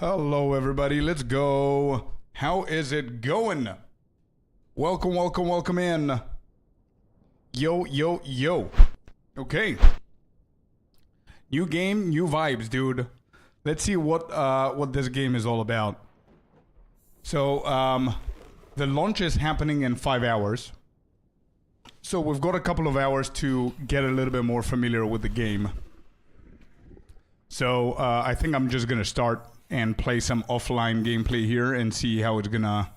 Hello, everybody. Let's go. How is it going? Welcome, welcome, welcome in. Yo, yo, yo. Okay. New game, new vibes, dude. Let's see what this game is all about. So, the launch is happening in 5 hours. So we've got a couple of hours to get a little bit more familiar with the game. So I think I'm just gonna start and play some offline gameplay here and see how it's gonna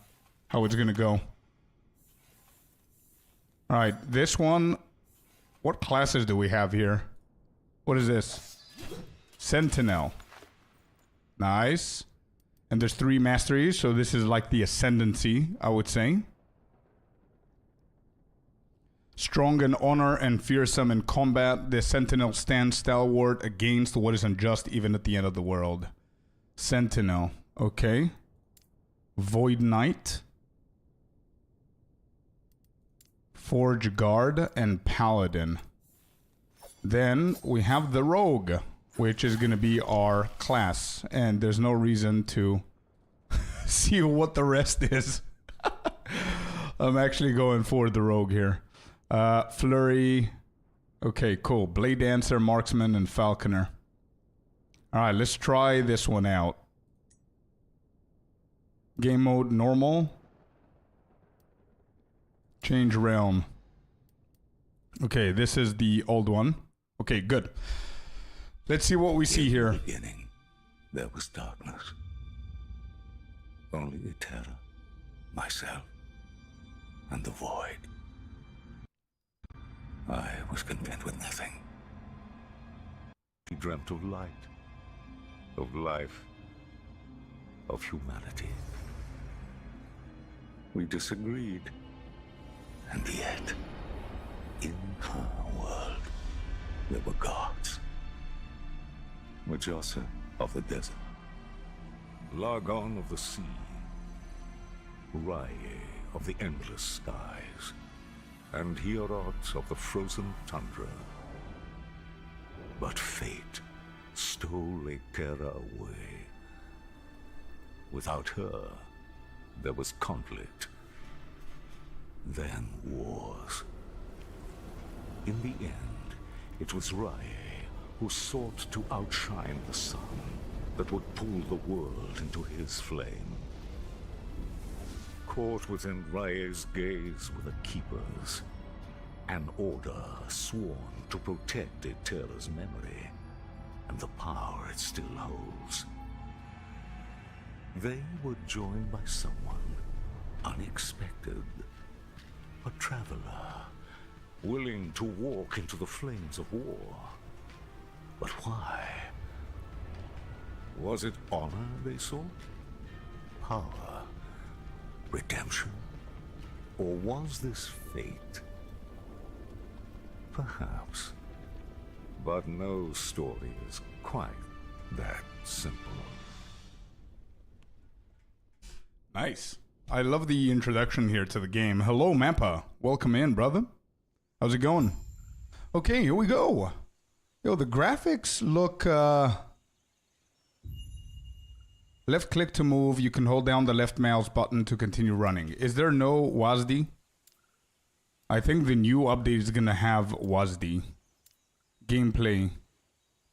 go. All right, this one. What classes do we have here? What is this? Sentinel. Nice. And there's 3 masteries, so this is like the ascendancy, I would say. Strong in honor and fearsome in combat, the Sentinel stands stalwart against what is unjust even at the end of the world. Sentinel, okay. Void Knight. Forge Guard and Paladin. Then we have the Rogue, which is going to be our class. And there's no reason to see what the rest is. I'm actually going for the Rogue here. Flurry. Okay, cool. Blade Dancer, Marksman, and Falconer. Alright, let's try this one out. Game mode normal. Change realm. Okay, this is the old one. Okay, good. Let's see what we see here. In the beginning, there was darkness. Only the terror, myself, and the void. I was content with nothing. He dreamt of light, of life, of humanity. We disagreed. And yet, in her world, there were gods. Mujasa of the desert, Largon of the sea, Rye of the endless skies, and Hierot of the frozen tundra. But fate stole Terra away. Without her, there was conflict. Then wars. In the end, it was Rye who sought to outshine the sun that would pull the world into his flame. Caught within Rye's gaze were the Keepers, an order sworn to protect Eterra's memory and the power it still holds. They were joined by someone unexpected. A traveler, willing to walk into the flames of war. But why? Was it honor they sought? Power? Redemption? Or was this fate? Perhaps. But no story is quite that simple. Nice. I love the introduction here to the game. Hello, Mappa. Welcome in, brother. How's it going? Okay, here we go. Yo, the graphics look... Left click to move. You can hold down the left mouse button to continue running. Is there no WASD? I think the new update is going to have WASD. Gameplay.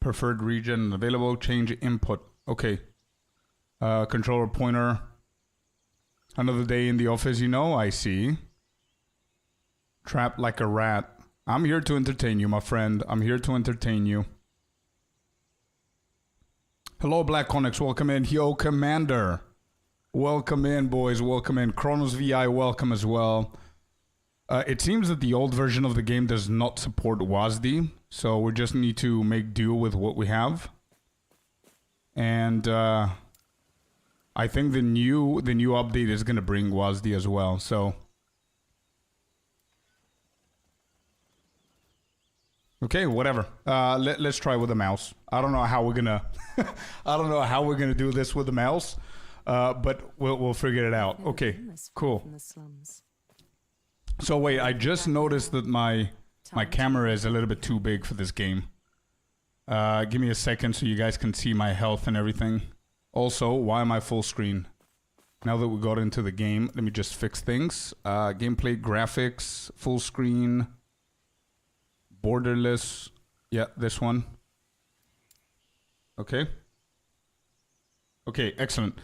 Preferred region available. Change input. Okay. Controller pointer. Another day in the office, you know, I see. Trapped like a rat. I'm here to entertain you, my friend. I'm here to entertain you. Hello, Black Onyx. Welcome in. Yo, Commander. Welcome in, boys. Welcome in. Chronos VI, welcome as well. It seems that the old version of the game does not support WASD, so we just need to make do with what we have. And, I think the new update is gonna bring WASD as well. So, okay, whatever. Let's try with the mouse. I don't know how we're gonna. I don't know how we're gonna do this with the mouse, but we'll figure it out. Okay, cool. So wait, I just noticed that my camera is a little bit too big for this game. Give me a second so you guys can see my health and everything. Also, why am I full screen? Now that we got into the game, let me just fix things. Gameplay, graphics, full screen, borderless. Yeah, this one. Okay. Okay, excellent.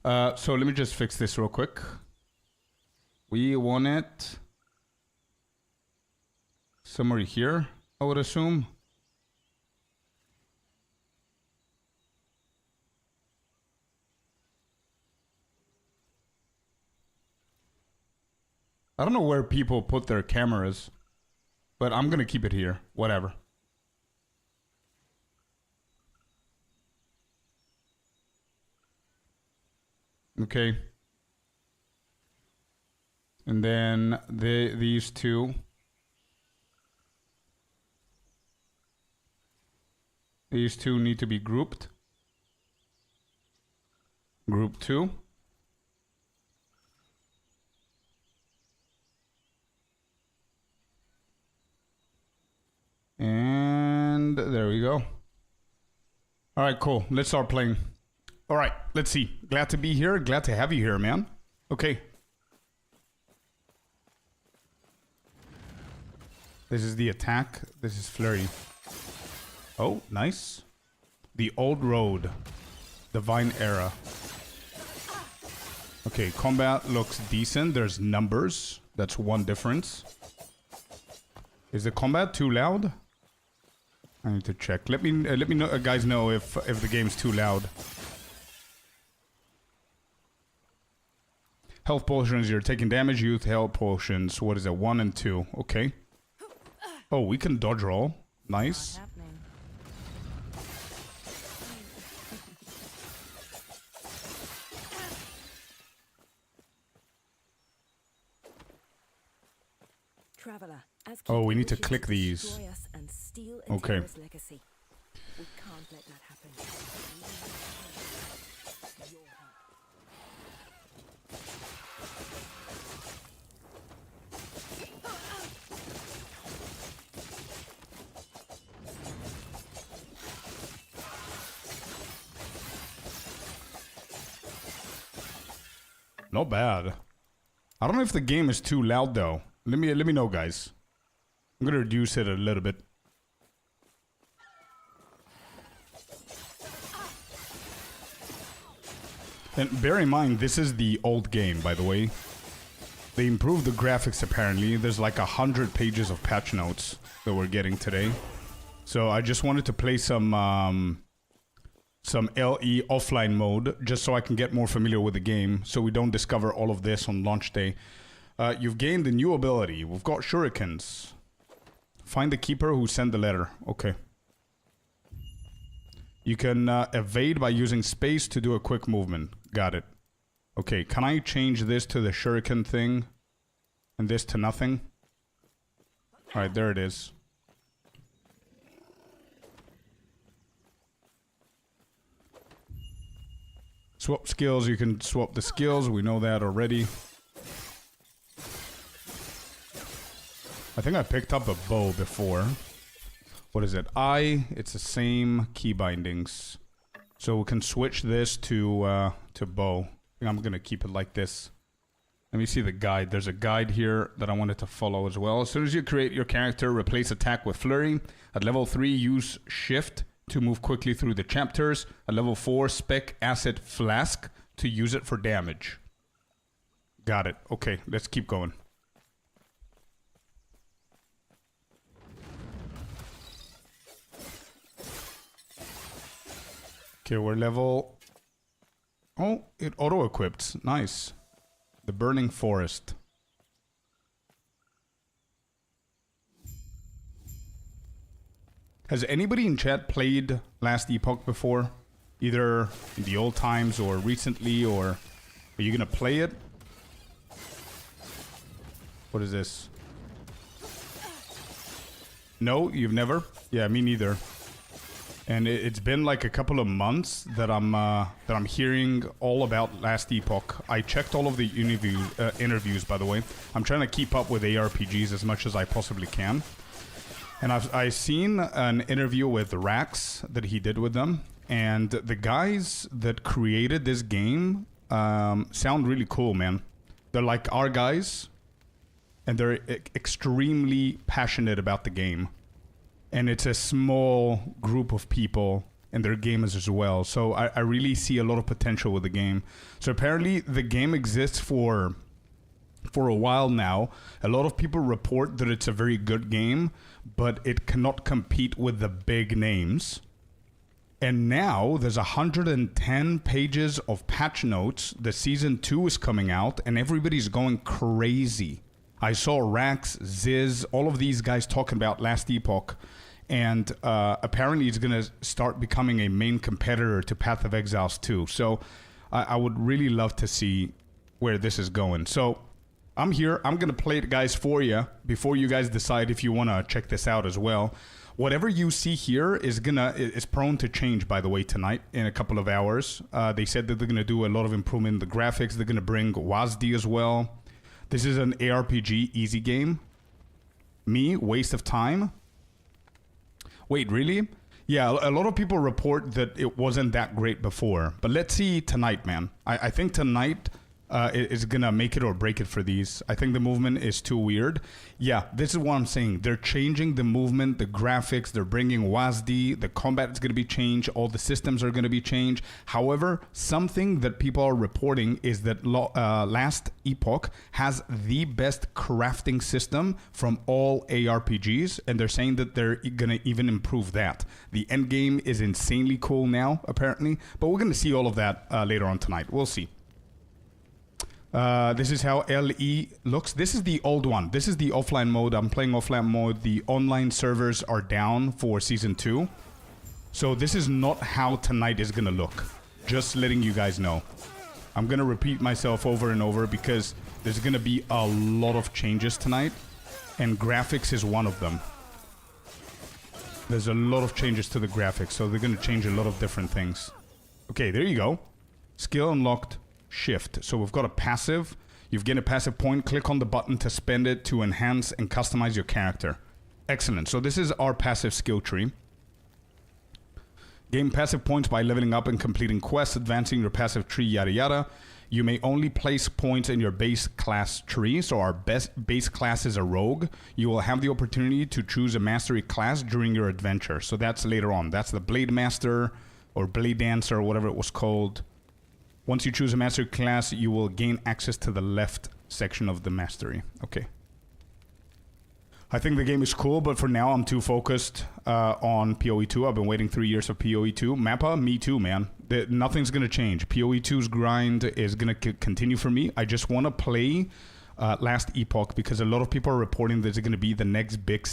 So let me just fix this real quick. We want it somewhere here, I would assume. I don't know where people put their cameras, but I'm gonna keep it here. Whatever. Okay. And then these two. These two need to be grouped. Group 2. And there we go. All right, cool. Let's start playing. All right, let's see. Glad to be here. Glad to have you here, man. Okay. This is the attack. This is flurry. Oh, nice. The old road. Divine era. Okay, combat looks decent. There's numbers. That's one difference. Is the combat too loud? I need to check. Let me know, guys know if the game's too loud. Health potions, you're taking damage. Youth health potions. What is it? 1 and 2. Okay. Oh, we can dodge roll. Nice. Traveler, oh, we need to click these. Okay. We can't let that happen. Not bad. I don't know if the game is too loud though. Let me know, guys. I'm gonna reduce it a little bit. And bear in mind, this is the old game, by the way. They improved the graphics apparently. There's like 100 pages of patch notes that we're getting today. So I just wanted to play some LE offline mode, just so I can get more familiar with the game, so we don't discover all of this on launch day. You've gained a new ability. We've got shurikens. Find the keeper who sent the letter. Okay. You can evade by using space to do a quick movement. Got it. Okay, can I change this to the shuriken thing? And this to nothing? Alright, there it is. Swap skills, you can swap the skills. We know that already. I think I picked up a bow before. What is it? It's the same key bindings. So we can switch this to bow. I think I'm gonna keep it like this. Let me see the guide. There's a guide here that I wanted to follow as well. As soon as you create your character, replace attack with flurry. At level 3, use shift to move quickly through the chapters. At level 4, spec acid flask to use it for damage. Got it. Okay, let's keep going. Okay, we're level... Oh, it auto-equipped. Nice. The Burning Forest. Has anybody in chat played Last Epoch before? Either in the old times or recently, or... Are you gonna play it? What is this? No, you've never? Yeah, me neither. And it's been like a couple of months that I'm hearing all about Last Epoch. I checked all of the interviews, by the way. I'm trying to keep up with ARPGs as much as I possibly can. And I've seen an interview with Rax that he did with them. and the guys that created this game sound really cool, man. They're like our guys, and they're extremely passionate about the game. And it's a small group of people, and they're gamers as well. So I really see a lot of potential with the game. So apparently the game exists for a while now. A lot of people report that it's a very good game, but it cannot compete with the big names. And now there's 110 pages of patch notes. The season 2 is coming out, and everybody's going crazy. I saw Rax, Ziz, all of these guys talking about Last Epoch. And apparently it's going to start becoming a main competitor to Path of Exiles 2. So I would really love to see where this is going. So I'm here. I'm going to play it, guys, for you before you guys decide if you want to check this out as well. Whatever you see here is prone to change, by the way, tonight in a couple of hours. They said that they're going to do a lot of improvement in the graphics. They're going to bring WASD as well. This is an ARPG easy game. Me, waste of time. Wait, really? Yeah, a lot of people report that it wasn't that great before. But let's see tonight, man. I think tonight is going to make it or break it for these. I think the movement is too weird. Yeah, this is what I'm saying. They're changing the movement, the graphics. They're bringing WASD. The combat is going to be changed. All the systems are going to be changed. However, something that people are reporting is that Last Epoch has the best crafting system from all ARPGs. And they're saying that they're going to even improve that. The end game is insanely cool now, apparently. But we're going to see all of that later on tonight. We'll see. This is how LE looks. This is the old one. This is the offline mode. I'm playing offline mode. The online servers are down for season 2. So this is not how tonight is going to look. Just letting you guys know. I'm going to repeat myself over and over because there's going to be a lot of changes tonight. And graphics is one of them. There's a lot of changes to the graphics. So they're going to change a lot of different things. Okay, there you go. Skill unlocked. Shift. So we've got a passive. You've gained a passive point. Click on the button to spend it to enhance and customize your character. Excellent. So this is our passive skill tree. Gain passive points by leveling up and completing quests, advancing your passive tree, yada yada. You may only place points in your base class tree. So our base class is a rogue. You will have the opportunity to choose a mastery class during your adventure. So that's later on. That's the Blade Master or Blade Dancer or whatever it was called. Once you choose a mastery class, you will gain access to the left section of the mastery. Okay. I think the game is cool, but for now I'm too focused on PoE 2. I've been waiting 3 years for PoE 2. Mappa, me too, man. Nothing's going to change. PoE 2's grind is going to continue for me. I just want to play Last Epoch because a lot of people are reporting that it's going to be the next big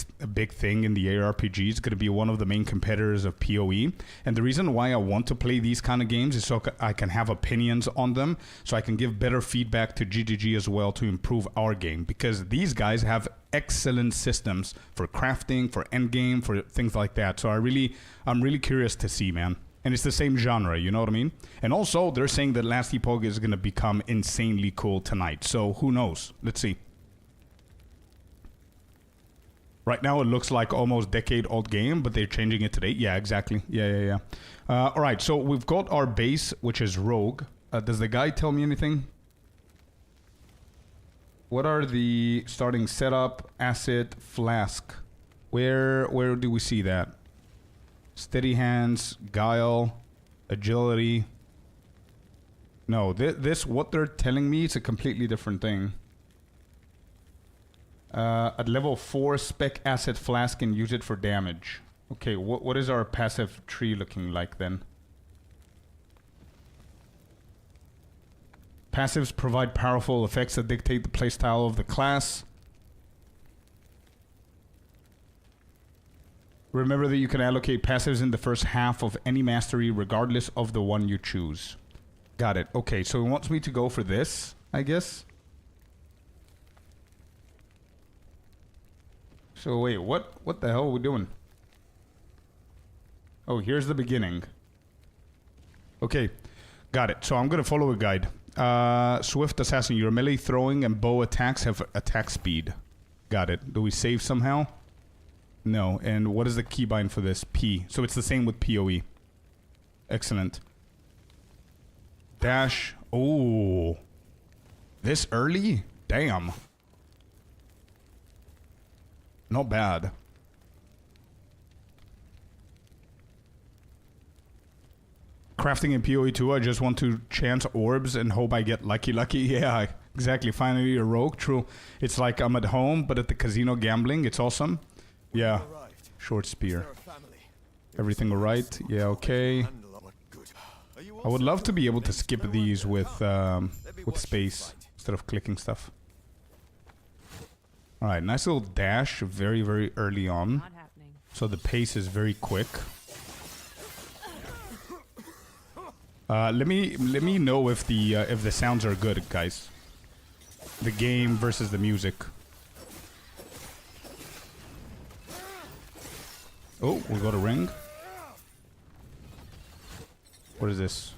thing in the ARPG. It's going to be one of the main competitors of PoE. And the reason why I want to play these kind of games is so I can have opinions on them, so I can give better feedback to GGG as well to improve our game, because these guys have excellent systems for crafting, for endgame, for things like that. So I'm really curious to see, man. And it's the same genre, you know what I mean? And also, they're saying that Last Epoch is going to become insanely cool tonight. So, who knows? Let's see. Right now, it looks like almost decade-old game, but they're changing it today. Yeah, exactly. Yeah. All right, so we've got our base, which is Rogue. Does the guy tell me anything? What are the starting setup, asset, flask? Where do we see that? Steady hands, guile, agility. No, this what they're telling me is a completely different thing. At level 4, spec asset flask and use it for damage. Okay, what is our passive tree looking like then? Passives provide powerful effects that dictate the playstyle of the class. Remember that you can allocate passives in the first half of any mastery regardless of the one you choose. Got it. Okay, so it wants me to go for this, I guess. So wait, what the hell are we doing? Oh, here's the beginning. Okay, got it. So I'm gonna follow a guide. Swift Assassin, your melee throwing and bow attacks have attack speed. Got it. Do we save somehow? No. And what is the keybind for this? P. So it's the same with PoE. Excellent. Dash. Oh. This early? Damn. Not bad. Crafting in PoE 2, I just want to chance orbs and hope I get lucky. Yeah, exactly. Finally a rogue. True. It's like I'm at home, but at the casino gambling. It's awesome. Yeah. Short spear. Everything alright? Yeah, okay. I would love to be able to skip these with space instead of clicking stuff. Alright, nice little dash very, very early on. So the pace is very quick. Let me know if the sounds are good, guys. The game versus the music. Oh, we got a ring. What is this?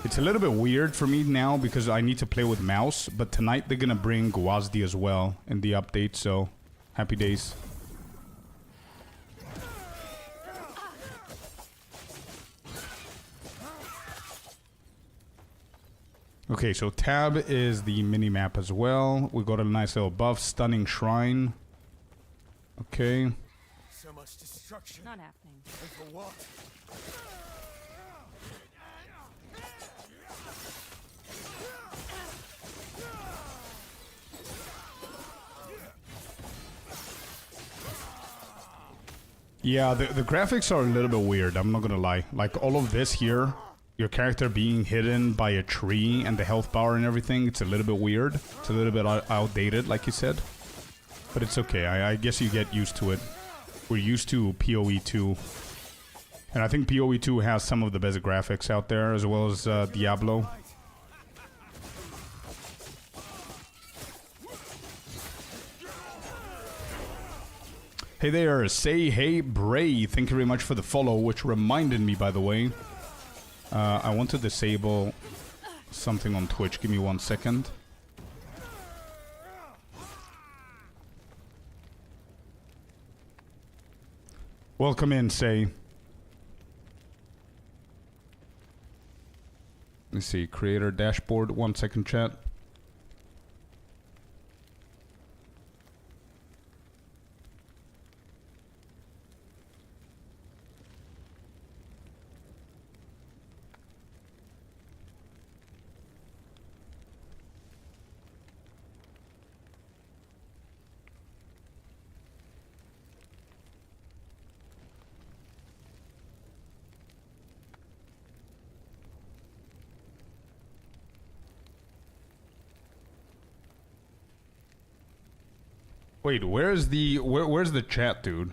It's a little bit weird for me now because I need to play with mouse, but tonight they're gonna bring WASD as well in the update, so happy days. Okay, so tab is the mini-map as well. We got a nice little buff, stunning shrine. Okay. So much destruction. Not happening. And for what? Yeah, the graphics are a little bit weird, I'm not gonna lie. Like, all of this here, your character being hidden by a tree and the health bar and everything, it's a little bit weird. It's a little bit outdated, like you said. But it's okay, I guess you get used to it. We're used to PoE 2. And I think PoE 2 has some of the best graphics out there, as well as Diablo. Hey there, Say Hey Bray, thank you very much for the follow, which reminded me, by the way, I want to disable something on Twitch. Give me 1 second. Welcome in, Say. Let's see, creator dashboard, 1 second, chat. Wait, where's the chat, dude?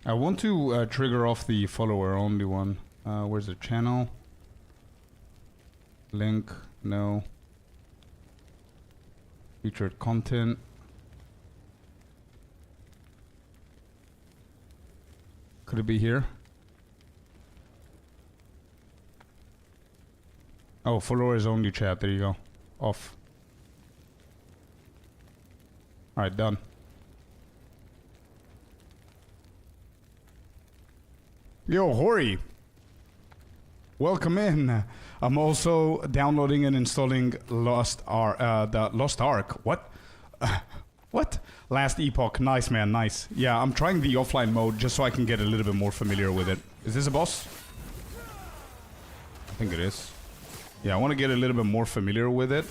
I want to trigger off the follower only one. Where's the channel? Link, no. Featured content. Could it be here? Oh, followers only chat, there you go. Off. Alright, done. Yo, Hori! Welcome in! I'm also downloading and installing the Lost Ark. What? What? Last Epoch. Nice, man, nice. Yeah, I'm trying the offline mode just so I can get a little bit more familiar with it. Is this a boss? I think it is. Yeah, I want to get a little bit more familiar with it.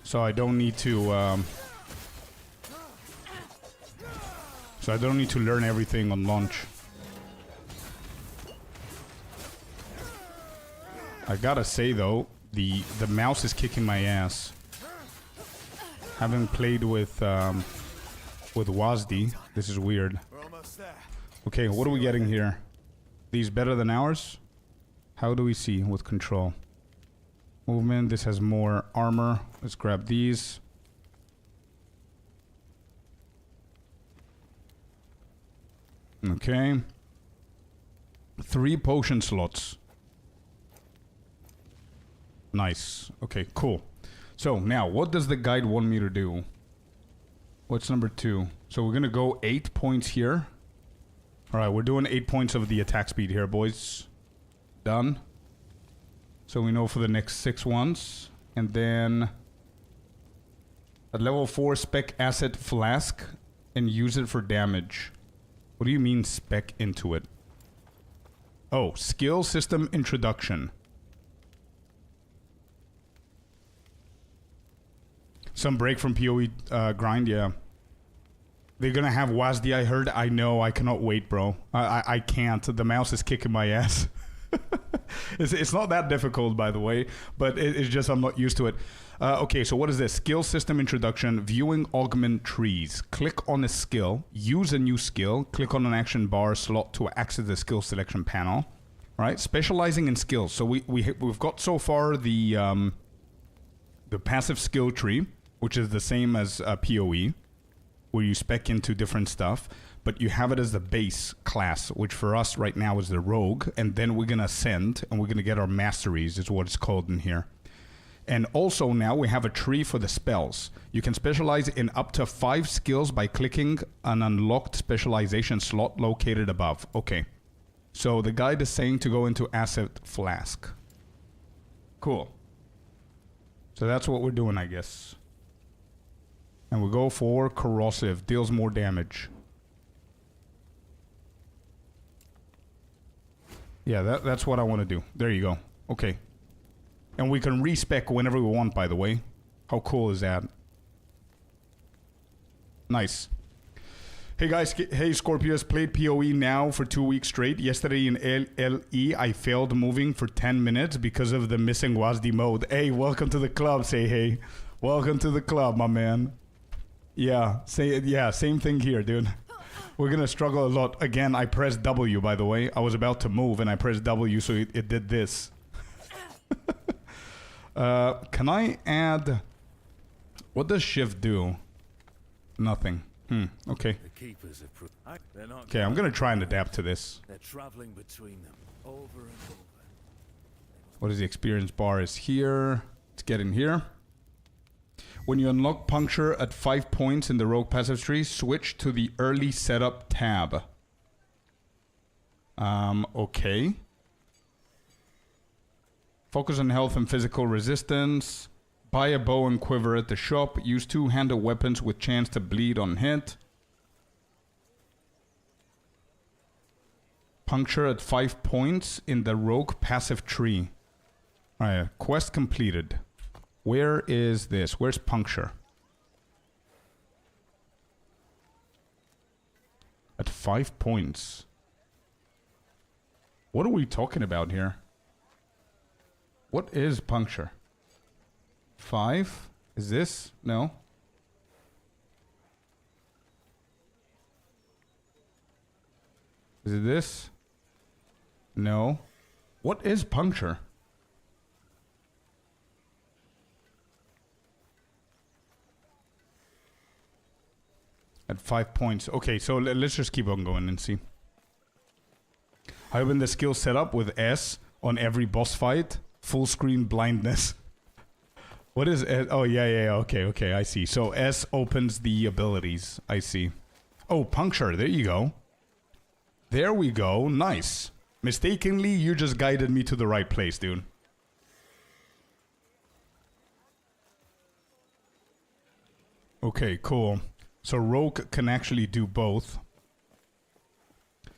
So I don't need to, learn everything on launch. I gotta say though, the mouse is kicking my ass. Having played with WASD, this is weird. We're almost there. Okay, what are we getting here? These better than ours? How do we see with control? Movement, this has more armor. Let's grab these. Okay. 3 potion slots. Nice. Okay, cool. So now, what does the guide want me to do? What's number 2? So we're gonna go 8 points here. Alright, we're doing 8 points of the attack speed here, boys. Done. So we know for the next 6 ones. And then... at level 4, spec acid flask and use it for damage. What do you mean spec into it? Oh, skill system introduction. Some break from PoE grind, yeah. They're gonna have WASD, I heard. I know, I cannot wait, bro. I can't. The mouse is kicking my ass. It's not that difficult, by the way, but it's just I'm not used to it. Okay, so what is this? Skill system introduction, viewing augment trees. Click on a skill, use a new skill, click on an action bar slot to access the skill selection panel. All right, specializing in skills. So we've got so far the passive skill tree, which is the same as PoE, where you spec into different stuff, but you have it as the base class, which for us right now is the rogue, and then we're gonna ascend, and we're gonna get our masteries, is what it's called in here. And also now we have a tree for the spells. You can specialize in up to 5 skills by clicking an unlocked specialization slot located above. Okay. So the guide is saying to go into Acid Flask. Cool. So that's what we're doing, I guess. And we go for Corrosive. Deals more damage. Yeah, that's what I want to do. There you go. Okay. And we can respec whenever we want, by the way. How cool is that? Nice. Hey guys, hey Scorpius, played PoE now for 2 weeks straight. Yesterday in LE, I failed moving for 10 minutes because of the missing WASD mode. Hey, welcome to the club, say hey. Welcome to the club, my man. Yeah, same thing here, dude. We're gonna struggle a lot. Again, I pressed W, by the way. I was about to move and I pressed W, so it did this. Can I add... What does shift do? Nothing. Okay. Okay, I'm gonna try and adapt to this. They're traveling between them over and over. What is the experience bar is here. Let's get in here. When you unlock puncture at 5 points in the rogue passive tree, switch to the early setup tab. Okay. Focus on health and physical resistance. Buy a bow and quiver at the shop. Use 2-handed weapons with chance to bleed on hit. Puncture at 5 points in the rogue passive tree. Alright, quest completed. Where is this? Where's puncture? At 5 points. What are we talking about here? What is puncture? 5? Is this? No. Is it this? No. What is puncture? At 5 points. Okay, so let's just keep on going and see. I open the skill setup with S on every boss fight. Full screen blindness. What is S? Oh, yeah. Okay, I see. So S opens the abilities. I see. Oh, puncture. There you go. There we go. Nice. Mistakenly, you just guided me to the right place, dude. Okay, cool. So rogue can actually do both.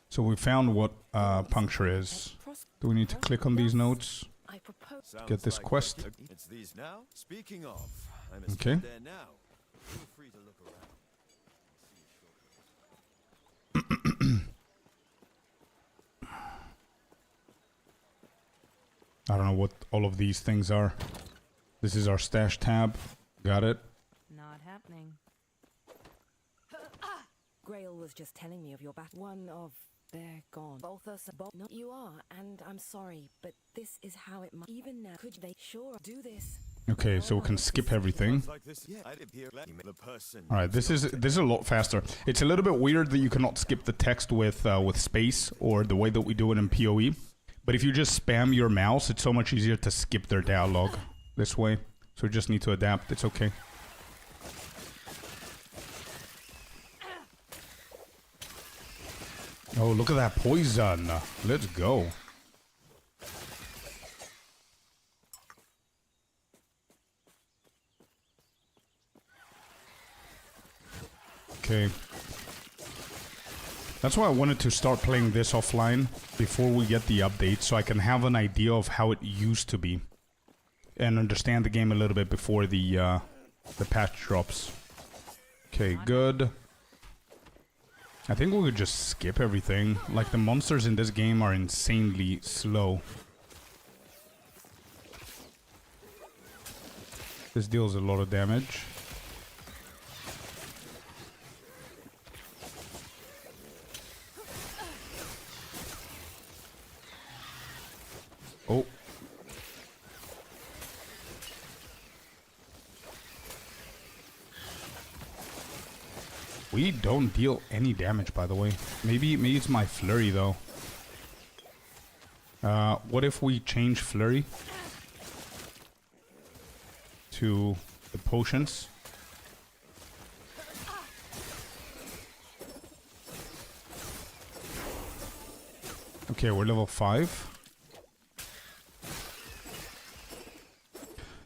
So we found what puncture is. Do we need to click on these notes? Get this quest. It's these now. Speaking of, I'm Okay. there now. Feel free to look around. I don't know what all of these things are. This is our stash tab. Got it. Not happening. Grail was just telling me of your battle. One of... They're gone. Both us... No, you are, and I'm sorry, but this is how it might... Even now, could they sure do this? Okay, so we can skip everything. Alright, this is a lot faster. It's a little bit weird that you cannot skip the text with space, or the way that we do it in PoE. But if you just spam your mouse, it's so much easier to skip their dialogue this way. So you just need to adapt. It's okay. Oh, look at that poison. Let's go. Okay. That's why I wanted to start playing this offline before we get the update, so I can have an idea of how it used to be and understand the game a little bit before the patch drops. Okay, good. I think we could just skip everything. Like, the monsters in this game are insanely slow. This deals a lot of damage. Oh. We don't deal any damage, by the way. Maybe it's my flurry, though. What if we change flurry to the potions? Okay, we're level 5.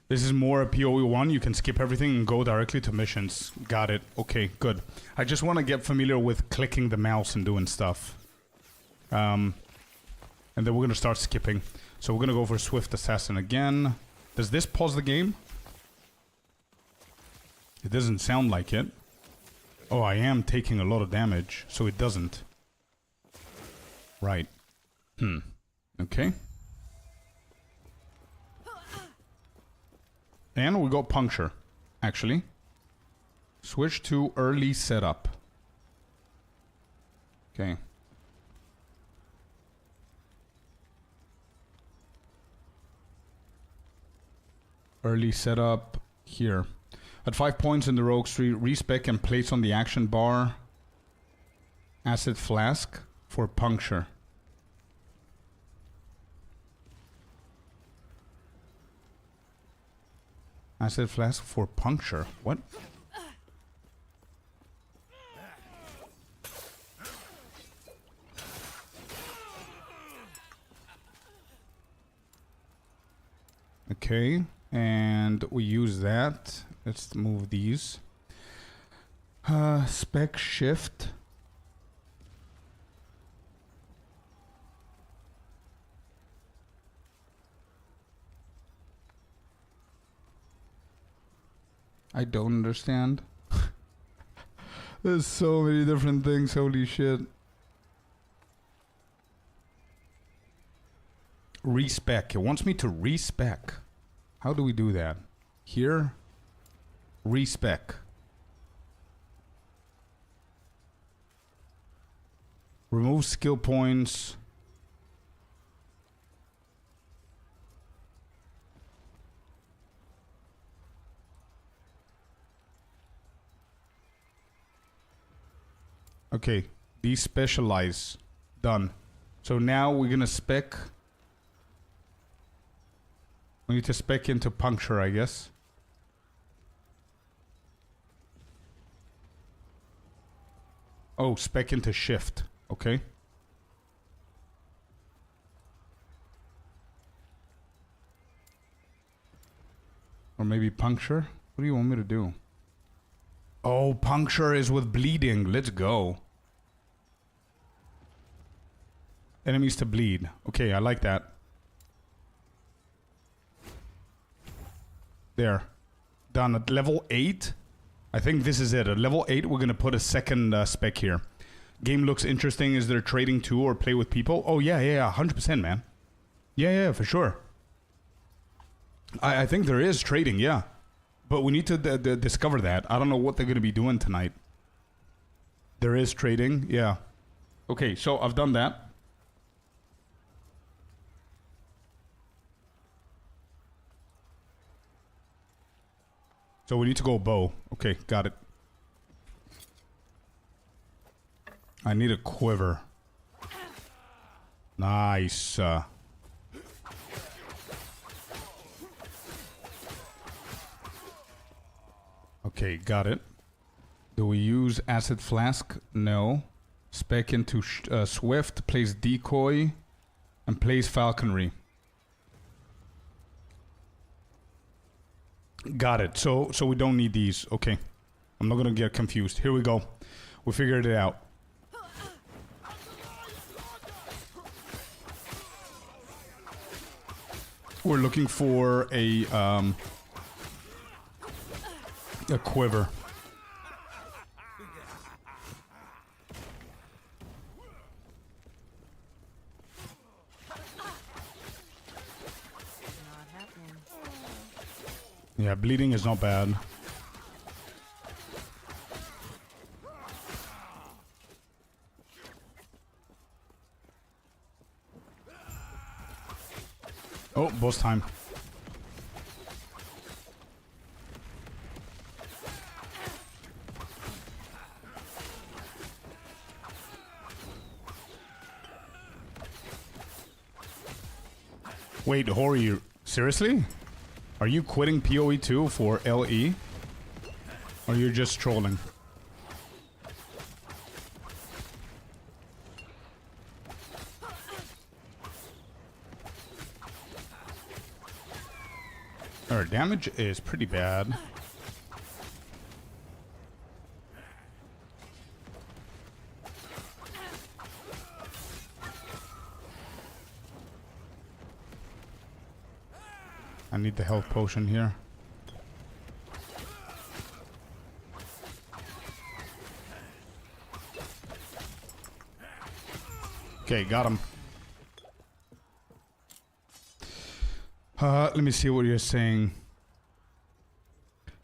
This is more a PoE 1. You can skip everything and go directly to missions. Got it. Okay, good. I just want to get familiar with clicking the mouse and doing stuff. And then we're going to start skipping. So we're going to go for Swift Assassin again. Does this pause the game? It doesn't sound like it. Oh, I am taking a lot of damage, so it doesn't. Right. Okay. And we got puncture, actually. Switch to early setup. Okay. Early setup here. At 5 points in the rogue tree, respec and place on the action bar acid flask for puncture. Acid flask for puncture. What? Okay, and we use that. Let's move these. Spec shift. I don't understand. There's so many different things, holy shit. Respec. It wants me to respec. How do we do that? Here? Respec. Remove skill points. Okay, despecialize. Done. So now we're gonna spec. We need to spec into puncture, I guess. Oh, spec into shift. Okay. Or maybe puncture? What do you want me to do? Oh, puncture is with bleeding. Let's go. Enemies to bleed. Okay, I like that. There. Done. At level 8. I think this is it. At level 8, we're going to put a second spec here. Game looks interesting. Is there trading too or play with people? Oh, yeah. 100%, man. Yeah, for sure. I think there is trading, yeah. But we need to discover that. I don't know what they're going to be doing tonight. There is trading, yeah. Okay, so I've done that. So we need to go bow. Okay, got it. I need a quiver. Nice. Okay, got it. Do we use acid flask? No. Spec into swift, plays decoy, and plays falconry. Got it. So we don't need these. Okay. I'm not gonna get confused. Here we go. We figured it out. We're looking for a quiver. Yeah, bleeding is not bad. Oh, boss time. Wait, Hori, seriously? Are you quitting PoE 2 for LE? Or you're just trolling? Our damage is pretty bad. I need the health potion here. Okay, got him. Let me see what you're saying.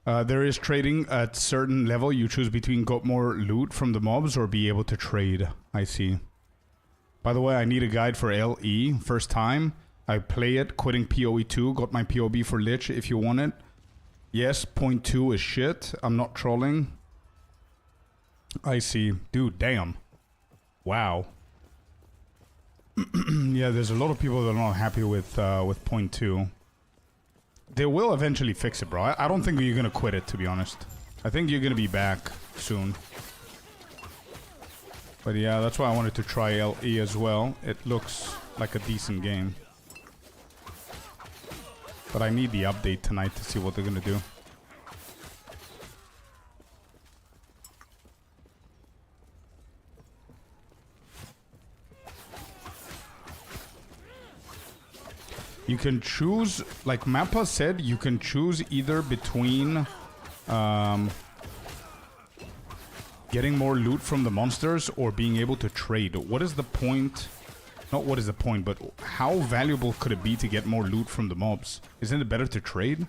There is trading at certain level. You choose between got more loot from the mobs or be able to trade. I see. By the way, I need a guide for LE. First time. I play it, quitting PoE 2, got my POB for Lich if you want it. Yes, point 2 is shit. I'm not trolling. I see. Dude, damn. Wow. Yeah, there's a lot of people that are not happy with point 2. They will eventually fix it, bro. I don't think you're gonna quit it, to be honest. I think you're gonna be back soon. But yeah, that's why I wanted to try LE as well. It looks like a decent game. But I need the update tonight to see what they're gonna do. You can choose, like Mappa said, you can choose either between getting more loot from the monsters or being able to trade. What is the point? Not what is the point, but how valuable could it be to get more loot from the mobs? Isn't it better to trade?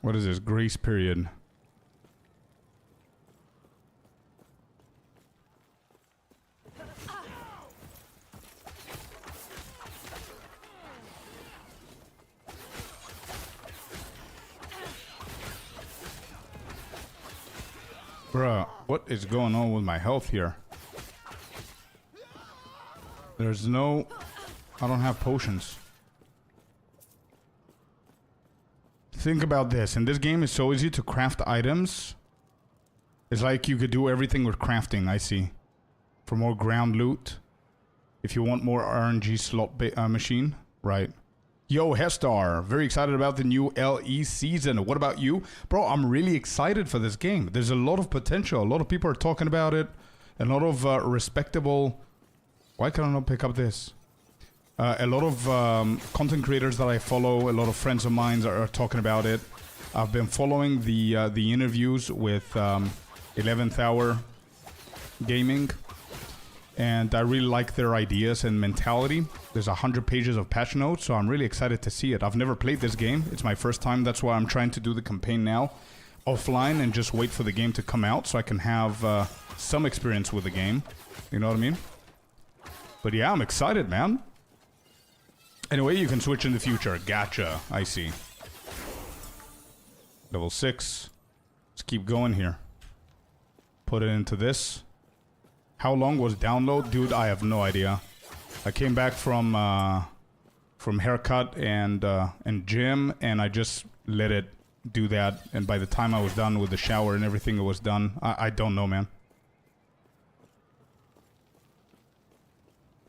What is this? Grace period. Bruh, what is going on with my health here? There's no... I don't have potions. Think about this. In this game, it's so easy to craft items. It's like you could do everything with crafting, I see. For more ground loot. If you want more RNG slot machine. Right. Yo, Hestar, very excited about the new LE season. What about you? Bro, I'm really excited for this game. There's a lot of potential. A lot of people are talking about it. A lot of respectable... Why can I not pick up this? A lot of content creators that I follow, a lot of friends of mine are talking about it. I've been following the interviews with 11th Hour Gaming. And I really like their ideas and mentality. There's 100 pages of patch notes, so I'm really excited to see it. I've never played this game. It's my first time. That's why I'm trying to do the campaign now offline and just wait for the game to come out so I can have some experience with the game. You know what I mean? But yeah, I'm excited, man. Anyway, you can switch in the future. Gotcha. I see. Level 6. Let's keep going here. Put it into this. How long was download? Dude, I have no idea. I came back from haircut and gym, and I just let it do that. And by the time I was done with the shower and everything, it was done. I don't know, man.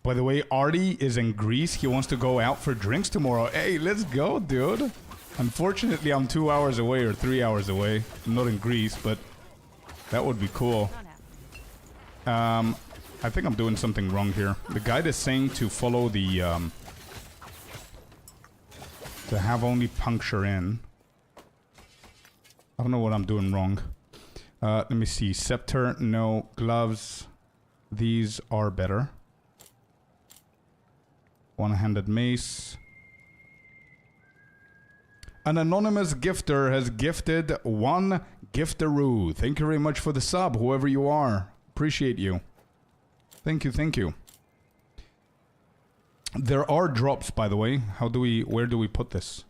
By the way, Artie is in Greece. He wants to go out for drinks tomorrow. Hey, let's go, dude. Unfortunately, I'm 2 hours away or 3 hours away. I'm not in Greece, but that would be cool. I think I'm doing something wrong here. The guide is saying to follow the, to have only puncture in. I don't know what I'm doing wrong. Let me see. Scepter, no. Gloves. These are better. One-handed mace. An anonymous gifter has gifted one gifteroo. Thank you very much for the sub, whoever you are. Appreciate you. Thank you, thank you. There are drops, by the way. Where do we put this?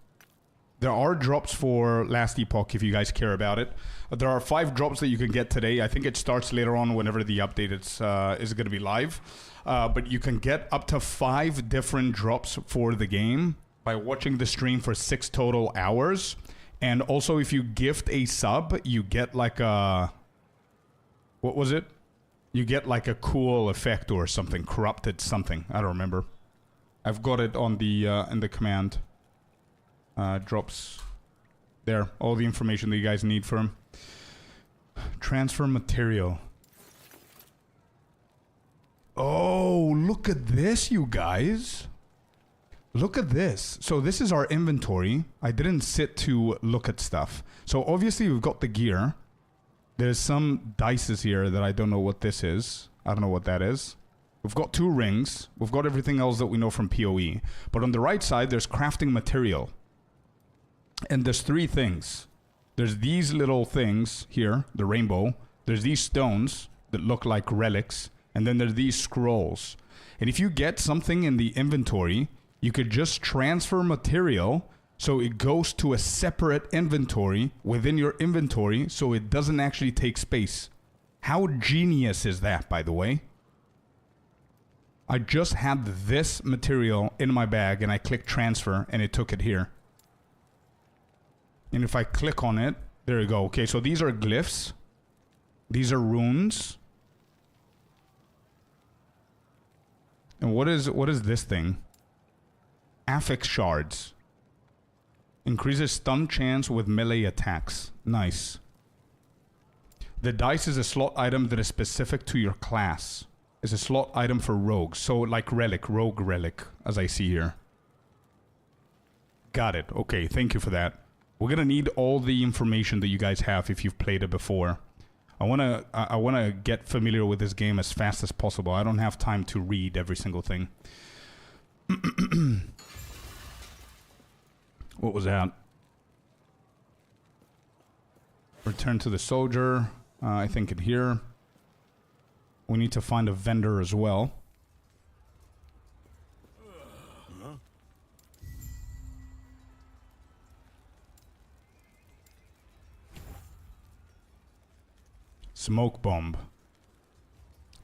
There are drops for last Epoch, if you guys care about it. There are 5 drops that you can get today. I think it starts later on whenever the update is going to be live. But you can get up to 5 different drops for the game by watching the stream for 6 total hours. And also, if you gift a sub, you get like a... What was it? You get like a cool effect or something. Corrupted something. I don't remember. I've got it on the in the command. Drops. There. All the information that you guys need for him. Transfer material. Oh, look at this, you guys. Look at this. So this is our inventory. I didn't sit to look at stuff. So obviously we've got the gear. There's some dices here that I don't know what this is. I don't know what that is. We've got 2 rings. We've got everything else that we know from PoE. But on the right side, there's crafting material. And there's 3 things. There's these little things here, the rainbow. There's these stones that look like relics. And then there's these scrolls. And if you get something in the inventory, you could just transfer material so it goes to a separate inventory within your inventory so it doesn't actually take space. How genius is that, by the way? I just had this material in my bag and I clicked transfer and it took it here. And if I click on it, there you go. Okay, so these are glyphs. These are runes. And what is this thing? Affix shards. Increases stun chance with melee attacks. Nice. The dice is a slot item that is specific to your class. It's a slot item for rogues. So like relic, rogue relic, as I see here. Got it. Okay, thank you for that. We're gonna need all the information that you guys have if you've played it before. I wanna get familiar with this game as fast as possible. I don't have time to read every single thing. What was that? Return to the soldier. I think in here. We need to find a vendor as well. Smoke bomb.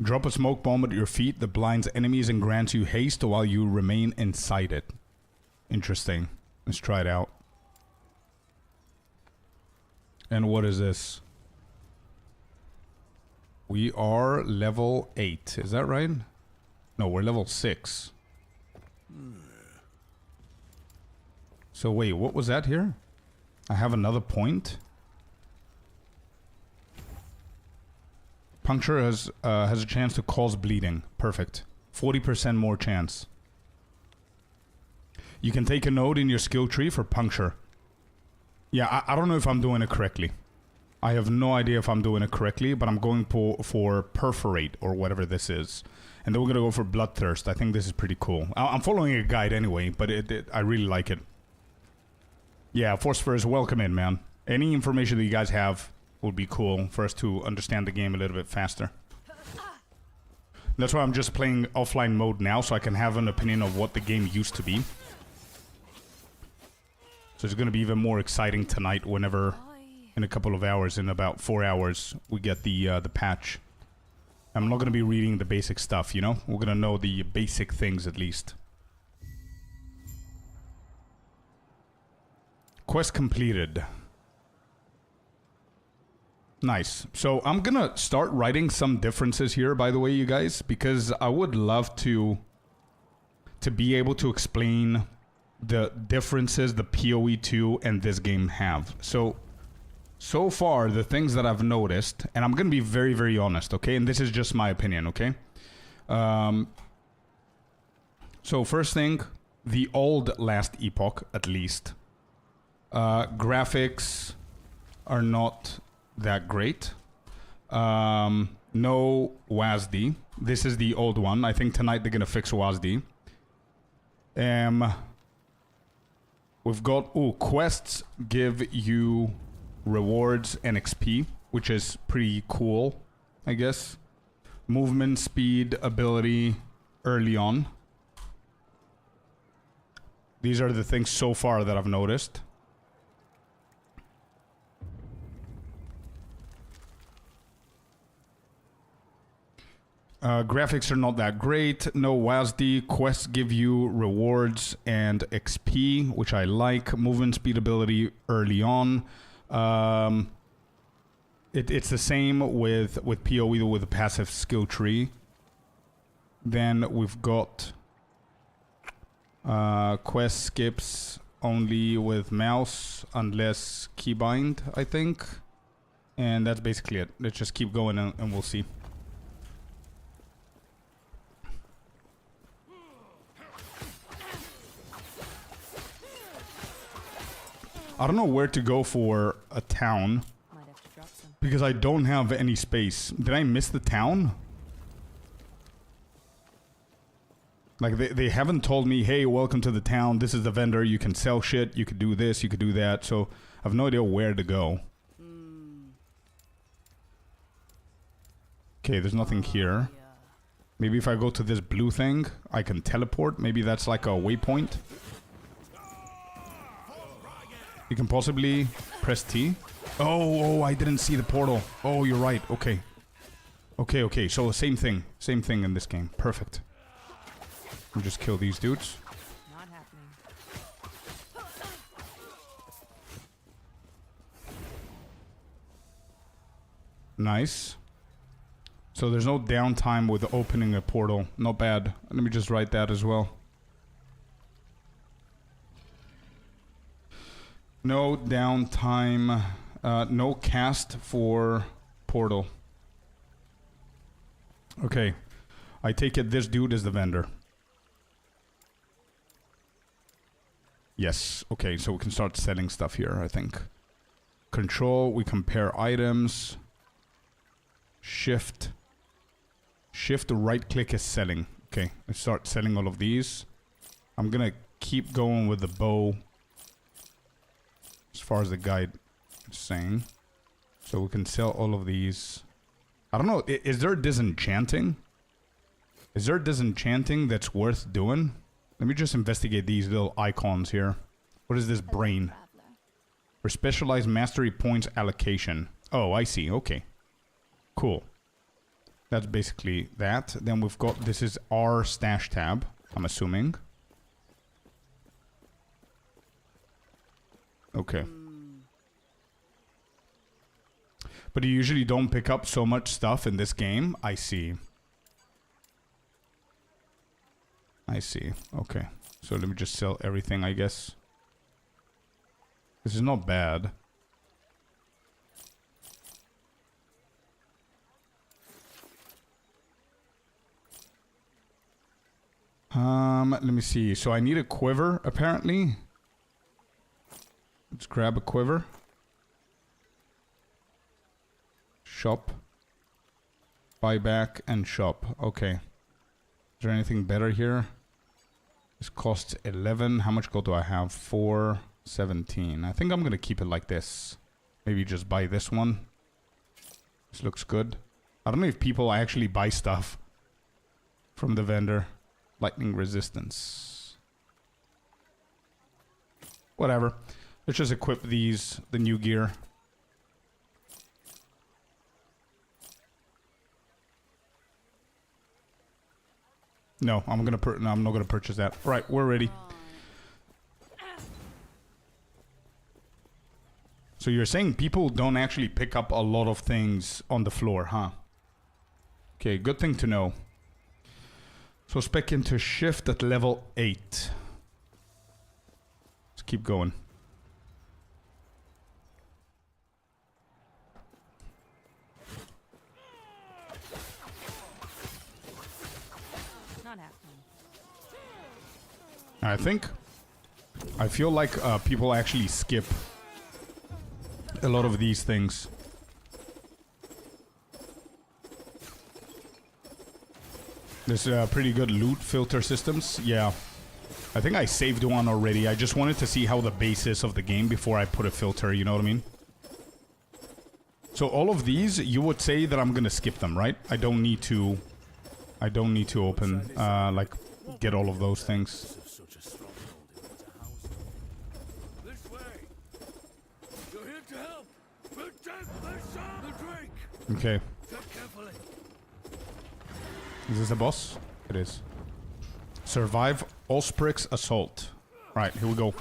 Drop a smoke bomb at your feet that blinds enemies and grants you haste while you remain inside it. Interesting. Let's try it out. And what is this? We are level 8. Is that right? No, we're level 6. So wait, what was that here? I have another point. Puncture has a chance to cause bleeding. Perfect. 40% more chance. You can take a node in your skill tree for puncture. Yeah, I don't know if I'm doing it correctly. I have no idea if I'm doing it correctly, but I'm going for perforate or whatever this is. And then we're going to go for bloodthirst. I think this is pretty cool. I'm following a guide anyway, but I really like it. Yeah, Force welcome in, man. Any information that you guys have would be cool for us to understand the game a little bit faster. That's why I'm just playing offline mode now, so I can have an opinion of what the game used to be. So it's going to be even more exciting tonight whenever, in a couple of hours, in about 4 hours, we get the patch. I'm not gonna be reading the basic stuff, you know? We're gonna know the basic things at least. Quest completed. Nice. So I'm gonna start writing some differences here, by the way, you guys, because I would love to be able to explain the differences the PoE2 and this game have. So far, the things that I've noticed, and I'm gonna be very, very honest, okay? And this is just my opinion, okay? So first thing, the old last Epoch, at least. Graphics are not that great. No WASD. This is the old one. I think tonight they're gonna fix WASD. We've got, quests give you rewards and XP, which is pretty cool, I guess. Movement, speed, ability, early on. These are the things so far that I've noticed. Graphics are not that great. No WASD. Quests give you rewards and XP, which I like. Movement speed ability early on. It's the same with PoE with the passive skill tree. Then we've got quest skips only with mouse unless keybind, I think. And that's basically it. Let's just keep going and we'll see. I don't know where to go for a town Might have to drop some. because I don't have any space. Did I miss the town? Like they haven't told me, hey, welcome to the town. This is the vendor. You can sell shit. You could do this. You could do that. So I have no idea where to go. Okay, there's nothing here. Maybe if I go to this blue thing, I can teleport. Maybe that's like a waypoint. You can possibly press T. Oh, I didn't see the portal. Oh, you're right. Okay. Okay. So same thing. Same thing in this game. Perfect. I'll just kill these dudes. Not happening. Nice. So there's no downtime with opening a portal. Not bad. Let me just write that as well. No downtime. No cast for portal. Okay. I take it this dude is the vendor. Yes. Okay, so we can start selling stuff here, I think. Control, we compare items. Shift. Shift to right click is selling. Okay, let's start selling all of these. I'm gonna keep going with the bow as far as the guide is saying. So we can sell all of these. I don't know, is there disenchanting? Is there disenchanting that's worth doing? Let me just investigate these little icons here. What is this brain? For specialized mastery points allocation. Oh, I see, okay. Cool. That's basically that. Then we've got, this is our stash tab, I'm assuming. Okay. But you usually don't pick up so much stuff in this game. I see. I see. Okay. So let me just sell everything, I guess. This is not bad. Let me see. So I need a quiver, apparently. Let's grab a quiver. Shop. Buy back and shop. Okay. Is there anything better here? This costs 11. How much gold do I have? 417. I think I'm gonna keep it like this. Maybe just buy this one. This looks good. I don't know if people actually buy stuff from the vendor. Lightning resistance. Whatever. Let's just equip these, the new gear. No, I'm not gonna purchase that. All right, we're ready. So you're saying people don't actually pick up a lot of things on the floor, huh? Okay, good thing to know. So spec into shift at level 8. Let's keep going. Not happening. I feel like people actually skip a lot of these things. There's pretty good loot filter systems. Yeah. I think I saved one already. I just wanted to see how the base is of the game before I put a filter, you know what I mean? So all of these, you would say that I'm gonna skip them, right? I don't need to open, like, get all of those things. Such a stronghold in order to house them. This way. You're here to help. Protect the drink. Okay. Tread carefully. Is this a boss? It is. Survive Osprey's assault. Right, here we go.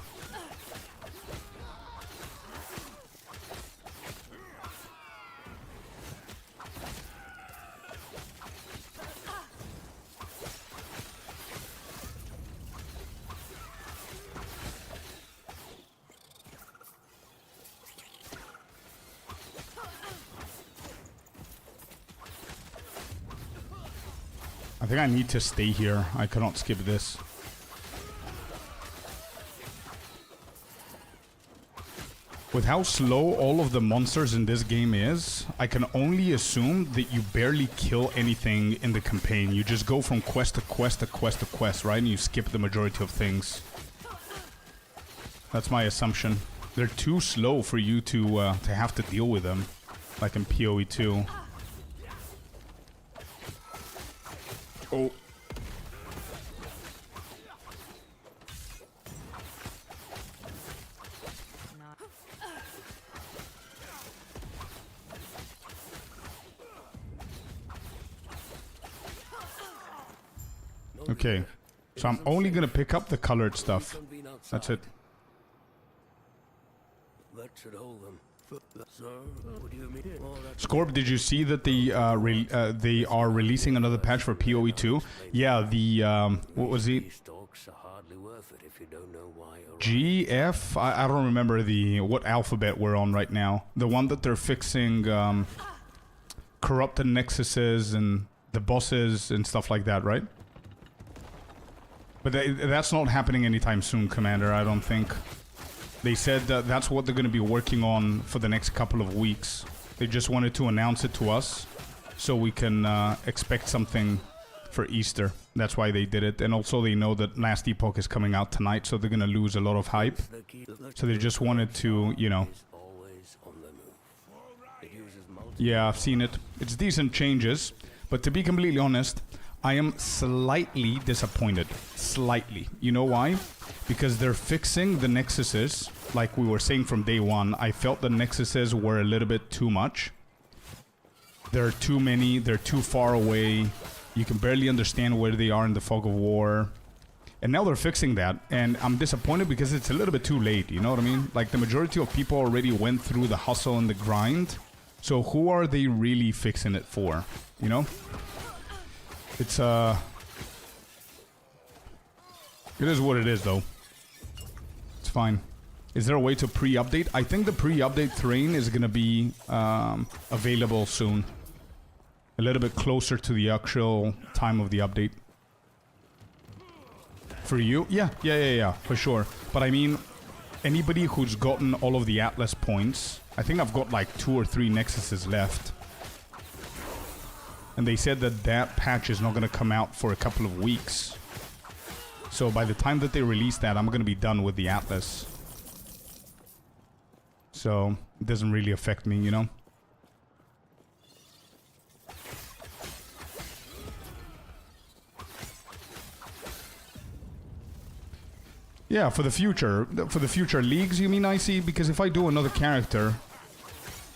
I think I need to stay here. I cannot skip this. With how slow all of the monsters in this game is, I can only assume that you barely kill anything in the campaign. You just go from quest to quest to quest to quest, right? And you skip the majority of things. That's my assumption. They're too slow for you to have to deal with them, like in PoE 2. Oh. Okay, so I'm only gonna pick up the colored stuff. That's it. That should hold them. Sir, what do you mean? Oh, that's Scorp, did you see that they are releasing another patch for PoE 2? Yeah, the what was it? these talks are hardly worth it if you don't know why or GF? I don't remember what alphabet we're on right now. The one that they're fixing corrupted nexuses and the bosses and stuff like that, right? But that's not happening anytime soon, Commander, I don't think. They said that that's what they're going to be working on for the next couple of weeks. They just wanted to announce it to us so we can expect something for Easter. That's why they did it. And also they know that last Epoch is coming out tonight, so they're going to lose a lot of hype. the key. So they just wanted to, you know... Is always on the move. It uses multiple Yeah, I've seen it. It's decent changes, but to be completely honest, I am slightly disappointed. Slightly. You know why? Because they're fixing the nexuses, like we were saying from day one. I felt the nexuses were a little bit too much. There are too many, they're too far away. You can barely understand where they are in the fog of war. And now they're fixing that, and I'm disappointed because it's a little bit too late, you know what I mean? Like, the majority of people already went through the hustle and the grind. So who are they really fixing it for, you know? It's, it is what it is, though. It's fine. Is there a way to pre-update? I think the pre-update terrain is gonna be, available soon. A little bit closer to the actual time of the update. For you? Yeah, for sure. But I mean, anybody who's gotten all of the Atlas points, I think I've got like 2 or 3 Nexuses left. And they said that that patch is not going to come out for a couple of weeks. So by the time that they release that, I'm going to be done with the Atlas. So it doesn't really affect me, you know? Yeah, for the future leagues, you mean, I see? Because if I do another character,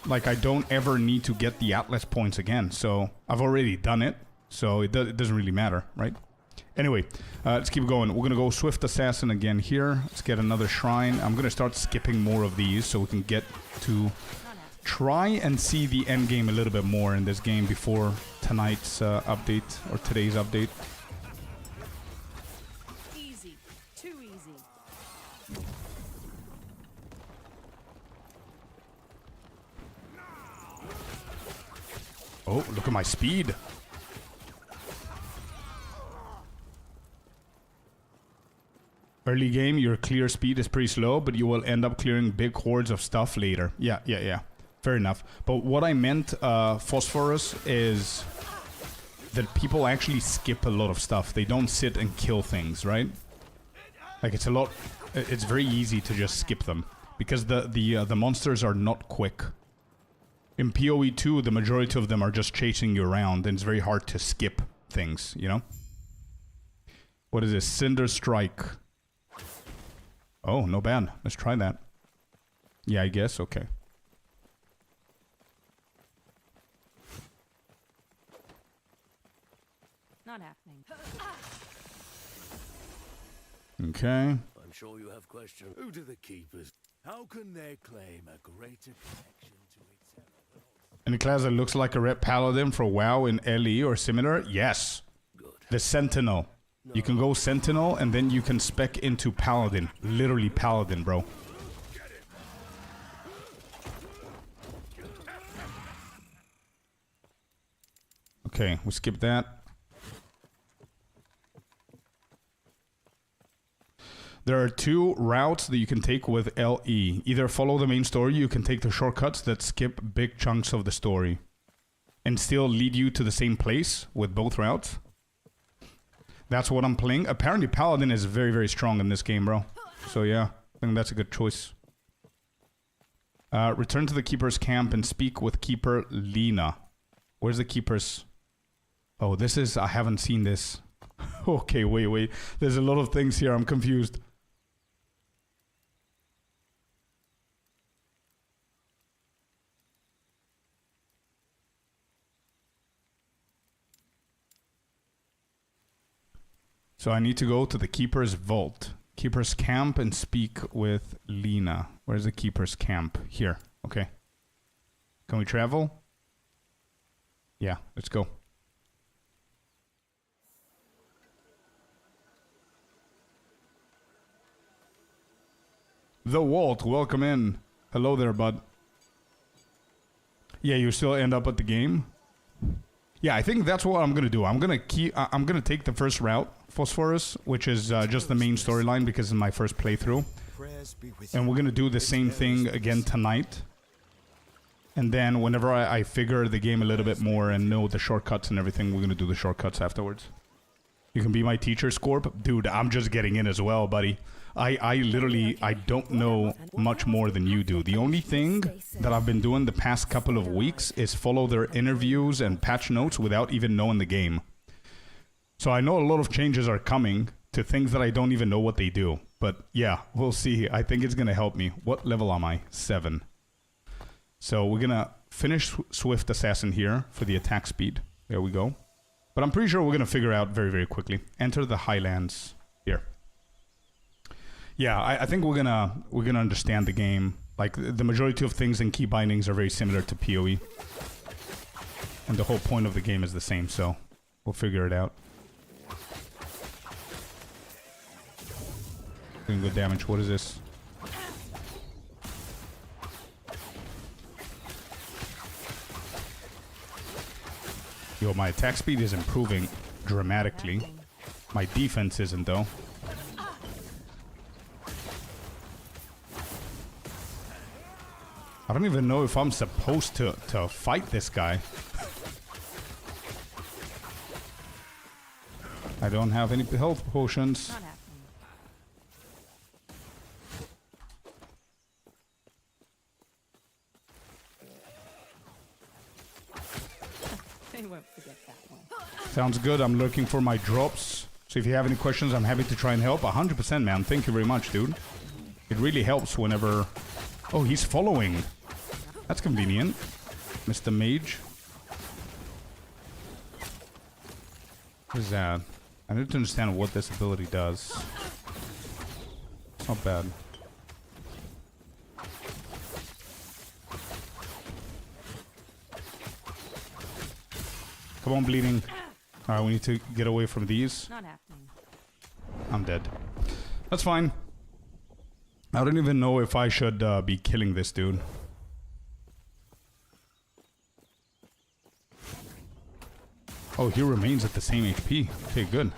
like, I don't ever need to get the Atlas points again. So I've already done it, so it doesn't really matter, right? Anyway, let's keep going. We're gonna go Swift Assassin again here. Let's get another shrine. I'm gonna start skipping more of these so we can get to try and see the end game a little bit more in this game before tonight's update or today's update. Easy. Too easy. Oh, look at my speed. Early game, your clear speed is pretty slow, but you will end up clearing big hordes of stuff later. Yeah. Fair enough. But what I meant, Phosphorus, is that people actually skip a lot of stuff. They don't sit and kill things, right? Like, it's very easy to just skip them. Because the monsters are not quick. In PoE 2, the majority of them are just chasing you around, and it's very hard to skip things, you know? What is this? Cinder Strike. Oh, no bad. Let's try that. Yeah, I guess. Okay. Not happening. Okay. I'm sure you have questions. Who do the keepers? How can they claim a greater connection to each other? Any class that looks like a red paladin for WoW in LE or similar? Yes. Good. The Sentinel. You can go Sentinel and then you can spec into Paladin. Literally Paladin, bro. Okay, we skip that. There are two routes that you can take with LE. Either follow the main story, you can take the shortcuts that skip big chunks of the story and still lead you to the same place with both routes. That's what I'm playing. Apparently Paladin is very, very strong in this game, bro. So yeah, I think that's a good choice. Return to the Keeper's camp and speak with Keeper Lena. Where's the Keeper's... Oh, this is... I haven't seen this. Okay, wait. There's a lot of things here. I'm confused. So I need to go to the Keeper's Vault. Keeper's camp and speak with Lena. Where's the Keeper's camp? Here. Okay. Can we travel? Yeah, let's go. The Walt, welcome in. Hello there, bud. Yeah, you still end up at the game? Yeah, I think that's what I'm gonna do. I'm gonna take the first route, Phosphorus, which is just the main storyline because it's my first playthrough. And we're gonna do the same thing again tonight. And then whenever I figure the game a little bit more and know the shortcuts and everything, we're gonna do the shortcuts afterwards. You can be my teacher, Scorp. Dude, I'm just getting in as well, buddy. I literally don't know much more than you do. The only thing that I've been doing the past couple of weeks is follow their interviews and patch notes without even knowing the game. So I know a lot of changes are coming to things that I don't even know what they do. But yeah, we'll see. I think it's going to help me. What level am I? 7. So we're going to finish Swift Assassin here for the attack speed. There we go. But I'm pretty sure we're going to figure out very, very quickly. Enter the Highlands here. Yeah, I think we're gonna understand the game. Like, the majority of things in key bindings are very similar to PoE. And the whole point of the game is the same, so we'll figure it out. Doing good damage. What is this? Yo, my attack speed is improving dramatically. My defense isn't, though. I don't even know if I'm supposed to fight this guy. I don't have any health potions. Not happening. They won't forget that one. Sounds good. I'm looking for my drops. So if you have any questions, I'm happy to try and help. 100%, man. Thank you very much, dude. It really helps whenever... Oh, he's following. That's convenient. Mr. Mage. What is that? I need to understand what this ability does. It's not bad. Come on, bleeding. Alright, we need to get away from these. Not happening. I'm dead. That's fine. I don't even know if I should be killing this dude. Oh, he remains at the same HP. Okay, good.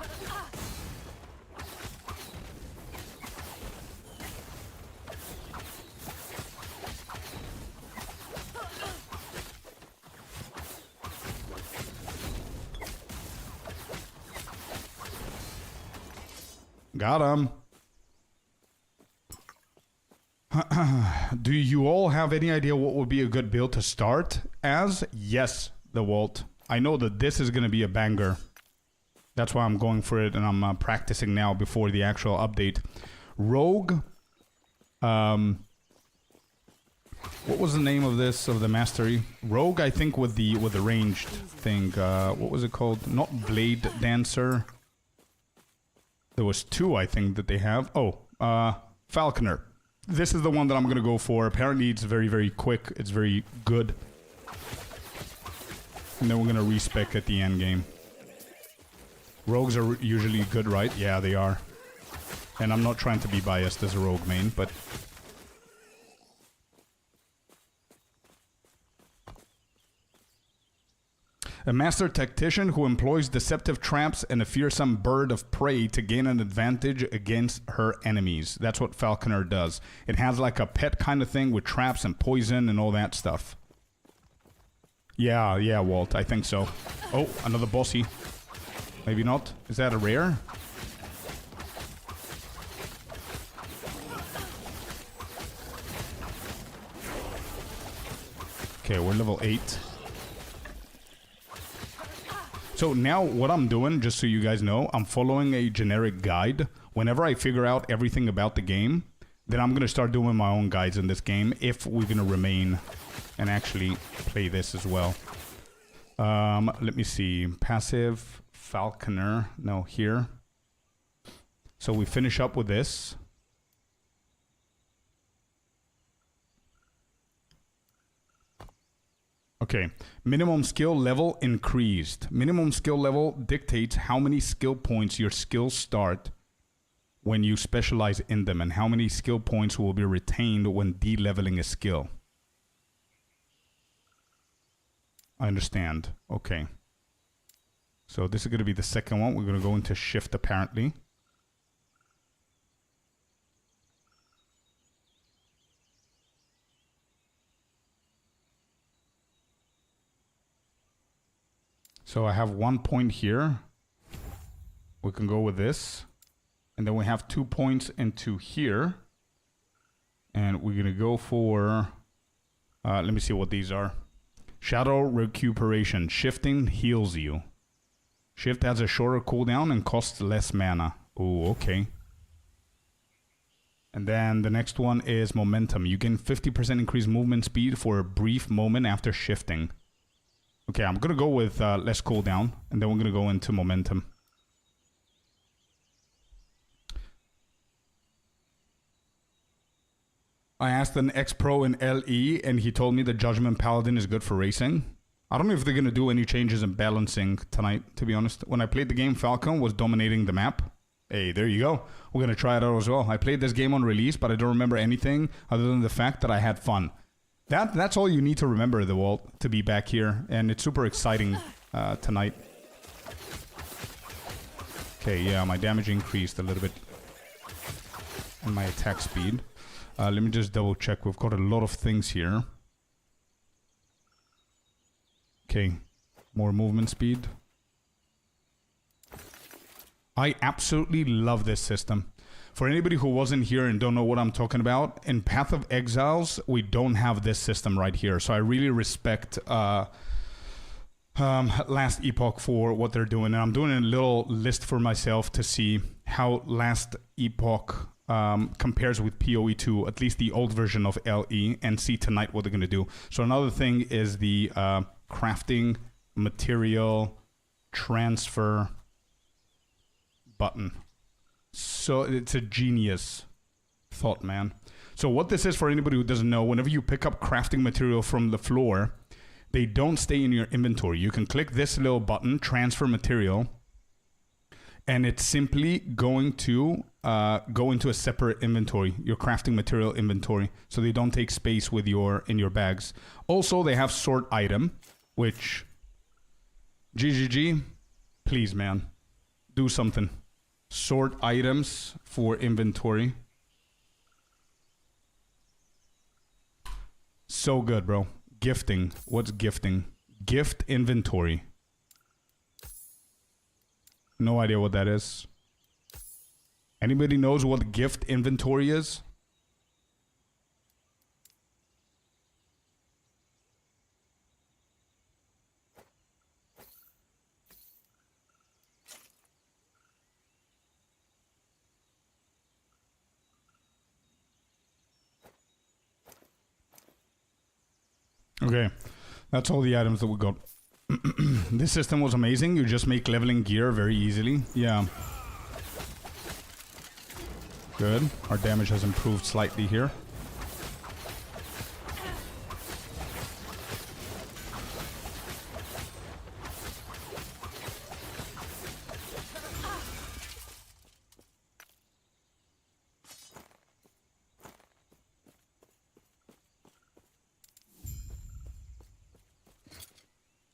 Got him. Do you all have any idea what would be a good build to start as? Yes, the Walt. I know that this is going to be a banger. That's why I'm going for it, and I'm practicing now before the actual update. Rogue. What was the name of this, of the mastery? Rogue, I think, with the ranged thing. What was it called? Not Blade Dancer. There was two, I think, that they have. Oh, Falconer. This is the one that I'm going to go for. Apparently, it's very, very quick. It's very good. And then we're going to respec at the end game. Rogues are usually good, right? Yeah, they are. And I'm not trying to be biased as a rogue main, but... A master tactician who employs deceptive traps and a fearsome bird of prey to gain an advantage against her enemies. That's what Falconer does. It has like a pet kind of thing with traps and poison and all that stuff. Yeah, Walt, I think so. Oh, another bossy. Maybe not. Is that a rare? Okay, we're level 8. So now what I'm doing, just so you guys know, I'm following a generic guide. Whenever I figure out everything about the game, then I'm going to start doing my own guides in this game if we're going to remain and actually play this as well. Let me see. Passive, Falconer. No, here. So we finish up with this. Okay. Minimum skill level increased. Minimum skill level dictates how many skill points your skills start when you specialize in them, and how many skill points will be retained when de-leveling a skill. I understand. Okay. So this is going to be the second one. We're going to go into shift apparently. So I have 1 point here. We can go with this. And then we have 2 points into here. And we're going to go for... let me see what these are. Shadow Recuperation. Shifting heals you. Shift has a shorter cooldown and costs less mana. Oh, okay. And then the next one is Momentum. You gain 50% increased movement speed for a brief moment after shifting. Okay, I'm going to go with less cooldown. And then we're going to go into Momentum. I asked an ex-pro in LE, and he told me the Judgment Paladin is good for racing. I don't know if they're going to do any changes in balancing tonight, to be honest. When I played the game, Falcon was dominating the map. Hey, there you go. We're going to try it out as well. I played this game on release, but I don't remember anything other than the fact that I had fun. That's all you need to remember, the Walt, to be back here. And it's super exciting tonight. Okay, yeah, my damage increased a little bit. And my attack speed. Let me just double check. We've got a lot of things here. Okay, more movement speed. I absolutely love this system. For anybody who wasn't here and don't know what I'm talking about, in Path of Exiles, we don't have this system right here. So I really respect Last Epoch for what they're doing. And I'm doing a little list for myself to see how Last Epoch compares with PoE 2, at least the old version of LE, and see tonight what they're going to do. So another thing is the crafting, material, transfer. button. So it's a genius thought, man. So what this is, for anybody who doesn't know, whenever you pick up crafting material from the floor, they don't stay in your inventory. You can click this little button, transfer material, and it's simply going to go into a separate inventory, your crafting material inventory, so they don't take space in your bags. Also, they have sort item, which GGG, please, man, do something. Sort items for inventory. So good, bro. Gifting. What's gifting? Gift inventory. No idea what that is. Anybody knows what gift inventory is? Okay, that's all the items that we got. This system was amazing. You just make leveling gear very easily. Yeah. Good. Our damage has improved slightly here.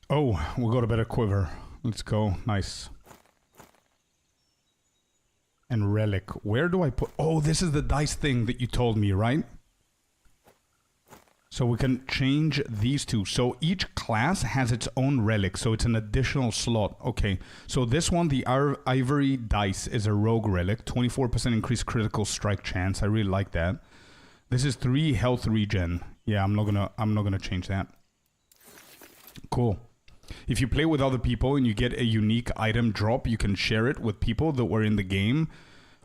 Oh, we got a better quiver. Let's go. Nice. And relic. Where do I put... Oh, this is the dice thing that you told me, right? So we can change these two. So each class has its own relic. So it's an additional slot. Okay. So this one, the ivory dice, is a rogue relic. 24% increased critical strike chance. I really like that. This is 3 health regen. Yeah, I'm not gonna change that. Cool. If you play with other people and you get a unique item drop, you can share it with people that were in the game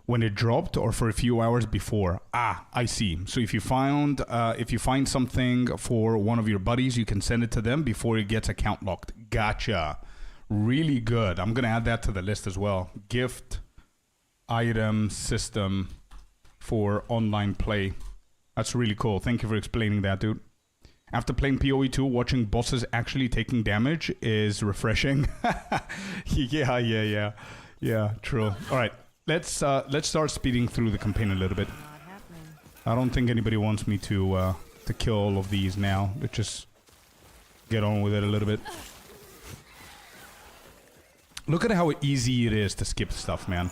when it dropped or for a few hours before. Ah, I see. So if you find something for one of your buddies, you can send it to them before it gets account locked. Gotcha. Really good. I'm gonna add that to the list as well. Gift item system for online play. That's really cool. Thank you for explaining that, dude. After playing PoE 2, watching bosses actually taking damage is refreshing. Yeah, true. All right, let's start speeding through the campaign a little bit. I don't think anybody wants me to kill all of these now. Let's just get on with it a little bit. Look at how easy it is to skip stuff, man.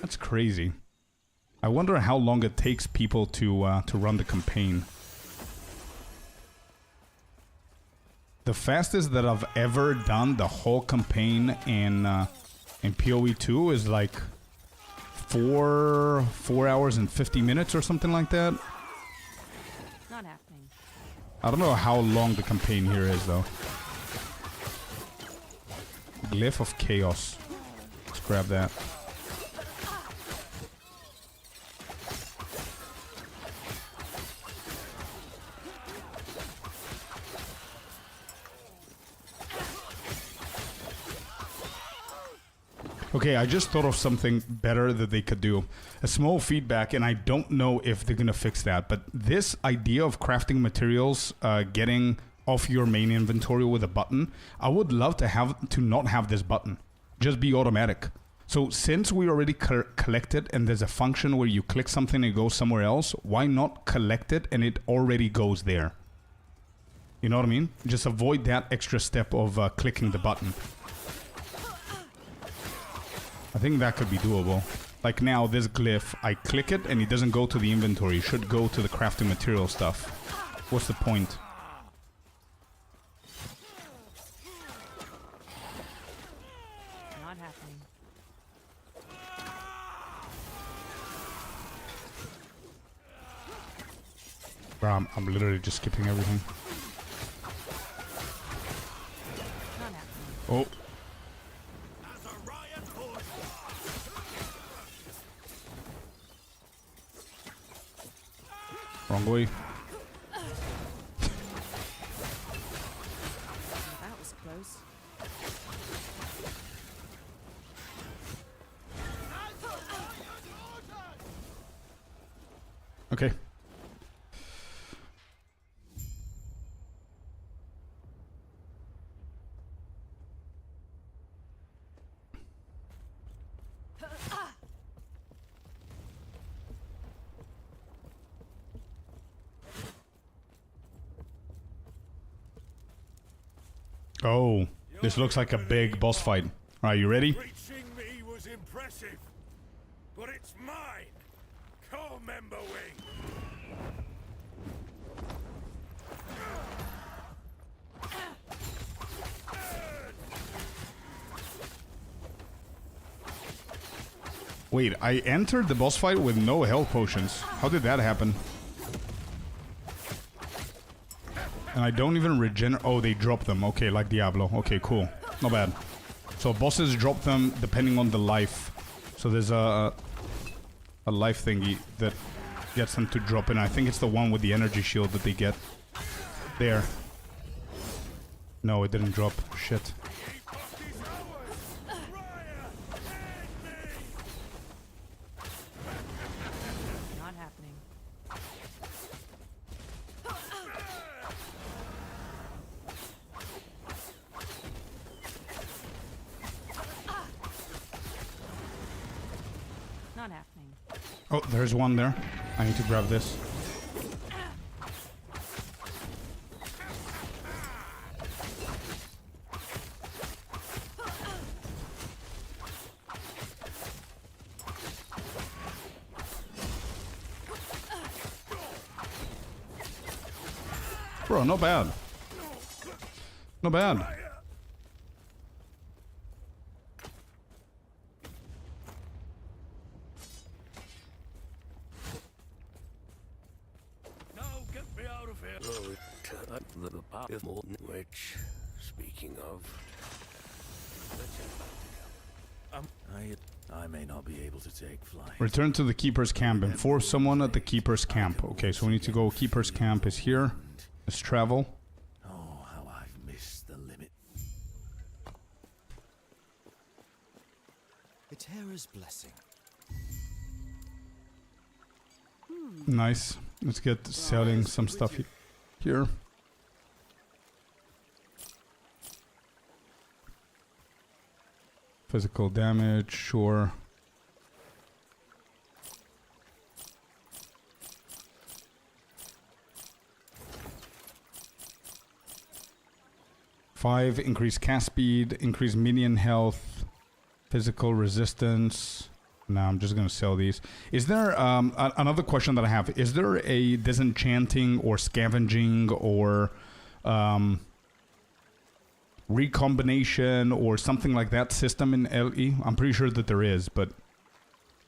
That's crazy. I wonder how long it takes people to run the campaign. The fastest that I've ever done the whole campaign in PoE 2 is like 4 hours and 50 minutes or something like that. Not happening. I don't know how long the campaign here is though. Glyph of Chaos. Let's grab that. Okay, I just thought of something better that they could do. A small feedback, and I don't know if they're gonna fix that, but this idea of crafting materials, getting off your main inventory with a button, I would love to not have this button. Just be automatic. So since we already collected and there's a function where you click something and it goes somewhere else, why not collect it and it already goes there? You know what I mean? Just avoid that extra step of clicking the button. I think that could be doable. Like now, this glyph, I click it and it doesn't go to the inventory. It should go to the crafting material stuff. What's the point? Not happening. Bro, I'm literally just skipping everything. Not happening. Oh. Wrong way. That was close. Okay. Oh, this looks like a big boss fight. Are you ready? Reaching me was impressive, but it's mine. Call member wing. Wait, I entered the boss fight with no health potions. How did that happen? And I don't even regenerate. Oh, they drop them. Okay, like Diablo. Okay, cool. Not bad. So bosses drop them depending on the life. So there's a life thingy that gets them to drop in. I think it's the one with the energy shield that they get. There. No, it didn't drop. Shit. Not happening. Not happening. Oh, there's one there. I need to grab this. Bro, not bad. Not bad. Now get me out of here. Oh, the power is more which, speaking of, I may not be able to take flight. Return to the Keeper's Camp. Inform someone at the Keeper's Camp. Okay, so we need to go. Keeper's Camp is here. Let's travel. Oh, how I've missed the limit. A terror's blessing. Nice. Let's get selling some stuff here. Physical damage, sure. Five, increase cast speed, increase minion health, physical resistance. No, I'm just gonna sell these. Is there another question that I have? Is there a disenchanting or scavenging or recombination or something like that system in LE? I'm pretty sure that there is, but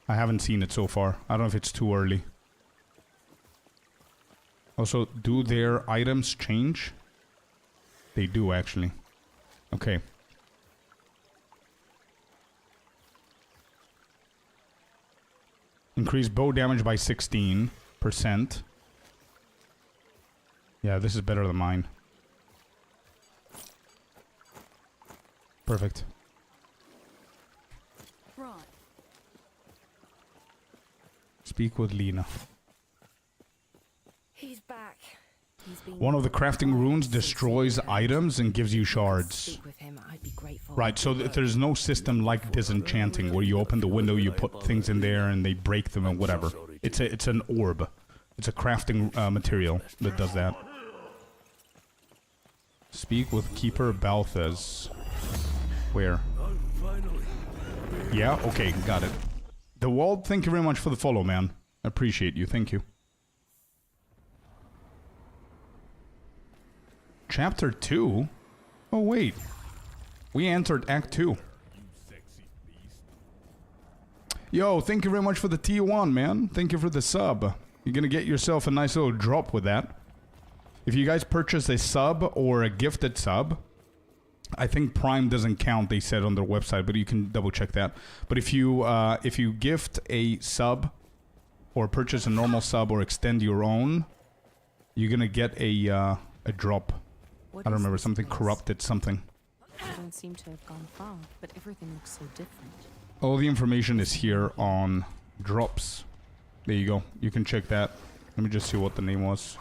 I haven't seen it so far. I don't know if it's too early. Also, do their items change? They do, actually. Okay. Increase bow damage by 16%. Yeah, this is better than mine. Perfect. Right. Speak with Lena. He's back. He's been One of the crafting runes destroys items and gives you shards. Speak with him. I'd be grateful. Right, so there's no system like disenchanting where you open the window, you put things in there, and they break them and whatever. It's an orb. It's a crafting material that does that. Speak with Keeper Balthaz. Where? Yeah, okay, got it. The Wald, thank you very much for the follow, man. I appreciate you, thank you. Chapter 2? Oh, wait. We entered Act 2. Yo, thank you very much for the T1, man. Thank you for the sub. You're gonna get yourself a nice little drop with that. If you guys purchase a sub or a gifted sub, I think Prime doesn't count, they said on their website, but you can double check that. But if you gift a sub or purchase a normal sub or extend your own, you're gonna get a drop. What I don't is remember, this something place? corrupted something. I don't seem to have gone far, but everything looks so different. All the information is here on drops. There you go. You can check that. Let me just see what the name was.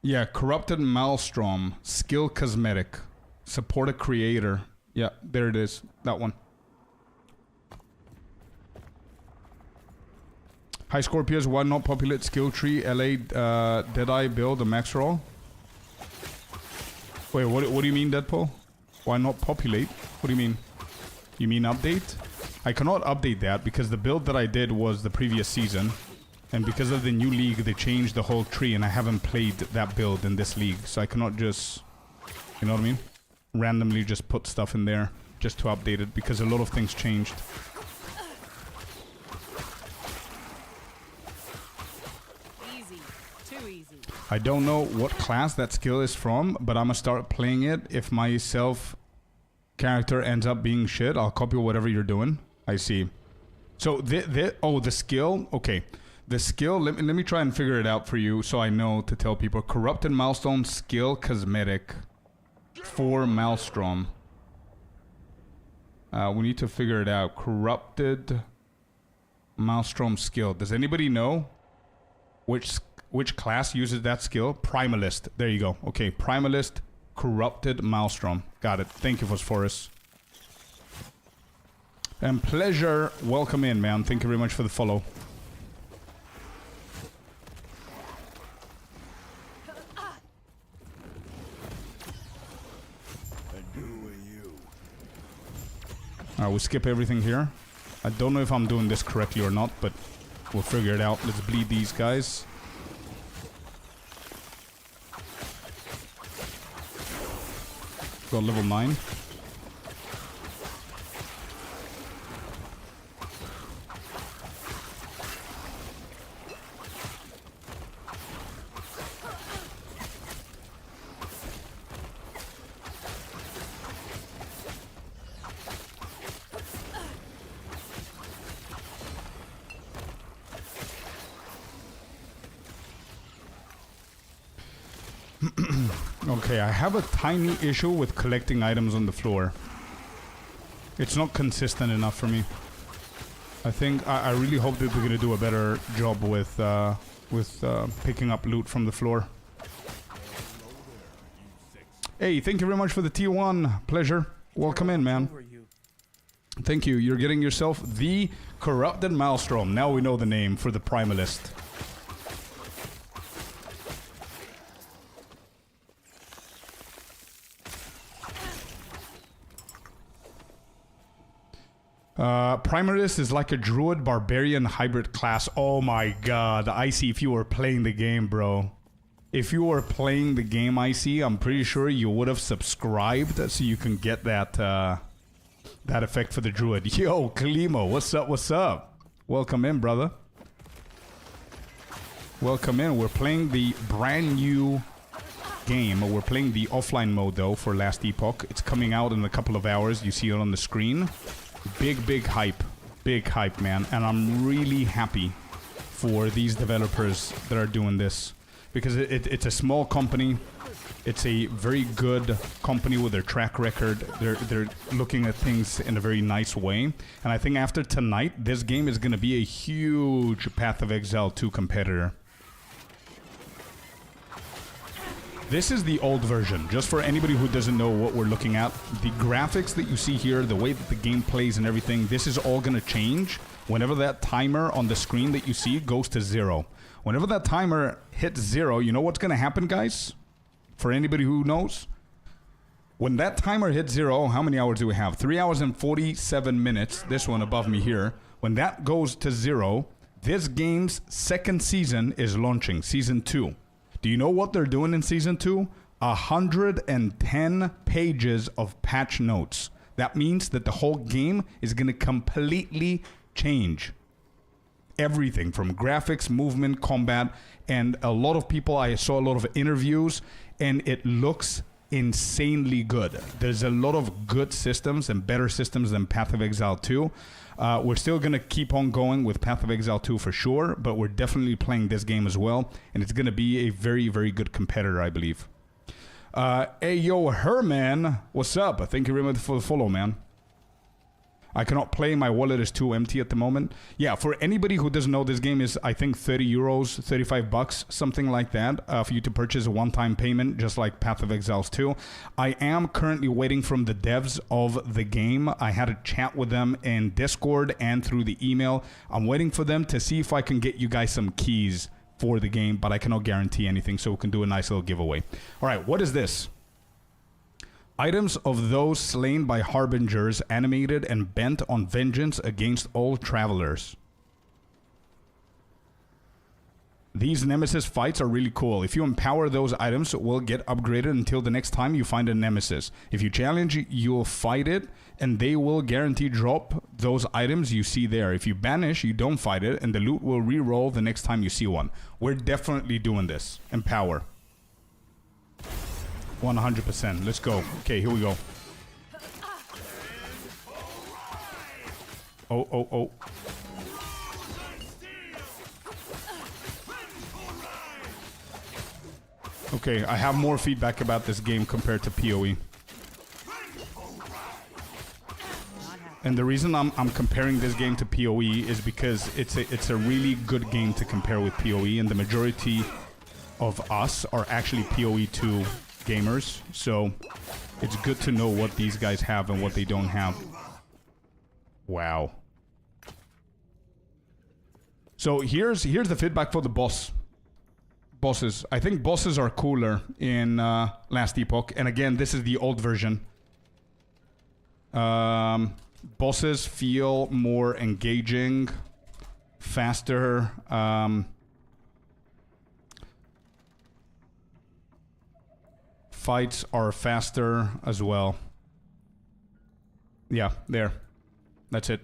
Yeah, Corrupted Maelstrom. Skill Cosmetic. Support a creator. Yeah, there it is. That one. Hi Scorpios, why not populate skill tree? LA, did I build a max roll? Wait, what do you mean, Deadpool? Why not populate? What do you mean? You mean update? I cannot update that because the build that I did was the previous season. And because of the new league, they changed the whole tree and I haven't played that build in this league. So I cannot just, you know what I mean? Randomly just put stuff in there just to update it because a lot of things changed. Easy. Too easy. I don't know what class that skill is from, but I'm gonna start playing it. If my self character ends up being shit, I'll copy whatever you're doing. I see. So the skill, okay. The skill, let me try and figure it out for you so I know to tell people. Corrupted Milestone Skill Cosmetic for Maelstrom. We need to figure it out. Corrupted Maelstrom skill. Does anybody know which class uses that skill? Primalist. There you go. Okay, Primalist, Corrupted Maelstrom. Got it. Thank you, Phosphorus. And Pleasure, welcome in, man. Thank you very much for the follow. We'll skip everything here. I don't know if I'm doing this correctly or not, but we'll figure it out. Let's bleed these guys. Got level 9. Okay, I have a tiny issue with collecting items on the floor. It's not consistent enough for me. I think I really hope that we're gonna do a better job with picking up loot from the floor. Hey, thank you very much for the T1. Pleasure. Welcome in, man. Thank you. You're getting yourself the Corrupted Maelstrom. Now we know the name for the Primalist. Primalist is like a druid barbarian hybrid class. Oh my god, Icy, if you were playing the game, bro. If you were playing the game, Icy, I'm pretty sure you would have subscribed so you can get that that effect for the druid. Yo, Klimo, what's up, what's up? Welcome in, brother. Welcome in. We're playing the brand new game. We're playing the offline mode, though, for Last Epoch. It's coming out in a couple of hours. You see it on the screen. Big hype. Big hype, man. And I'm really happy for these developers that are doing this. Because it's a small company. It's a very good company with their track record. They're looking at things in a very nice way. And I think after tonight, this game is going to be a huge Path of Exile 2 competitor. This is the old version, just for anybody who doesn't know what we're looking at. The graphics that you see here, the way that the game plays and everything, this is all going to change whenever that timer on the screen that you see goes to 0. Whenever that timer hits 0, you know what's going to happen, guys? For anybody who knows? When that timer hits 0, how many hours do we have? 3 hours and 47 minutes. This one above me here. When that goes to 0, this game's second season is launching, Season 2. Do you know what they're doing in Season 2? 110 pages of patch notes. That means that the whole game is going to completely change. Everything from graphics, movement, combat, and a lot of people, I saw a lot of interviews, and it looks insanely good. There's a lot of good systems and better systems than Path of Exile 2. We're still going to keep on going with Path of Exile 2 for sure, but we're definitely playing this game as well, and it's going to be a very, very good competitor, I believe. Hey, yo, Herman, what's up? Thank you very much for the follow, man. I cannot play. My wallet is too empty at the moment. Yeah, for anybody who doesn't know, this game is, I think, 30 euros, 35 bucks, something like that, for you to purchase a one-time payment, just like Path of Exiles 2. I am currently waiting from the devs of the game. I had a chat with them in Discord and through the email. I'm waiting for them to see if I can get you guys some keys for the game, but I cannot guarantee anything, so we can do a nice little giveaway. All right, what is this? Items of those slain by harbingers, animated and bent on vengeance against all travelers. These nemesis fights are really cool. If you empower those items, it will get upgraded until the next time you find a nemesis. If you challenge, you'll fight it, and they will guarantee drop those items you see there. If you banish, you don't fight it, and the loot will re-roll the next time you see one. We're definitely doing this. Empower. 100%. Let's go. Okay, here we go. Oh. Okay, I have more feedback about this game compared to PoE. And the reason I'm comparing this game to PoE is because it's a really good game to compare with PoE, and the majority of us are actually PoE 2 gamers, so it's good to know what these guys have and what they don't have. Wow. So here's the feedback for the bosses. I think bosses are cooler in Last Epoch, and again, this is the old version. Bosses feel more engaging, faster. Fights are faster as well. Yeah, there. That's it.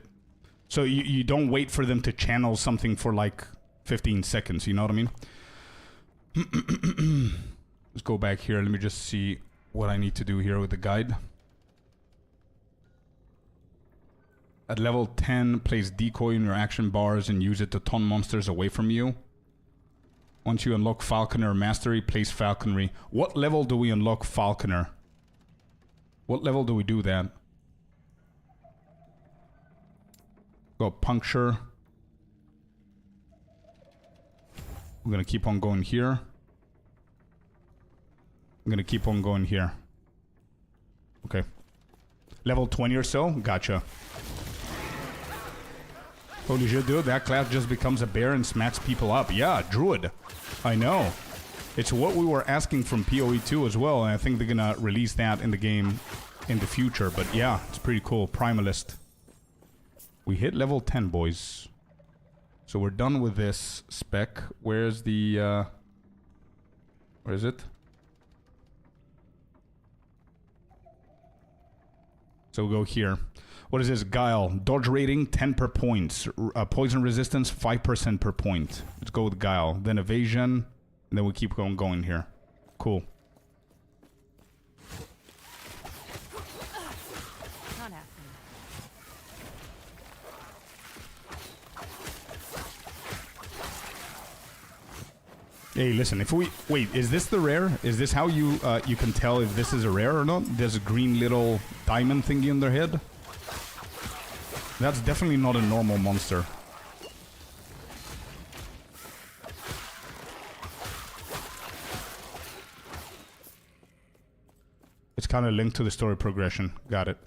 So you don't wait for them to channel something for like 15 seconds, you know what I mean? Let's go back here. Let me just see what I need to do here with the guide. At level 10, place decoy in your action bars and use it to taunt monsters away from you. Once you unlock Falconer Mastery, place Falconry. What level do we unlock Falconer? What level do we do that? Go Puncture. I'm gonna keep on going here. I'm gonna keep on going here. Okay. Level 20 or so? Gotcha. Holy shit, dude, that class just becomes a bear and smacks people up. Yeah, Druid. I know. It's what we were asking from PoE 2 as well, and I think they're gonna release that in the game in the future. But yeah, it's pretty cool. Primalist. We hit level 10, boys. So we're done with this spec. Where's the... where is it? So we'll go here. What is this? Guile. Dodge rating, 10 per point. Poison resistance, 5% per point. Let's go with Guile. Then evasion. And then we keep going here. Cool. Not happening. Hey, listen, if we... Wait, is this the rare? Is this how you you can tell if this is a rare or not? There's a green little diamond thingy on their head. That's definitely not a normal monster. It's kind of linked to the story progression. Got it.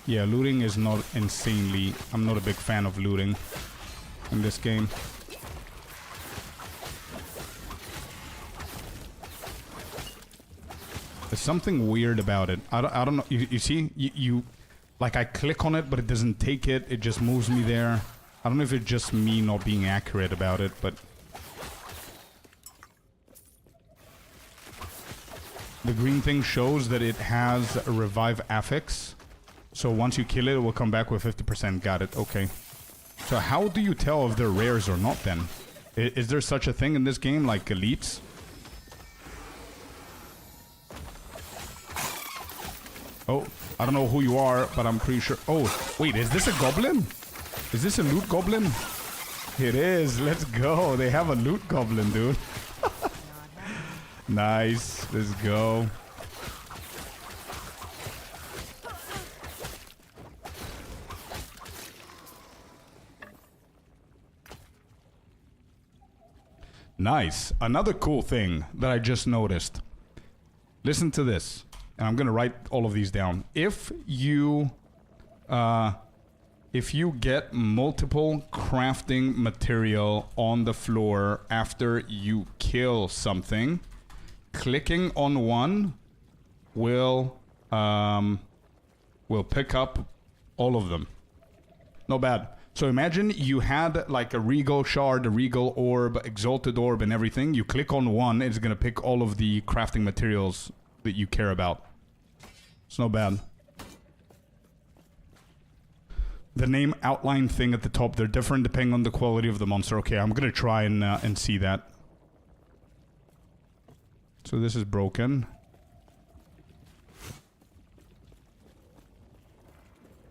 Yeah, looting is not insanely... I'm not a big fan of looting in this game. There's something weird about it. I don't know. You see? You... Like, I click on it, but it doesn't take it. It just moves me there. I don't know if it's just me not being accurate about it, but... The green thing shows that it has a revive affix. So once you kill it, it will come back with 50%. Got it. Okay. So how do you tell if they're rares or not then? Is there such a thing in this game, like elites? Oh, I don't know who you are, but I'm pretty sure. Oh, wait, is this a goblin? Is this a loot goblin? It is. Let's go. They have a loot goblin, dude. Nice. Let's go. Nice. Another cool thing that I just noticed. Listen to this. And I'm gonna write all of these down. If you get multiple crafting material on the floor after you kill something, clicking on one will pick up all of them. Not bad. So imagine you had like a regal shard, a regal orb, exalted orb, and everything. You click on one, it's gonna pick all of the crafting materials that you care about. It's not bad. The name outline thing at the top, they're different depending on the quality of the monster. Okay, I'm gonna try and see that. So this is broken.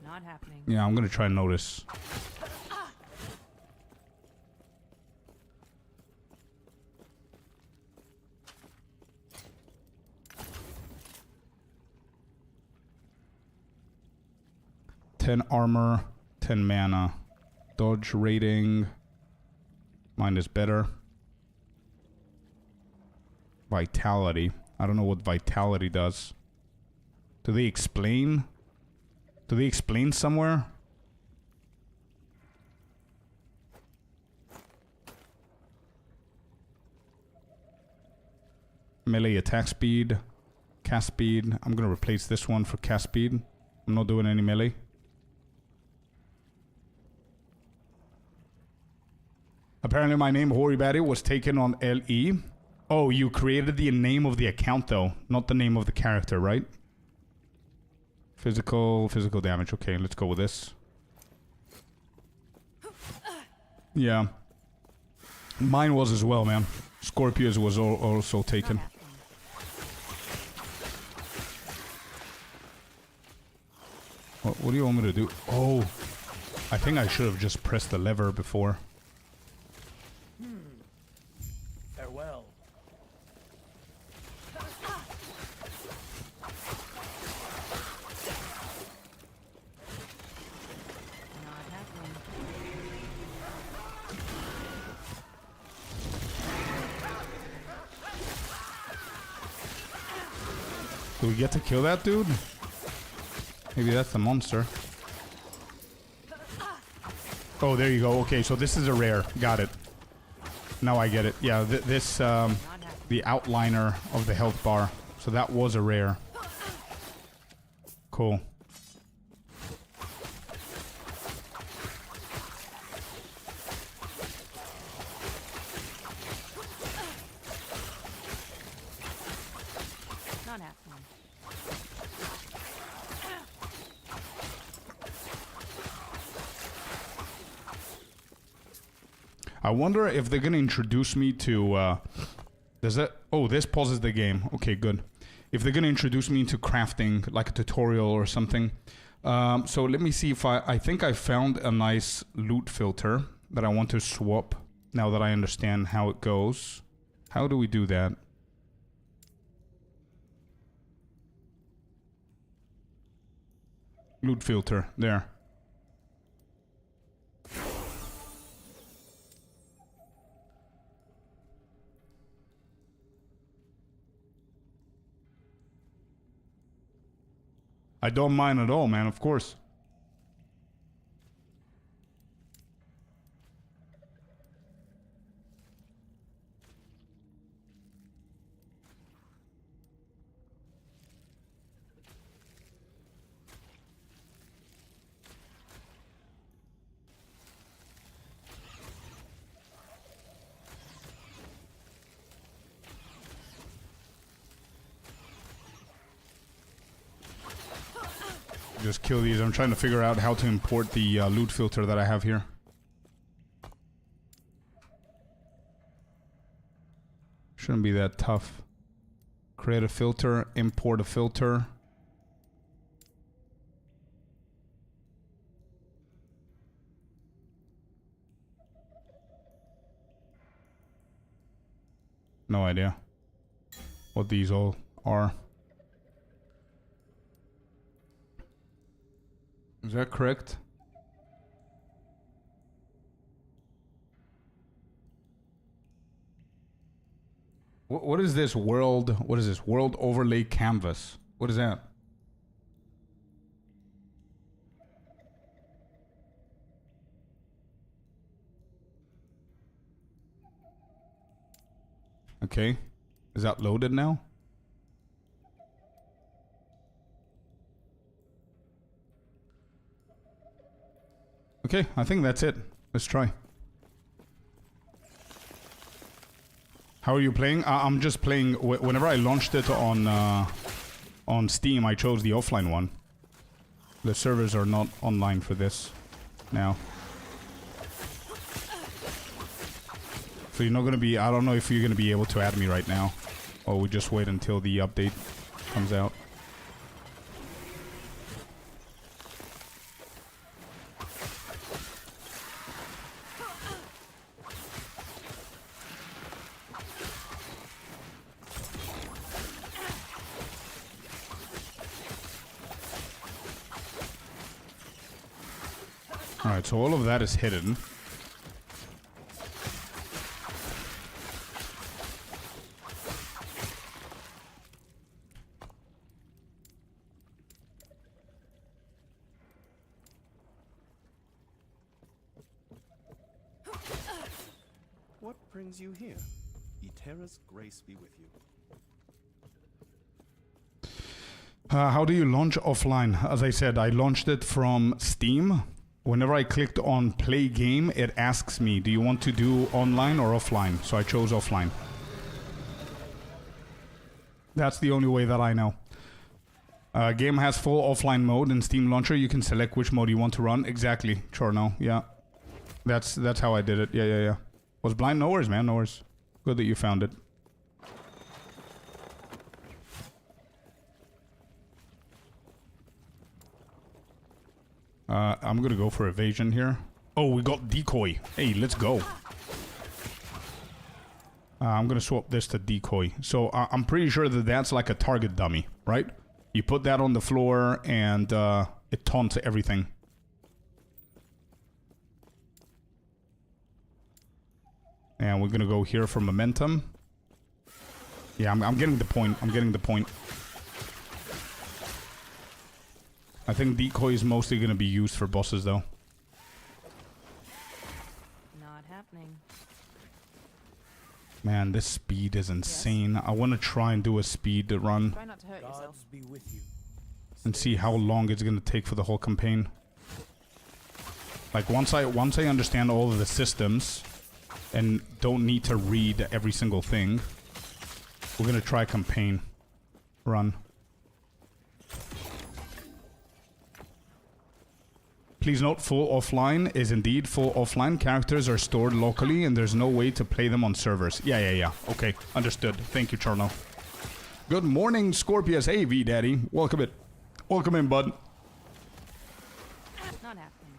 Not happening. Yeah, I'm gonna try and notice. $10 armor, 10 mana. Dodge rating. Mine is better. Vitality. I don't know what vitality does. Do they explain? Do they explain somewhere? Melee attack speed. Cast speed. I'm gonna replace this one for cast speed. I'm not doing any melee. Apparently my name, Horibari, was taken on LE. Oh, you created the name of the account though, not the name of the character, right? Physical damage. Okay, let's go with this. Yeah. Mine was as well, man. Scorpius was also taken. What do you want me to do? Oh, I think I should have just pressed the lever before. Farewell. Not happening. Do we get to kill that dude? Maybe that's the monster. Oh, there you go. Okay, so this is a rare. Got it. Now I get it. Yeah, this, the outliner of the health bar. So that was a rare. Cool. Not happening. I wonder if they're gonna introduce me to, does that, oh, this pauses the game. Okay, good. If they're gonna introduce me into crafting, like a tutorial or something. So let me see if I think I found a nice loot filter that I want to swap now that I understand how it goes. How do we do that? Loot filter, there. I don't mind at all, man, of course. Just kill these. I'm trying to figure out how to import the loot filter that I have here. Shouldn't be that tough. Create a filter, import a filter. No idea what these all are. Is that correct? What is this world? What is this world overlay canvas? What is that? Okay. Is that loaded now? Okay, I think that's it. Let's try. How are you playing? I'm just playing. Whenever I launched it on Steam, I chose the offline one. The servers are not online for this now. So you're not gonna be. I don't know if you're gonna be able to add me right now, or we just wait until the update comes out. Alright, so all of that is hidden. What brings you here? Eterra's grace be with you. How do you launch offline? As I said, I launched it from Steam. Whenever I clicked on play game, it asks me, do you want to do online or offline? So I chose offline. That's the only way that I know. Game has full offline mode in Steam Launcher. You can select which mode you want to run. Exactly, Chorno. Yeah, that's how I did it. Yeah. Was blind? No worries, man. No worries. Good that you found it. I'm gonna go for evasion here. Oh, we got decoy. Hey, let's go. I'm gonna swap this to decoy. So I'm pretty sure that that's like a target dummy, right? You put that on the floor and it taunts everything. And we're gonna go here for momentum. Yeah, I'm getting the point. I'm getting the point. I think decoy is mostly going to be used for bosses, though. Not happening. Man, this speed is insane. Yes. I want to try and do a speed run. Try not to hurt yourself. Be with you. And see how long it's going to take for the whole campaign. Like, once I understand all of the systems and don't need to read every single thing, we're going to try campaign run. Please note, full offline is indeed full offline. Characters are stored locally and there's no way to play them on servers. Yeah. Okay, understood. Thank you, Charno. Good morning, Scorpius. Hey, V-Daddy. Welcome in, bud. Not happening.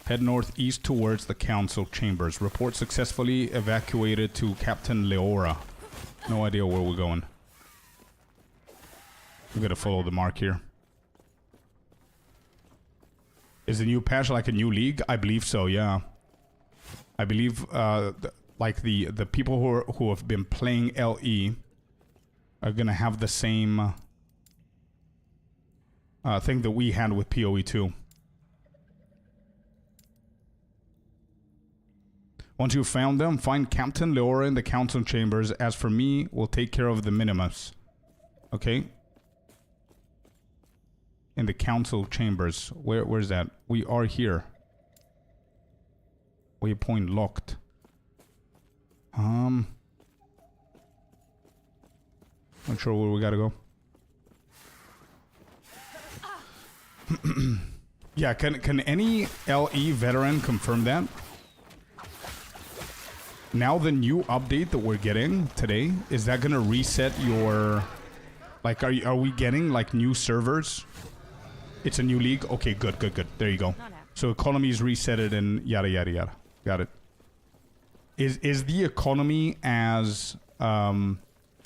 Head northeast towards the council chambers. Report successfully evacuated to Captain Leora. No idea where we're going. We gotta follow the mark here. Is the new patch like a new league? I believe so, yeah. I believe like the people who have been playing LE are gonna have the same thing that we had with PoE 2. Once you've found them, find Captain Leora in the council chambers. As for me, we'll take care of the minimus. Okay? In the council chambers. Where's that? We are here. Waypoint locked. Not sure where we gotta go. Yeah, can any LE veteran confirm that? Now the new update that we're getting today, is that gonna reset your... Like, are we getting like new servers? It's a new league? Okay, good. There you go. So economies reset it and yada yada yada. Got it. Is the economy as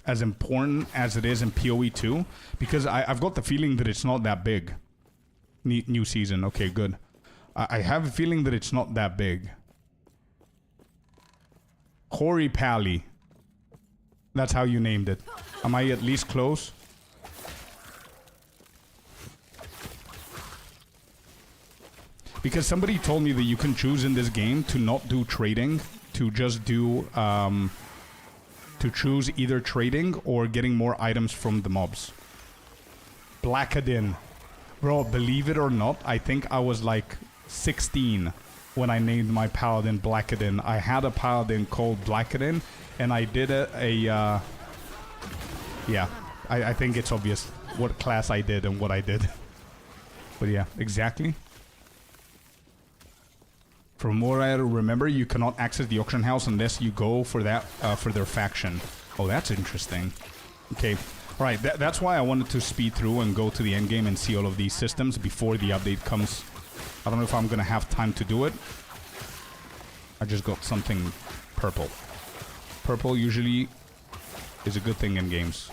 important as it is in PoE 2? Because I've got the feeling that it's not that big. New season. Okay, good. I have a feeling that it's not that big. Hori Pally. That's how you named it. Am I at least close? Because somebody told me that you can choose in this game to not do trading, to just do, to choose either trading or getting more items from the mobs. Blackadin. Bro, believe it or not, I think I was like 16 when I named my paladin Blackadin. I had a paladin called Blackadin, and I did yeah, I think it's obvious what class I did and what I did. But yeah, exactly. From what I remember, you cannot access the auction house unless you go for that, for their faction. Oh, that's interesting. Okay, alright, that's why I wanted to speed through and go to the end game and see all of these systems before the update comes. I don't know if I'm gonna have time to do it. I just got something purple. Purple usually is a good thing in games.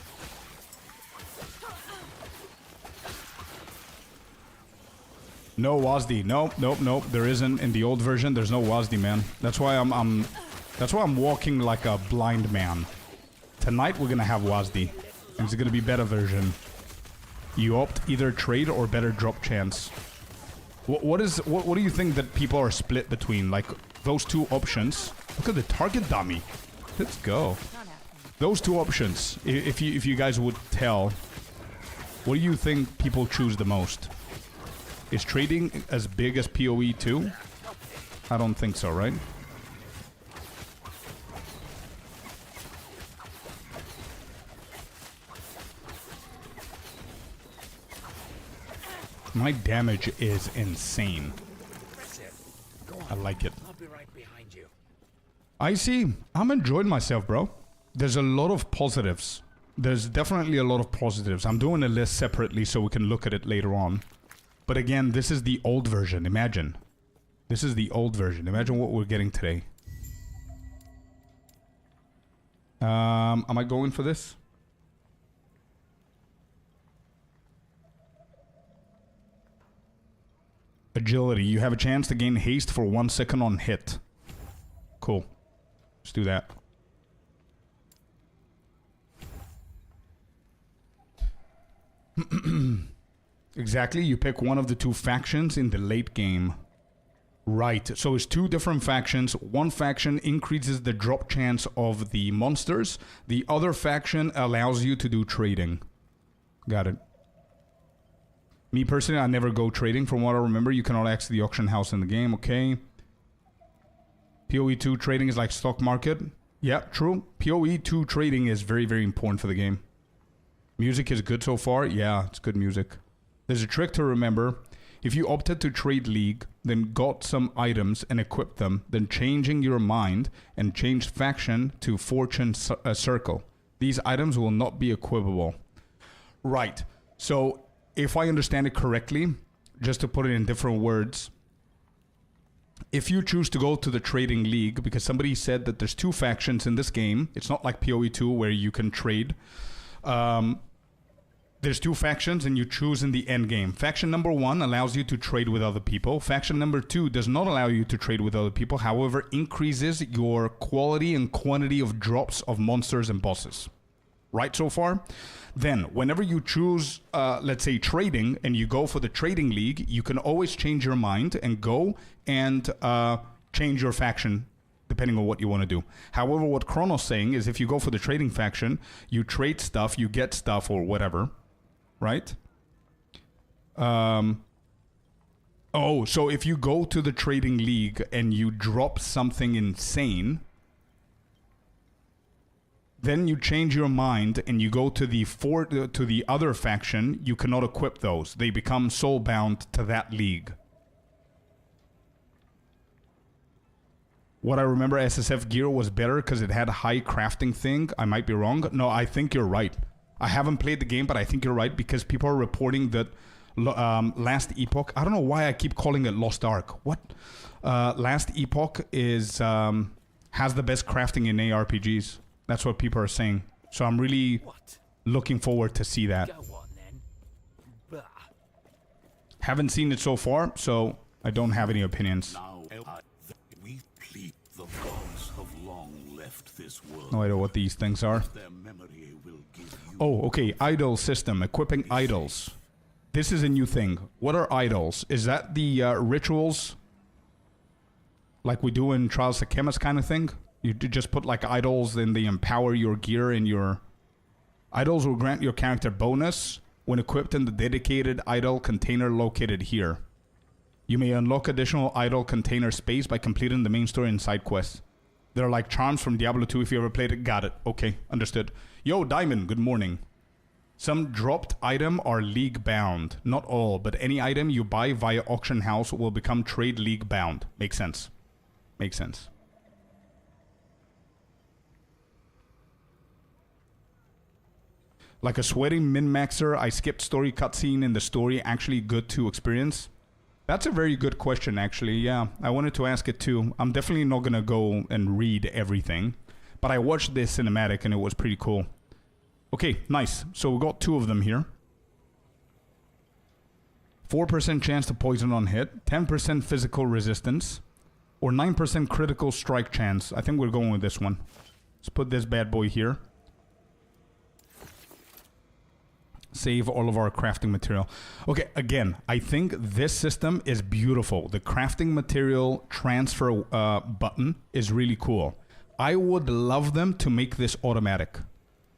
No WASD. Nope. There isn't in the old version. There's no WASD, man. That's why I'm walking like a blind man. Tonight we're gonna have WASD, and it's gonna be beta version. You opt either trade or better drop chance. What do you think that people are split between? Like those two options. Look at the target dummy. Let's go. Those two options. If you guys would tell, what do you think people choose the most? Is trading as big as PoE 2? I don't think so, right? My damage is insane. I like it. I'll be right behind you. I see. I'm enjoying myself, bro. There's a lot of positives. There's definitely a lot of positives. I'm doing a list separately so we can look at it later on. But again, this is the old version. Imagine. This is the old version. Imagine what we're getting today. Am I going for this? Agility. You have a chance to gain haste for 1 second on hit. Cool. Let's do that. Exactly, you pick one of the two factions in the late game. Right, so it's two different factions. One faction increases the drop chance of the monsters. The other faction allows you to do trading. Got it. Me personally, I never go trading. From what I remember, you cannot access the auction house in the game. Okay. PoE 2 trading is like stock market. Yeah, true. PoE 2 trading is very, very important for the game. Music is good so far. Yeah, it's good music. There's a trick to remember. If you opted to trade league, then got some items and equipped them, then changing your mind and changed faction to fortune circle. These items will not be equipable. Right. So, if I understand it correctly, just to put it in different words, if you choose to go to the trading league, because somebody said that there's two factions in this game, it's not like PoE 2 where you can trade. There's two factions and you choose in the end game. Faction number 1 allows you to trade with other people. Faction number 2 does not allow you to trade with other people, however, increases your quality and quantity of drops of monsters and bosses. Right so far? Then, whenever you choose, let's say, trading, and you go for the trading league, you can always change your mind and go and change your faction depending on what you want to do. However, what Chrono's saying is if you go for the trading faction, you trade stuff, you get stuff or whatever, right? Oh, so if you go to the trading league and you drop something insane, then you change your mind and you go to the other faction, you cannot equip those. They become soul-bound to that league. What I remember, SSF gear was better because it had a high crafting thing. I might be wrong. No, I think you're right. I haven't played the game, but I think you're right because people are reporting that Last Epoch... I don't know why I keep calling it Lost Ark. What? Last Epoch is has the best crafting in ARPGs. That's what people are saying. So I'm really What? looking forward to see that. Go on then. Bah. Haven't seen it so far, so I don't have any opinions. Now, we plead the gods have long left this world. No idea what these things are. Their memory will give you. Oh, okay. Idol system. Equipping idols. This is a new thing. What are idols? Is that the rituals like we do in Trials of Chemist kind of thing? You just put like idols and they empower your gear and your... Idols will grant your character bonus when equipped in the dedicated idol container located here. You may unlock additional idol container space by completing the main story and side quests. They're like charms from Diablo 2 if you ever played it. Got it. Okay, understood. Yo, Diamond, good morning. Some dropped item are league bound. Not all, but any item you buy via auction house will become trade league bound. Makes sense. Makes sense. Like a sweating min-maxer, I skipped story cutscene in the story actually good to experience? That's a very good question, actually. Yeah, I wanted to ask it too. I'm definitely not gonna go and read everything, but I watched this cinematic and it was pretty cool. Okay, nice. So we got 2 of them here. 4% chance to poison on hit, 10% physical resistance, or 9% critical strike chance. I think we're going with this one. Let's put this bad boy here. Save all of our crafting material. Okay, again, I think this system is beautiful. The crafting material transfer button is really cool. I would love them to make this automatic.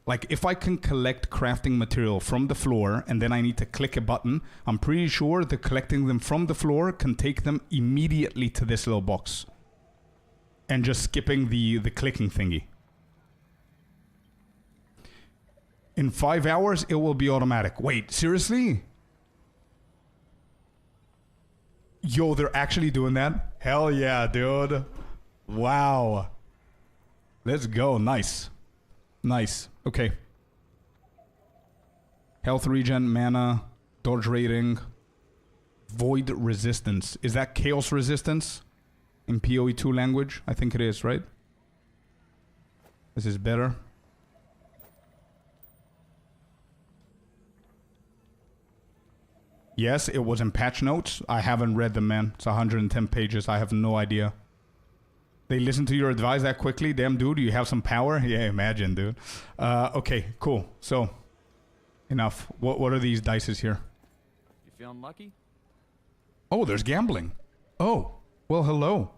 Like, if I can collect crafting material from the floor and then I need to click a button, I'm pretty sure that collecting them from the floor can take them immediately to this little box. And just skipping the clicking thingy. In 5 hours, it will be automatic. Wait, seriously? Yo, they're actually doing that? Hell yeah, dude. Wow. Let's go. Nice. Nice. Okay. Health regen, mana, dodge rating, void resistance. Is that chaos resistance in PoE2 language? I think it is, right? This is better. Yes, it was in patch notes. I haven't read them, man. It's 110 pages. I have no idea. They listen to your advice that quickly? Damn, dude, you have some power? Yeah, imagine, dude. Okay, cool. So, enough. What are these dices here? You feeling lucky? Oh, there's gambling. Oh, well, hello.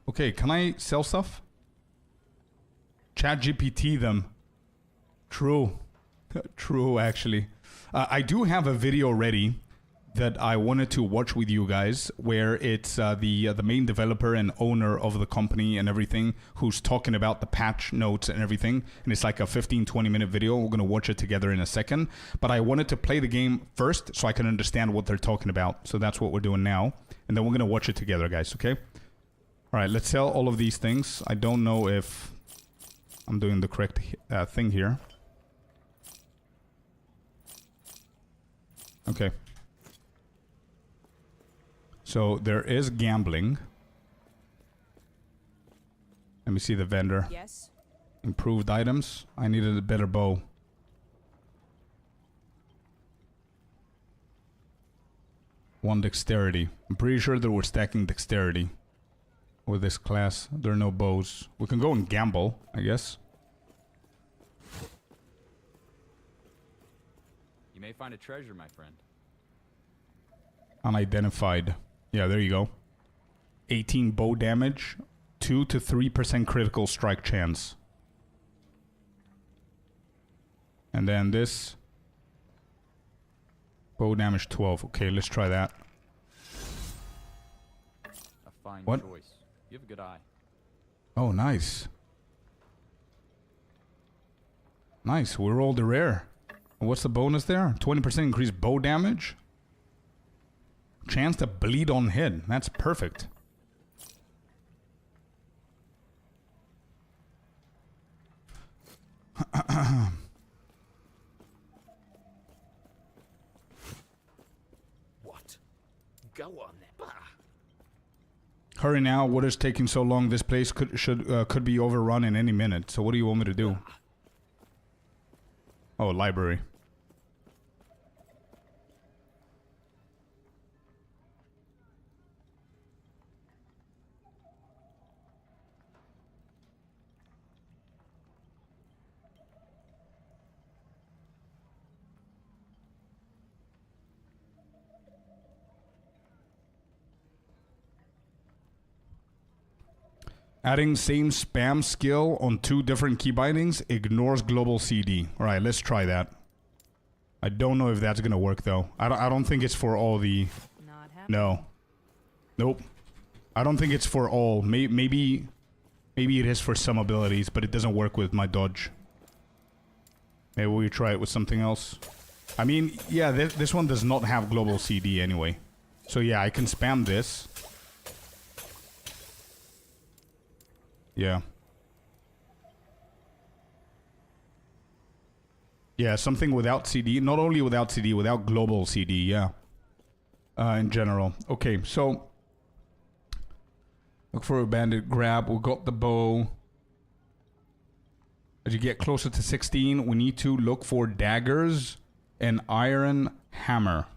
Okay, can I sell stuff? Chat GPT them. True. True, actually. I do have a video ready that I wanted to watch with you guys, where it's the main developer and owner of the company and everything who's talking about the patch notes and everything, and it's like a 15-20 minute video. We're gonna watch it together in a second, but I wanted to play the game first so I can understand what they're talking about. So that's what we're doing now, and then we're gonna watch it together, guys. Okay? All right, let's sell all of these things. I don't know if I'm doing the correct thing here. Okay. So there is gambling. Let me see the vendor. Yes. Improved items. I needed a better bow. One dexterity. I'm pretty sure that we're stacking dexterity with this class. There are no bows. We can go and gamble, I guess. You may find a treasure, my friend. Unidentified. Yeah, there you go. 18 bow damage, 2 to 3% critical strike chance. And then this. Bow damage 12. Okay, let's try that. A fine What? choice. You have a good eye. Oh, nice. Nice, we rolled a rare. What's the bonus there? 20% increased bow damage? Chance to bleed on hit. That's perfect. What? Go on then. Bah. Hurry now. What is taking so long? This place could be overrun in any minute. So what do you want me to do? Oh, library. Adding same spam skill on 2 different key bindings ignores global CD. All right, let's try that. I don't know if that's gonna work though. I don't think it's for all the. Not happening. No. Nope. I don't think it's for all. Maybe it is for some abilities, but it doesn't work with my dodge. Maybe we try it with something else. I mean, yeah, this one does not have global CD anyway. So yeah, I can spam this. Yeah. Yeah, something without CD. Not only without CD, without global CD, yeah. In general. Okay, so... Look for a bandit grab. We got the bow. As you get closer to 16, we need to look for daggers and iron hammer.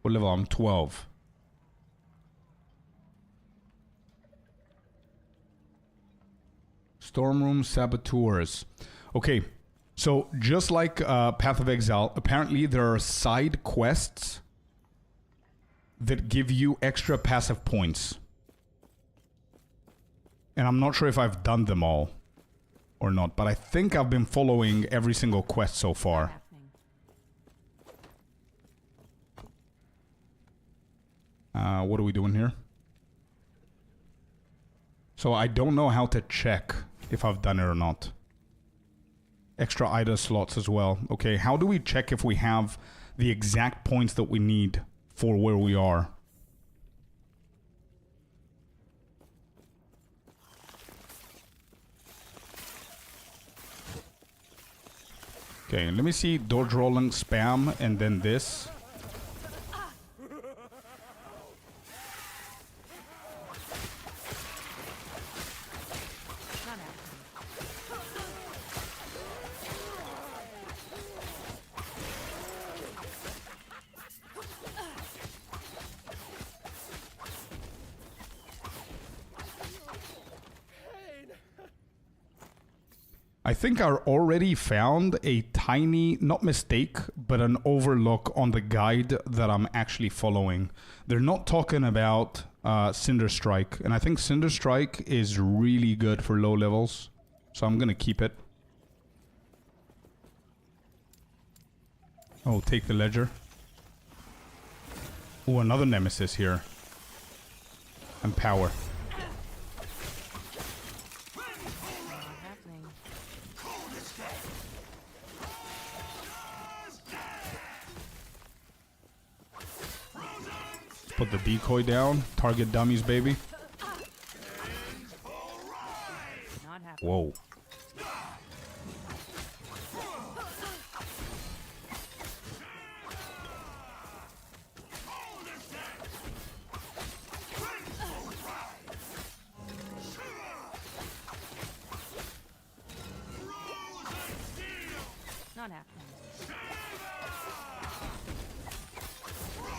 What level? I'm 12. Storm room saboteurs. Okay, so just like Path of Exile, apparently there are side quests that give you extra passive points. And I'm not sure if I've done them all or not, but I think I've been following every single quest so far. What are we doing here? So I don't know how to check if I've done it or not. Extra IDA slots as well. Okay, how do we check if we have the exact points that we need for where we are? Okay, let me see dodge rolling, spam, and then this. I think I already found a tiny, not mistake, but an overlook on the guide that I'm actually following. They're not talking about Cinder Strike, and I think Cinder Strike is really good for low levels, so I'm gonna keep it. Oh, take the ledger. Oh, another nemesis here. And power. Put the decoy down. Target dummies, baby. Whoa. Not happening.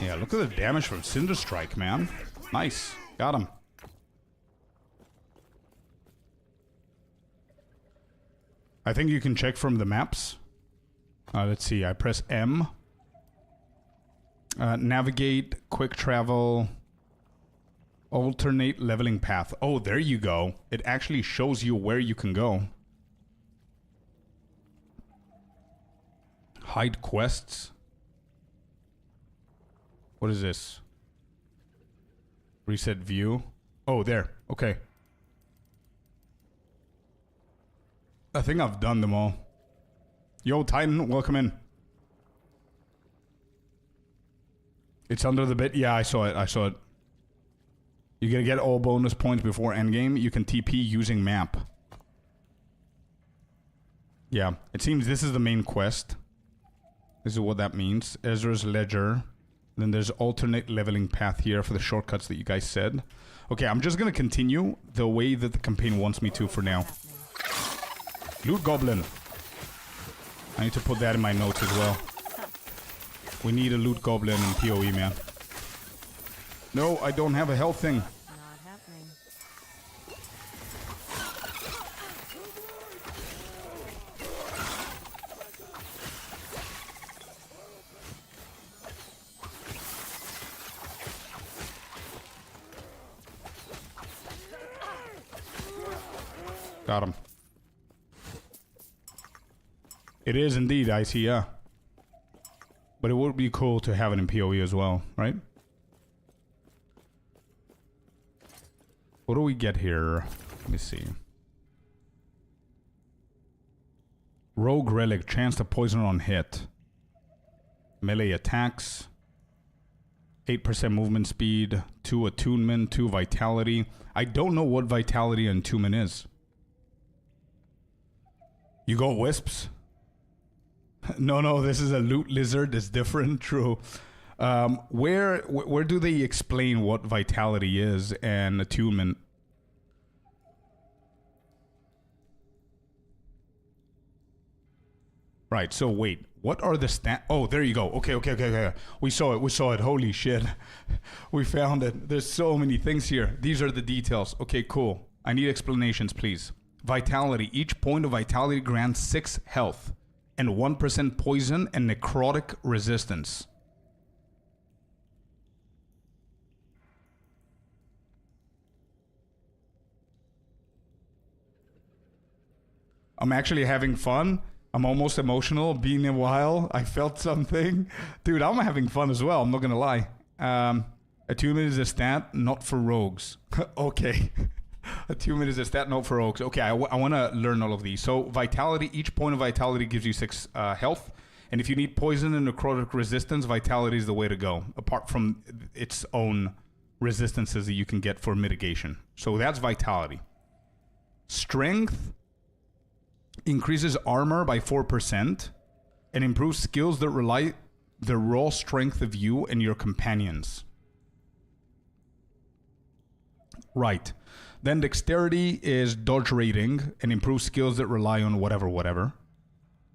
Yeah, look at the damage from Cinder Strike, man. Nice. Got him. I think you can check from the maps. Let's see. I press M. Navigate, quick travel, alternate leveling path. Oh, there you go. It actually shows you where you can go. Hide quests. What is this? Reset view. Oh, there. Okay. I think I've done them all. Yo, Titan, welcome in. It's under the bit. Yeah, I saw it. I saw it. You're gonna get all bonus points before endgame. You can TP using map. Yeah, it seems this is the main quest. This is what that means. Ezra's Ledger. Then there's alternate leveling path here for the shortcuts that you guys said. Okay, I'm just gonna continue the way that the campaign wants me to for now. Loot Goblin. I need to put that in my notes as well. We need a Loot Goblin in PoE, man. No, I don't have a health thing. Not happening. Got him. It is indeed icy, yeah. But it would be cool to have it in PoE as well, right? What do we get here? Let me see. Rogue Relic, chance to poison on hit. Melee attacks. 8% movement speed. 2 attunement. 2 vitality. I don't know what vitality and attunement is. You got wisps? No, this is a loot lizard. It's different. True. Where do they explain what vitality is and attunement? Right. So wait, what are the stat? Oh, there you go. Okay. We saw it. Holy shit, we found it. There's so many things here. These are the details. Okay, cool. I need explanations, please. Vitality. Each point of vitality grants 6 health and 1% poison and necrotic resistance. I'm actually having fun. I'm almost emotional. Being a while, I felt something. Dude, I'm having fun as well. I'm not gonna lie. Attunement is a stat, not for rogues. Okay. Attunement is a stat, not for rogues. Okay, I want to learn all of these. So vitality, each point of vitality gives you 6 health. And if you need poison and necrotic resistance, vitality is the way to go. Apart from its own resistances that you can get for mitigation. So that's vitality. Strength increases armor by 4% and improves skills that rely the raw strength of you and your companions. Right. Then dexterity is dodge rating and improves skills that rely on whatever.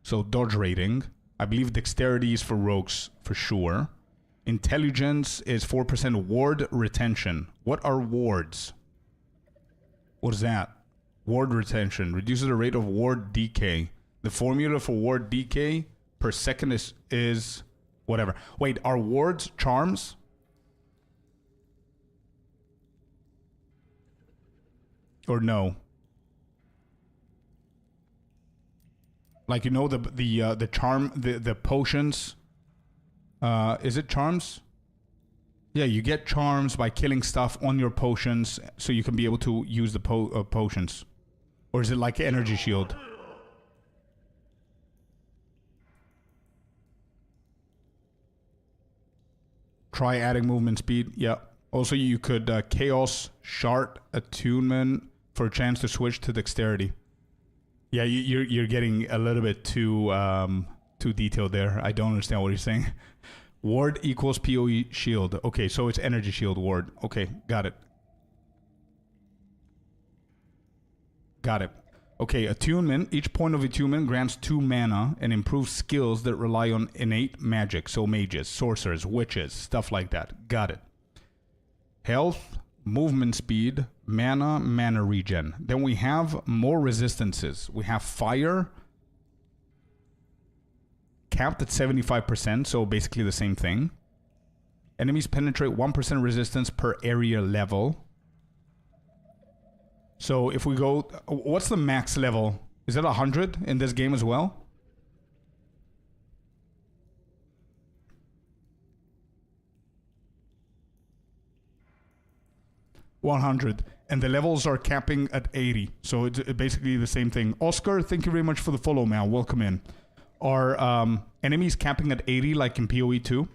So dodge rating. I believe dexterity is for rogues for sure. Intelligence is 4% ward retention. What are wards? What is that? Ward retention reduces the rate of ward decay. The formula for ward decay per second is whatever. Wait, are wards charms? Or no? Like, you know, the charm, the potions. Is it charms? Yeah, you get charms by killing stuff on your potions, so you can be able to use the potions. Or is it like energy shield? Try adding movement speed. Yeah. Also, you could chaos shard attunement for a chance to switch to dexterity. Yeah, you're getting a little bit too detailed there. I don't understand what you're saying. Ward equals PoE shield. Okay, so it's energy shield ward. Okay, got it. Got it. Okay, attunement. Each point of attunement grants 2 mana and improves skills that rely on innate magic. So mages, sorcerers, witches, stuff like that. Got it. Health, movement speed, mana regen. Then we have more resistances. We have fire, capped at 75%, so basically the same thing. Enemies penetrate 1% resistance per area level. So if we go, what's the max level? Is that 100 in this game as well? $100, and the levels are capping at 80, so it's basically the same thing. Oscar, thank you very much for the follow, man. Welcome in. Are enemies capping at 80 like in PoE 2?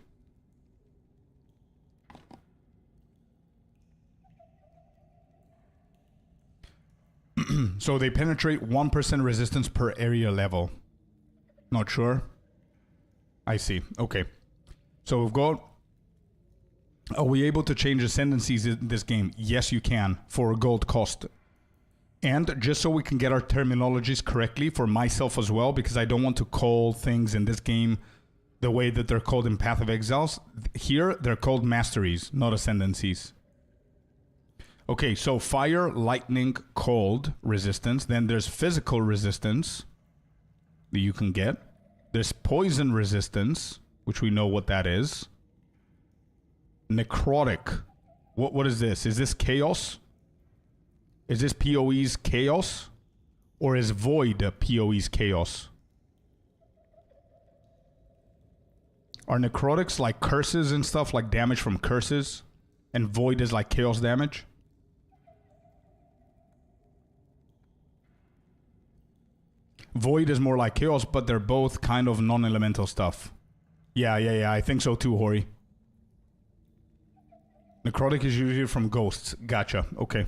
So they penetrate 1% resistance per area level. Not sure. I see. Okay. So we've got Are we able to change ascendancies in this game? Yes, you can, for a gold cost. And just so we can get our terminologies correctly for myself as well, because I don't want to call things in this game the way that they're called in Path of Exiles. Here, they're called masteries, not ascendancies. Okay, so fire, lightning, cold resistance. Then there's physical resistance that you can get. There's poison resistance, which we know what that is. Necrotic. What is this? Is this chaos? Is this PoE's chaos? Or is void PoE's chaos? Are necrotics like curses and stuff, like damage from curses? And void is like chaos damage? Void is more like chaos, but they're both kind of non-elemental stuff. Yeah, I think so too, Hori. Necrotic is usually from ghosts. Gotcha, okay.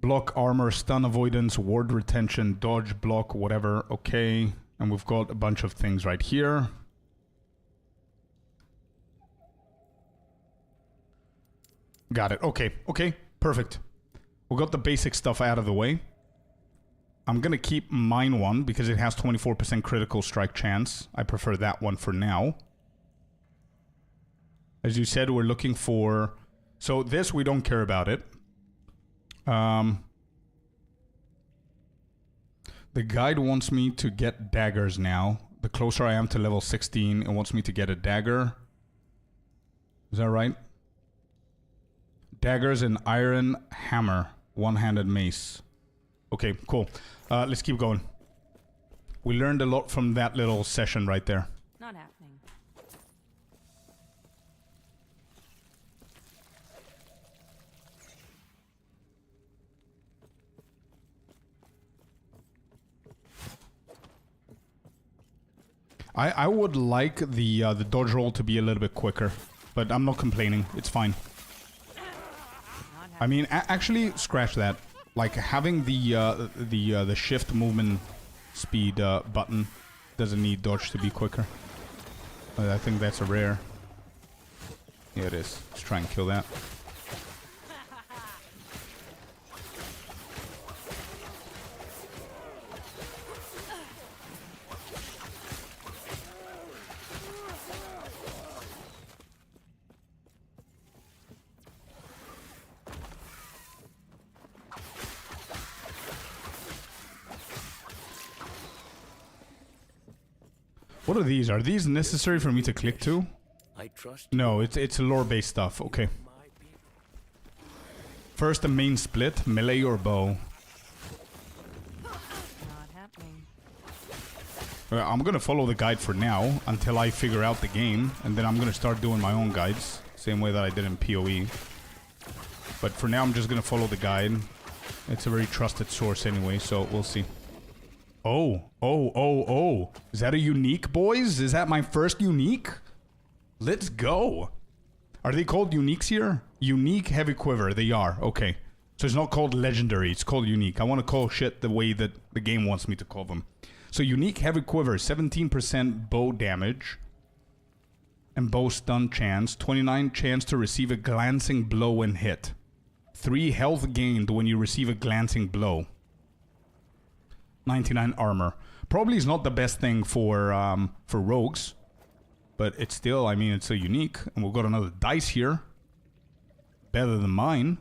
Block, armor, stun avoidance, ward retention, dodge, block, whatever. Okay, and we've got a bunch of things right here. Got it, okay, perfect. We got the basic stuff out of the way. I'm gonna keep mine one because it has 24% critical strike chance. I prefer that one for now. As you said, we're looking for... So this, we don't care about it. The guide wants me to get daggers now. The closer I am to level 16, it wants me to get a dagger. Is that right? Daggers and iron hammer. One-handed mace. Okay, cool. Let's keep going. We learned a lot from that little session right there. Not happening. I would like the dodge roll to be a little bit quicker, but I'm not complaining. It's fine. I mean, actually, scratch that. Like having the shift movement speed button doesn't need dodge to be quicker. I think that's a rare. Yeah, it is. Let's try and kill that. What are these? Are these necessary for me to click to? I trust No, it's lore-based stuff. Okay. my people. First, the main split, melee or bow. Not happening. I'm gonna follow the guide for now until I figure out the game, and then I'm gonna start doing my own guides, same way that I did in PoE. But for now, I'm just gonna follow the guide. It's a very trusted source anyway, so we'll see. Oh. Is that a unique, boys? Is that my first unique? Let's go. Are they called uniques here? Unique heavy quiver. They are. Okay. So it's not called legendary. It's called unique. I want to call shit the way that the game wants me to call them. So unique heavy quiver. 17% bow damage. And bow stun chance. 29 chance to receive a glancing blow when hit. 3 health gained when you receive a glancing blow. 99 armor. Probably is not the best thing for rogues, but it's still, I mean, it's a unique. And we've got another dice here. Better than mine.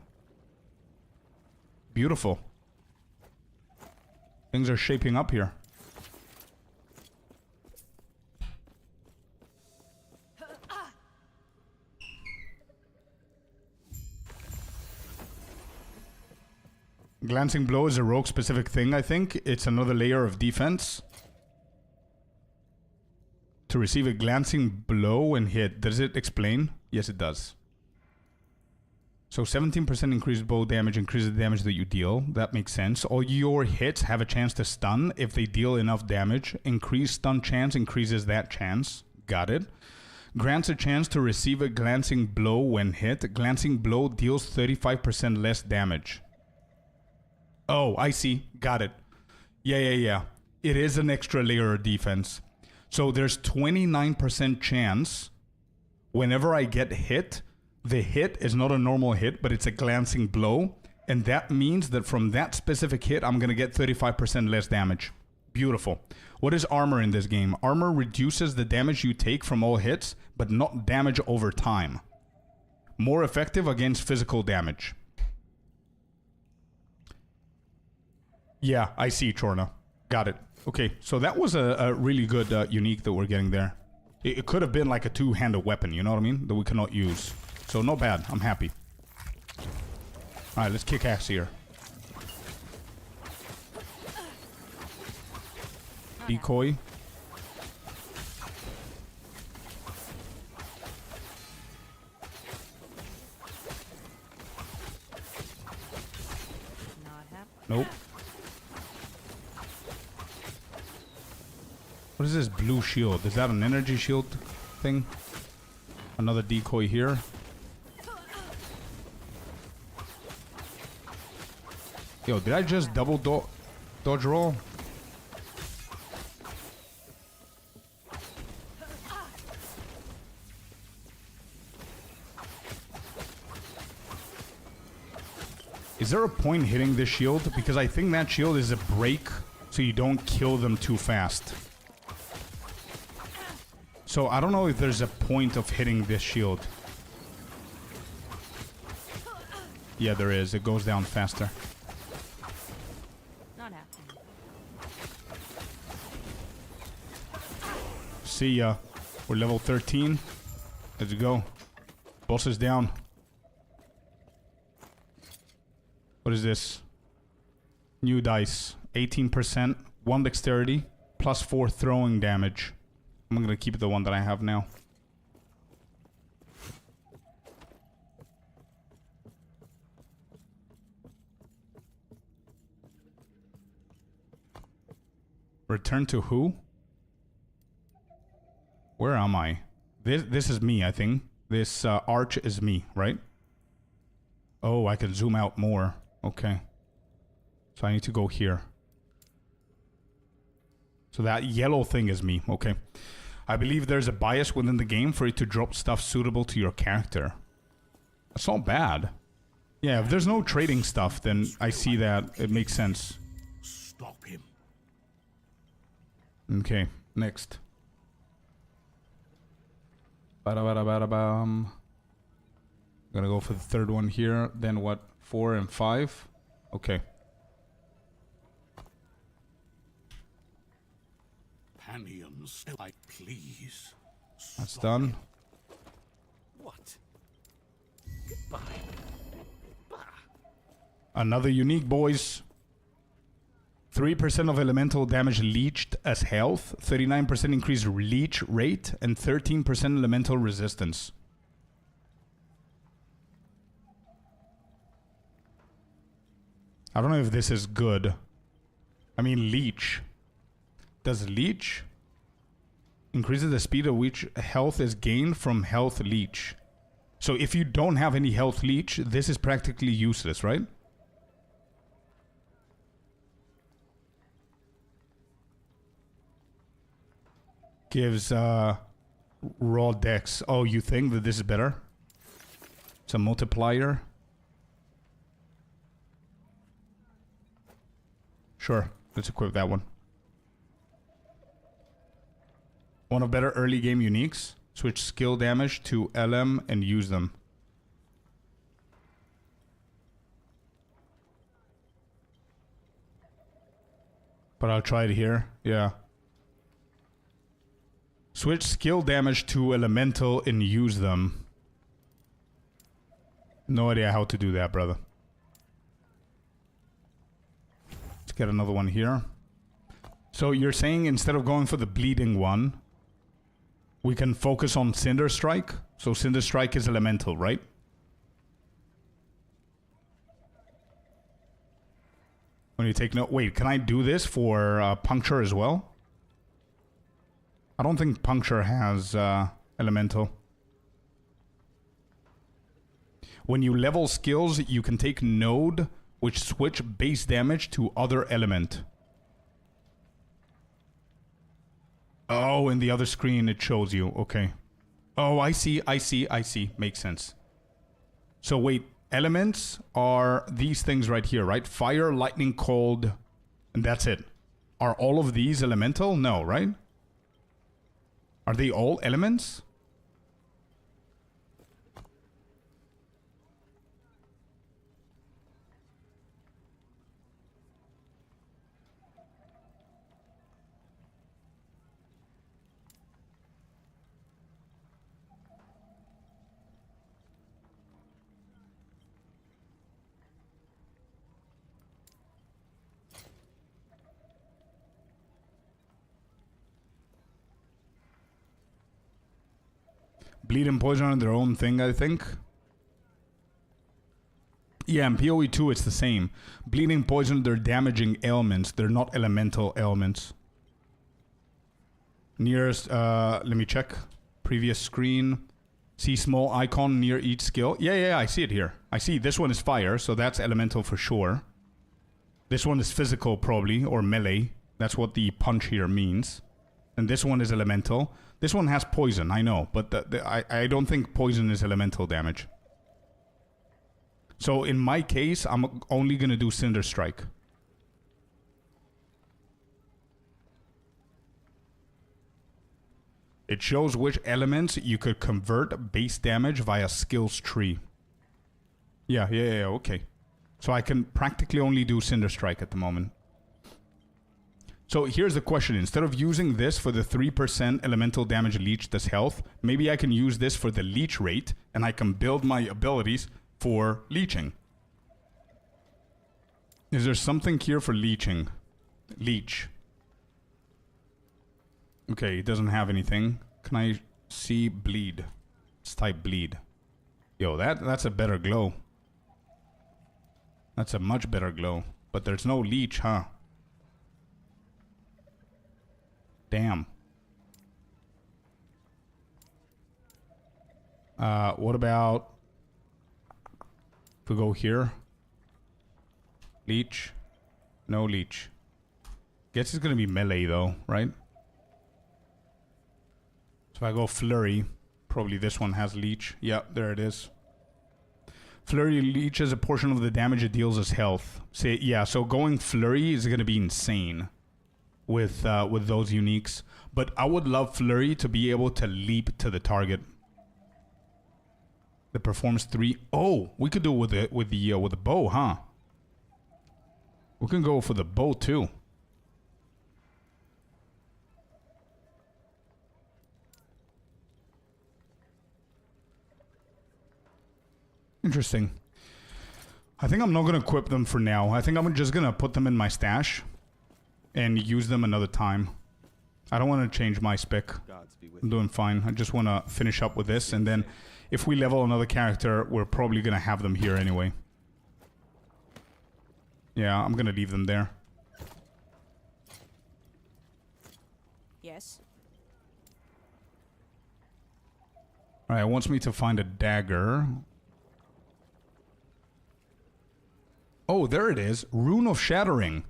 Beautiful. Things are shaping up here. Glancing blow is a rogue specific thing, I think. It's another layer of defense. To receive a glancing blow and hit. Does it explain? Yes, it does. So 17% increased bow damage increases the damage that you deal. That makes sense. All your hits have a chance to stun if they deal enough damage. Increased stun chance increases that chance. Got it. Grants a chance to receive a glancing blow when hit. Glancing blow deals 35% less damage. Oh, I see. Got it. Yeah. It is an extra layer of defense. So there's 29% chance whenever I get hit, the hit is not a normal hit, but it's a glancing blow. And that means that from that specific hit, I'm going to get 35% less damage. Beautiful. What is armor in this game? Armor reduces the damage you take from all hits, but not damage over time. More effective against physical damage. Yeah, I see, Chorna. Got it. Okay, so that was a really good unique that we're getting there. It could have been like a two-handed weapon, you know what I mean? That we cannot use. So not bad. I'm happy. Alright, let's kick ass here. Decoy. Not happening. Nope. What is this blue shield? Is that an energy shield thing? Another decoy here. Yo, did I just double dodge roll? Is there a point hitting this shield? Because I think that shield is a break so you don't kill them too fast. So I don't know if there's a point of hitting this shield. Yeah, there is. It goes down faster. Not happening. See ya. We're level 13. Let's go. Boss is down. What is this? New dice. 18%. 1 dexterity. Plus 4 throwing damage. I'm gonna keep the one that I have now. Return to who? Where am I? This is me, I think. This arch is me, right? Oh, I can zoom out more. Okay. So I need to go here. So that yellow thing is me. Okay. I believe there's a bias within the game for it to drop stuff suitable to your character. That's not bad. Yeah, if there's no trading stuff, then I see that it makes sense. Stop him. Okay, next. Bada-bada-bada-bam. Gonna go for the third one here. Then what? 4 and 5? Okay. Panions, I please. That's done. What? Goodbye. Bah. Another unique, boys. 3% of elemental damage leached as health, 39% increased leech rate, and 13% elemental resistance. I don't know if this is good. I mean, leech. Does leech increases the speed at which health is gained from health leech. So if you don't have any health leech, this is practically useless, right? Gives raw dex. Oh, you think that this is better? It's a multiplier. Sure, let's equip that one. One of better early game uniques. Switch skill damage to LM and use them. But I'll try it here. Yeah. Switch skill damage to elemental and use them. No idea how to do that, brother. Let's get another one here. So you're saying instead of going for the bleeding one, we can focus on Cinder Strike? So Cinder Strike is elemental, right? When you take no... Wait, can I do this for Puncture as well? I don't think Puncture has elemental. When you level skills, you can take Node, which switch base damage to other element. Oh, in the other screen it shows you. Okay. Oh, I see. Makes sense. So wait, elements are these things right here, right? Fire, lightning, cold, and that's it. Are all of these elemental? No, right? Are they all elements? Bleed and poison are their own thing, I think. Yeah, in PoE 2 it's the same. Bleeding, poison, they're damaging ailments. They're not elemental ailments. Nearest, let me check. Previous screen. See small icon near each skill. Yeah, I see it here. I see this one is fire, so that's elemental for sure. This one is physical probably, or melee. That's what the punch here means. And this one is elemental. This one has poison, I know, but I don't think poison is elemental damage. So in my case, I'm only going to do Cinder Strike. It shows which elements you could convert base damage via skills tree. Yeah, okay. So I can practically only do Cinder Strike at the moment. So here's the question. Instead of using this for the 3% elemental damage leech this health, maybe I can use this for the leech rate, and I can build my abilities for leeching. Is there something here for leeching? Leech. Okay, it doesn't have anything. Can I see bleed? Let's type bleed. Yo, that's a better glow. That's a much better glow. But there's no leech, huh? Damn. What about if we go here? Leech? No leech. Guess it's gonna be melee though, right? So if I go flurry, probably this one has leech. Yeah, there it is. Flurry leeches a portion of the damage it deals as health. Say, yeah, so going flurry is gonna be insane with those uniques. But I would love flurry to be able to leap to the target. The performs 3. Oh, we could do it with the bow, huh? We can go for the bow too. Interesting. I think I'm not going to equip them for now. I think I'm just going to put them in my stash and use them another time. I don't want to change my spec. I'm doing fine. I just want to finish up with this, and then if we level another character, we're probably going to have them here anyway. Yeah, I'm going to leave them there. Yes. Alright, it wants me to find a dagger. Oh, there it is. Rune of Shattering.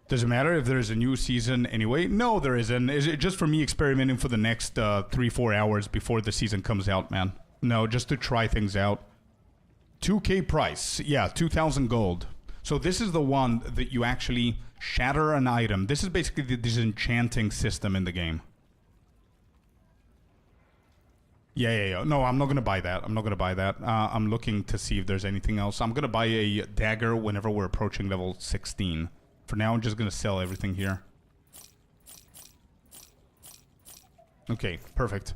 Does it matter if there's a new season anyway? No, there isn't. Is it just for me experimenting for the next 3-4 hours before the season comes out, man? No, just to try things out. 2k price. Yeah, 2,000 gold. So this is the one that you actually shatter an item. This is basically the disenchanting system in the game. Yeah. No, I'm not going to buy that. I'm looking to see if there's anything else. I'm going to buy a dagger whenever we're approaching level 16. For now, I'm just going to sell everything here. Okay, perfect.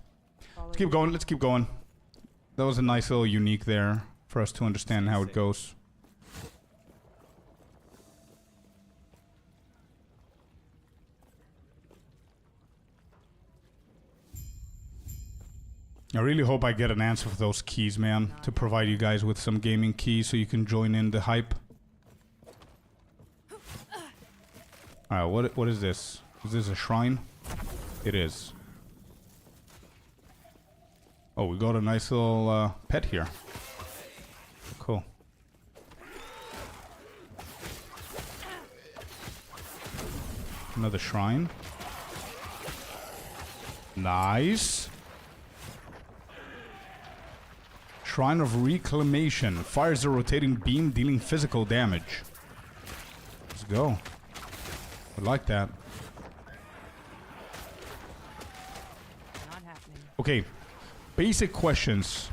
Let's keep going. That was a nice little unique there for us to understand how it goes. I really hope I get an answer for those keys, man, to provide you guys with some gaming keys so you can join in the hype. Alright, what is this? Is this a shrine? It is. Oh, we got a nice little pet here. Cool. Another shrine. Nice. Shrine of Reclamation. Fires a rotating beam, dealing physical damage. Let's go. I like that. Not happening. Okay. Basic questions.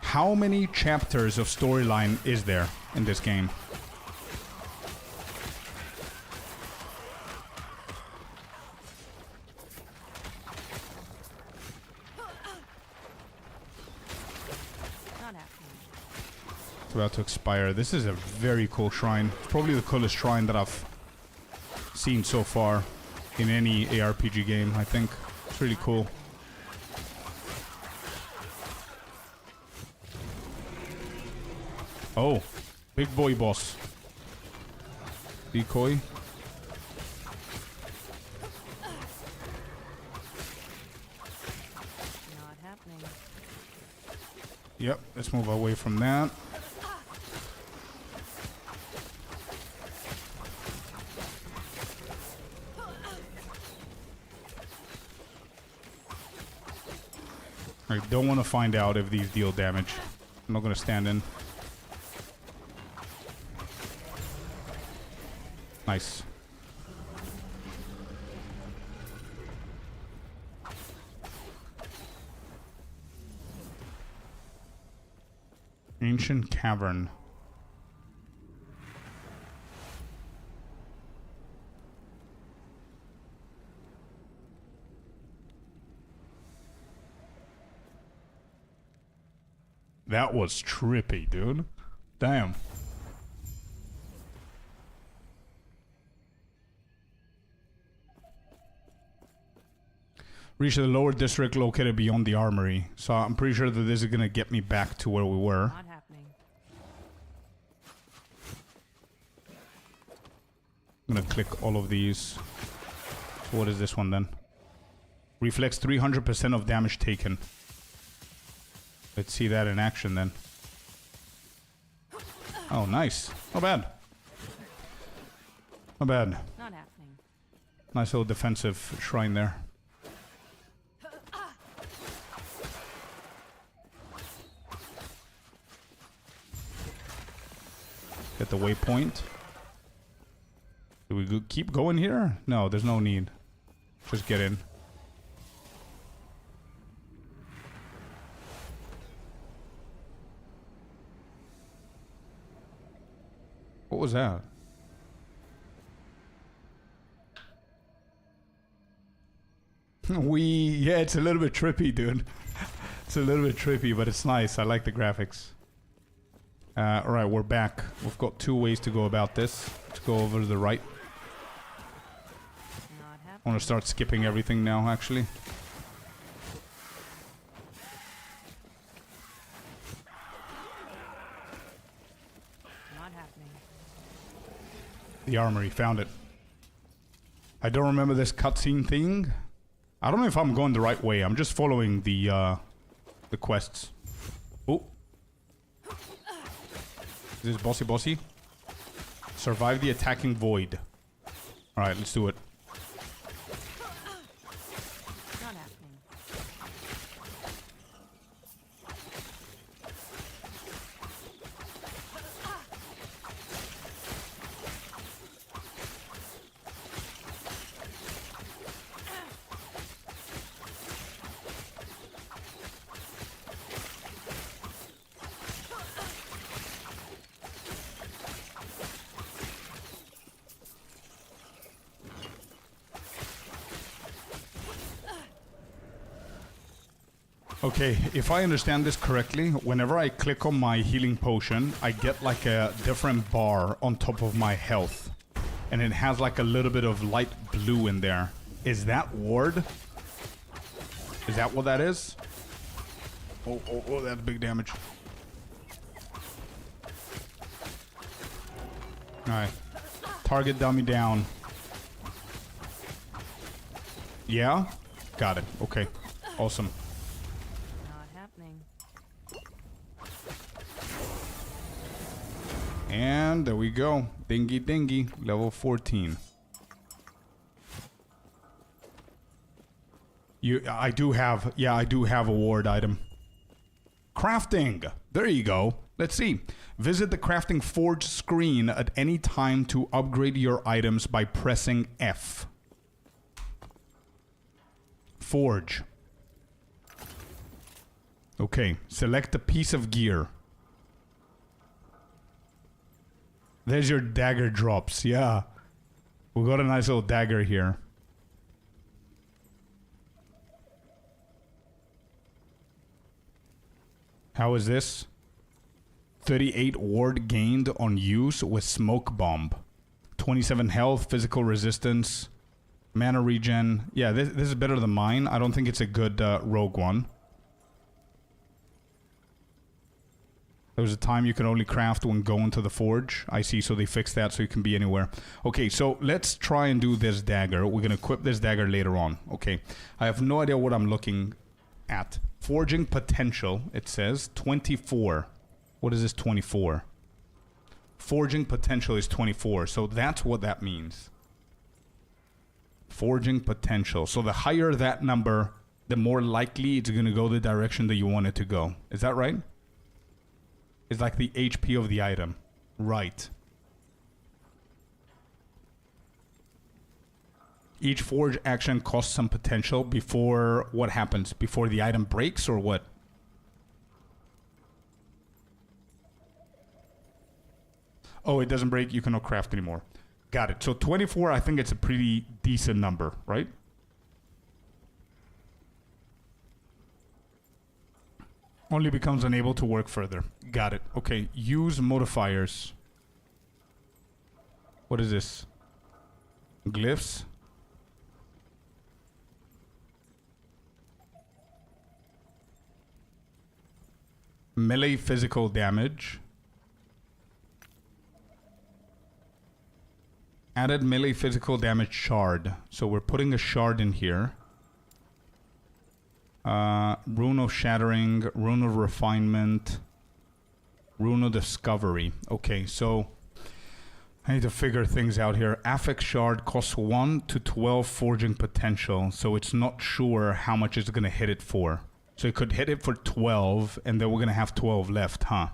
How many chapters of storyline is there in this game? Not happening. It's about to expire. This is a very cool shrine. It's probably the coolest shrine that I've seen so far in any ARPG game, I think. It's really cool. Oh, big boy boss. Decoy. Not happening. Yep, let's move away from that. I don't want to find out if these deal damage. I'm not going to stand in. Nice. Ancient cavern. That was trippy, dude. Damn. Reach the lower district located beyond the armory. So I'm pretty sure that this is gonna get me back to where we were. Not happening. I'm gonna click all of these. So what is this one then? Reflects 300% of damage taken. Let's see that in action then. Oh, nice. Not bad. Not bad. Not happening. Nice little defensive shrine there. Get the waypoint. Do we keep going here? No, there's no need. Just get in. What was that? Yeah, it's a little bit trippy, dude. It's a little bit trippy, but it's nice. I like the graphics. Alright, we're back. We've got two ways to go about this. Let's go over to the right. Not happening. I want to start skipping everything now, actually. Not happening. The armory, found it. I don't remember this cutscene thing. I don't know if I'm going the right way. I'm just following the quests. Oh. Is this bossy? Survive the attacking void. Alright, let's do it. Not happening. Okay, if I understand this correctly, whenever I click on my healing potion, I get like a different bar on top of my health. And it has like a little bit of light blue in there. Is that ward? Is that what that is? Oh, that's big damage. Alright. Target dummy down. Yeah? Got it. Okay. Awesome. Not happening. And there we go. Dingy dingy. Level 14. I do have a ward item. Crafting. There you go. Let's see. Visit the crafting forge screen at any time to upgrade your items by pressing F. Forge. Okay, select a piece of gear. There's your dagger drops, yeah. We got a nice little dagger here. How is this? 38 ward gained on use with smoke bomb. 27 health, physical resistance, mana regen. Yeah, this is better than mine. I don't think it's a good rogue one. There was a time you could only craft when going to the forge. I see, so they fixed that so you can be anywhere. Okay, so let's try and do this dagger. We're going to equip this dagger later on. Okay, I have no idea what I'm looking at. Forging potential, it says 24. What is this 24? Forging potential is 24, so that's what that means. Forging potential. So the higher that number, the more likely it's going to go the direction that you want it to go. Is that right? It's like the HP of the item. Right. Each forge action costs some potential before what happens? Before the item breaks or what? Oh, it doesn't break. You cannot craft anymore. Got it. So 24, I think it's a pretty decent number, right? Only becomes unable to work further. Got it. Okay. Use modifiers. What is this? Glyphs? Melee physical damage. Added melee physical damage shard. So we're putting a shard in here. Rune of Shattering, Rune of Refinement, Rune of Discovery. Okay, so I need to figure things out here. Affix Shard costs 1 to 12 forging potential, so it's not sure how much it's going to hit it for. So it could hit it for 12, and then we're going to have 12 left, huh?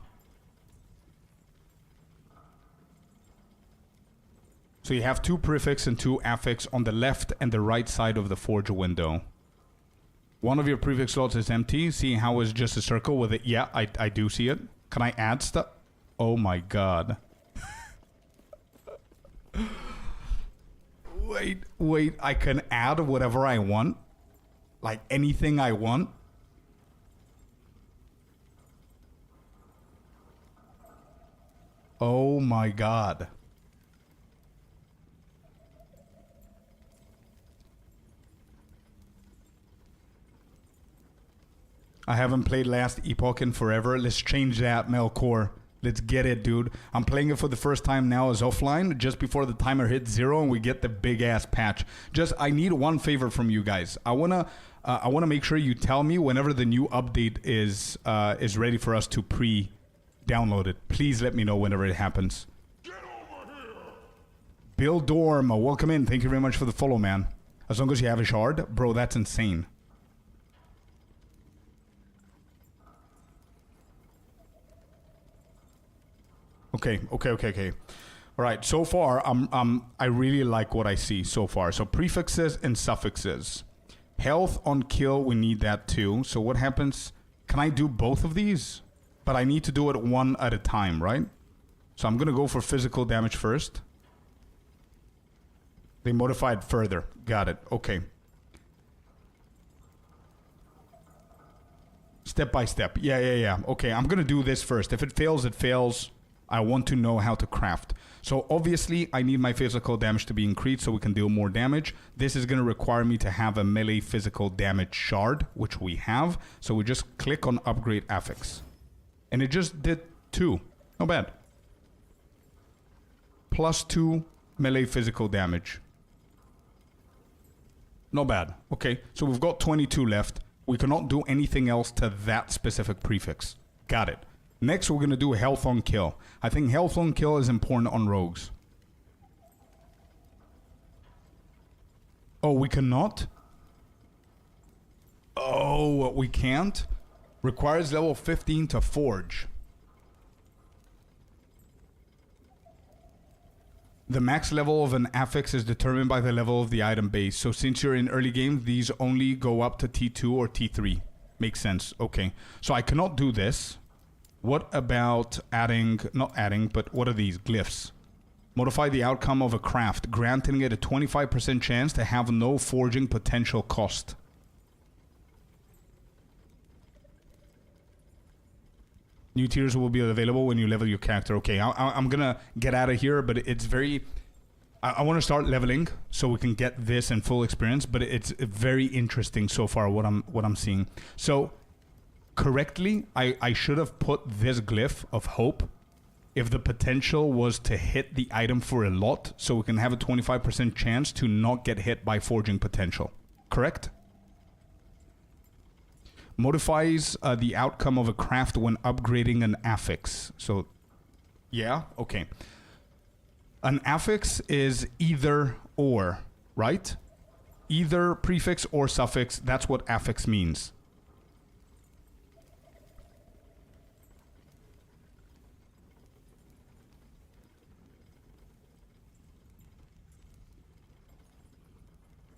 So you have 2 prefix and 2 affix on the left and the right side of the forge window. One of your prefix slots is empty. See how it's just a circle with it? Yeah, I do see it. Can I add stuff? Oh my god. Wait, I can add whatever I want? Like anything I want? Oh my god. I haven't played Last Epoch in forever. Let's change that, Melkor. Let's get it, dude. I'm playing it for the first time now as offline, just before the timer hits 0 and we get the big-ass patch. I need one favor from you guys. I wanna make sure you tell me whenever the new update is ready for us to pre-download it. Please let me know whenever it happens. Get over here! Bill Dorm, welcome in. Thank you very much for the follow, man. As long as you have a shard, bro, that's insane. Okay. All right. So far, I really like what I see so far. So prefixes and suffixes. Health on kill, we need that too. So what happens? Can I do both of these? But I need to do it one at a time, right? So I'm gonna go for physical damage first. They modified further. Got it. Okay. Step by step. Yeah. Okay, I'm gonna do this first. If it fails, it fails. I want to know how to craft. So obviously I need my physical damage to be increased so we can deal more damage. This is going to require me to have a melee physical damage shard, which we have. So we just click on upgrade affix. And it just did 2. Not bad. +2 melee physical damage. Not bad. Okay, so we've got 22 left. We cannot do anything else to that specific prefix. Got it. Next, we're going to do health on kill. I think health on kill is important on rogues. Oh, we cannot? but we can't. Requires level 15 to forge. The max level of an affix is determined by the level of the item base. So since you're in early game, these only go up to T2 or T3. Makes sense. Okay. So I cannot do this. What about adding, not adding, but what are these? Glyphs. Modify the outcome of a craft, granting it a 25% chance to have no forging potential cost. New tiers will be available when you level your character. Okay, I'm gonna get out of here, but it's very... I want to start leveling so we can get this in full experience, but it's very interesting so far what I'm seeing. So, correctly, I should have put this glyph of hope if the potential was to hit the item for a lot, so we can have a 25% chance to not get hit by forging potential. Correct? Modifies the outcome of a craft when upgrading an affix. So, yeah, okay. An affix is either or, right? Either prefix or suffix, that's what affix means.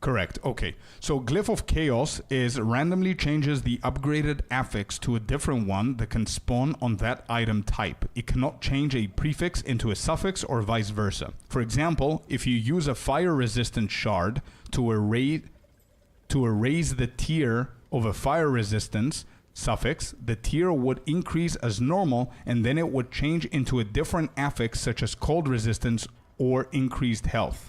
Correct. Okay. So Glyph of Chaos is randomly changes the upgraded affix to a different one that can spawn on that item type. It cannot change a prefix into a suffix or vice versa. For example, if you use a fire resistant shard to erase the tier of a fire resistance suffix, the tier would increase as normal and then it would change into a different affix such as cold resistance or increased health.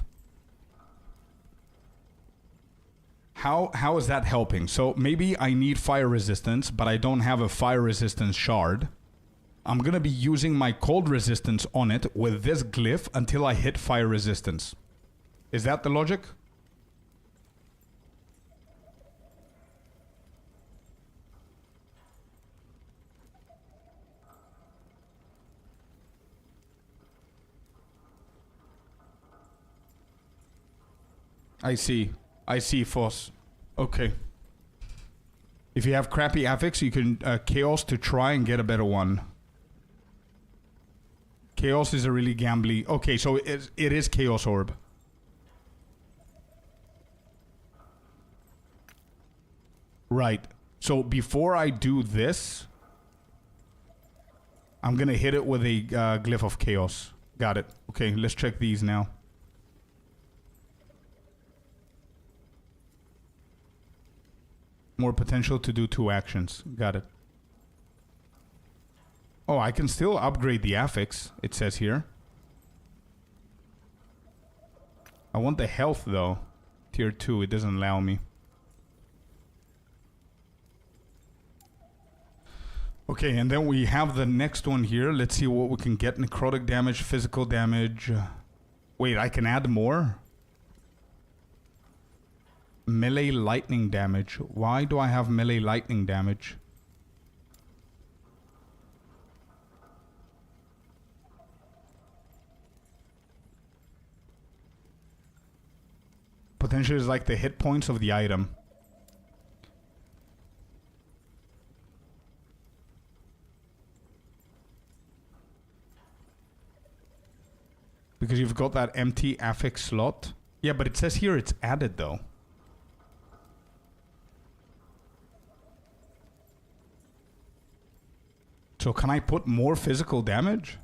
How is that helping? So maybe I need fire resistance, but I don't have a fire resistance shard. I'm going to be using my cold resistance on it with this glyph until I hit fire resistance. Is that the logic? I see, Foss. Okay. If you have crappy affix, you can Chaos to try and get a better one. Chaos is a really gambly... Okay, so it is Chaos Orb. Right. So before I do this, I'm gonna hit it with a Glyph of Chaos. Got it. Okay, let's check these now. More potential to do 2 actions. Got it. Oh, I can still upgrade the affix, it says here. I want the health though. Tier 2, it doesn't allow me. Okay, and then we have the next one here. Let's see what we can get. Necrotic damage, physical damage. Wait, I can add more? Melee lightning damage. Why do I have melee lightning damage? Potential is like the hit points of the item. Because you've got that empty affix slot. Yeah, but it says here it's added though. So can I put more physical damage?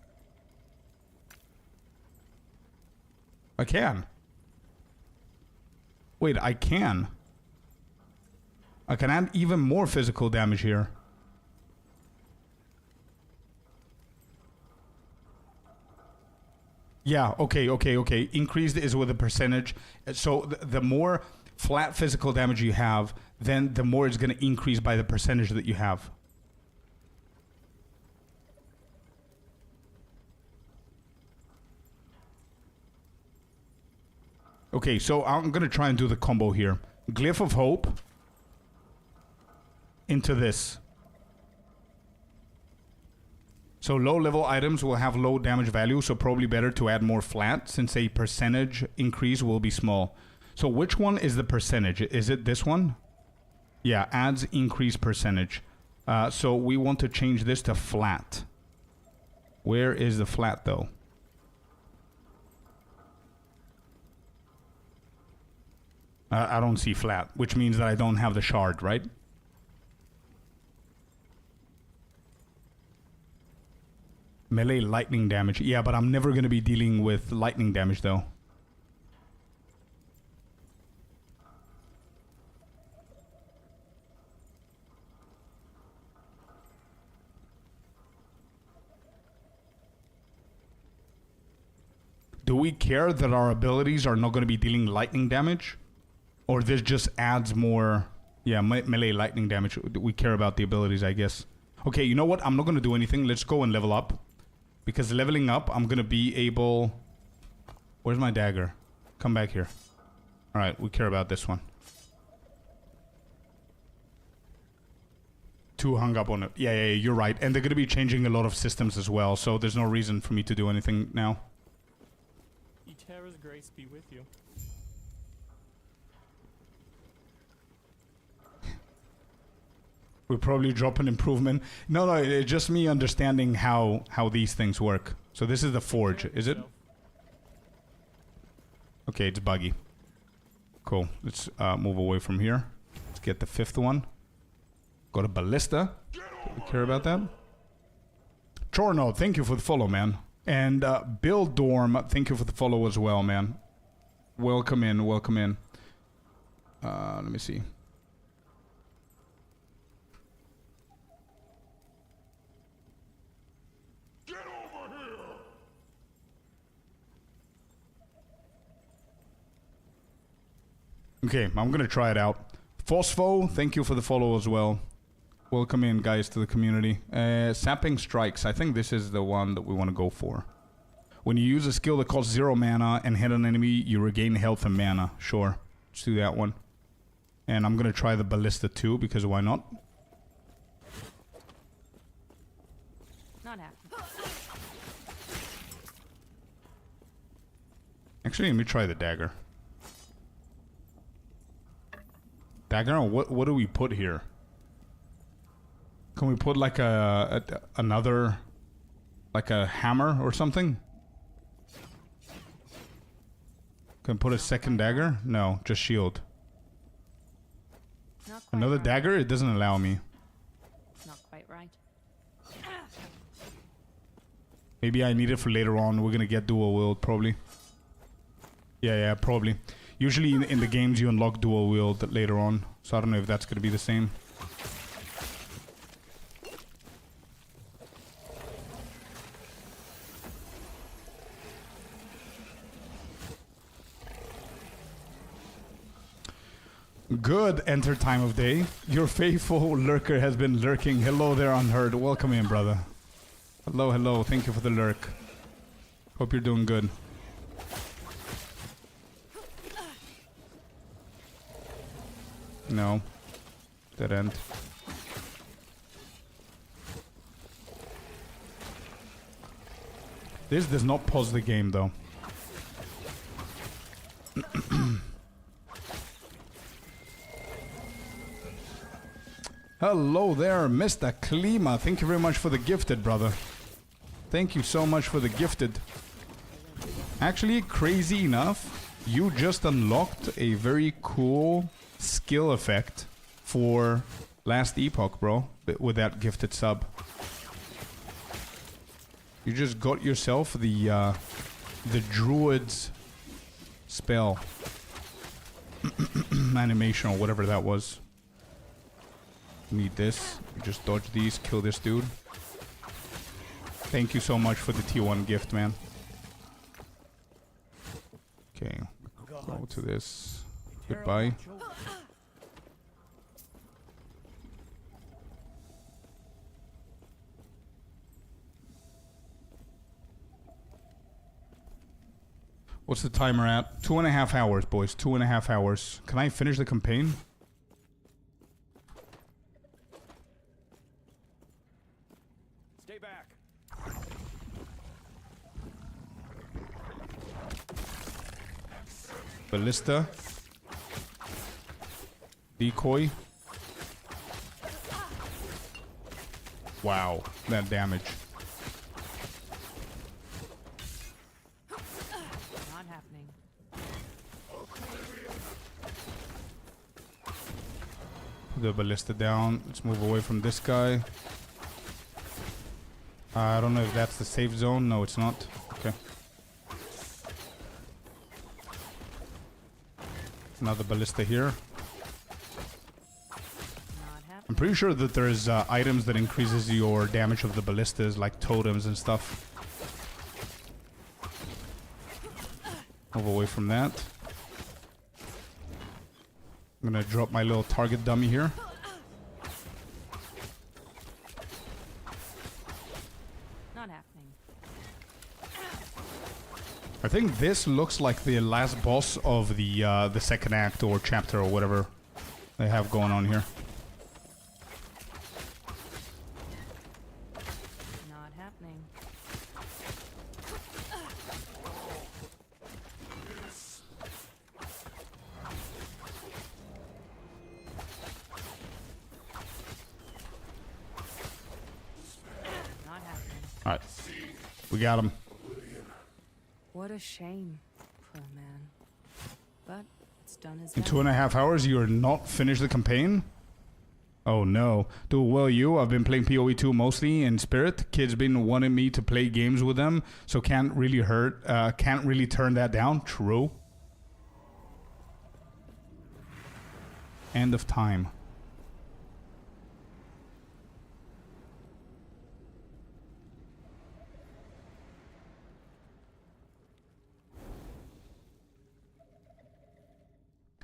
I can. Wait, I can. I can add even more physical damage here. Yeah, okay. Increased is with a percentage. So the more flat physical damage you have, then the more it's going to increase by the percentage that you have. Okay, so I'm going to try and do the combo here. Glyph of Hope into this. So low level items will have low damage value, so probably better to add more flat since a percentage increase will be small. So which one is the percentage? Is it this one? Yeah, adds increase percentage. So we want to change this to flat. Where is the flat though? I don't see flat, which means that I don't have the shard, right? Melee lightning damage. Yeah, but I'm never going to be dealing with lightning damage though. Do we care that our abilities are not going to be dealing lightning damage? Or this just adds more... Yeah, melee lightning damage. We care about the abilities, I guess. Okay, you know what? I'm not going to do anything. Let's go and level up. Because leveling up, I'm going to be able... Where's my dagger? Come back here. Alright, we care about this one. 2 hung up on it. Yeah, you're right. And they're going to be changing a lot of systems as well. So there's no reason for me to do anything now. Eterra's grace be with you. We'll probably drop an improvement. No, it's just me understanding how these things work. So this is the forge, is it? Okay, it's buggy. Cool. Let's move away from here. Let's get the 5th one. Got a ballista. Do we care about that? Chorno, thank you for the follow, man. And Bill Dorm, thank you for the follow as well, man. Welcome in, welcome in. Let me see. Okay, I'm gonna try it out. Phospho, thank you for the follow as well. Welcome in, guys, to the community. Sapping Strikes. I think this is the one that we want to go for. When you use a skill that costs 0 mana and hit an enemy, you regain health and mana. Sure. Let's do that one. And I'm gonna try the Ballista too, because why not? Not happening. Actually, let me try the dagger. Dagger, what do we put here? Can we put like another, like a hammer or something? Can we put a second dagger? No, just shield. Not quite Another right. dagger? It doesn't allow me. Not quite right. Maybe I need it for later on. We're gonna get dual wield probably. Yeah, probably. Usually in the games you unlock dual wield later on, so I don't know if that's gonna be the same. Good, enter time of day. Your faithful lurker has been lurking. Hello there, Unheard. Welcome in, brother. Hello. Thank you for the lurk. Hope you're doing good. No. Dead end. This does not pause the game, though. Hello there, Mr. Klima. Thank you very much for the gifted, brother. Thank you so much for the gifted. Actually, crazy enough, you just unlocked a very cool skill effect for last Epoch, bro, with that gifted sub. You just got yourself the Druid's spell. Animation or whatever that was. Need this. You just dodge these, kill this dude. Thank you so much for the T1 gift, man. Okay, go to this. Goodbye. What's the timer at? 2.5 hours, boys. 2.5 hours. Can I finish the campaign? Stay back. Ballista. Decoy. Wow, that damage. Not happening. Put the ballista down. Let's move away from this guy. I don't know if that's the safe zone. No, it's not. Okay. Another ballista here. I'm pretty sure that there's items that increases your damage of the ballistas, like totems and stuff. Move away from that. I'm gonna drop my little target dummy here. Not happening. I think this looks like the last boss of the second act or chapter or whatever they have going on here. Not happening. Not happening. All right, we got him. What a shame, poor man. But it's done as In done. 2.5 hours, you're not finished the campaign? Oh no. Do well you, I've been playing PoE 2 mostly in Spirit. Kids been wanting me to play games with them, so can't really turn that down. True. End of time.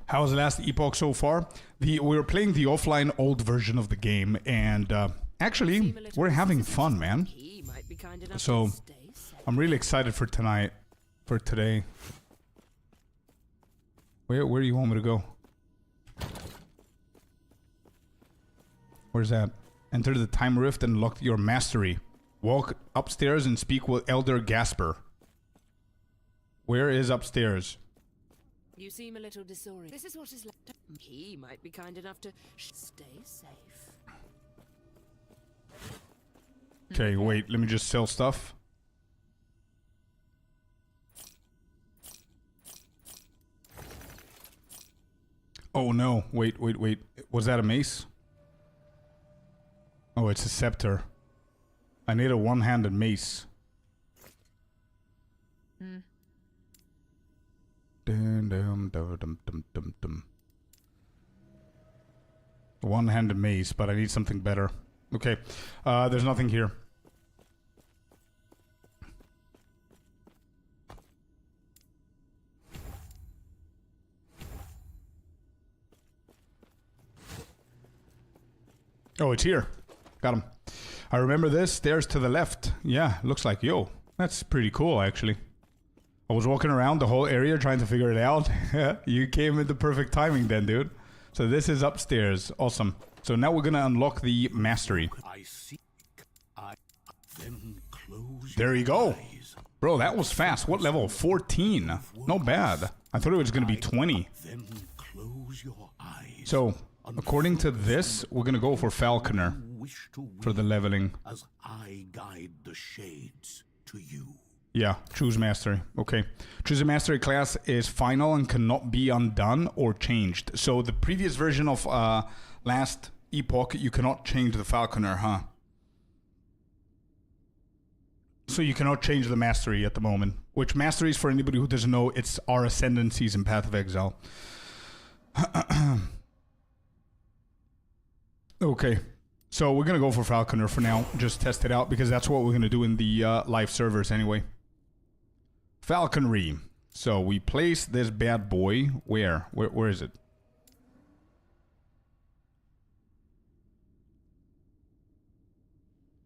How's the last Epoch so far? We were playing the offline old version of the game, and actually, we're having fun, man. He might be kind enough So, to stay safe. I'm really excited for tonight, for today. Where do you want me to go? Where's that? Enter the time rift and unlock your mastery. Walk upstairs and speak with Elder Gasper. Where is upstairs? You seem a little disoriented. This is what is left. He might be kind enough to stay safe. Okay, wait, let me just sell stuff. Oh no, wait. Was that a mace? Oh, it's a scepter. I need a one-handed mace. Dum, dum, dum, dum, dum, dum, dum. One-handed mace, but I need something better. Okay, there's nothing here. Oh, it's here. Got him. I remember this. Stairs to the left. Yeah, looks like, yo, that's pretty cool, actually. I was walking around the whole area trying to figure it out. You came in the perfect timing then, dude. So this is upstairs. Awesome. So now we're gonna unlock the mastery. I seek, then close There your you go. eyes. Bro, that was fast. What level? 14. Not bad. I thought it was gonna be 20. Then close your eyes. So, according to this, we're gonna go for Falconer Wish to for the win leveling. as I guide the shades to you. Yeah, choose mastery. Okay. Choose a mastery class is final and cannot be undone or changed. So the previous version of last Epoch, you cannot change the Falconer, huh? So you cannot change the mastery at the moment. Which masteries, for anybody who doesn't know, it's our ascendancies in Path of Exile. Okay. So we're going to go for Falconer for now. Just test it out because that's what we're going to do in the live servers anyway. Falconry. So we place this bad boy. Where is it?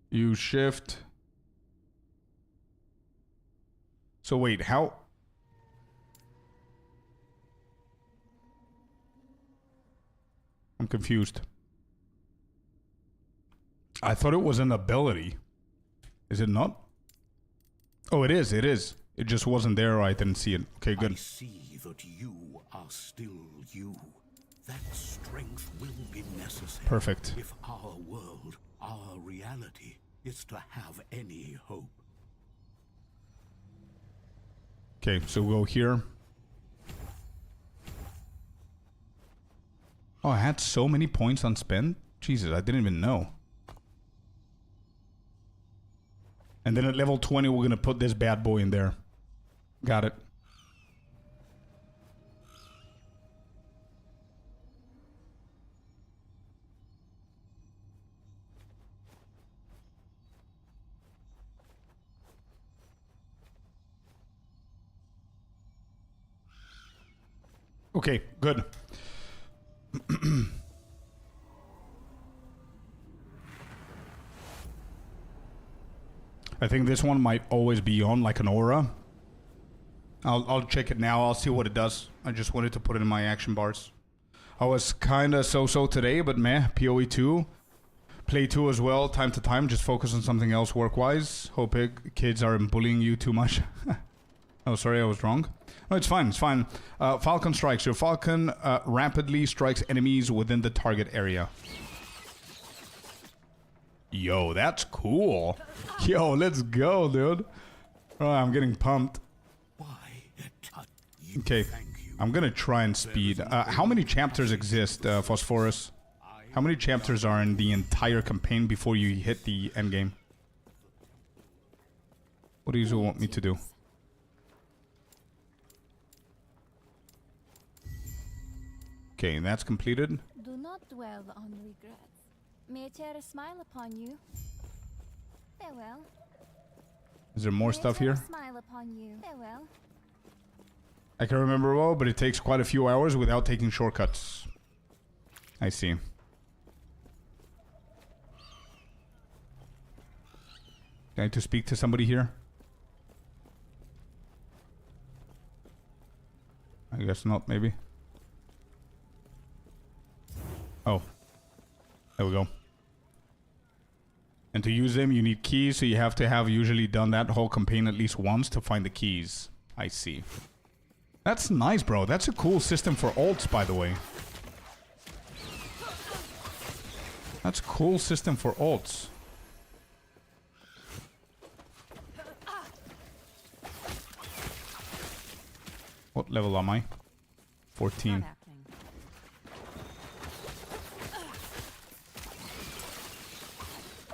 Use shift. So wait, how? I'm confused. I thought it was an ability. Is it not? Oh, it is. It is. It just wasn't there or I didn't see it. Okay, I good. see that you are still you. That strength will be necessary Perfect. if our world Our reality is to have any hope. Okay, so we'll go here. Oh, I had so many points unspent? Jesus, I didn't even know. And then at level 20, we're gonna put this bad boy in there. Got it. Okay, good. I think this one might always be on like an aura. I'll check it now. I'll see what it does. I just wanted to put it in my action bars. I was kind of so-so today, but meh. PoE 2. Play 2 as well, time to time. Just focus on something else work-wise. Hope kids aren't bullying you too much. Oh, sorry, I was wrong. No, it's fine, it's fine. Falcon strikes. Your Falcon rapidly strikes enemies within the target area. Yo, that's cool. Yo, let's go, dude. Oh, I'm getting pumped. Okay, I'm gonna try and speed. How many chapters exist, Phosphorus? How many chapters are in the entire campaign before you hit the endgame? What do you want me to do? Okay, that's completed. Do not dwell on regrets. May Terra smile upon you. Farewell. Is there more stuff here? Smile upon you. Farewell. I can remember well, but it takes quite a few hours without taking shortcuts. I see. Do I need to speak to somebody here? I guess not, maybe. Oh. There we go. And to use them, you need keys, so you have to have usually done that whole campaign at least once to find the keys. I see. That's nice, bro. That's a cool system for ults, by the way. That's a cool system for ults. What level am I? 14.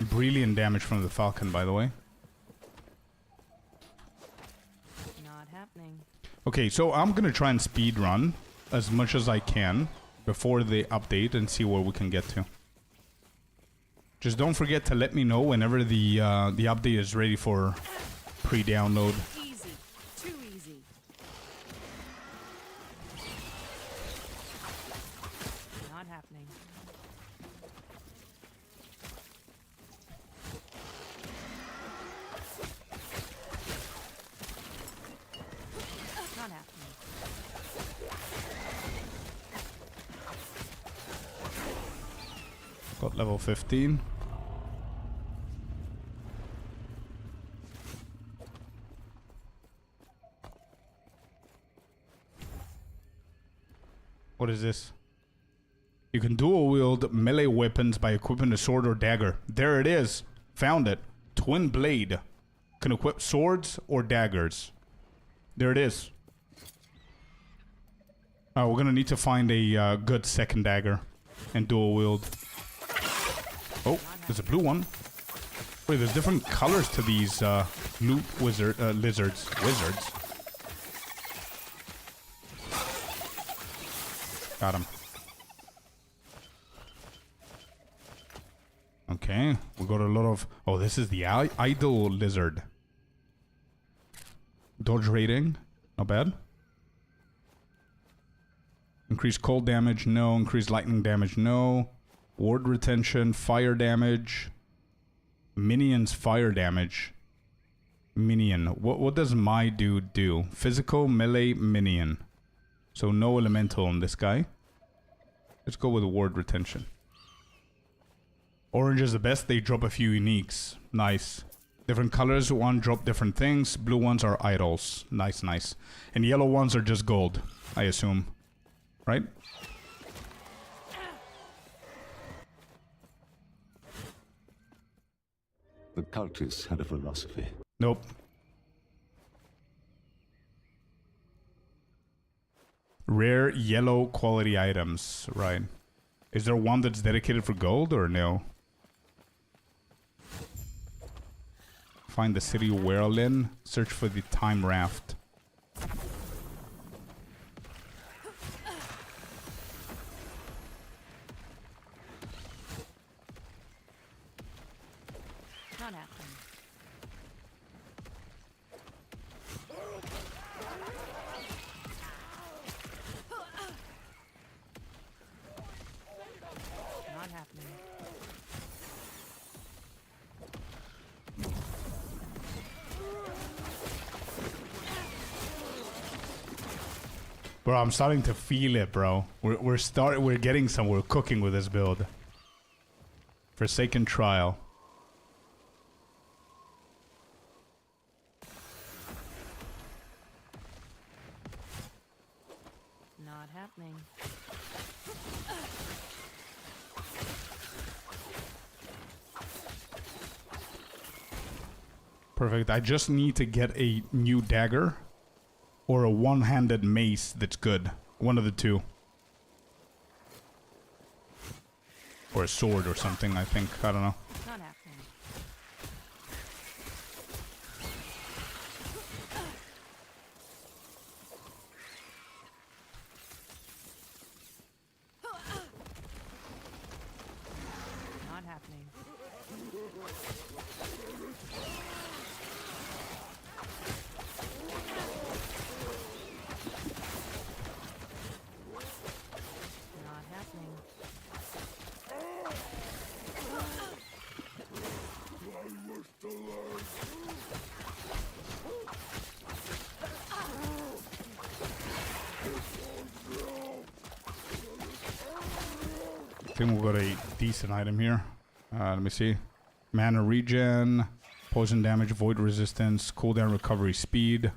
Brilliant damage from the Falcon, by the way. Not happening. Okay, so I'm gonna try and speed run as much as I can before the update and see where we can get to. Just don't forget to let me know whenever the update is ready for pre-download. Easy. Too easy. Not happening. Not happening. Got level 15. What is this? You can dual wield melee weapons by equipping a sword or dagger. There it is. Found it. Twin blade. Can equip swords or daggers. There it is. We're gonna need to find a good second dagger and dual wield. Oh, there's a blue one. Wait, there's different colors to these loot lizards. Wizards. Got him. Okay, we got a lot of... Oh, this is the idle lizard. Dodge rating, not bad. Increased cold damage, no. Increased lightning damage, no. Ward retention, fire damage. Minions fire damage. Minion. What does my dude do? Physical, melee, minion. So no elemental on this guy. Let's go with ward retention. Orange is the best. They drop a few uniques. Nice. Different colors. One drop different things. Blue ones are idols. Nice, nice. And yellow ones are just gold, I assume. Right? The cultists had a philosophy. Nope. Rare yellow quality items, right. Is there one that's dedicated for gold or no? Find the city Werlin. Search for the time raft. Not happening. Not happening. Bro, I'm starting to feel it, bro. We're getting somewhere cooking with this build. Forsaken Trial. Not happening. Perfect. I just need to get a new dagger or a one-handed mace that's good. One of the two. Or a sword or something, I think. I don't know. Not happening. Not happening. Not happening. I think we've got a decent item here. Let me see. Mana regen, poison damage, void resistance, cooldown recovery speed.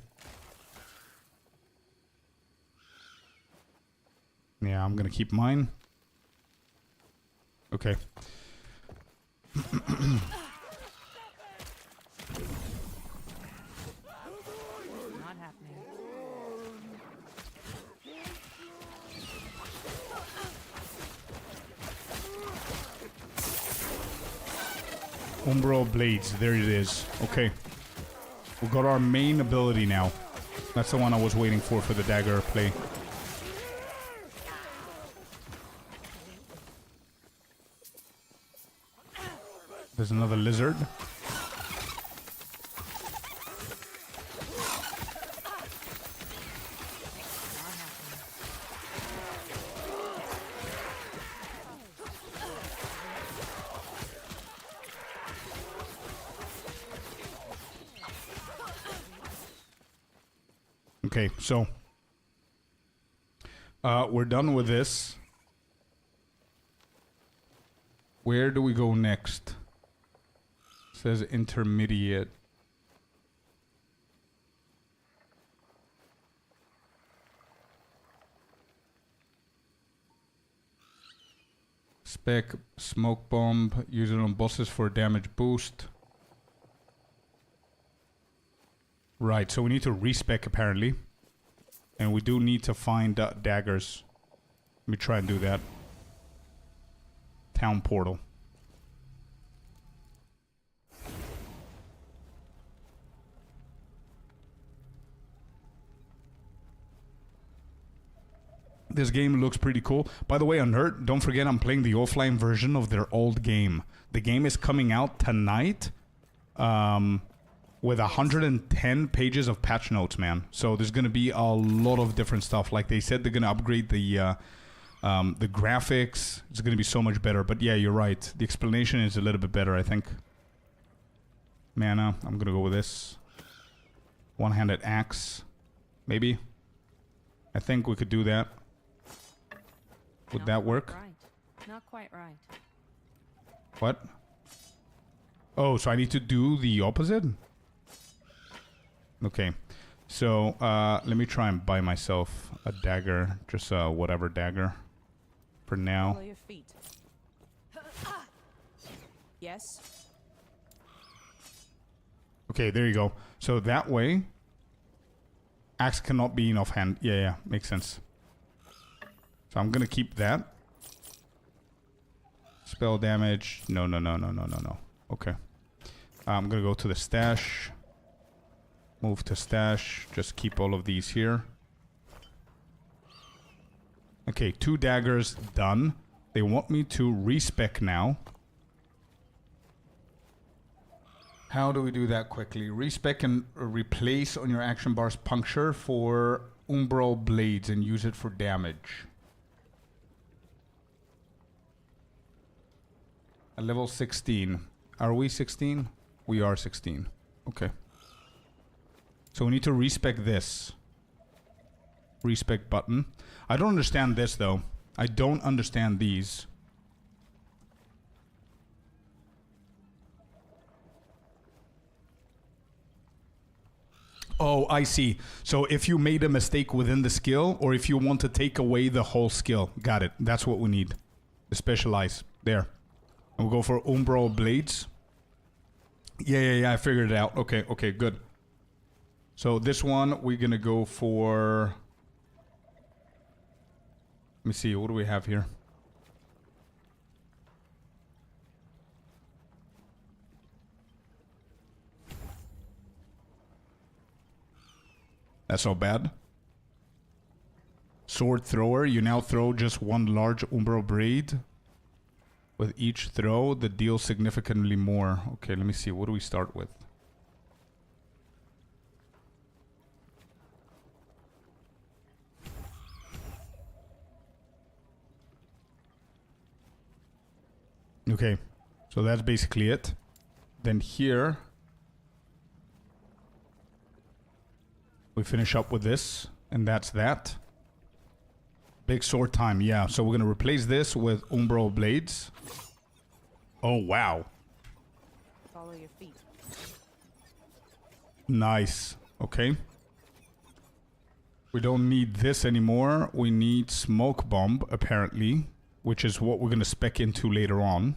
Yeah, I'm gonna keep mine. Okay. Not happening. Umbral Blades, there it is. Okay. We got our main ability now. That's the one I was waiting for the dagger play. There's another lizard. Okay, so we're done with this. Where do we go next? It says intermediate. Spec smoke bomb, use it on bosses for damage boost. Right, so we need to respec apparently. And we do need to find daggers. Let me try and do that. Town portal. This game looks pretty cool. By the way, Unhurt, don't forget I'm playing the offline version of their old game. The game is coming out tonight. With 110 pages of patch notes, man. So there's gonna be a lot of different stuff. Like they said, they're gonna upgrade the graphics. It's gonna be so much better. But yeah, you're right. The explanation is a little bit better, I think. Mana, I'm gonna go with this. One-handed axe, maybe. I think we could do that. Would that work? Right. Not quite right. What? Oh, so I need to do the opposite? Okay, so let me try and buy myself a dagger, just whatever dagger, for now. Follow your feet. Yes. Okay, there you go. So that way, axe cannot be in offhand. Yeah, makes sense. So I'm gonna keep that. Spell damage. No. Okay. I'm gonna go to the stash. Move to stash. Just keep all of these here. Okay, 2 daggers done. They want me to respec now. How do we do that quickly? Respec and replace on your action bar's puncture for umbral blades and use it for damage. At level 16. Are we 16? We are 16. Okay. So we need to respec this. Respec button. I don't understand this though. I don't understand these. Oh, I see. So if you made a mistake within the skill, or if you want to take away the whole skill. Got it. That's what we need. The specialize. There. And we'll go for umbral blades. Yeah, I figured it out. Okay, good. So this one, we're gonna go for... Let me see, what do we have here? That's not bad. Sword thrower, you now throw just one large umbral blade. With each throw, that deals significantly more. Okay, let me see, what do we start with? Okay, so that's basically it. Then here, we finish up with this, and that's that. Big sword time, yeah. So we're gonna replace this with umbral blades. Oh, wow. Follow your feet. Nice. Okay. We don't need this anymore. We need smoke bomb, apparently, which is what we're gonna spec into later on.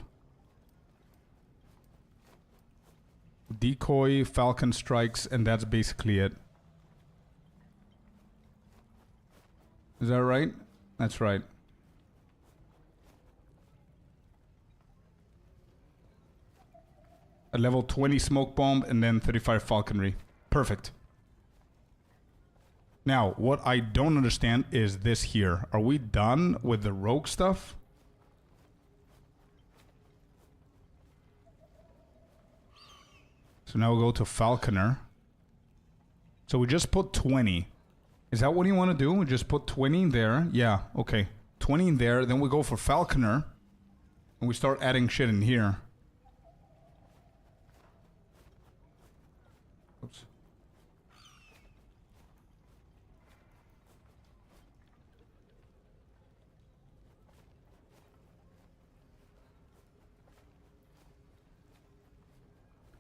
Decoy, falcon strikes, and that's basically it. Is that right? That's right. A level 20 smoke bomb and then 35 falconry. Perfect. Now, what I don't understand is this here. Are we done with the rogue stuff? So now we'll go to falconer. So we just put 20. Is that what you want to do? We just put 20 in there. Yeah, okay. 20 in there. Then we go for falconer. And we start adding shit in here. Oops.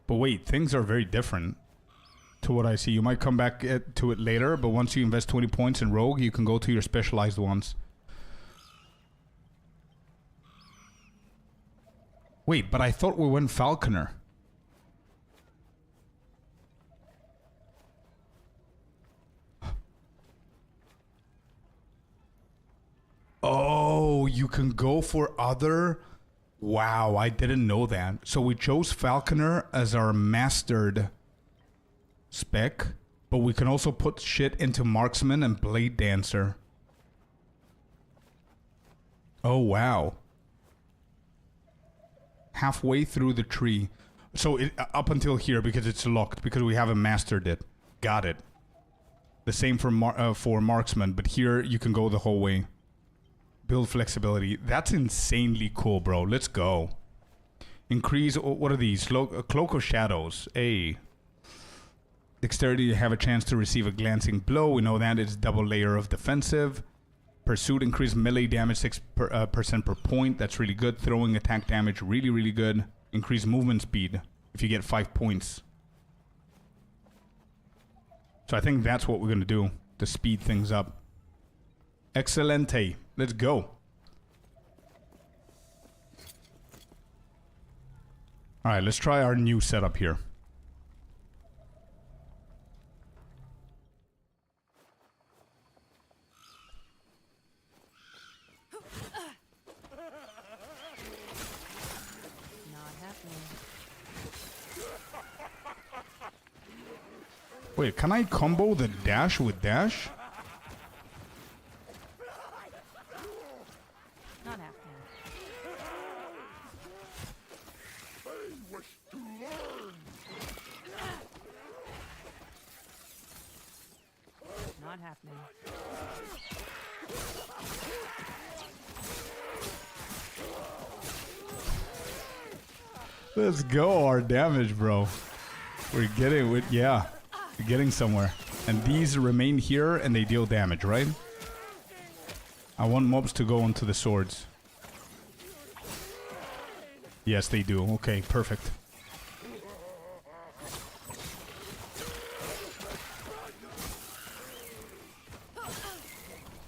But wait, things are very different to what I see. You might come back to it later, but once you invest 20 points in rogue, you can go to your specialized ones. Wait, but I thought we went falconer. Oh, you can go for other... Wow, I didn't know that. So we chose falconer as our mastered spec, but we can also put shit into marksman and blade dancer. Oh, wow. Halfway through the tree. So up until here, because it's locked, because we haven't mastered it. Got it. The same for marksman, but here you can go the whole way. Build flexibility. That's insanely cool, bro. Let's go. Increase, what are these? Cloak of shadows. A. Dexterity, you have a chance to receive a glancing blow. We know that it's double layer of defensive. Pursuit, increase melee damage 6% per point. That's really good. Throwing attack damage, really, really good. Increase movement speed if you get 5 points. So I think that's what we're going to do to speed things up. Excelente. Let's go. Alright, let's try our new setup here. Wait, can I combo the dash with dash? Not happening. Not happening. Let's go, our damage, bro. We're getting somewhere. And these remain here and they deal damage, right? I want mobs to go onto the swords. Yes, they do. Okay, perfect.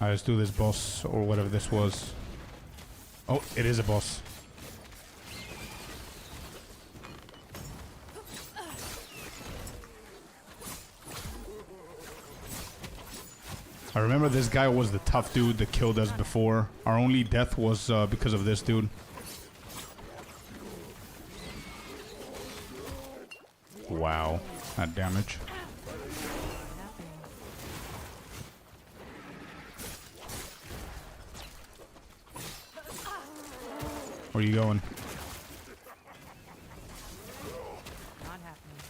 Alright, let's do this boss or whatever this was. Oh, it is a boss. I remember this guy was the tough dude that killed us before. Our only death was because of this dude. Wow, that damage. Where are you going? Not happening.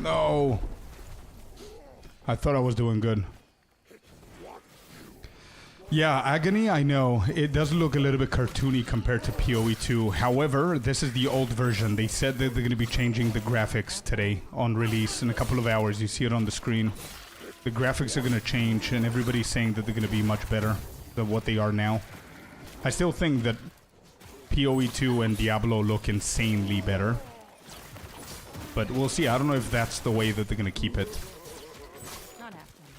No. I thought I was doing good. Yeah, Agony, I know. It does look a little bit cartoony compared to PoE 2. However, this is the old version. They said that they're going to be changing the graphics today on release in a couple of hours. You see it on the screen. The graphics are going to change, and everybody's saying that they're going to be much better than what they are now. I still think that PoE 2 and Diablo look insanely better. But we'll see. I don't know if that's the way that they're going to keep it. Not happening.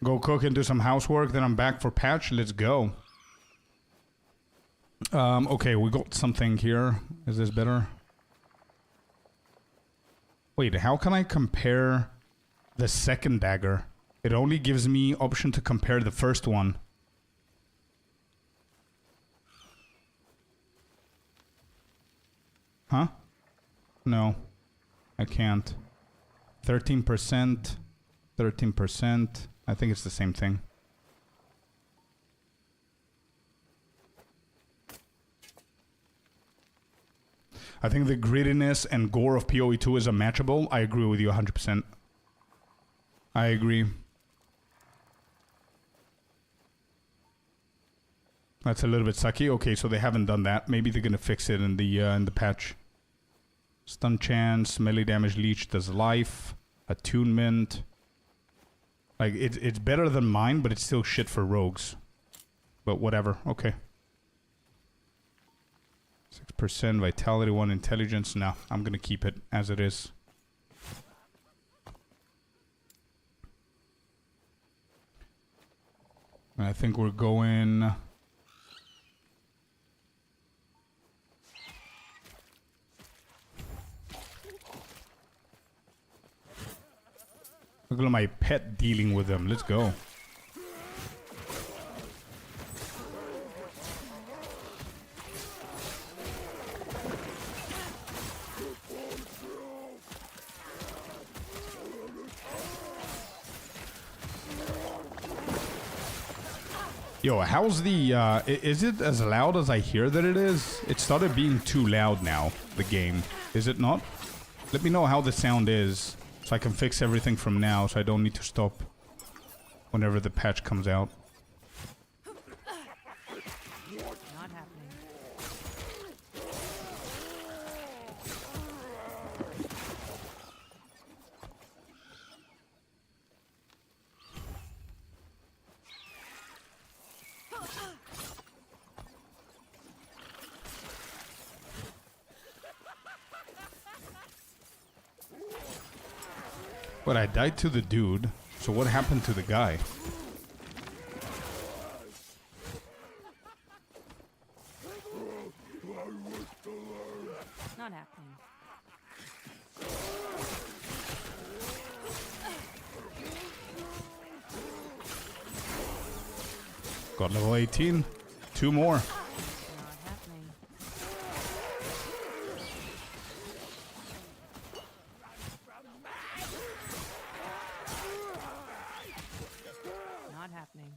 Go cook and do some housework, then I'm back for patch. Let's go. Okay, we got something here. Is this better? Wait, how can I compare the second dagger? It only gives me option to compare the first one. Huh? No, I can't. 13%, 13%. I think it's the same thing. I think the grittiness and gore of PoE 2 is unmatchable. I agree with you 100%. I agree. That's a little bit sucky. Okay, so they haven't done that. Maybe they're gonna fix it in the patch. Stun chance, melee damage leech does life, attunement. Like it's better than mine, but it's still shit for rogues. But whatever. Okay. 6% vitality, 1 intelligence. No, I'm gonna keep it as it is. I think we're going. Look at my pet dealing with them. Let's go. Yo, how's the, is it as loud as I hear that it is? It started being too loud now, the game. Is it not? Let me know how the sound is, so I can fix everything from now, so I don't need to stop whenever the patch comes out. Not happening. But I died to the dude, so what happened to the guy? Got level 18. 2 more. Not happening. Not happening.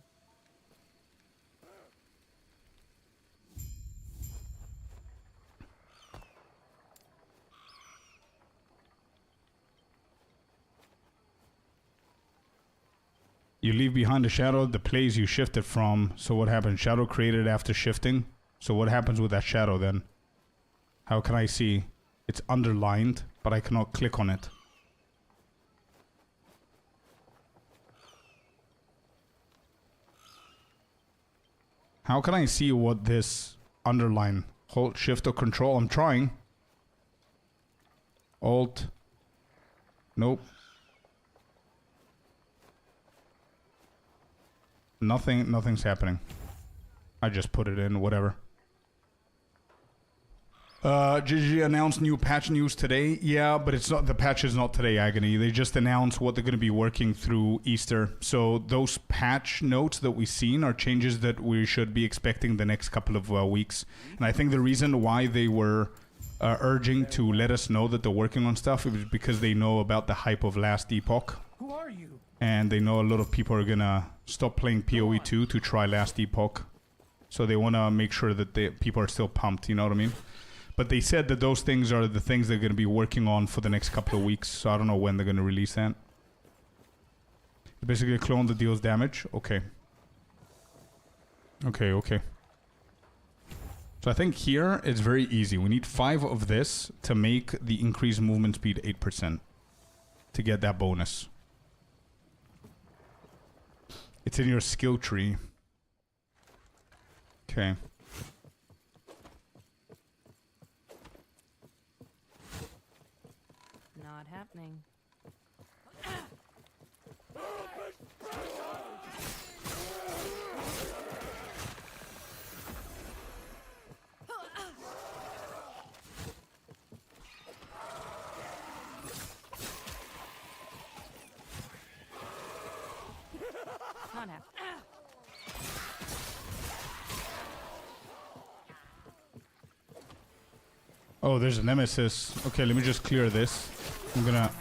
You leave behind a shadow the place you shifted from. So what happens? Shadow created after shifting. So what happens with that shadow then? How can I see? It's underlined, but I cannot click on it. How can I see what this underline? Hold shift or control. I'm trying. Alt. Nope. Nothing's happening. I just put it in, whatever. GG announced new patch news today. Yeah, but it's not, the patch is not today, Agony. They just announced what they're going to be working through Easter. So those patch notes that we've seen are changes that we should be expecting the next couple of weeks. And I think the reason why they were urging to let us know that they're working on stuff is because they know about the hype of last Epoch. Who are you? And they know a lot of people are gonna stop playing PoE 2 to try last Epoch. So they want to make sure that people are still pumped, you know what I mean? But they said that those things are the things they're going to be working on for the next couple of weeks. So I don't know when they're going to release that. Basically a clone that deals damage. Okay. Okay. So I think here it's very easy. We need 5 of this to make the increased movement speed 8%. To get that bonus. It's in your skill tree. Okay. Not happening. Not happening. Oh, there's a nemesis. Okay, let me just clear this. I'm gonna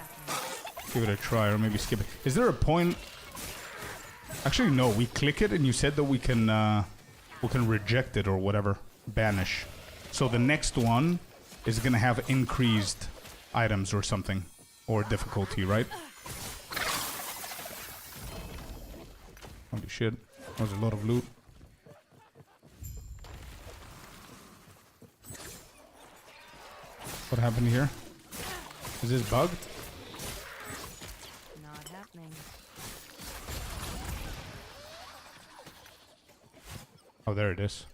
give it a try or maybe skip it. Is there a point? Actually, no. We click it and you said that we can reject it or whatever. Banish. So the next one is gonna have increased items or something. Or difficulty, right? Holy shit. That was a lot of loot. What happened here? Is this bugged? Not happening. Oh, there it is.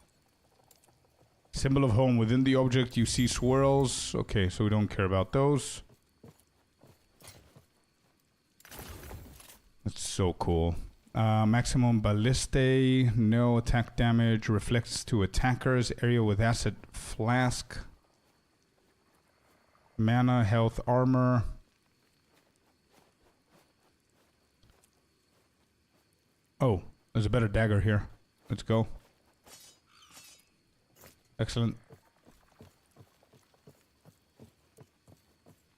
Symbol of home. Within the object you see swirls. Okay, so we don't care about those. That's so cool. Maximum ballistae. No attack damage. Reflects to attackers. Area with acid flask. Mana, health, armor. Oh, there's a better dagger here. Let's go. Excellent.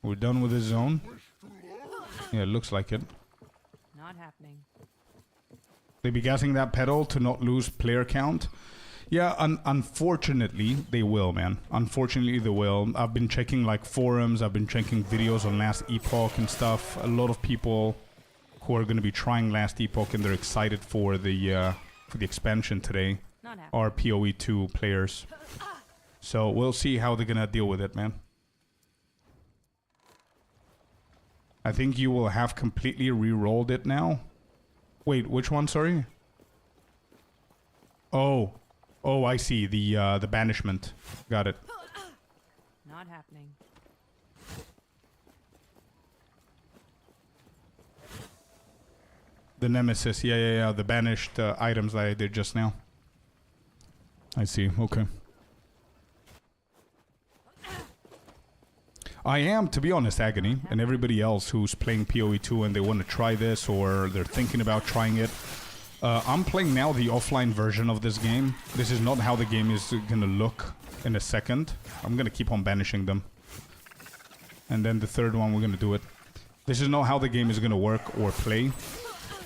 We're done with this zone. Yeah, it looks like it. Not happening. They be gassing that pedal to not lose player count. Yeah, unfortunately, they will, man. Unfortunately, they will. I've been checking, like, forums. I've been checking videos on Last Epoch and stuff. A lot of people who are going to be trying Last Epoch and they're excited for the expansion today are PoE 2 players. So we'll see how they're going to deal with it, man. I think you will have completely re-rolled it now. Wait, which one, sorry? Oh, I see. The banishment. Got it. Not happening. The nemesis. Yeah. The banished items that I did just now. I see. Okay. I am, to be honest, Agony, and everybody else who's playing PoE 2 and they want to try this or they're thinking about trying it. I'm playing now the offline version of this game. This is not how the game is gonna look in a second. I'm gonna keep on banishing them. And then the third one, we're gonna do it. This is not how the game is gonna work or play.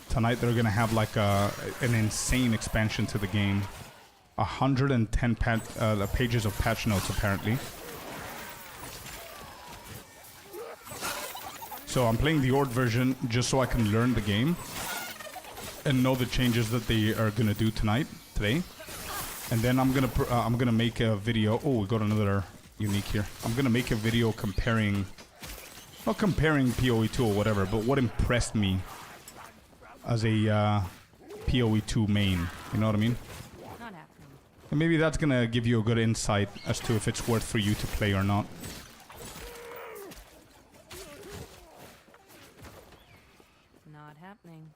Tonight they're gonna have like an insane expansion to the game. 110 pages of patch notes apparently. So I'm playing the Ord version just so I can learn the game and know the changes that they are gonna do today. And then I'm gonna make a video. Oh, we got another unique here. I'm gonna make a video comparing, not comparing PoE2 or whatever, but what impressed me as a PoE2 main. You know what I mean? Not happening. And maybe that's gonna give you a good insight as to if it's worth for you to play or not. Not happening.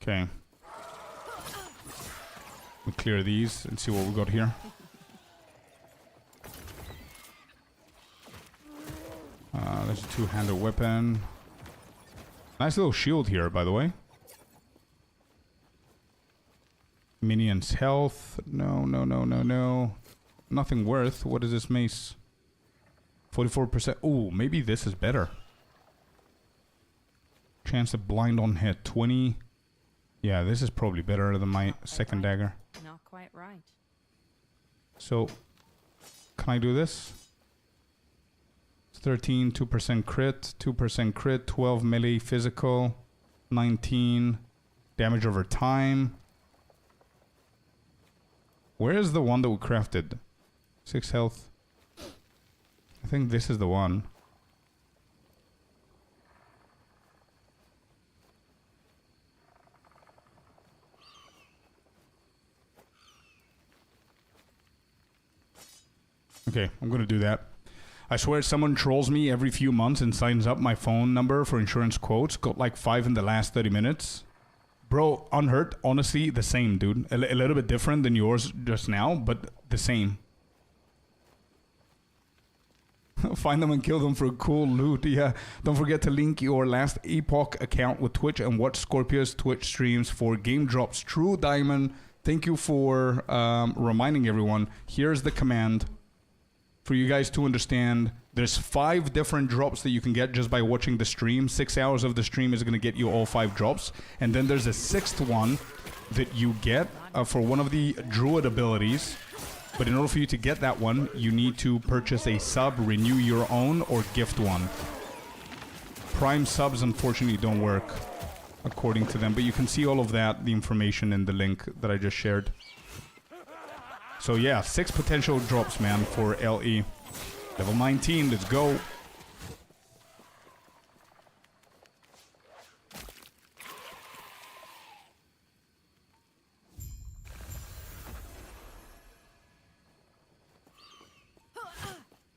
Okay. We'll clear these and see what we got here. There's a two-handed weapon. Nice little shield here, by the way. Minions health. No. Nothing worth. What is this mace? 44%. Ooh, maybe this is better. Chance to blind on hit. 20. Yeah, this is probably better than my second dagger. Not quite right. So, can I do this? 13, 2% crit, 2% crit, 12 melee physical, 19 damage over time. Where is the one that we crafted? 6 health. I think this is the one. Okay, I'm gonna do that. I swear someone trolls me every few months and signs up my phone number for insurance quotes. Got like 5 in the last 30 minutes. Bro, unhurt, honestly, the same, dude. A little bit different than yours just now, but the same. Find them and kill them for cool loot. Yeah, don't forget to link your last Epoch account with Twitch and watch Scorpius Twitch streams for game drops. True Diamond, thank you for reminding everyone. Here's the command. For you guys to understand, there's 5 different drops that you can get just by watching the stream. 6 hours of the stream is going to get you all 5 drops. And then there's a 6th one that you get for one of the druid abilities. But in order for you to get that one, you need to purchase a sub, renew your own, or gift one. Prime subs, unfortunately, don't work according to them. But you can see all of that, the information in the link that I just shared. So yeah, 6 potential drops, man, for LE. Level 19, let's go.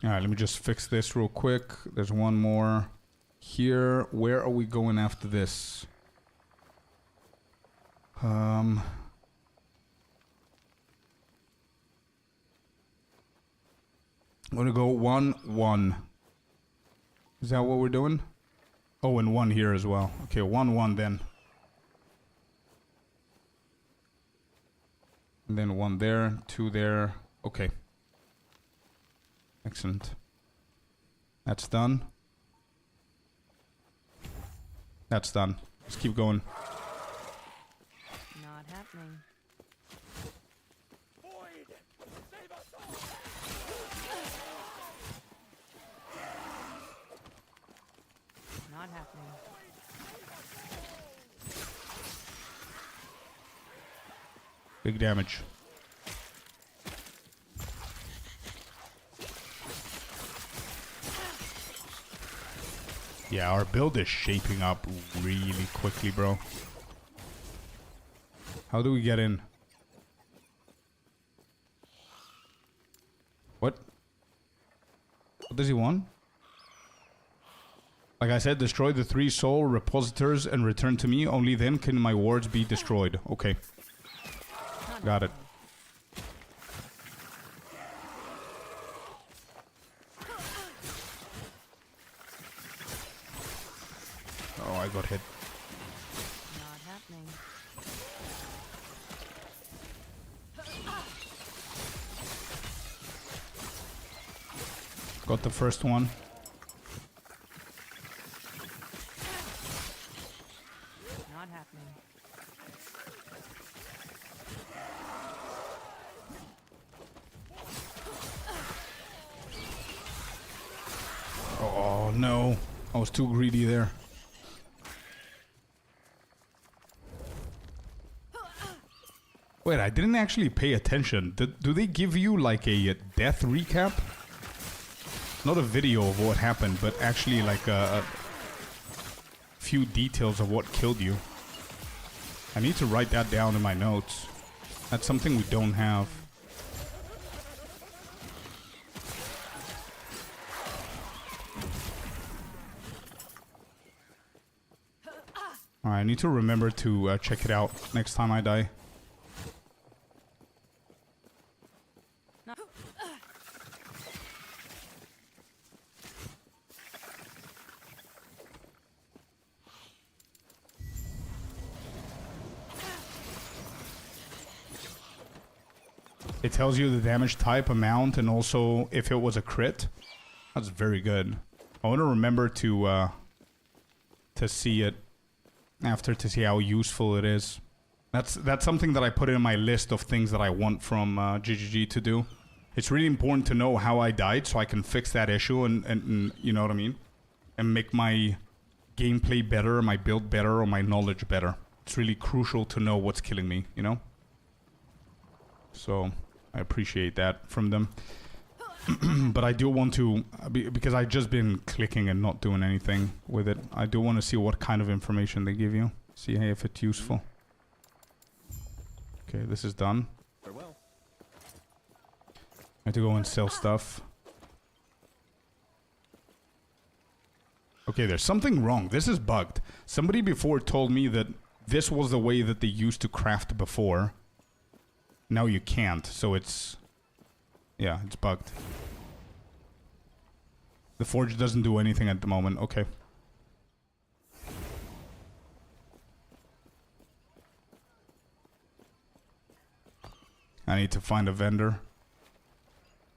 Alright, let me just fix this real quick. There's one more here. Where are we going after this? I'm gonna go 1-1. Is that what we're doing? Oh, and 1 here as well. Okay, 1-1 then. And then 1 there, 2 there. Okay. Excellent. That's done. That's done. Let's keep going. Not happening. Not happening. Big damage. Yeah, our build is shaping up really quickly, bro. How do we get in? What? What does he want? Like I said, destroy the 3 soul repositors and return to me. Only then can my wards be destroyed. Okay. Got it. Oh, I got hit. Not happening. Got the first one. Not happening. Oh no, I was too greedy there. Wait, I didn't actually pay attention. Do they give you like a death recap? Not a video of what happened, but actually like a few details of what killed you. I need to write that down in my notes. That's something we don't have. Alright, I need to remember to check it out next time I die. It tells you the damage type, amount, and also if it was a crit. That's very good. I want to remember to see it after to see how useful it is. That's something that I put in my list of things that I want from GGG to do. It's really important to know how I died so I can fix that issue and you know what I mean? And make my gameplay better, my build better, or my knowledge better. It's really crucial to know what's killing me, you know? So I appreciate that from them. But I do want to, because I've just been clicking and not doing anything with it, I do want to see what kind of information they give you. See if it's useful. Okay, this is done. Farewell. I have to go and sell stuff. Okay, there's something wrong. This is bugged. Somebody before told me that this was the way that they used to craft before. Now you can't, so it's... yeah, it's bugged. The forge doesn't do anything at the moment. Okay. I need to find a vendor.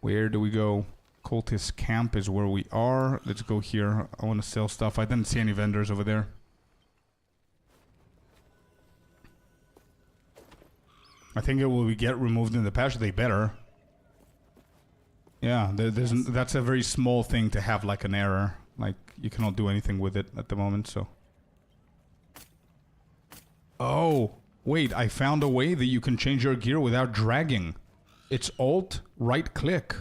Where do we go? Cultist camp is where we are. Let's go here. I want to sell stuff. I didn't see any vendors over there. I think it will get removed in the patch. They better. Yeah, that's a very small thing to have like an error. Like, you cannot do anything with it at the moment, so... oh, wait, I found a way that you can change your gear without dragging. It's Alt, right click.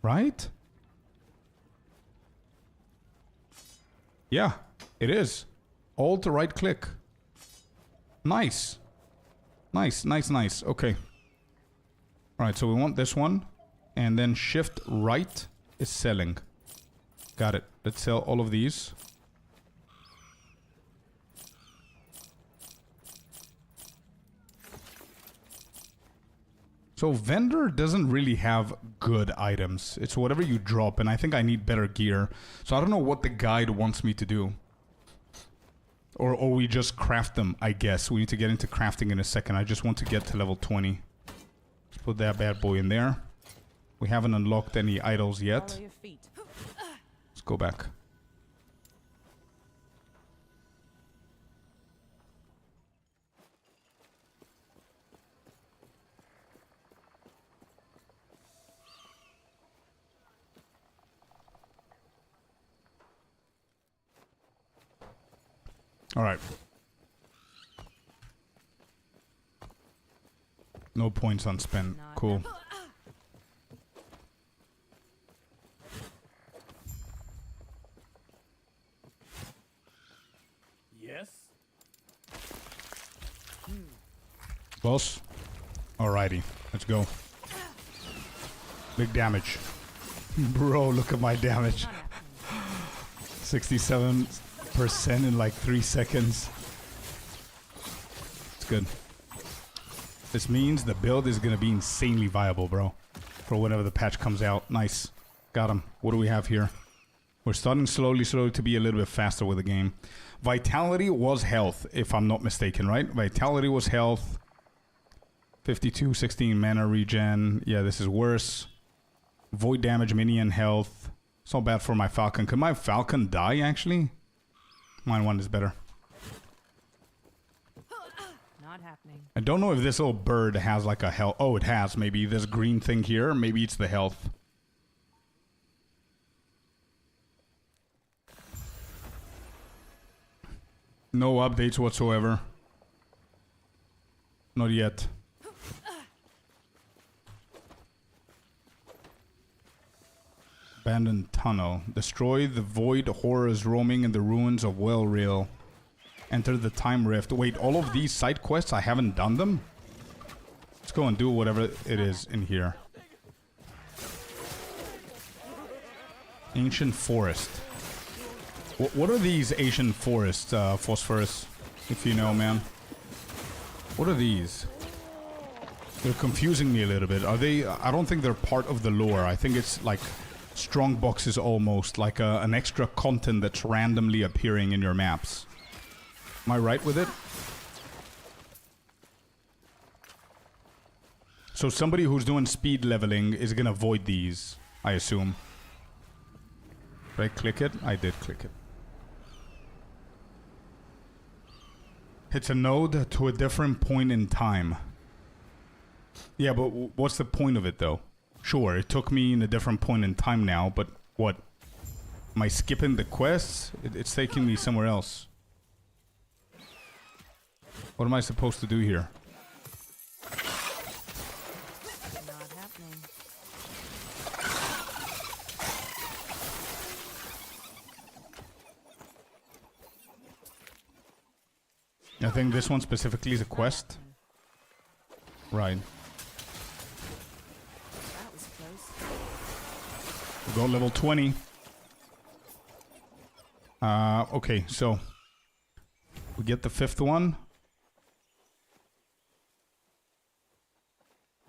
Right? Yeah, it is. Alt, right click. Nice. Nice, nice, nice. Okay. Alright, so we want this one. And then shift right is selling. Got it. Let's sell all of these. So vendor doesn't really have good items. It's whatever you drop, and I think I need better gear. So I don't know what the guide wants me to do. Or we just craft them, I guess. We need to get into crafting in a second. I just want to get to level 20. Let's put that bad boy in there. We haven't unlocked any idols yet. Let's go back. All right. No points unspent. Cool. Yes? Boss? Alrighty. Let's go. Big damage. Bro, look at my damage. 67% in like 3 seconds. It's good. This means the build is going to be insanely viable, bro. For whenever the patch comes out. Nice. Got him. What do we have here? We're starting slowly to be a little bit faster with the game. Vitality was health, if I'm not mistaken, right? Vitality was health. 52, 16 mana regen. Yeah, this is worse. Void damage, minion health. It's not bad for my falcon. Could my falcon die, actually? Mine one is better. Not happening. I don't know if this little bird has like a health. Oh, it has. Maybe this green thing here. Maybe it's the health. No updates whatsoever. Not yet. Abandoned tunnel. Destroy the void horrors roaming in the ruins of Wellreal. Enter the time rift. Wait, all of these side quests, I haven't done them? Let's go and do whatever it is in here. Ancient forest. What are these ancient forests, Phosphorus? If you know, man. What are these? They're confusing me a little bit. Are they... I don't think they're part of the lore. I think it's like... strong boxes almost. Like an extra content that's randomly appearing in your maps. Am I right with it? So somebody who's doing speed leveling is gonna avoid these, I assume. Did I click it? I did click it. It's a node to a different point in time. Yeah, but what's the point of it though? Sure, it took me in a different point in time now, but what? Am I skipping the quests? It's taking me somewhere else. What am I supposed to do here? Not happening. I think this one specifically is a quest. Right. That was close. We go level 20. Okay, so we get the 5th one.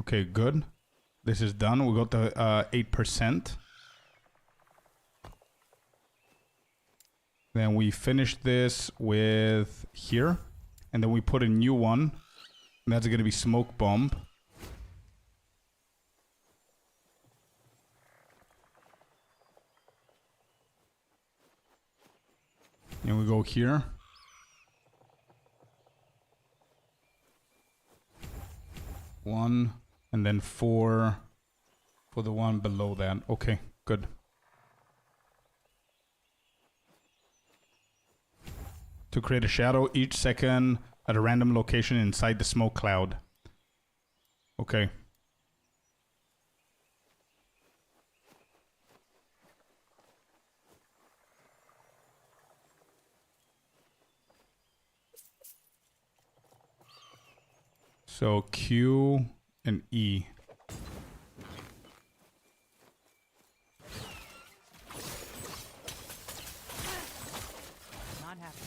Okay, good. This is done. We got the 8%. Then we finish this with here. And then we put a new one. And that's going to be Smoke Bomb. And we go here. One. And then 4 for the one below that. Okay, good. To create a shadow each second at a random location inside the smoke cloud. Okay. So Q and E. Not happening.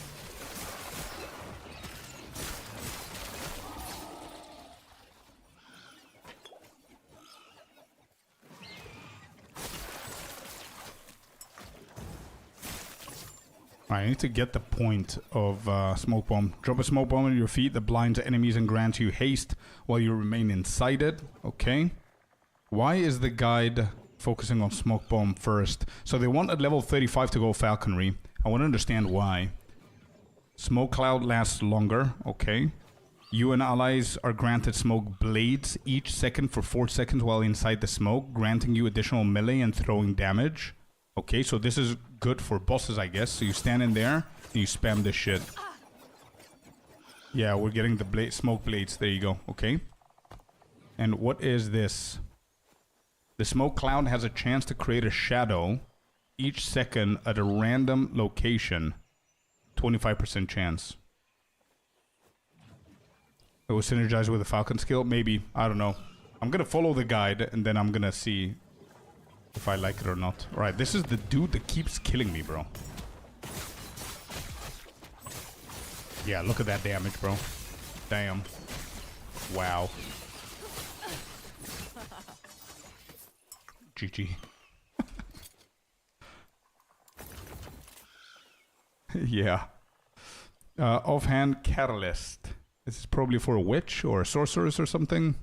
I need to get the point of smoke bomb. Drop a smoke bomb on your feet that blinds enemies and grants you haste while you remain inside it. Okay. Why is the guide focusing on smoke bomb first? So they want at level 35 to go falconry. I want to understand why. Smoke cloud lasts longer. Okay. You and allies are granted smoke blades each second for 4 seconds while inside the smoke, granting you additional melee and throwing damage. Okay, so this is good for bosses, I guess. So you stand in there and you spam this shit. Yeah, we're getting the smoke blades. There you go. Okay. And what is this? The smoke cloud has a chance to create a shadow each second at a random location. 25% chance. It was synergized with the Falcon skill? Maybe. I don't know. I'm gonna follow the guide and then I'm gonna see if I like it or not. Alright, this is the dude that keeps killing me, bro. Yeah, look at that damage, bro. Damn. Wow. GG. Yeah. Offhand Catalyst. This is probably for a witch or a sorceress or something.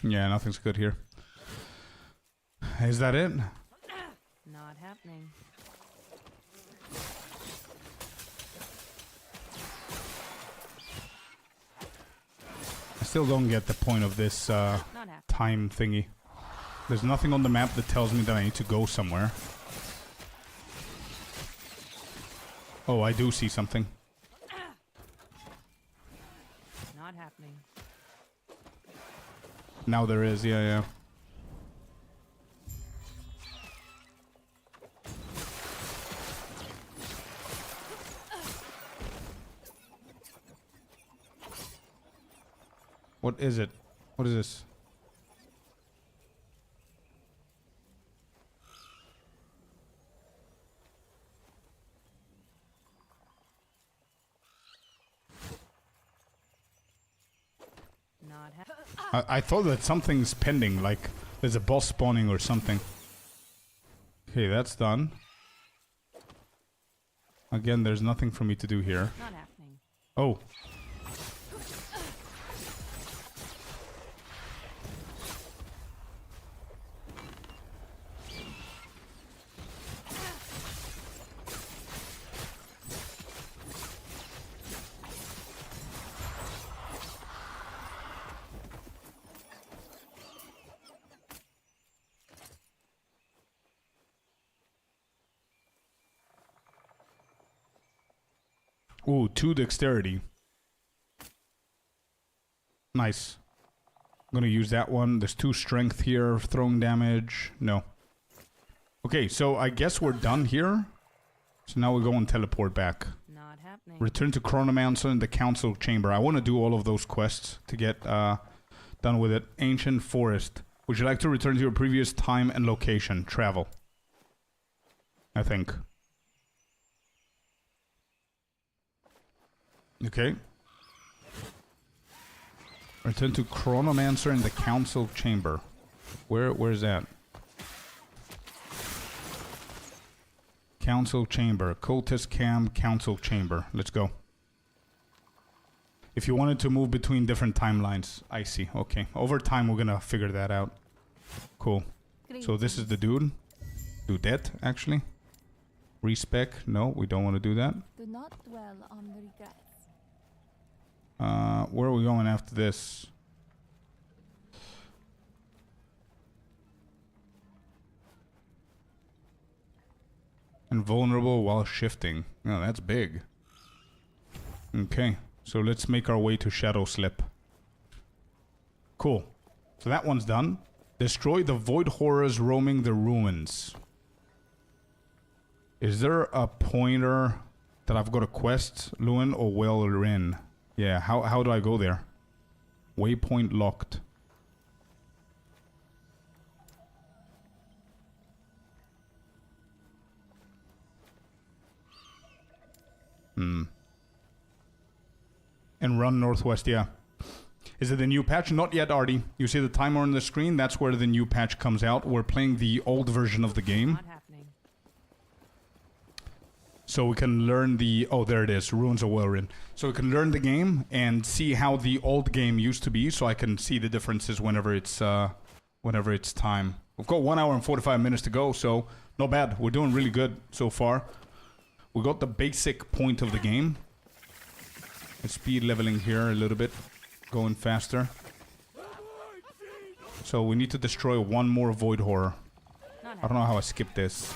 Yeah, nothing's good here. Is that it? Not happening. I still don't get the point of this time thingy. There's nothing on the map that tells me that I need to go somewhere. Oh, I do see something. Not happening. Now there is, yeah. What is it? What is this? Not happening. I thought that something's pending, like there's a boss spawning or something. Okay, that's done. Again, there's nothing for me to do here. Not happening. Oh. Ooh, 2 dexterity. Nice. I'm gonna use that one. There's 2 strength here, throwing damage. No. Okay, so I guess we're done here. So now we go and teleport back. Not happening. Return to Chronomancer in the Council Chamber. I want to do all of those quests to get done with it. Ancient Forest. Would you like to return to your previous time and location? Travel. I think. Okay. Return to Chronomancer in the Council Chamber. Where's that? Council Chamber. Cultist Camp, Council Chamber. Let's go. If you wanted to move between different timelines. I see. Okay. Over time, we're gonna figure that out. Cool. So this is the dude. Dudette, actually. Respec. No, we don't want to do that. Do not dwell on the regrets. Where are we going after this? Invulnerable while shifting. Oh, that's big. Okay, so let's make our way to Shadow Slip. Cool. So that one's done. Destroy the void horrors roaming the ruins. Is there a pointer that I've got a quest, Lewin or Welrin? Yeah, how do I go there? Waypoint locked. And run northwest, yeah. Is it the new patch? Not yet, Artie. You see the timer on the screen? That's where the new patch comes out. We're playing the old version of the game. Not happening. So we can learn the... Oh, there it is. Ruins of Welrin. So we can learn the game and see how the old game used to be, so I can see the differences whenever it's time. We've got 1 hour and 45 minutes to go, so not bad. We're doing really good so far. We got the basic point of the game. And speed leveling here a little bit. Going faster. So we need to destroy 1 more void horror. I don't know how I skipped this.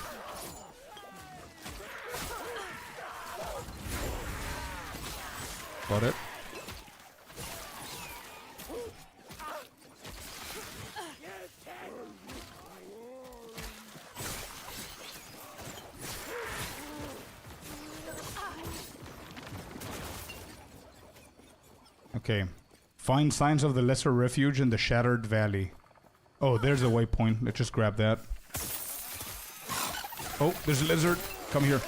Got it. Okay. Find signs of the Lesser Refuge in the Shattered Valley. Oh, there's a waypoint. Let's just grab that. Oh, there's a lizard. Come here.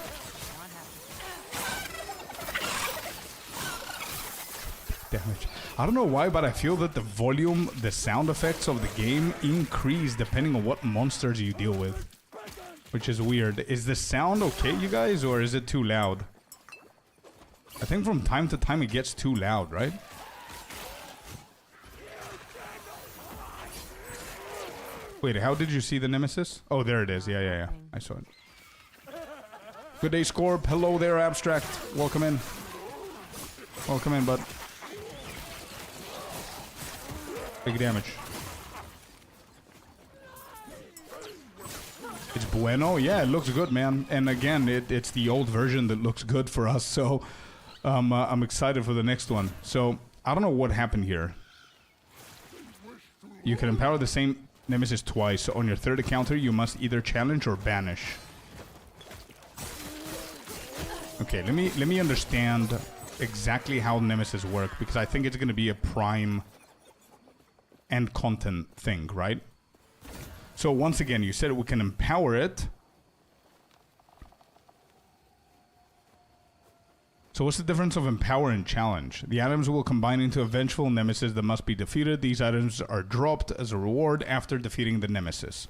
Damage. I don't know why, but I feel that the volume, the sound effects of the game increase depending on what monsters you deal with. Which is weird. Is the sound okay, you guys, or is it too loud? I think from time to time it gets too loud, right? Wait, how did you see the nemesis? Oh, there it is. Yeah. I saw it. Good day, Scorp. Hello there, Abstract. Welcome in. Welcome in, bud. Big damage. It's bueno. Yeah, it looks good, man. And again, it's the old version that looks good for us. So I'm excited for the next one. So I don't know what happened here. You can empower the same nemesis twice. So on your third encounter, you must either challenge or banish. Okay, let me understand exactly how nemesis work, because I think it's going to be a prime and content thing, right? So once again, you said we can empower it. So what's the difference of empower and challenge? The items will combine into a vengeful nemesis that must be defeated. These items are dropped as a reward after defeating the nemesis.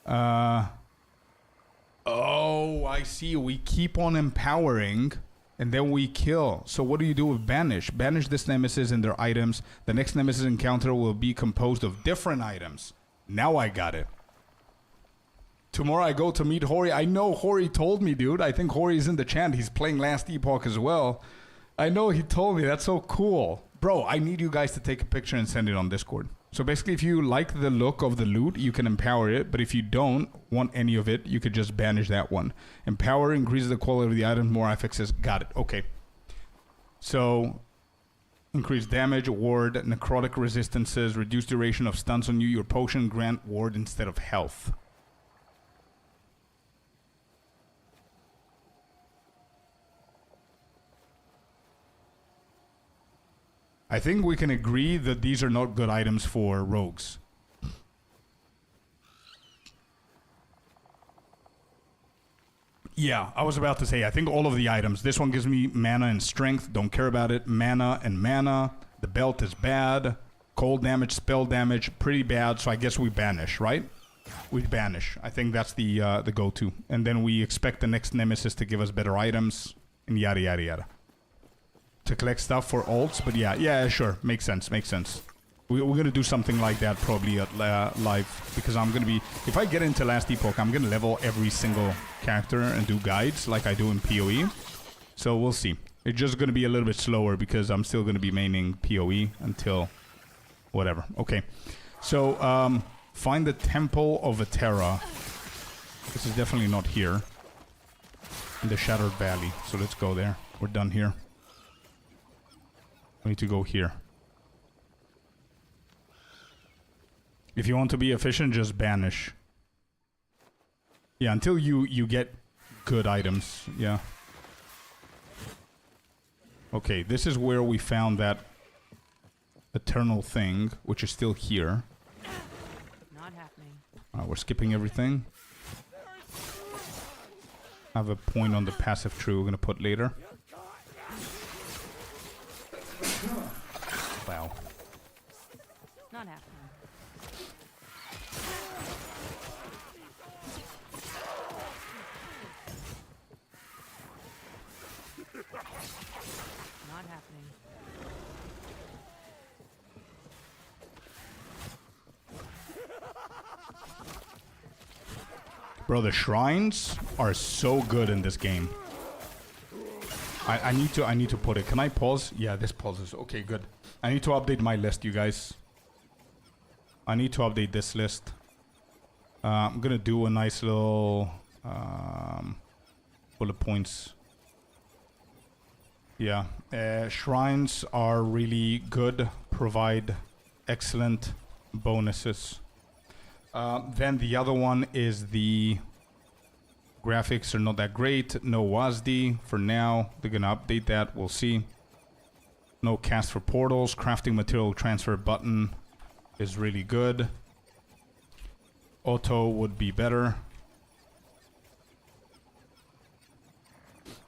Oh, I see. We keep on empowering, and then we kill. So what do you do with banish? Banish this nemesis and their items. The next nemesis encounter will be composed of different items. Now I got it. Tomorrow I go to meet Hori. I know Hori told me, dude. I think Hori's in the chat. He's playing Last Epoch as well. I know he told me. That's so cool. Bro, I need you guys to take a picture and send it on Discord. So basically, if you like the look of the loot, you can empower it. But if you don't want any of it, you could just banish that one. Empower increases the quality of the item. More affixes. Got it. Okay. So, increase damage, ward, necrotic resistances, reduce duration of stuns on you. Your potion grant ward instead of health. I think we can agree that these are not good items for rogues. Yeah, I was about to say, I think all of the items. This one gives me mana and strength. Don't care about it. Mana and mana. The belt is bad. Cold damage, spell damage, pretty bad. So I guess we banish, right? We banish. I think that's the go-to. And then we expect the next nemesis to give us better items. And yada, yada, yada. To collect stuff for ults, but yeah, sure, makes sense. We're gonna do something like that probably at live, because I'm gonna be, if I get into Last Epoch, I'm gonna level every single character and do guides like I do in PoE. So we'll see. It's just gonna be a little bit slower because I'm still gonna be maining PoE until whatever. Okay, so find the Temple of Atera. This is definitely not here. In the Shattered Valley. So let's go there. We're done here. We need to go here. If you want to be efficient, just banish. Yeah, until you get good items. Yeah. Okay, this is where we found that eternal thing, which is still here. Not happening. We're skipping everything. I have a point on the passive tree we're gonna put later. Wow. Not happening. Not happening. Bro, the shrines are so good in this game. I need to put it. Can I pause? Yeah, this pauses. Okay, good. I need to update my list, you guys. I need to update this list. I'm gonna do a nice little bullet points. Yeah, shrines are really good. Provide excellent bonuses. Then the other one is the graphics are not that great. No WASD for now. They're gonna update that. We'll see. No cast for portals. Crafting material transfer button is really good. Auto would be better.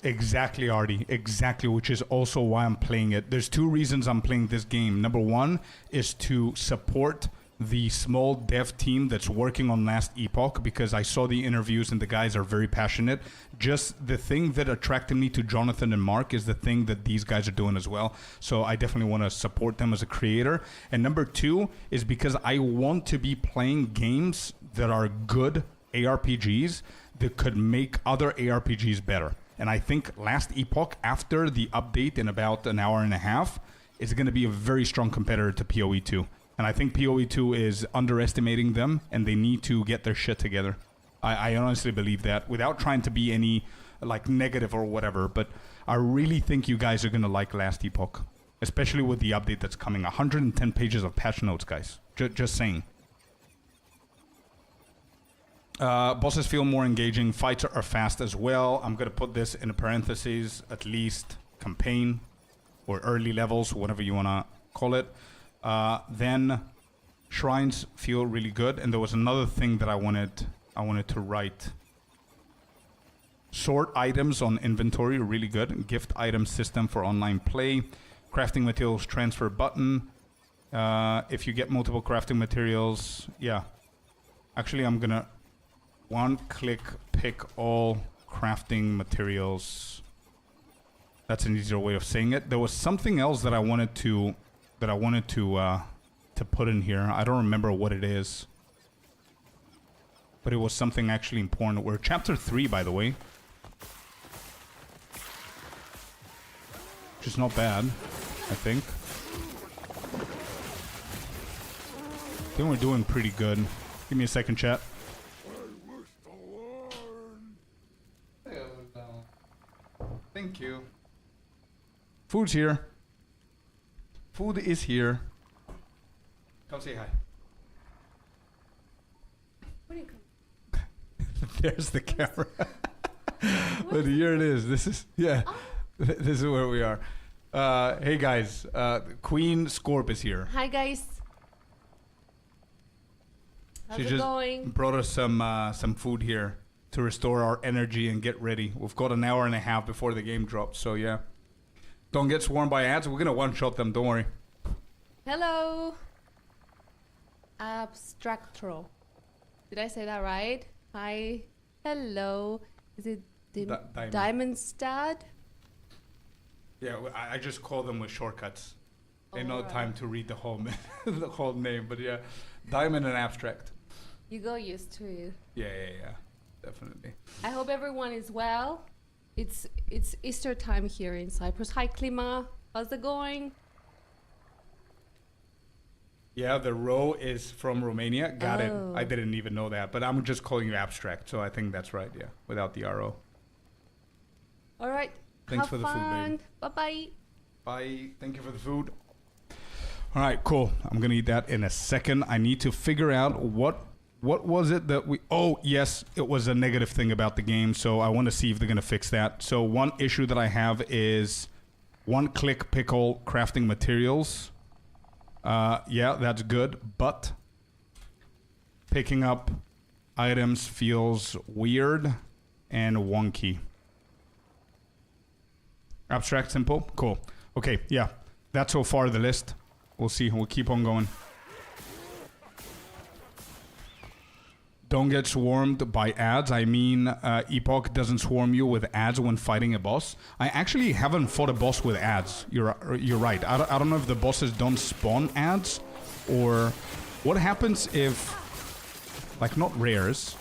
Exactly, Artie. Exactly, which is also why I'm playing it. There's two reasons I'm playing this game. Number one is to support the small dev team that's working on Last Epoch, because I saw the interviews and the guys are very passionate. Just the thing that attracted me to Jonathan and Mark is the thing that these guys are doing as well. So I definitely want to support them as a creator. And number two is because I want to be playing games that are good ARPGs that could make other ARPGs better. And I think Last Epoch, after the update in about an hour and a half, is going to be a very strong competitor to PoE 2. And I think PoE 2 is underestimating them, and they need to get their shit together. I honestly believe that, without trying to be any like negative or whatever. But I really think you guys are gonna like Last Epoch, especially with the update that's coming. 110 pages of patch notes, guys. Just saying. Bosses feel more engaging. Fights are fast as well. I'm gonna put this in parentheses, at least campaign or early levels, whatever you wanna call it. Then shrines feel really good, and there was another thing that I wanted to write. Sort items on inventory, really good. Gift item system for online play. Crafting materials transfer button. If you get multiple crafting materials, yeah. Actually, I'm gonna one-click pick all crafting materials. That's an easier way of saying it. There was something else that I wanted to put in here. I don't remember what it is, but it was something actually important. We're chapter 3, by the way, which is not bad, I think. I think we're doing pretty good. Give me a second, chat. Thank you. Food's here. Food is here. Come say hi. What do you come? There's the camera. But here it is. This is, yeah. Oh. This is where we are. Hey guys, Queen Scorp is here. Hi guys. How's it going? Brought us some food here to restore our energy and get ready. We've got an hour and a half before the game drops, so yeah. Don't get swarmed by ads. We're gonna one-shot them, don't worry. Hello. Abstractro. Did I say that right? Hi. Hello. Is it Diamond Stad? Yeah, I just call them with shortcuts. Ain't no time to read the whole the whole name, but yeah, Diamond and Abstract. You go used to it. Yeah, definitely. I hope everyone is well. It's Easter time here in Cyprus. Hi, Klima. How's it going? Yeah, the row is from Romania. Got it. I didn't even know that, but I'm just calling you Abstract, so I think that's right. Yeah, without the RO. All right. Thanks for the food, baby. Bye-bye. Bye. Thank you for the food. All right, cool. I'm gonna eat that in a second. I need to figure out what was it that we... Oh, yes, it was a negative thing about the game, so I want to see if they're going to fix that. So one issue that I have is one-click pickle crafting materials. Yeah, that's good, but picking up items feels weird and wonky. Abstract, simple, cool. Okay, yeah, that's so far the list. We'll see, we'll keep on going. Don't get swarmed by ads. I mean, Epoch doesn't swarm you with ads when fighting a boss. I actually haven't fought a boss with ads. You're right. I don't know if the bosses don't spawn ads, or what happens if, like, not rares,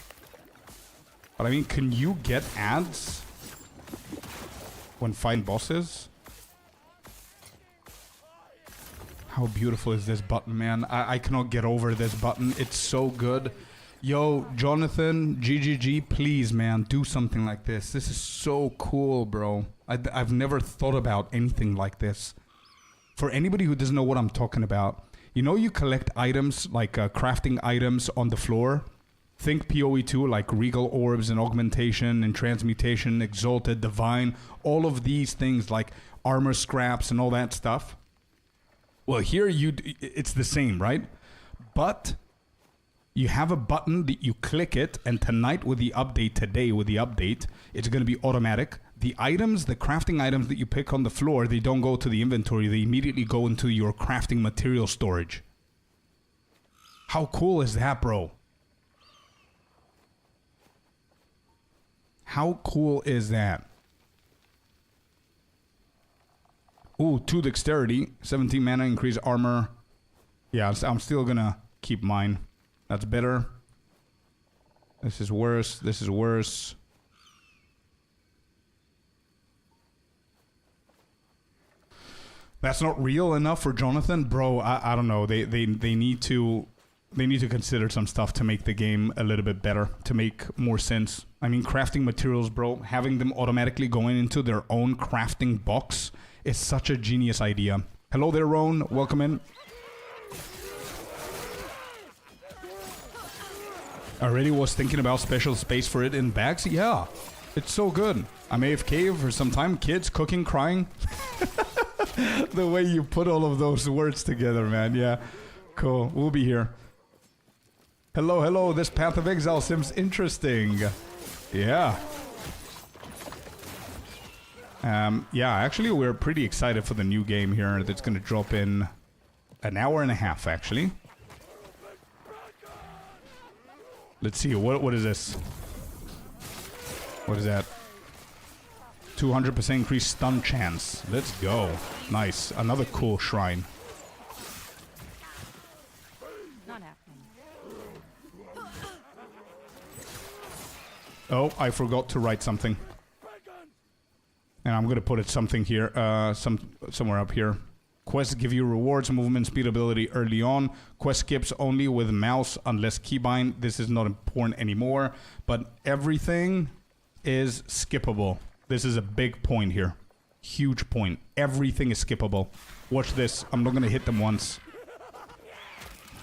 but I mean, can you get ads when fighting bosses? How beautiful is this button, man? I cannot get over this button. It's so good. Yo, Jonathan, GGG, please, man, do something like this. This is so cool, bro. I've never thought about anything like this. For anybody who doesn't know what I'm talking about, you know you collect items, like crafting items on the floor? Think PoE 2, like Regal Orbs and Augmentation and Transmutation, Exalted, Divine, all of these things like armor scraps and all that stuff. Well, here it's the same, right? But you have a button that you click it, and tonight with the update, today with the update, it's going to be automatic. The items, the crafting items that you pick on the floor, they don't go to the inventory. They immediately go into your crafting material storage. How cool is that, bro? How cool is that? Ooh, 2 dexterity, 17 mana, increase armor. Yeah, I'm still gonna keep mine. That's better. This is worse. This is worse. That's not real enough for Jonathan, bro. I don't know. They need to consider some stuff to make the game a little bit better, to make more sense. I mean, crafting materials, bro, having them automatically going into their own crafting box is such a genius idea. Hello there, Roan. Welcome in. Already was thinking about special space for it in bags. Yeah, it's so good. I'm AFK for some time. Kids, cooking, crying. The way you put all of those words together, man. Yeah, cool. We'll be here. Hello, hello. This Path of Exile seems interesting. Yeah. Yeah, actually, we're pretty excited for the new game here that's going to drop in an hour and a half, actually. Let's see, what is this? What is that? 200% increased stun chance. Let's go. Nice. Another cool shrine. Not happening. Oh, I forgot to write something. And I'm gonna put it something here, somewhere up here. Quests give you rewards, movement speed ability early on. Quest skips only with mouse unless keybind. This is not important anymore, but everything is skippable. This is a big point here. Huge point. Everything is skippable. Watch this. I'm not gonna hit them once.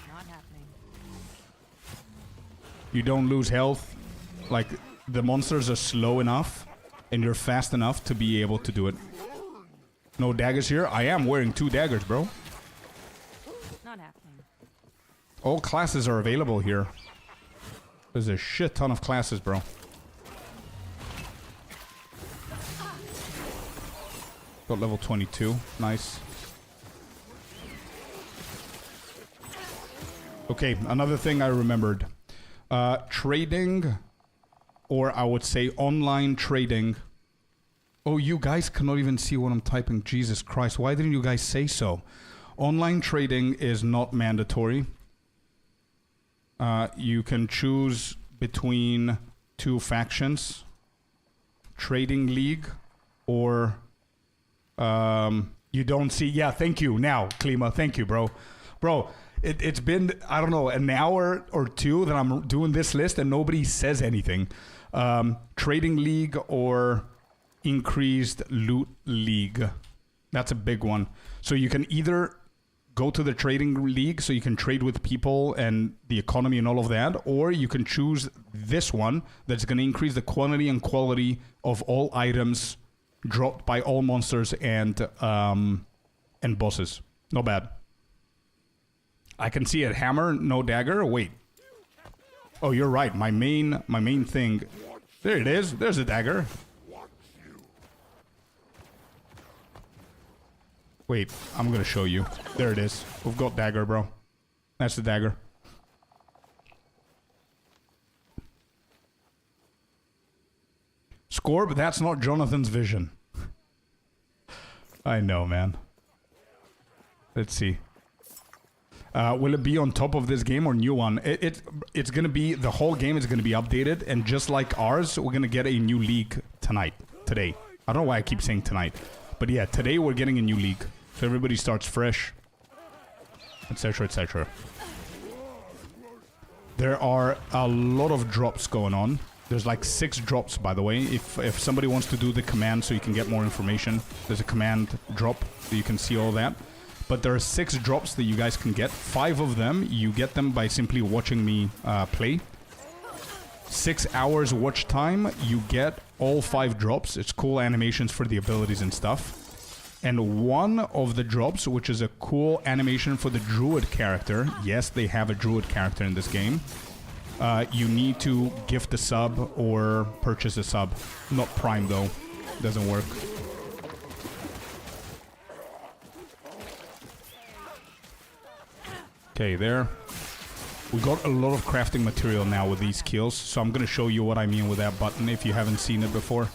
Not happening. You don't lose health. Like, the monsters are slow enough and you're fast enough to be able to do it. No daggers here? I am wearing 2 daggers, bro. Not happening. All classes are available here. There's a shit ton of classes, bro. Got level 22. Nice. Okay, another thing I remembered. Trading, or I would say online trading. Oh, you guys cannot even see what I'm typing. Jesus Christ, why didn't you guys say so? Online trading is not mandatory. You can choose between 2 factions. Trading League or... you don't see... Yeah, thank you. Now, Klima, thank you, bro. Bro, it's been, I don't know, an hour or 2 that I'm doing this list and nobody says anything. Trading League or... Increased Loot League. That's a big one. So you can either go to the Trading League so you can trade with people and the economy and all of that, or you can choose this one that's going to increase the quantity and quality of all items dropped by all monsters and bosses. Not bad. I can see a hammer, no dagger. Wait. Oh, you're right. My main thing. There it is. There's a dagger. Wait, I'm gonna show you. There it is. We've got dagger, bro. That's the dagger. Score, but that's not Jonathan's vision. I know, man. Let's see. Will it be on top of this game or new one? It's gonna be, the whole game is gonna be updated, and just like ours, we're gonna get a new league today. I don't know why I keep saying tonight. But yeah, today we're getting a new league. So everybody starts fresh. Etc, etc. There are a lot of drops going on. There's like 6 drops, by the way. If somebody wants to do the command so you can get more information, there's a command drop so you can see all that. But there are 6 drops that you guys can get. 5 of them, you get them by simply watching me play. 6 hours watch time, you get all 5 drops. It's cool animations for the abilities and stuff. And one of the drops, which is a cool animation for the druid character. Yes, they have a druid character in this game. You need to gift a sub or purchase a sub. Not Prime though. Doesn't work. Okay, there. We got a lot of crafting material now with these kills, so I'm gonna show you what I mean with that button if you haven't seen it before.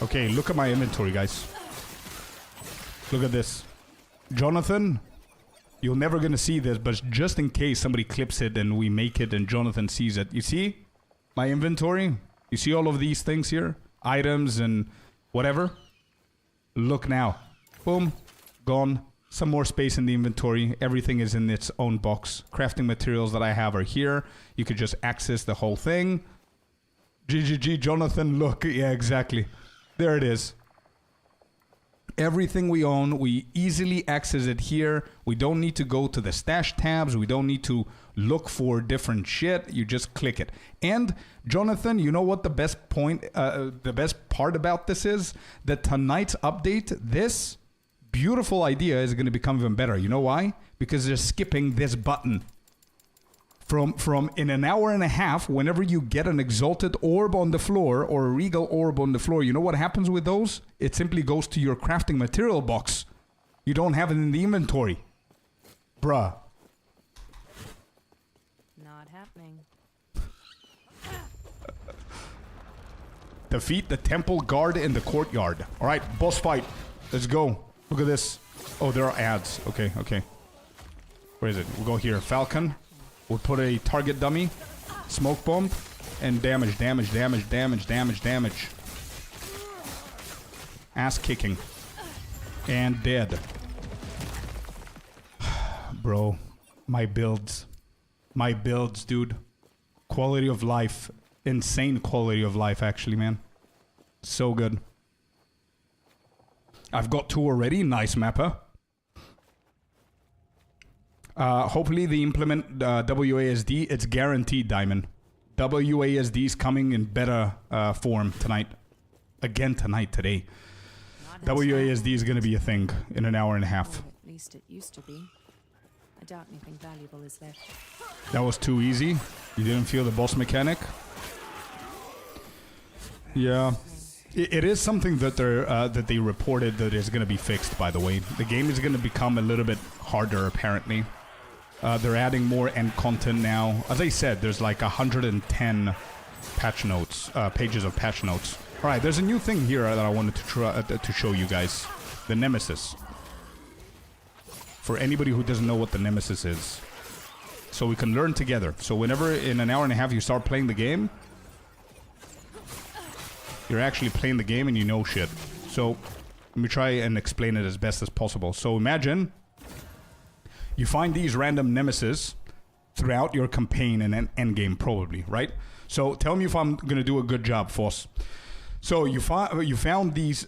Okay, look at my inventory, guys. Look at this. Jonathan, you're never gonna see this, but just in case somebody clips it and we make it and Jonathan sees it. You see my inventory? You see all of these things here? Items and whatever? Look now. Boom. Gone. Some more space in the inventory. Everything is in its own box. Crafting materials that I have are here. You could just access the whole thing. GGG, Jonathan, look. Yeah, exactly. There it is. Everything we own, we easily access it here. We don't need to go to the stash tabs. We don't need to look for different shit. You just click it. And Jonathan, you know what the best part about this is? That tonight's update, this beautiful idea is going to become even better. You know why? Because they're skipping this button. From in an hour and a half, whenever you get an exalted orb on the floor or a regal orb on the floor, you know what happens with those? It simply goes to your crafting material box. You don't have it in the inventory. Bruh. Not happening. Defeat the temple guard in the courtyard. Alright, boss fight. Let's go. Look at this. Oh, there are ads. Okay, okay. Where is it? We'll go here. Falcon. We'll put a target dummy, smoke bomb, and damage. Ass kicking. And dead. Bro, my builds. My builds, dude. Quality of life. Insane quality of life, actually, man. So good. I've got 2 already. Nice mapper. Hopefully they implement WASD. It's guaranteed, Diamond. WASD is coming in better form tonight. Again tonight, today. WASD is going to be a thing in an hour and a half. At least it used to be. I doubt anything valuable is left. That was too easy. You didn't feel the boss mechanic? Yeah. It is something that they reported that is going to be fixed, by the way. The game is going to become a little bit harder, apparently. They're adding more end content now. As I said, there's like 110 patch notes, pages of patch notes. Alright, there's a new thing here that I wanted to show you guys. The Nemesis. For anybody who doesn't know what the Nemesis is. So we can learn together. So whenever in an hour and a half you start playing the game, you're actually playing the game and you know shit. So let me try and explain it as best as possible. So imagine you find these random nemesis throughout your campaign and endgame, probably, right? So tell me if I'm gonna do a good job, Foss. So you find these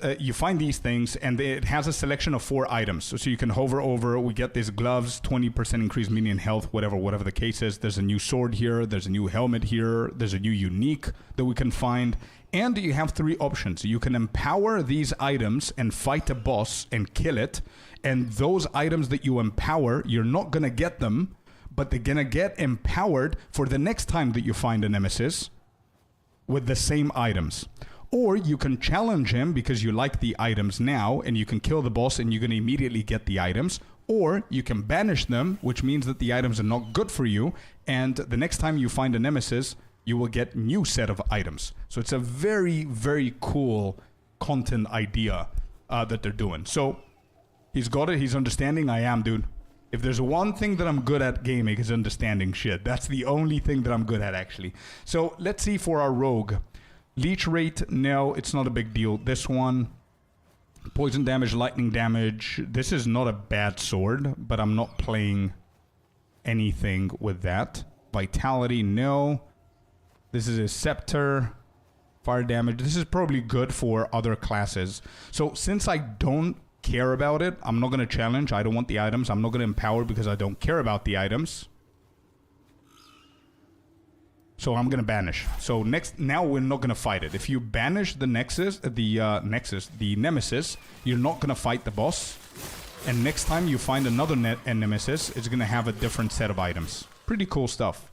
things, and it has a selection of 4 items. So you can hover over. We get these gloves, 20% increased minion health, whatever the case is. There's a new sword here. There's a new helmet here. There's a new unique that we can find. And you have 3 options. You can empower these items and fight a boss and kill it. And those items that you empower, you're not gonna get them, but they're gonna get empowered for the next time that you find a nemesis with the same items. Or you can challenge him because you like the items now, and you can kill the boss and you're going to immediately get the items. Or you can banish them, which means that the items are not good for you, and the next time you find a nemesis, you will get new set of items. So it's a very, very cool content idea that they're doing. So he's got it, he's understanding. I am, dude. If there's one thing that I'm good at gaming, is understanding shit. That's the only thing that I'm good at, actually. So let's see for our rogue. Leech rate, no, it's not a big deal. This one, poison damage, lightning damage. This is not a bad sword, but I'm not playing anything with that. Vitality, no. This is a scepter. Fire damage. This is probably good for other classes. So since I don't care about it, I'm not going to challenge. I don't want the items. I'm not going to empower because I don't care about the items. So I'm gonna banish. So now we're not gonna fight it. If you banish the the nemesis, you're not gonna fight the boss. And next time you find another nemesis, it's gonna have a different set of items. Pretty cool stuff.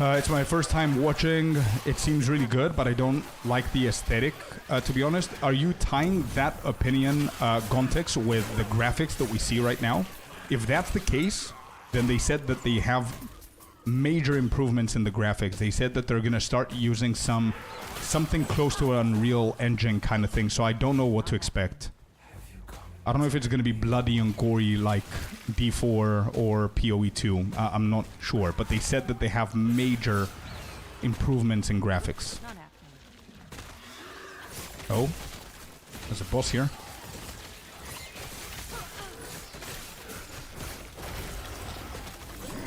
It's my first time watching. It seems really good, but I don't like the aesthetic, to be honest. Are you tying that opinion, Gontex, with the graphics that we see right now? If that's the case, then they said that they have major improvements in the graphics. They said that they're going to start using something close to an Unreal Engine kind of thing, so I don't know what to expect. I don't know if it's going to be bloody and gory like D4 or PoE 2. I'm not sure, but they said that they have major improvements in graphics. Oh, there's a boss here.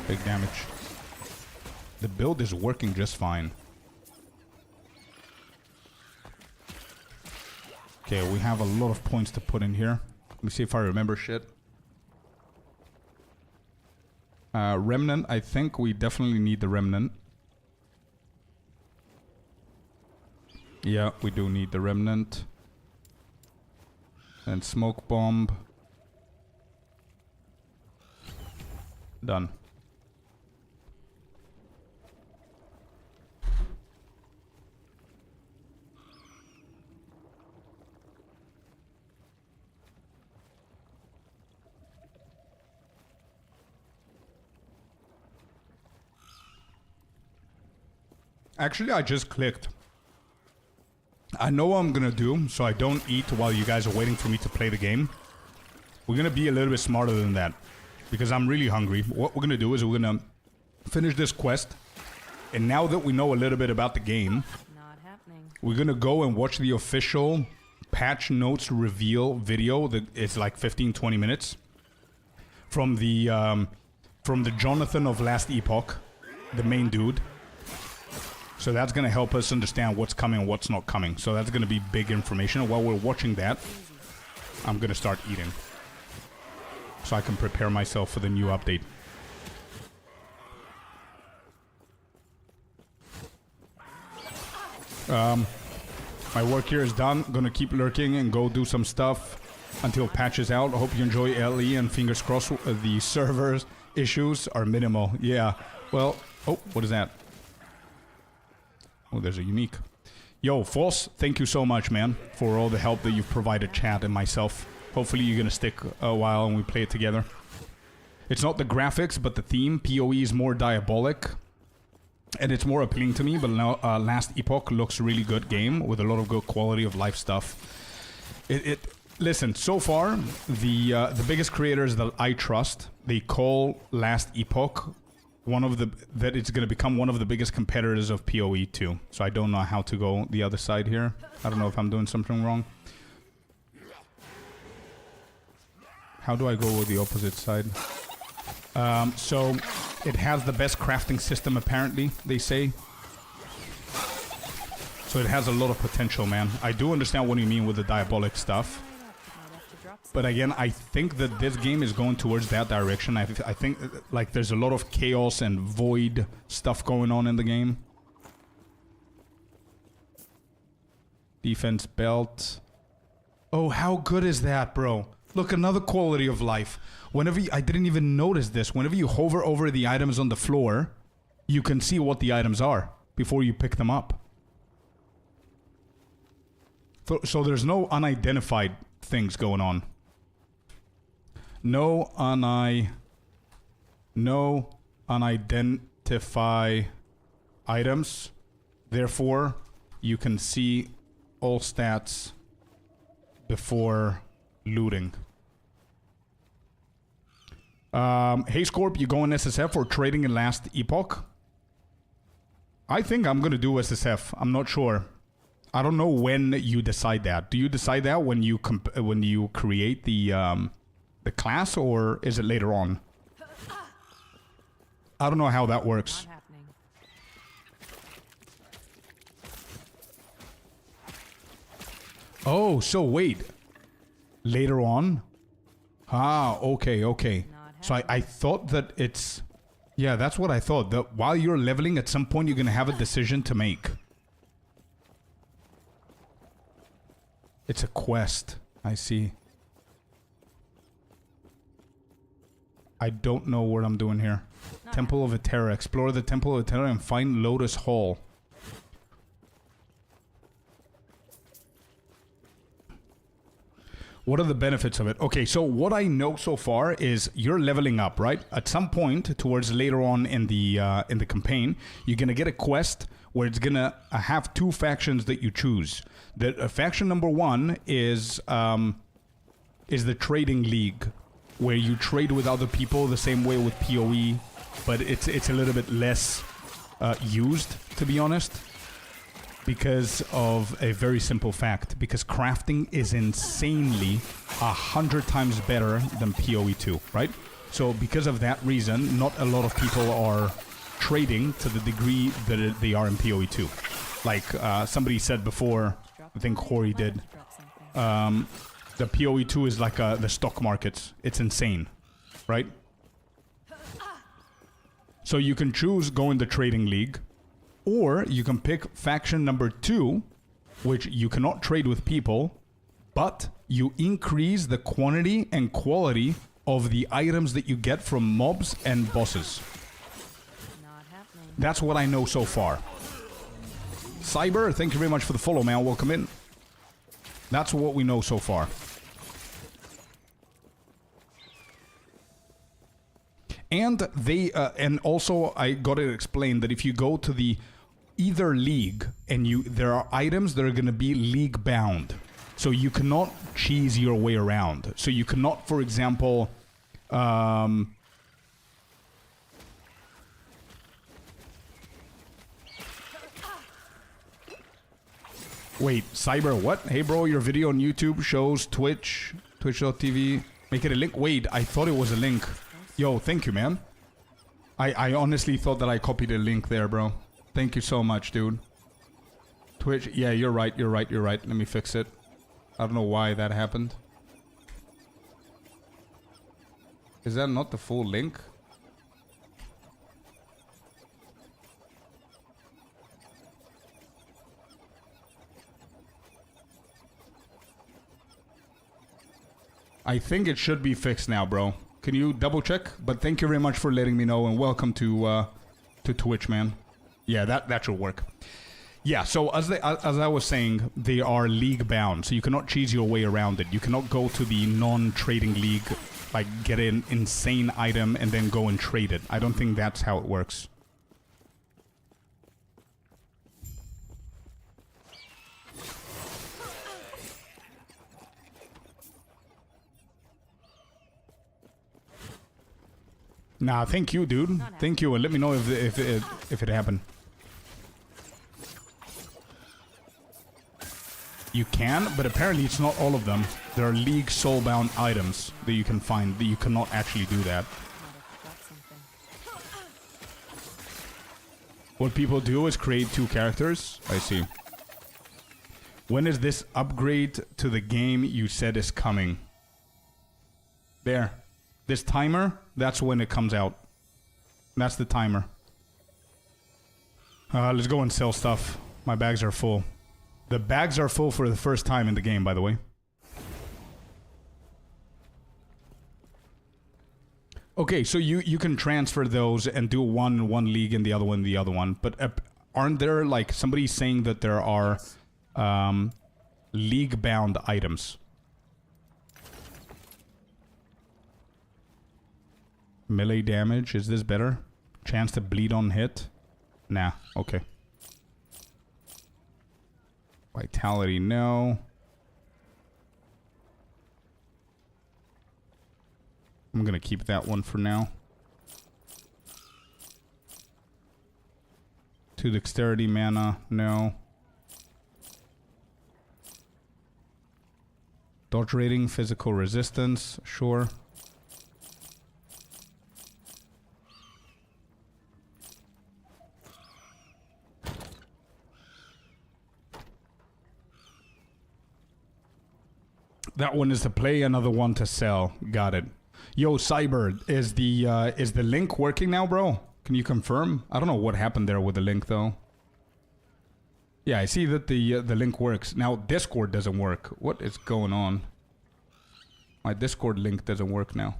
Big damage. The build is working just fine. Okay, we have a lot of points to put in here. Let me see if I remember shit. Remnant, I think we definitely need the Remnant. Yeah, we do need the Remnant. And Smoke Bomb. Done. Actually, I just clicked. I know what I'm gonna do, so I don't eat while you guys are waiting for me to play the game. We're gonna be a little bit smarter than that, because I'm really hungry. What we're gonna do is we're gonna finish this quest, and now that we know a little bit about the game, Not happening. we're gonna go and watch the official patch notes reveal video. That it's like 15-20 minutes from the Jonathan of Last Epoch, the main dude. So that's going to help us understand what's coming and what's not coming. So that's going to be big information. And while we're watching that, I'm going to start eating, so I can prepare myself for the new update. My work here is done. Going to keep lurking and go do some stuff until patch is out. I hope you enjoy LE, and fingers crossed the servers issues are minimal. Yeah. Well, oh, what is that? Oh, there's a unique. Yo, False, thank you so much, man, for all the help that you've provided chat and myself. Hopefully you're going to stick a while and we play it together. It's not the graphics, but the theme. PoE is more diabolic, and it's more appealing to me, but now Last Epoch looks really good game with a lot of good quality of life stuff. Listen, so far, the biggest creators that I trust, they call Last Epoch that it's going to become one of the biggest competitors of PoE 2. So I don't know how to go the other side here. I don't know if I'm doing something wrong. How do I go with the opposite side? So it has the best crafting system, apparently, they say. So it has a lot of potential, man. I do understand what you mean with the diabolic stuff. But again, I think that this game is going towards that direction. I think like there's a lot of chaos and void stuff going on in the game. Defense belt. Oh, how good is that, bro? Look, another quality of life. I didn't even notice this. Whenever you hover over the items on the floor, you can see what the items are before you pick them up. So there's no unidentified things going on. No unidentified items. Therefore, you can see all stats before looting. Hey Scorp, you going SSF or trading in Last Epoch? I think I'm gonna do SSF. I'm not sure. I don't know when you decide that. Do you decide that when you create the class, or is it later on? I don't know how that works. Oh, so wait. Later on? Ah, okay. So I thought that it's... Yeah, that's what I thought. That while you're leveling, at some point you're going to have a decision to make. It's a quest. I see. I don't know what I'm doing here. Temple of Eterra. Explore the Temple of Eterra and find Lotus Hall. What are the benefits of it? Okay, so what I know so far is you're leveling up, right? At some point, towards later on in the campaign, you're gonna get a quest where it's gonna have two factions that you choose. The faction number one is the Trading League, where you trade with other people the same way with PoE, but it's a little bit less used, to be honest. Because of a very simple fact. Because crafting is insanely 100 times better than PoE 2, right? So because of that reason, not a lot of people are trading to the degree that they are in PoE 2. Like somebody said before, I think Corey did, the PoE 2 is like the stock markets. It's insane, right? So you can choose going the Trading League, or you can pick faction number 2, which you cannot trade with people, but you increase the quantity and quality of the items that you get from mobs and bosses. Not happening. That's what I know so far. Cyber, thank you very much for the follow, man. Welcome in. That's what we know so far. And they, and also I got it explained that if you go to the either league and there are items that are going to be league bound, so you cannot cheese your way around. So you cannot, for example, wait, Cyber, what? Hey bro, your video on YouTube shows Twitch, twitch.tv. Make it a link. Wait, I thought it was a link. Yo, thank you, man. I honestly thought that I copied a link there, bro. Thank you so much, dude. Twitch, yeah, you're right. Let me fix it. I don't know why that happened. Is that not the full link? I think it should be fixed now, bro. Can you double check? But thank you very much for letting me know, and welcome to Twitch, man. Yeah, that should work. Yeah, so as I was saying, they are league bound, so you cannot cheese your way around it. You cannot go to the non-trading league, like get an insane item and then go and trade it. I don't think that's how it works. Nah, thank you, dude. Thank you, and let me know if it happened. You can, but apparently it's not all of them. There are league soulbound items that you can find that you cannot actually do that. What people do is create two characters. I see. When is this upgrade to the game you said is coming? There. This timer, that's when it comes out. That's the timer. Let's go and sell stuff. My bags are full. The bags are full for the first time in the game, by the way. Okay, so you can transfer those and do one in one league and the other one in the other one. But aren't there, like, somebody saying that there are league-bound items? Melee damage, is this better? Chance to bleed on hit? Nah, okay. Vitality, no. I'm gonna keep that one for now. 2 dexterity mana, no. Dodge rating, physical resistance, sure. That one is to play, another one to sell. Got it. Yo, Cyber, is the link working now, bro? Can you confirm? I don't know what happened there with the link, though. Yeah, I see that the link works. Now, Discord doesn't work. What is going on? My Discord link doesn't work now.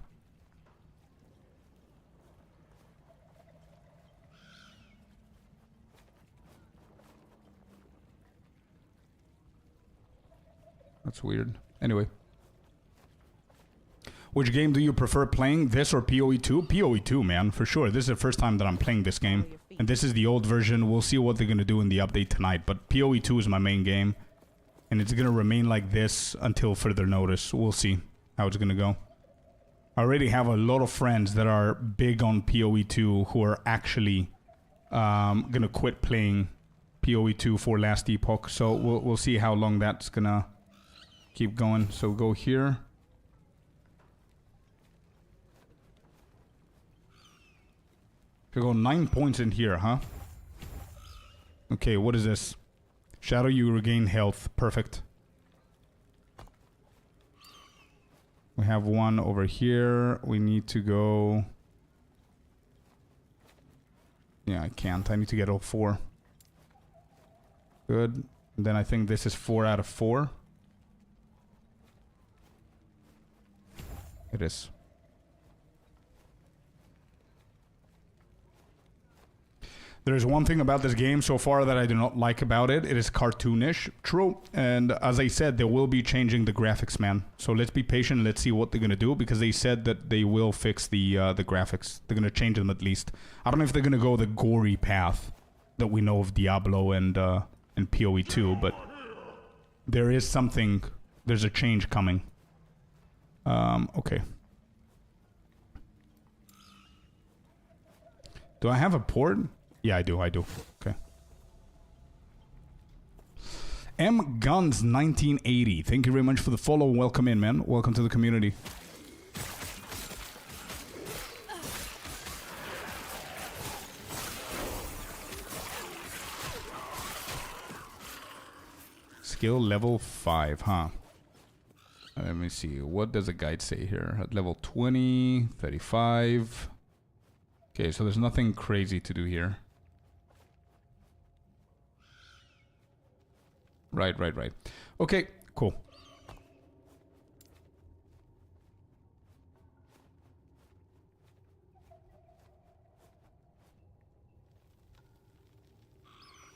That's weird. Anyway. Which game do you prefer playing, this or PoE2? PoE2, man, for sure. This is the first time that I'm playing this game. And this is the old version. We'll see what they're going to do in the update tonight. But PoE2 is my main game. And it's going to remain like this until further notice. We'll see how it's going to go. I already have a lot of friends that are big on PoE2 who are actually going to quit playing PoE2 for last Epoch. So we'll see how long that's going to keep going. So go here. Could go 9 points in here, huh? Okay, what is this? Shadow, you regain health. Perfect. We have one over here. We need to go... Yeah, I can't. I need to get all 4. Good. And then I think this is 4 out of 4. It is. There's one thing about this game so far that I do not like about it. It is cartoonish. True. And as I said, they will be changing the graphics, man. So let's be patient. Let's see what they're going to do. Because they said that they will fix the graphics. They're going to change them at least. I don't know if they're going to go the gory path that we know of Diablo and PoE2. But there is something. There's a change coming. Okay. Do I have a port? Yeah, I do. Okay. M Guns 1980. Thank you very much for the follow. Welcome in, man. Welcome to the community. Skill level 5, huh? Let me see. What does the guide say here? At level 20, 35. Okay, so there's nothing crazy to do here. Right. Okay, cool.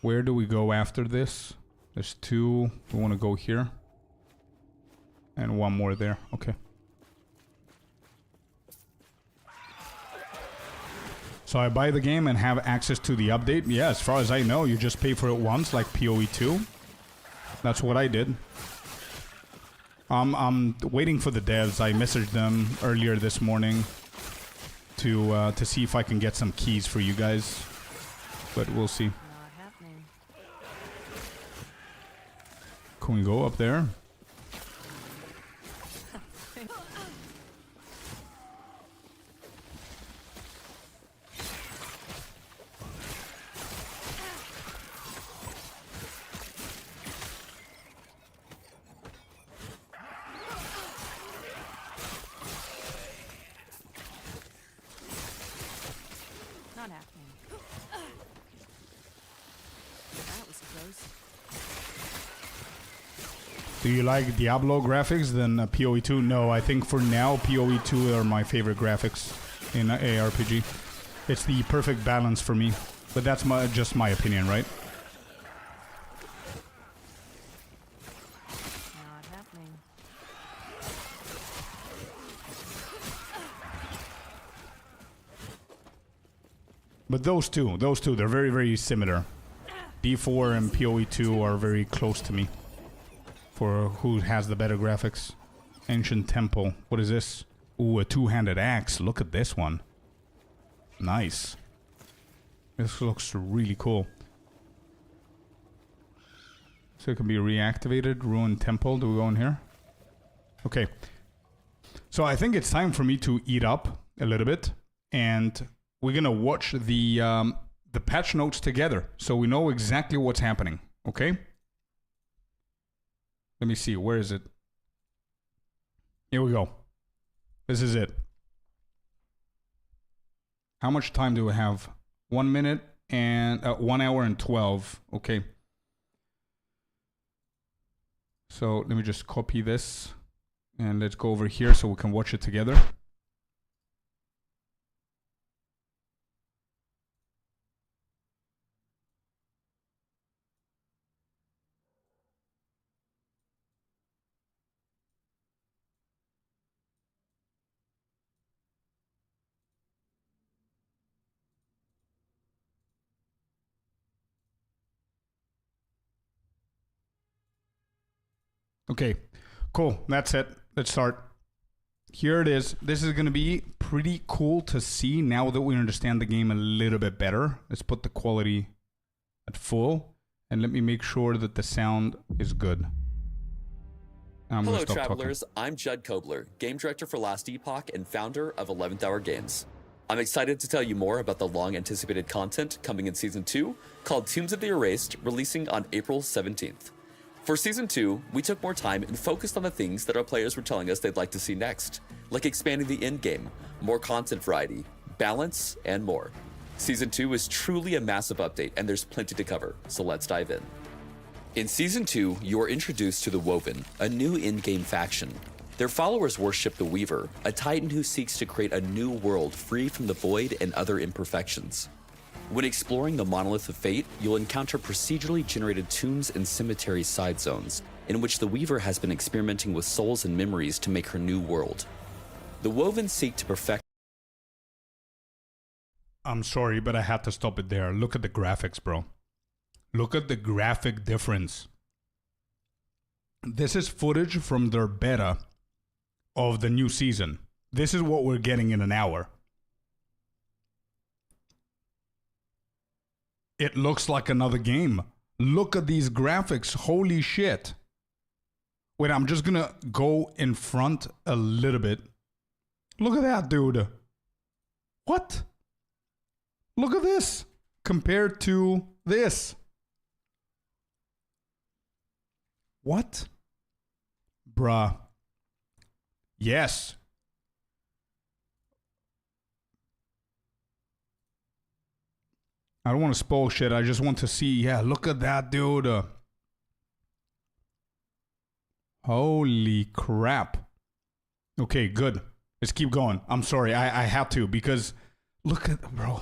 Where do we go after this? There's 2. We want to go here. And 1 more there. Okay. So I buy the game and have access to the update? Yeah, as far as I know, you just pay for it once, like PoE2. That's what I did. I'm waiting for the devs. I messaged them earlier this morning to see if I can get some keys for you guys. But we'll see. Not happening. Can we go up there? Not happening. That was close. Do you like Diablo graphics than PoE2? No, I think for now PoE2 are my favorite graphics in ARPG. It's the perfect balance for me. But that's just my opinion, right? Not happening. But those two, they're very, very similar. D4 and PoE2 are very close to me. For who has the better graphics. Ancient Temple. What is this? Ooh, a 2-handed axe. Look at this one. Nice. This looks really cool. So it can be reactivated. Ruined Temple. Do we go in here? Okay. So I think it's time for me to eat up a little bit. And we're going to watch the patch notes together. So we know exactly what's happening. Okay? Let me see. Where is it? Here we go. This is it. How much time do we have? 1 minute and 1 hour and 12. Okay. So let me just copy this and let's go over here so we can watch it together. Okay, cool. That's it. Let's start. Here it is. This is going to be pretty cool to see now that we understand the game a little bit better. Let's put the quality at full. And let me make sure that the sound is good. Hello, travelers. I'm Judd Kobler, game director for Last Epoch and founder of 11th Hour Games. I'm excited to tell you more about the long-anticipated content coming in Season 2, called Tombs of the Erased, releasing on April 17th. For Season 2, we took more time and focused on the things that our players were telling us they'd like to see next, like expanding the endgame, more content variety, balance, and more. Season 2 is truly a massive update, and there's plenty to cover, so let's dive in. In Season 2, you are introduced to the Woven, a new in-game faction. Their followers worship the Weaver, a titan who seeks to create a new world free from the void and other imperfections. When exploring the Monolith of Fate, you'll encounter procedurally generated tombs and cemetery side zones, in which the Weaver has been experimenting with souls and memories to make her new world. The Woven seek to perfect... I'm sorry, but I had to stop it there. Look at the graphics, bro. Look at the graphic difference. This is footage from their beta of the new season. This is what we're getting in an hour. It looks like another game. Look at these graphics. Holy shit. Wait, I'm just gonna go in front a little bit. Look at that, dude. What? Look at this compared to this. What? Bruh. Yes. I don't want to spoil shit. I just want to see. Yeah, look at that, dude. Holy crap. Okay, good. Let's keep going. I'm sorry. I had to because look at, bro.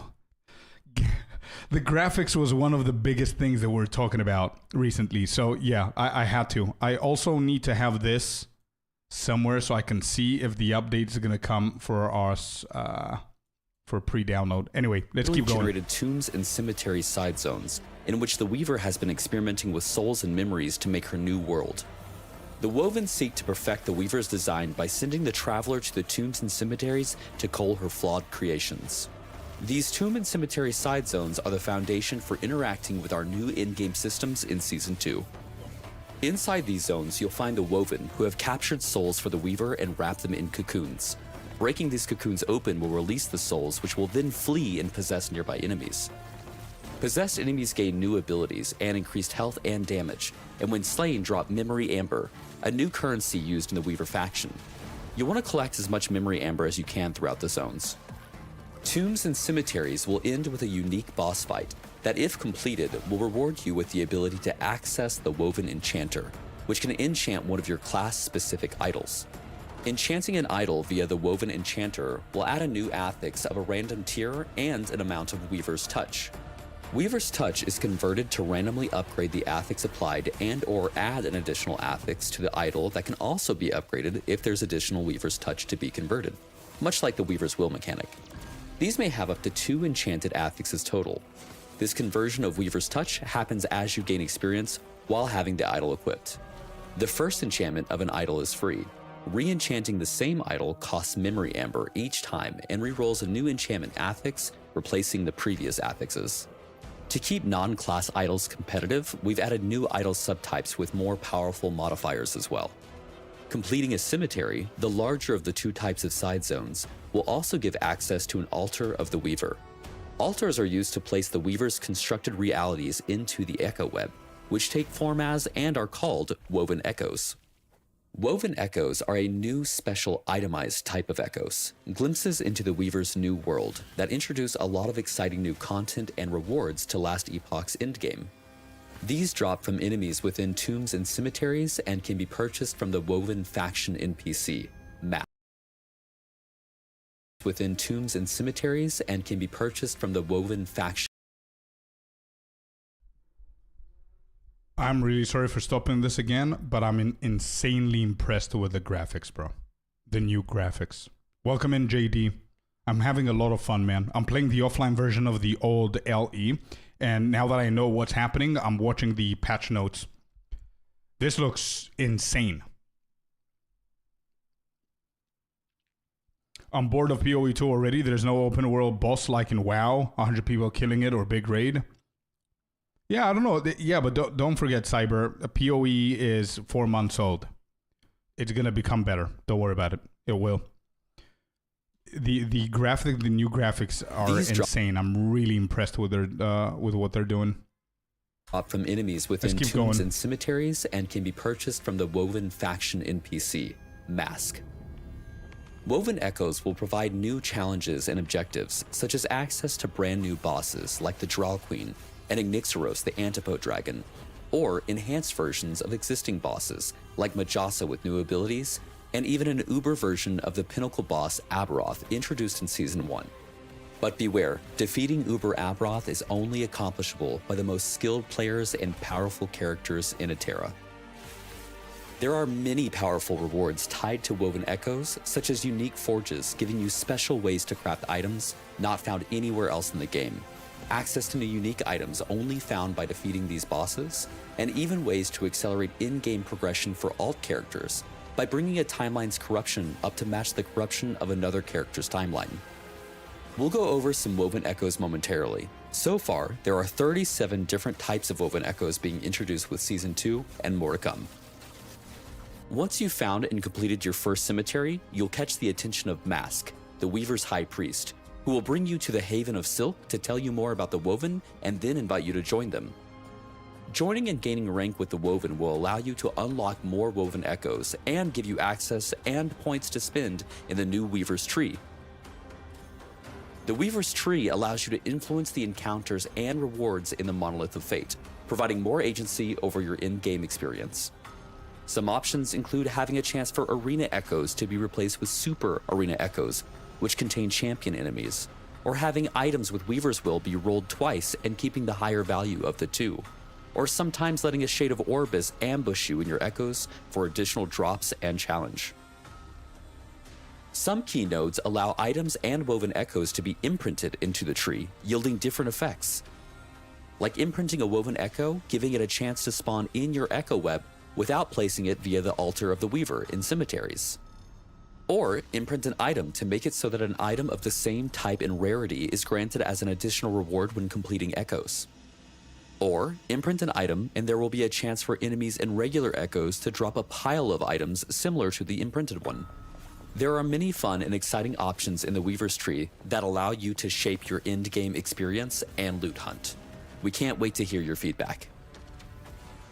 The graphics was one of the biggest things that we're talking about recently. So yeah, I had to. I also need to have this somewhere so I can see if the updates are going to come for us for pre-download. Anyway, let's keep going. Generated tombs and cemetery side zones, in which the Weaver has been experimenting with souls and memories to make her new world. The Woven seek to perfect the Weaver's design by sending the traveler to the tombs and cemeteries to cull her flawed creations. These tomb and cemetery side zones are the foundation for interacting with our new in-game systems in Season 2. Inside these zones, you'll find the Woven, who have captured souls for the Weaver and wrapped them in cocoons. Breaking these cocoons open will release the souls, which will then flee and possess nearby enemies. Possessed enemies gain new abilities and increased health and damage, and when slain drop Memory Amber, a new currency used in the Weaver faction. You'll want to collect as much Memory Amber as you can throughout the zones. Tombs and cemeteries will end with a unique boss fight that, if completed, will reward you with the ability to access the Woven Enchanter, which can enchant one of your class-specific idols. Enchanting an idol via the Woven Enchanter will add a new affix of a random tier and an amount of Weaver's Touch. Weaver's Touch is converted to randomly upgrade the affix applied and or add an additional affix to the idol that can also be upgraded if there's additional Weaver's Touch to be converted, much like the Weaver's Will mechanic. These may have up to 2 enchanted affixes total. This conversion of Weaver's Touch happens as you gain experience while having the idol equipped. The first enchantment of an idol is free. Re-enchanting the same idol costs Memory Amber each time and re-rolls a new enchantment affix, replacing the previous affixes. To keep non-class idols competitive, we've added new idol subtypes with more powerful modifiers as well. Completing a cemetery, the larger of the 2 types of side zones, will also give access to an altar of the Weaver. Altars are used to place the Weaver's constructed realities into the Echo Web, which take form as and are called Woven Echoes. Woven Echoes are a new special itemized type of echoes, glimpses into the Weaver's new world that introduce a lot of exciting new content and rewards to Last Epoch's endgame. These drop from enemies within tombs and cemeteries and can be purchased from the Woven faction NPC map. Within tombs and cemeteries and can be purchased from the Woven faction. I'm really sorry for stopping this again, but I'm insanely impressed with the graphics, bro. The new graphics. Welcome in, JD. I'm having a lot of fun, man. I'm playing the offline version of the old LE, and now that I know what's happening, I'm watching the patch notes. This looks insane. I'm bored of PoE 2 already. There's no open world boss like in WoW, 100 people killing it or big raid. Yeah, I don't know. Yeah, but don't forget, Cyber. PoE is 4 months old. It's gonna become better. Don't worry about it. It will. The new graphics are insane. I'm really impressed with what they're doing. From enemies within tombs and cemeteries, and can be purchased from the Woven faction NPC, Mask. Woven Echoes will provide new challenges and objectives, such as access to brand new bosses like the Drow Queen and Ignixoros the Antipode Dragon, or enhanced versions of existing bosses like Majasa with new abilities, and even an Uber version of the pinnacle boss Aberoth introduced in Season 1. But beware, defeating Uber Aberoth is only accomplishable by the most skilled players and powerful characters in Eterra. There are many powerful rewards tied to Woven Echoes, such as unique forges giving you special ways to craft items not found anywhere else in the game, access to new unique items only found by defeating these bosses, and even ways to accelerate in-game progression for alt characters by bringing a timeline's corruption up to match the corruption of another character's timeline. We'll go over some Woven Echoes momentarily. So far, there are 37 different types of Woven Echoes being introduced with Season 2 and more to come. Once you've found and completed your first cemetery, you'll catch the attention of Mask, the Weaver's High Priest, who will bring you to the Haven of Silk to tell you more about the Woven and then invite you to join them. Joining and gaining rank with the Woven will allow you to unlock more Woven Echoes and give you access and points to spend in the new Weaver's Tree. The Weaver's Tree allows you to influence the encounters and rewards in the Monolith of Fate, providing more agency over your in-game experience. Some options include having a chance for Arena Echoes to be replaced with Super Arena Echoes, which contain champion enemies, or having items with Weaver's Will be rolled twice and keeping the higher value of the two, or sometimes letting a Shade of Orbis ambush you in your Echoes for additional drops and challenge. Some key nodes allow items and Woven Echoes to be imprinted into the tree, yielding different effects, like imprinting a Woven Echo, giving it a chance to spawn in your Echo Web without placing it via the altar of the Weaver in cemeteries. Or imprint an item to make it so that an item of the same type and rarity is granted as an additional reward when completing Echoes. Or imprint an item and there will be a chance for enemies in regular Echoes to drop a pile of items similar to the imprinted one. There are many fun and exciting options in the Weaver's Tree that allow you to shape your end-game experience and loot hunt. We can't wait to hear your feedback.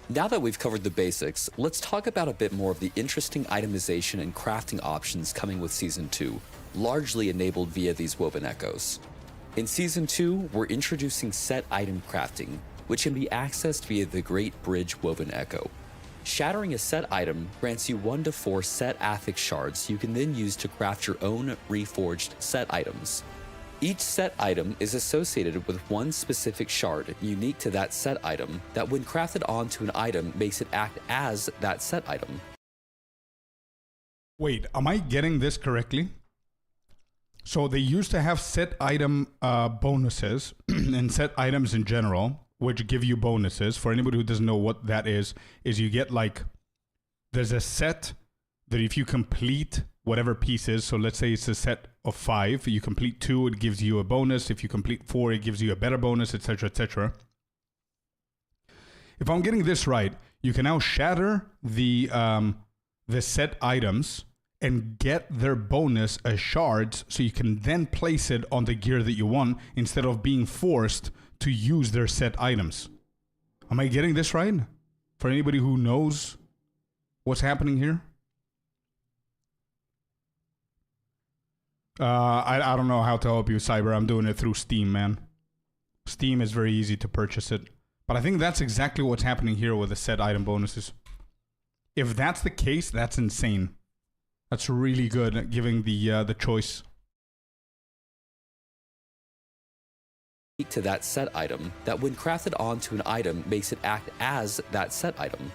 Now that we've covered the basics, let's talk about a bit more of the interesting itemization and crafting options coming with Season 2, largely enabled via these Woven Echoes. In Season 2, we're introducing set item crafting, which can be accessed via the Great Bridge Woven Echo. Shattering a set item grants you 1 to 4 set Athix shards you can then use to craft your own reforged set items. Each set item is associated with one specific shard unique to that set item that when crafted onto an item makes it act as that set item. Wait, am I getting this correctly? So they used to have set item bonuses and set items in general, which give you bonuses. For anybody who doesn't know what that is you get like, there's a set that if you complete whatever piece is, so let's say it's a set of 5, you complete 2, it gives you a bonus. If you complete 4, it gives you a better bonus, etc., etc. If I'm getting this right, you can now shatter the set items and get their bonus as shards, so you can then place it on the gear that you want instead of being forced to use their set items. Am I getting this right? For anybody who knows what's happening here? I don't know how to help you, Cyber. I'm doing it through Steam, man. Steam is very easy to purchase it. But I think that's exactly what's happening here with the set item bonuses. If that's the case, that's insane. That's really good at giving the choice. To that set item that when crafted onto an item makes it act as that set item.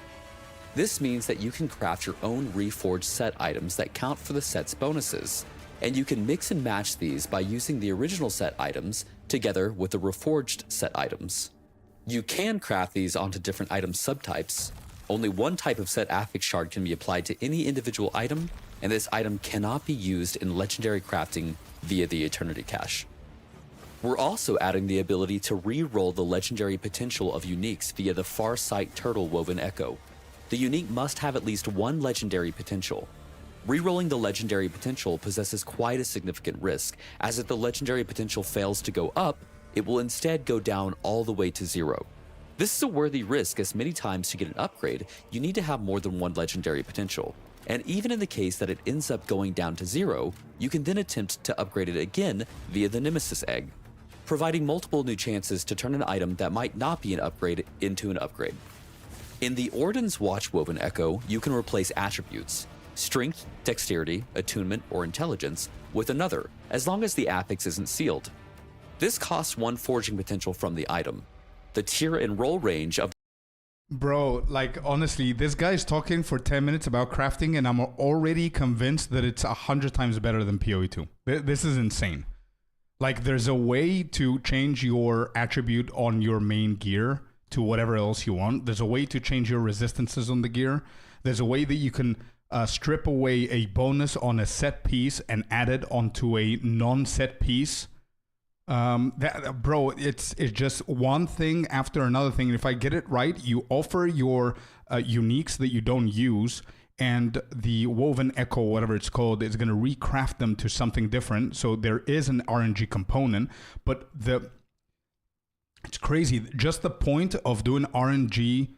This means that you can craft your own reforged set items that count for the set's bonuses, and you can mix and match these by using the original set items together with the reforged set items. You can craft these onto different item subtypes, Only one type of set affix shard can be applied to any individual item, and this item cannot be used in legendary crafting via the Eternity Cache. We're also adding the ability to re-roll the legendary potential of uniques via the Farsight Turtle Woven Echo. The unique must have at least one legendary potential. Rerolling the legendary potential possesses quite a significant risk, as if the legendary potential fails to go up, it will instead go down all the way to 0. This is a worthy risk, as many times to get an upgrade, you need to have more than one legendary potential. And even in the case that it ends up going down to 0, you can then attempt to upgrade it again via the Nemesis Egg, providing multiple new chances to turn an item that might not be an upgrade into an upgrade. In the Orden's Watch Woven Echo, you can replace attributes, strength, dexterity, attunement, or intelligence, with another, as long as the affix isn't sealed. This costs one forging potential from the item. The tier and roll range of... Bro, like, honestly, this guy's talking for 10 minutes about crafting, and I'm already convinced that it's 100 times better than PoE2. This is insane. Like, there's a way to change your attribute on your main gear to whatever else you want. There's a way to change your resistances on the gear. There's a way that you can strip away a bonus on a set piece and add it onto a non-set piece. Bro, it's just one thing after another thing. And if I get it right, you offer your uniques that you don't use, and the Woven Echo, whatever it's called, is going to recraft them to something different. So there is an RNG component, but it's crazy. Just the point of doing RNG,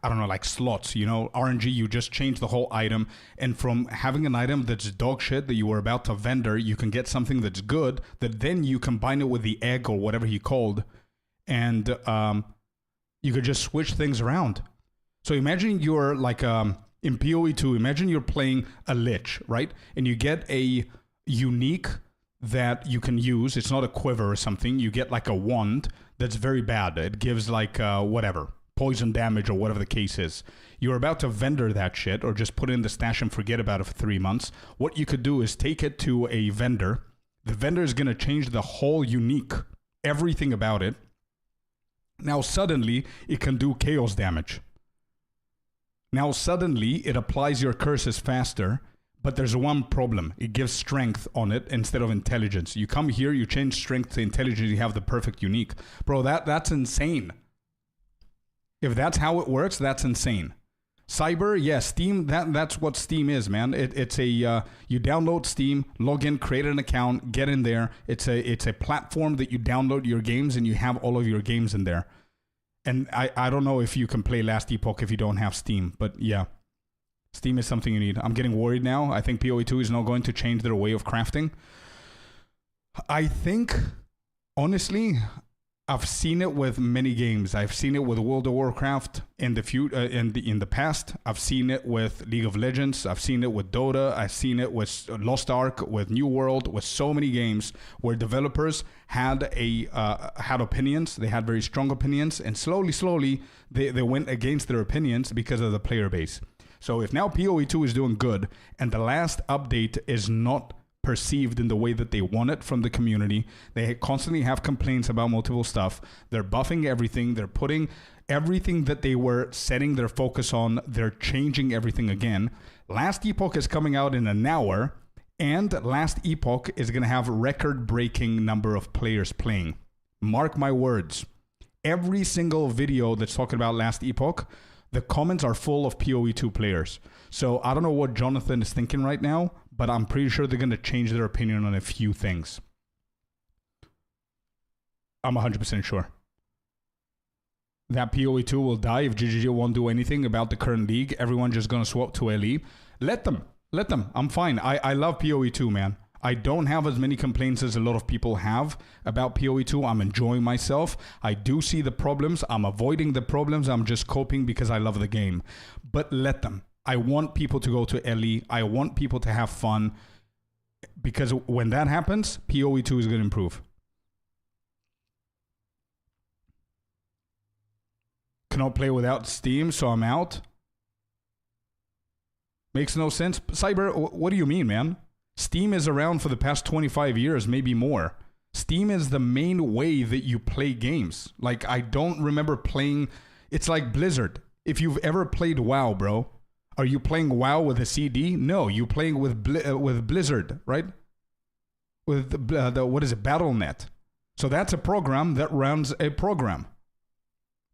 I don't know, like slots, you know, RNG, you just change the whole item. And from having an item that's dog shit that you were about to vendor, you can get something that's good, that then you combine it with the egg or whatever he called. And you could just switch things around. So imagine you're like, in PoE2, imagine you're playing a Lich, right? And you get a unique that you can use. It's not a quiver or something. You get like a wand that's very bad. It gives like whatever, poison damage or whatever the case is. You're about to vendor that shit or just put it in the stash and forget about it for 3 months. What you could do is take it to a vendor. The vendor is going to change the whole unique, everything about it. Now suddenly it can do chaos damage. Now suddenly it applies your curses faster, but there's one problem. It gives strength on it instead of intelligence. You come here, you change strength to intelligence, you have the perfect unique. Bro, that's insane. If that's how it works, that's insane. Cyber, yeah, Steam, that's what Steam is, man. It's a you download Steam, log in, create an account, get in there. It's a platform that you download your games and you have all of your games in there. And I don't know if you can play Last Epoch if you don't have Steam, but yeah. Steam is something you need. I'm getting worried now. I think PoE2 is not going to change their way of crafting. I think, honestly, I've seen it with many games. I've seen it with World of Warcraft in the past. I've seen it with League of Legends. I've seen it with Dota. I've seen it with Lost Ark, with New World, with so many games where developers had opinions. They had very strong opinions, and slowly they went against their opinions because of the player base. So if now PoE2 is doing good and the last update is not perceived in the way that they want it from the community, they constantly have complaints about multiple stuff, they're buffing everything, they're putting everything that they were setting their focus on, they're changing everything again. Last Epoch is coming out in an hour, and Last Epoch is going to have record-breaking number of players playing. Mark my words. Every single video that's talking about Last Epoch, the comments are full of PoE2 players. So I don't know what Jonathan is thinking right now, but I'm pretty sure they're going to change their opinion on a few things. I'm 100% sure. That PoE2 will die if GGG won't do anything about the current league. Everyone's just going to swap to LE. Let them. I'm fine. I love PoE2, man. I don't have as many complaints as a lot of people have about PoE2. I'm enjoying myself. I do see the problems. I'm avoiding the problems. I'm just coping because I love the game. But let them. I want people to go to LE. I want people to have fun. Because when that happens, PoE2 is going to improve. Cannot play without Steam, so I'm out. Makes no sense. Cyber, what do you mean, man? Steam is around for the past 25 years, maybe more. Steam is the main way that you play games. Like, I don't remember playing It's like Blizzard. If you've ever played WoW, bro, are you playing WoW with a CD? No, you're playing with Blizzard, right? With the what is it, Battle.net. So that's a program that runs a program.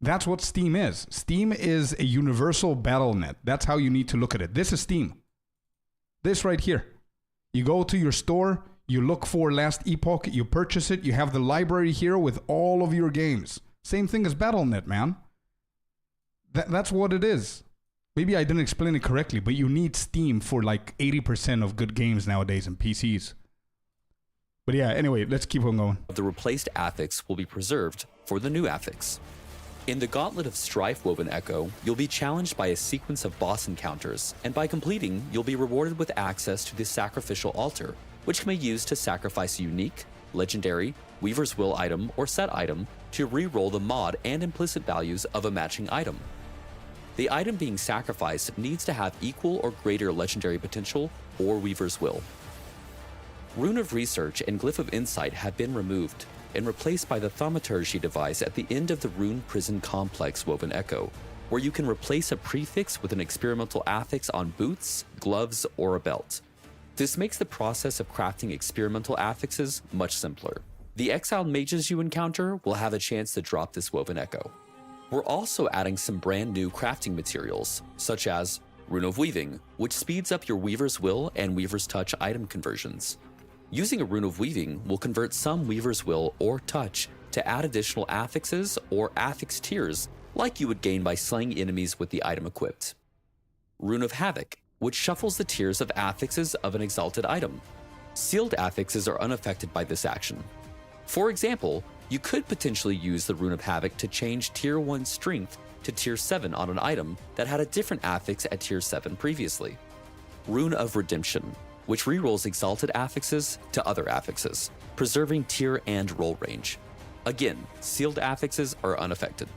That's what Steam is. Steam is a universal Battle.net. That's how you need to look at it. This is Steam. This right here. You go to your store, you look for Last Epoch, you purchase it, you have the library here with all of your games. Same thing as Battle.net, man. That's what it is. Maybe I didn't explain it correctly, but you need Steam for like 80% of good games nowadays in PCs. But yeah, anyway, let's keep on going. The replaced affix will be preserved for the new affix. In the Gauntlet of Strife Woven Echo, you'll be challenged by a sequence of boss encounters, and by completing, you'll be rewarded with access to the Sacrificial Altar, which can be used to sacrifice a unique, legendary, Weaver's Will item or set item to re-roll the mod and implicit values of a matching item. The item being sacrificed needs to have equal or greater legendary potential or Weaver's Will. Rune of Research and Glyph of Insight have been removed and replaced by the thaumaturgy device at the end of the Rune Prison Complex Woven Echo, where you can replace a prefix with an experimental affix on boots, gloves, or a belt. This makes the process of crafting experimental affixes much simpler. The exiled mages you encounter will have a chance to drop this Woven Echo. We're also adding some brand new crafting materials, such as Rune of Weaving, which speeds up your Weaver's Will and Weaver's Touch item conversions. Using a Rune of Weaving will convert some Weaver's Will or Touch to add additional affixes or affix tiers like you would gain by slaying enemies with the item equipped. Rune of Havoc, which shuffles the tiers of affixes of an exalted item. Sealed affixes are unaffected by this action. For example, you could potentially use the Rune of Havoc to change Tier 1 Strength to Tier 7 on an item that had a different affix at Tier 7 previously. Rune of Redemption, which rerolls exalted affixes to other affixes, preserving tier and roll range. Again, sealed affixes are unaffected.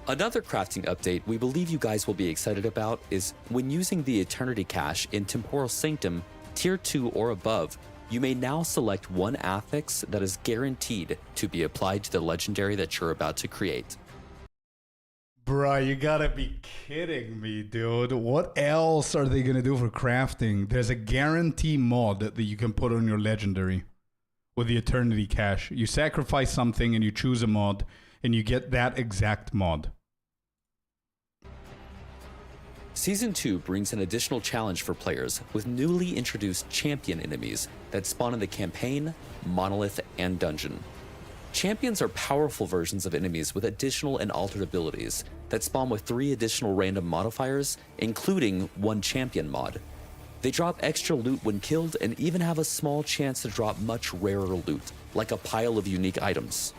Another crafting update we believe you guys will be excited about is when using the Eternity Cache in Temporal Sanctum Tier 2 or above, you may now select one affix that is guaranteed to be applied to the legendary that you're about to create. Bruh, you gotta be kidding me, dude. What else are they gonna do for crafting? There's a guarantee mod that you can put on your legendary with the Eternity Cache. You sacrifice something and you choose a mod, and you get that exact mod. Season 2 brings an additional challenge for players with newly introduced champion enemies that spawn in the campaign, monolith, and dungeon. Champions are powerful versions of enemies with additional and altered abilities that spawn with 3 additional random modifiers, including 1 champion mod. They drop extra loot when killed and even have a small chance to drop much rarer loot, like a pile of unique items.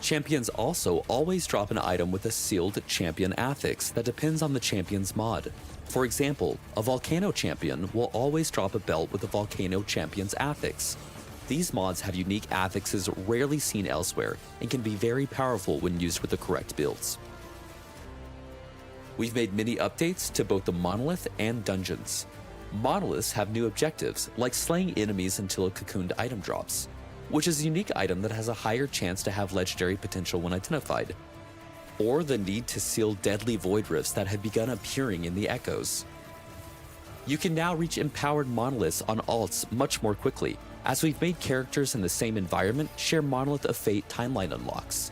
Champions also always drop an item with a sealed champion affix that depends on the champion's mod. For example, a Volcano champion will always drop a belt with a Volcano champion's affix. These mods have unique affixes rarely seen elsewhere and can be very powerful when used with the correct builds. We've made many updates to both the monolith and dungeons. Monoliths have new objectives, like slaying enemies until a cocooned item drops, which is a unique item that has a higher chance to have legendary potential when identified, or the need to seal deadly void rifts that have begun appearing in the echoes. You can now reach empowered monoliths on alts much more quickly, as we've made characters in the same environment share Monolith of Fate timeline unlocks.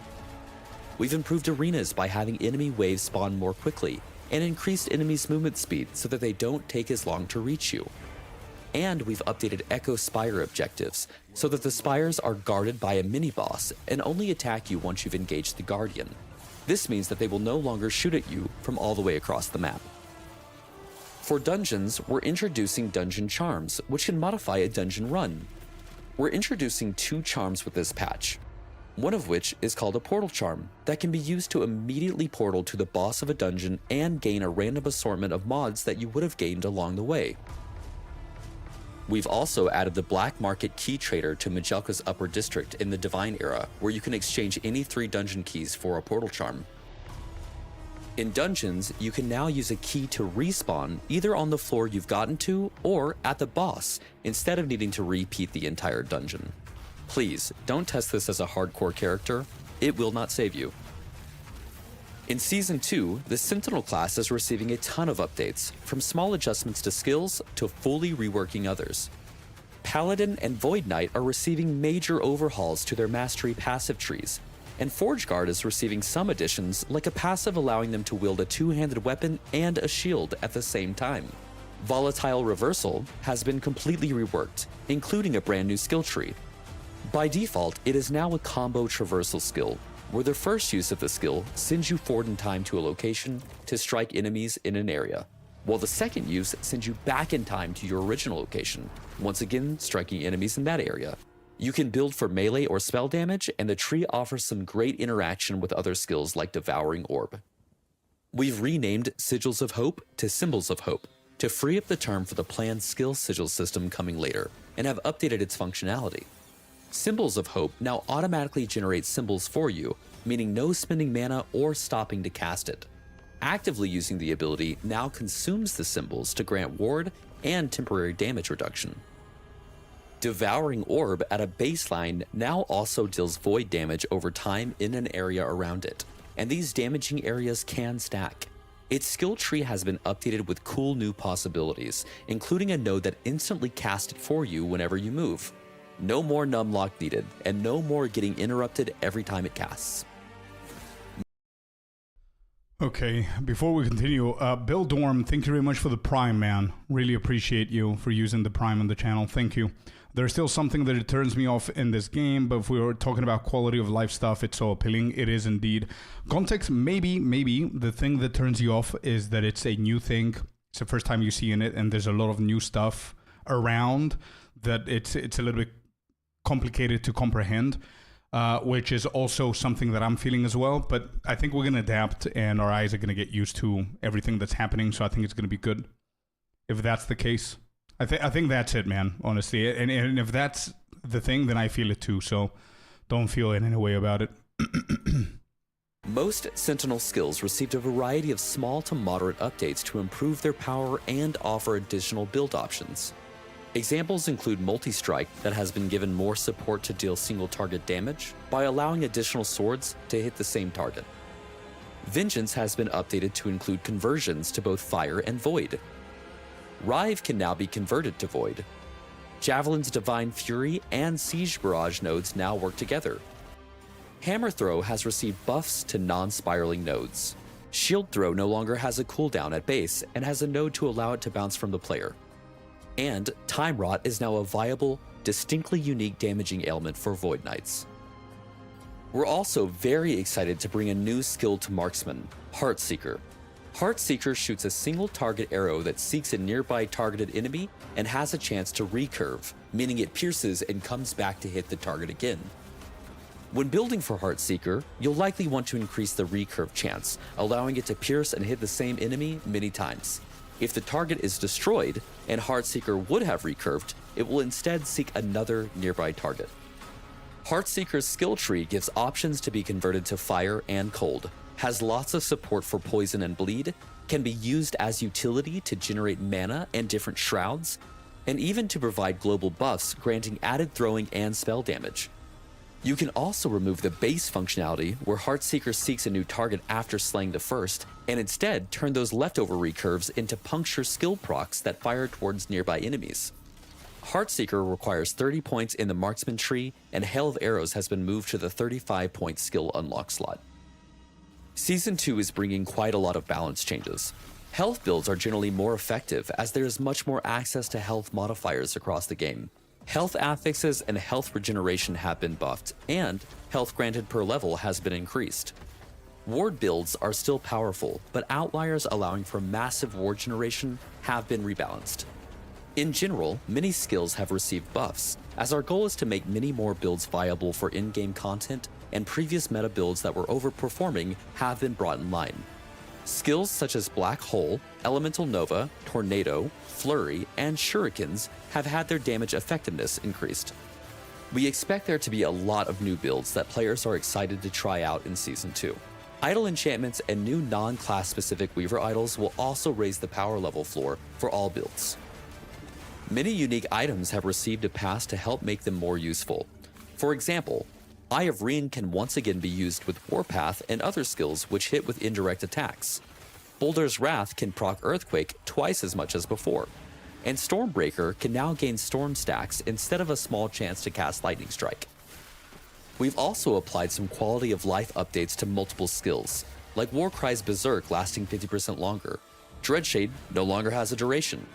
We've improved arenas by having enemy waves spawn more quickly, and increased enemies' movement speed so that they don't take as long to reach you. And we've updated Echo Spire objectives, so that the spires are guarded by a mini-boss and only attack you once you've engaged the Guardian. This means that they will no longer shoot at you from all the way across the map. For dungeons, we're introducing Dungeon Charms, which can modify a dungeon run. We're introducing 2 charms with this patch, one of which is called a Portal Charm that can be used to immediately portal to the boss of a dungeon and gain a random assortment of mods that you would have gained along the way. We've also added the Black Market Key Trader to Majelka's Upper District in the Divine Era, where you can exchange any 3 dungeon keys for a Portal Charm. In dungeons, you can now use a key to respawn either on the floor you've gotten to or at the boss, instead of needing to repeat the entire dungeon. Please, don't test this as a hardcore character. It will not save you. In Season 2, the Sentinel class is receiving a ton of updates, from small adjustments to skills to fully reworking others. Paladin and Void Knight are receiving major overhauls to their mastery passive trees, and Forge Guard is receiving some additions, like a passive allowing them to wield a two-handed weapon and a shield at the same time. Volatile Reversal has been completely reworked, including a brand new skill tree. By default, it is now a combo traversal skill, where the first use of the skill sends you forward in time to a location to strike enemies in an area, while the second use sends you back in time to your original location, once again striking enemies in that area. You can build for melee or spell damage, and the tree offers some great interaction with other skills like Devouring Orb. We've renamed Sigils of Hope to Symbols of Hope to free up the term for the planned skill sigil system coming later, and have updated its functionality. Symbols of Hope now automatically generate symbols for you, meaning no spending mana or stopping to cast it. Actively using the ability now consumes the symbols to grant ward and temporary damage reduction. Devouring Orb at a baseline now also deals void damage over time in an area around it, and these damaging areas can stack. Its skill tree has been updated with cool new possibilities, including a node that instantly casts it for you whenever you move. No more numlock needed, and no more getting interrupted every time it casts. Okay, before we continue, Bill Dorm, thank you very much for the Prime, man. Really appreciate you for using the Prime on the channel. Thank you. There's still something that it turns me off in this game, but if we were talking about quality of life stuff, it's so appealing. It is indeed. Context, maybe the thing that turns you off is that it's a new thing. It's the first time you see in it, and there's a lot of new stuff around that it's a little bit complicated to comprehend, which is also something that I'm feeling as well. But I think we're going to adapt, and our eyes are going to get used to everything that's happening, so I think it's going to be good if that's the case. I think that's it, man, honestly. And if that's the thing, then I feel it too, so don't feel in any way about it. Most Sentinel skills received a variety of small to moderate updates to improve their power and offer additional build options. Examples include Multi-Strike, that has been given more support to deal single target damage by allowing additional swords to hit the same target. Vengeance has been updated to include conversions to both Fire and Void. Rive can now be converted to Void. Javelin's Divine Fury and Siege Barrage nodes now work together. Hammer Throw has received buffs to non-spiraling nodes. Shield Throw no longer has a cooldown at base and has a node to allow it to bounce from the player. And Time Rot is now a viable, distinctly unique damaging ailment for Void Knights. We're also very excited to bring a new skill to Marksman, Heartseeker. Heartseeker shoots a single target arrow that seeks a nearby targeted enemy and has a chance to recurve, meaning it pierces and comes back to hit the target again. When building for Heartseeker, you'll likely want to increase the recurve chance, allowing it to pierce and hit the same enemy many times. If the target is destroyed, and Heartseeker would have recurved, it will instead seek another nearby target. Heartseeker's skill tree gives options to be converted to Fire and Cold, has lots of support for Poison and Bleed, can be used as utility to generate mana and different shrouds, and even to provide global buffs granting added throwing and spell damage. You can also remove the base functionality where Heartseeker seeks a new target after slaying the first, and instead turn those leftover recurves into puncture skill procs that fire towards nearby enemies. Heartseeker requires 30 points in the Marksman tree, and Hail of Arrows has been moved to the 35-point skill unlock slot. Season 2 is bringing quite a lot of balance changes. Health builds are generally more effective as there is much more access to health modifiers across the game. Health affixes and health regeneration have been buffed, and health granted per level has been increased. Ward builds are still powerful, but outliers allowing for massive ward generation have been rebalanced. In general, many skills have received buffs, as our goal is to make many more builds viable for in-game content, and previous meta builds that were overperforming have been brought in line. Skills such as Black Hole, Elemental Nova, Tornado, Flurry, and Shurikens have had their damage effectiveness increased. We expect there to be a lot of new builds that players are excited to try out in Season 2. Idle enchantments and new non-class specific Weaver idols will also raise the power level floor for all builds. Many unique items have received a pass to help make them more useful. For example, Eye of Rin can once again be used with Warpath and other skills which hit with indirect attacks. Boulder's Wrath can proc Earthquake twice as much as before. And Stormbreaker can now gain Storm stacks instead of a small chance to cast Lightning Strike. We've also applied some quality of life updates to multiple skills, like Warcry's Berserk lasting 50% longer. Dreadshade no longer has a duration.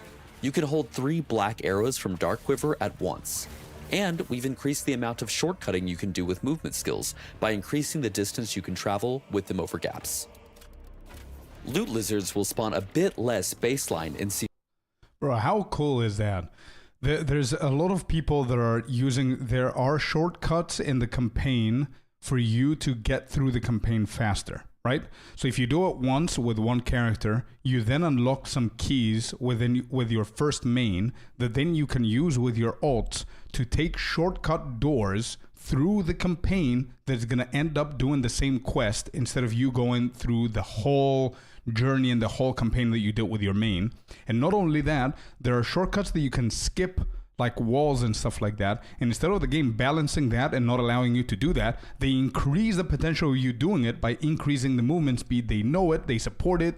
You can hold 3 black arrows from Dark Quiver at once. And we've increased the amount of shortcutting you can do with movement skills by increasing the distance you can travel with them over gaps. Loot lizards will spawn a bit less baseline in Season. Bro, how cool is that? There's a lot of people that are using, there are shortcuts in the campaign for you to get through the campaign faster, right? So if you do it once with one character, you then unlock some keys with your first main that then you can use with your alts to take shortcut doors through the campaign that's going to end up doing the same quest instead of you going through the whole journey and the whole campaign that you did with your main. And not only that, there are shortcuts that you can skip, like walls and stuff like that. And instead of the game balancing that and not allowing you to do that, they increase the potential of you doing it by increasing the movement speed. They know it, they support it.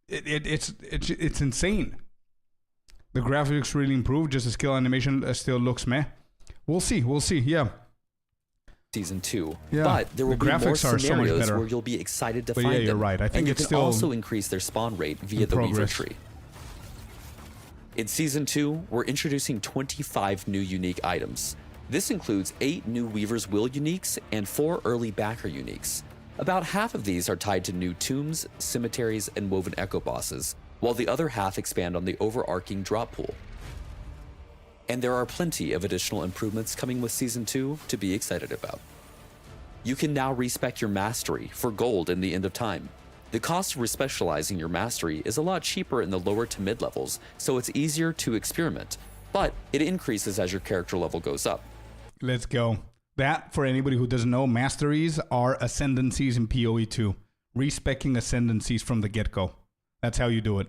It's insane. The graphics really improved, just the skill animation still looks meh. We'll see, yeah. Season 2, yeah, but there will be more scenarios so where you'll be excited to but find yeah, them. You're right. I think and you it's can still also increase their spawn rate via the Weaver tree. In Season 2, we're introducing 25 new unique items. This includes 8 new Weaver's Will uniques and 4 early backer uniques. About half of these are tied to new tombs, cemeteries, and Woven Echo bosses, while the other half expand on the overarching drop pool. And there are plenty of additional improvements coming with Season 2 to be excited about. You can now respec your mastery for gold in the End of Time. The cost of respecializing your mastery is a lot cheaper in the lower to mid levels, so it's easier to experiment, but it increases as your character level goes up. Let's go. That, for anybody who doesn't know, masteries are ascendancies in PoE 2. Respecking ascendancies from the get-go. That's how you do it.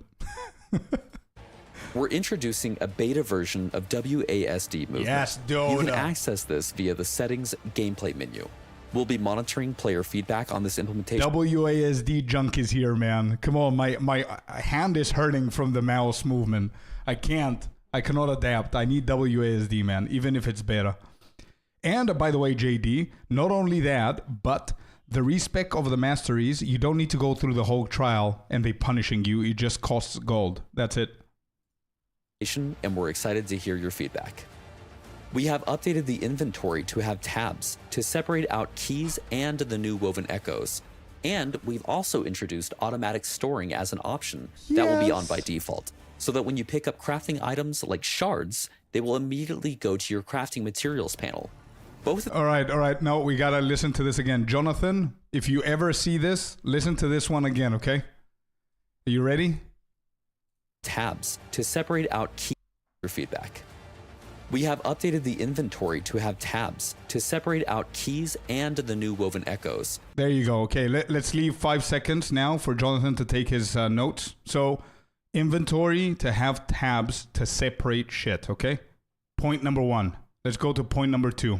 We're introducing a beta version of WASD movement. Yes, dude. You can access this via the settings gameplay menu. We'll be monitoring player feedback on this implementation. WASD junk is here, man. Come on, my hand is hurting from the mouse movement. I cannot adapt. I need WASD, man, even if it's beta. And by the way, JD, not only that, but the respec of the masteries, you don't need to go through the whole trial and they punishing you. It just costs gold. That's it. And we're excited to hear your feedback. We have updated the inventory to have tabs to separate out keys and the new Woven Echoes. And we've also introduced automatic storing as an option that will be on by default, so that when you pick up crafting items like shards, they will immediately go to your crafting materials panel. All right. No, we gotta listen to this again. Jonathan, if you ever see this, listen to this one again, okay? Are you ready? Tabs to separate out key your feedback. We have updated the inventory to have tabs to separate out keys and the new Woven Echoes. There you go. Okay, let's leave 5 seconds now for Jonathan to take his notes. So, inventory to have tabs to separate shit, okay? Point number 1. Let's go to point number 2.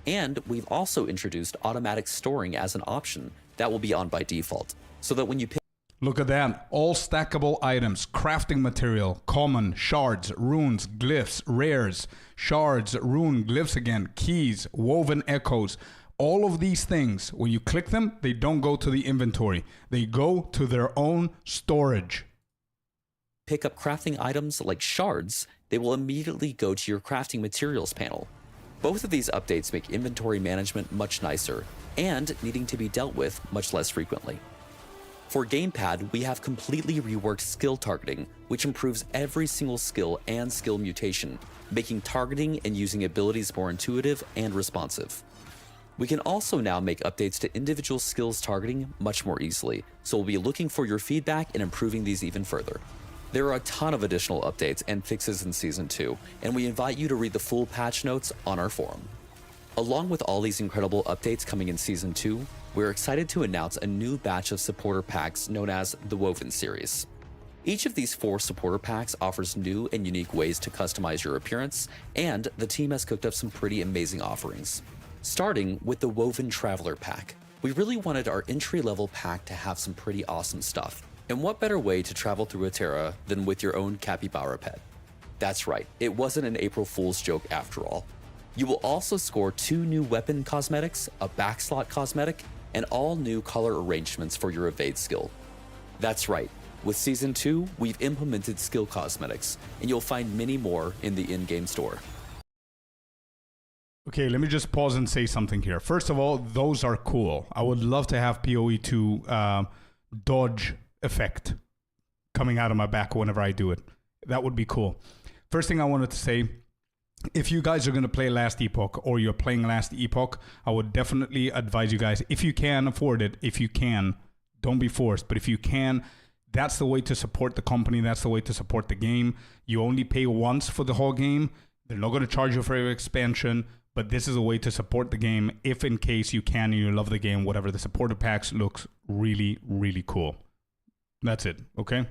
And we've also introduced automatic storing as an option that will be on by default, so that when you pick... Look at that. All stackable items, crafting material, common, shards, runes, glyphs, rares, shards, rune, glyphs again, keys, woven echoes. All of these things, when you click them, they don't go to the inventory. They go to their own storage. Pick up crafting items like shards, they will immediately go to your crafting materials panel. Both of these updates make inventory management much nicer and needing to be dealt with much less frequently. For Gamepad, we have completely reworked skill targeting, which improves every single skill and skill mutation, making targeting and using abilities more intuitive and responsive. We can also now make updates to individual skills targeting much more easily, so we'll be looking for your feedback and improving these even further. There are a ton of additional updates and fixes in Season 2, and we invite you to read the full patch notes on our forum. Along with all these incredible updates coming in Season 2, we're excited to announce a new batch of supporter packs known as the Woven series. Each of these 4 supporter packs offers new and unique ways to customize your appearance, and the team has cooked up some pretty amazing offerings. starting with the Woven Traveler Pack. We really wanted our entry-level pack to have some pretty awesome stuff. And what better way to travel through Eterra than with your own capybara pet? That's right, it wasn't an April Fool's joke after all. You will also score 2 new weapon cosmetics, a backslot cosmetic, and all new color arrangements for your evade skill. That's right, with Season 2, we've implemented skill cosmetics, and you'll find many more in the in-game store. Okay, let me just pause and say something here. First of all, those are cool. I would love to have PoE2 dodge effect coming out of my back whenever I do it. That would be cool. First thing I wanted to say, if you guys are going to play Last Epoch or you're playing Last Epoch, I would definitely advise you guys, if you can afford it, if you can, don't be forced, but if you can, that's the way to support the company. That's the way to support the game. You only pay once for the whole game. They're not going to charge you for every expansion. But this is a way to support the game if in case you can and you love the game, whatever. The supporter packs looks really, really cool. That's it, okay?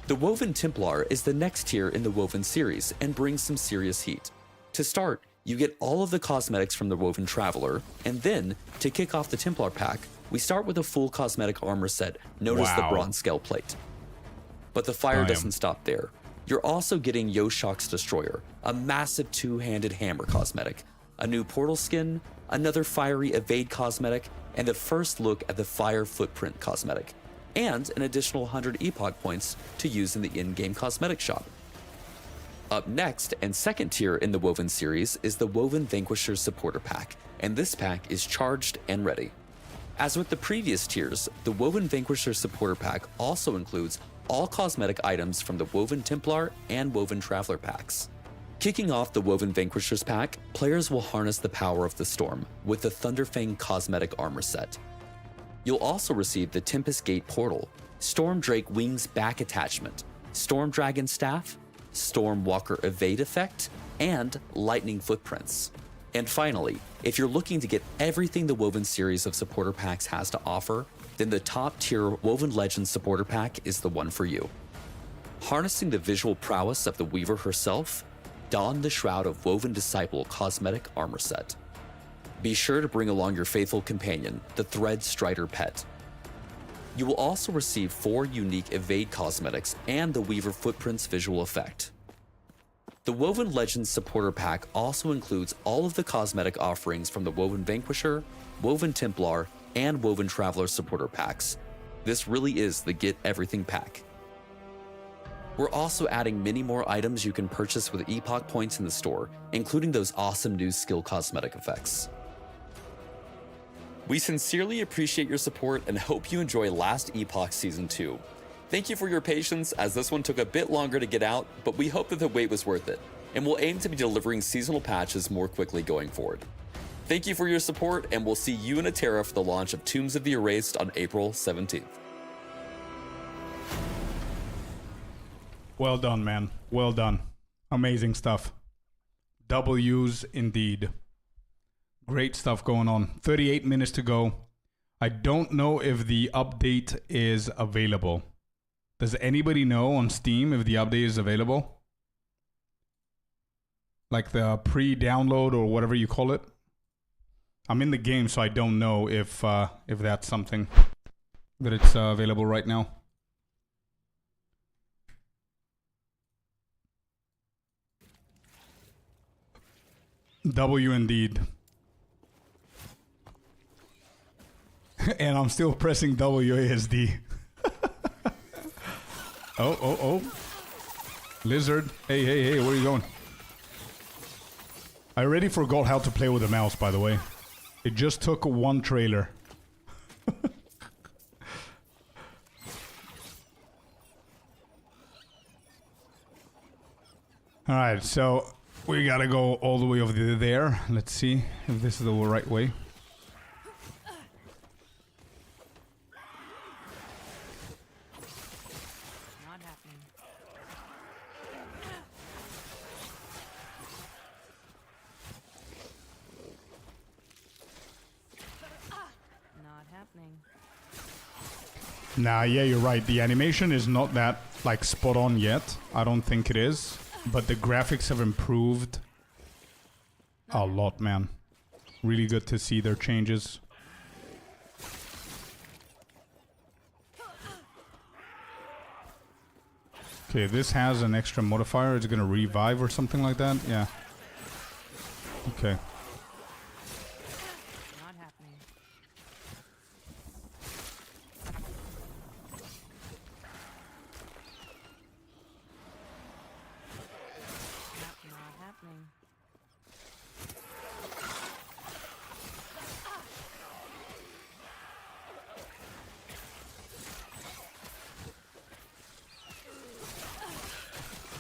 The Woven Templar is the next tier in the Woven series and brings some serious heat. To start, you get all of the cosmetics from the Woven Traveler, and then, to kick off the Templar pack, we start with a full cosmetic armor set known as the Bronze Scale Plate. But the fire doesn't stop there. You're also getting Yoshok's Destroyer, a massive 2-handed hammer cosmetic, a new portal skin, another fiery evade cosmetic, and the first look at the fire footprint cosmetic, and an additional 100 Epoch points to use in the in-game cosmetic shop. Up next, and second tier in the Woven series, is the Woven Vanquisher Supporter Pack, and this pack is charged and ready. As with the previous tiers, the Woven Vanquisher Supporter Pack also includes all cosmetic items from the Woven Templar and Woven Traveler packs. Kicking off the Woven Vanquishers pack, players will harness the power of the Storm with the Thunderfang cosmetic armor set. You'll also receive the Tempest Gate Portal, Storm Drake Wings back attachment, Storm Dragon Staff, Storm Walker Evade effect, and Lightning Footprints. And finally, if you're looking to get everything the Woven series of supporter packs has to offer, then the top tier Woven Legends supporter pack is the one for you. Harnessing the visual prowess of the Weaver herself, don the Shroud of Woven Disciple cosmetic armor set. Be sure to bring along your faithful companion, the Thread Strider pet. You will also receive 4 unique evade cosmetics and the Weaver Footprints visual effect. The Woven Legends supporter pack also includes all of the cosmetic offerings from the Woven Vanquisher, Woven Templar, and Woven Traveler supporter packs. This really is the Get Everything pack. We're also adding many more items you can purchase with Epoch points in the store, including those awesome new skill cosmetic effects. We sincerely appreciate your support and hope you enjoy Last Epoch Season 2. Thank you for your patience, as this one took a bit longer to get out, but we hope that the wait was worth it, and we'll aim to be delivering seasonal patches more quickly going forward. Thank you for your support, and we'll see you in Eterra for the launch of Tombs of the Erased on April 17th. Well done, man. Well done. Amazing stuff. W's indeed. Great stuff going on. 38 minutes to go. I don't know if the update is available. Does anybody know on Steam if the update is available? Like the pre-download or whatever you call it? I'm in the game, so I don't know if that's something that it's available right now. W indeed. And I'm still pressing WASD. Oh. Lizard. Hey, where are you going? I already forgot how to play with the mouse, by the way. It just took one trailer. Alright, so we gotta go all the way over there. Let's see if this is the right way. Not happening. Not happening. Nah, yeah, you're right. The animation is not that, like, spot on yet. I don't think it is. But the graphics have improved a lot, man. Really good to see their changes. Okay, this has an extra modifier. It's gonna revive or something like that. Yeah. Okay. Not happening. Not happening.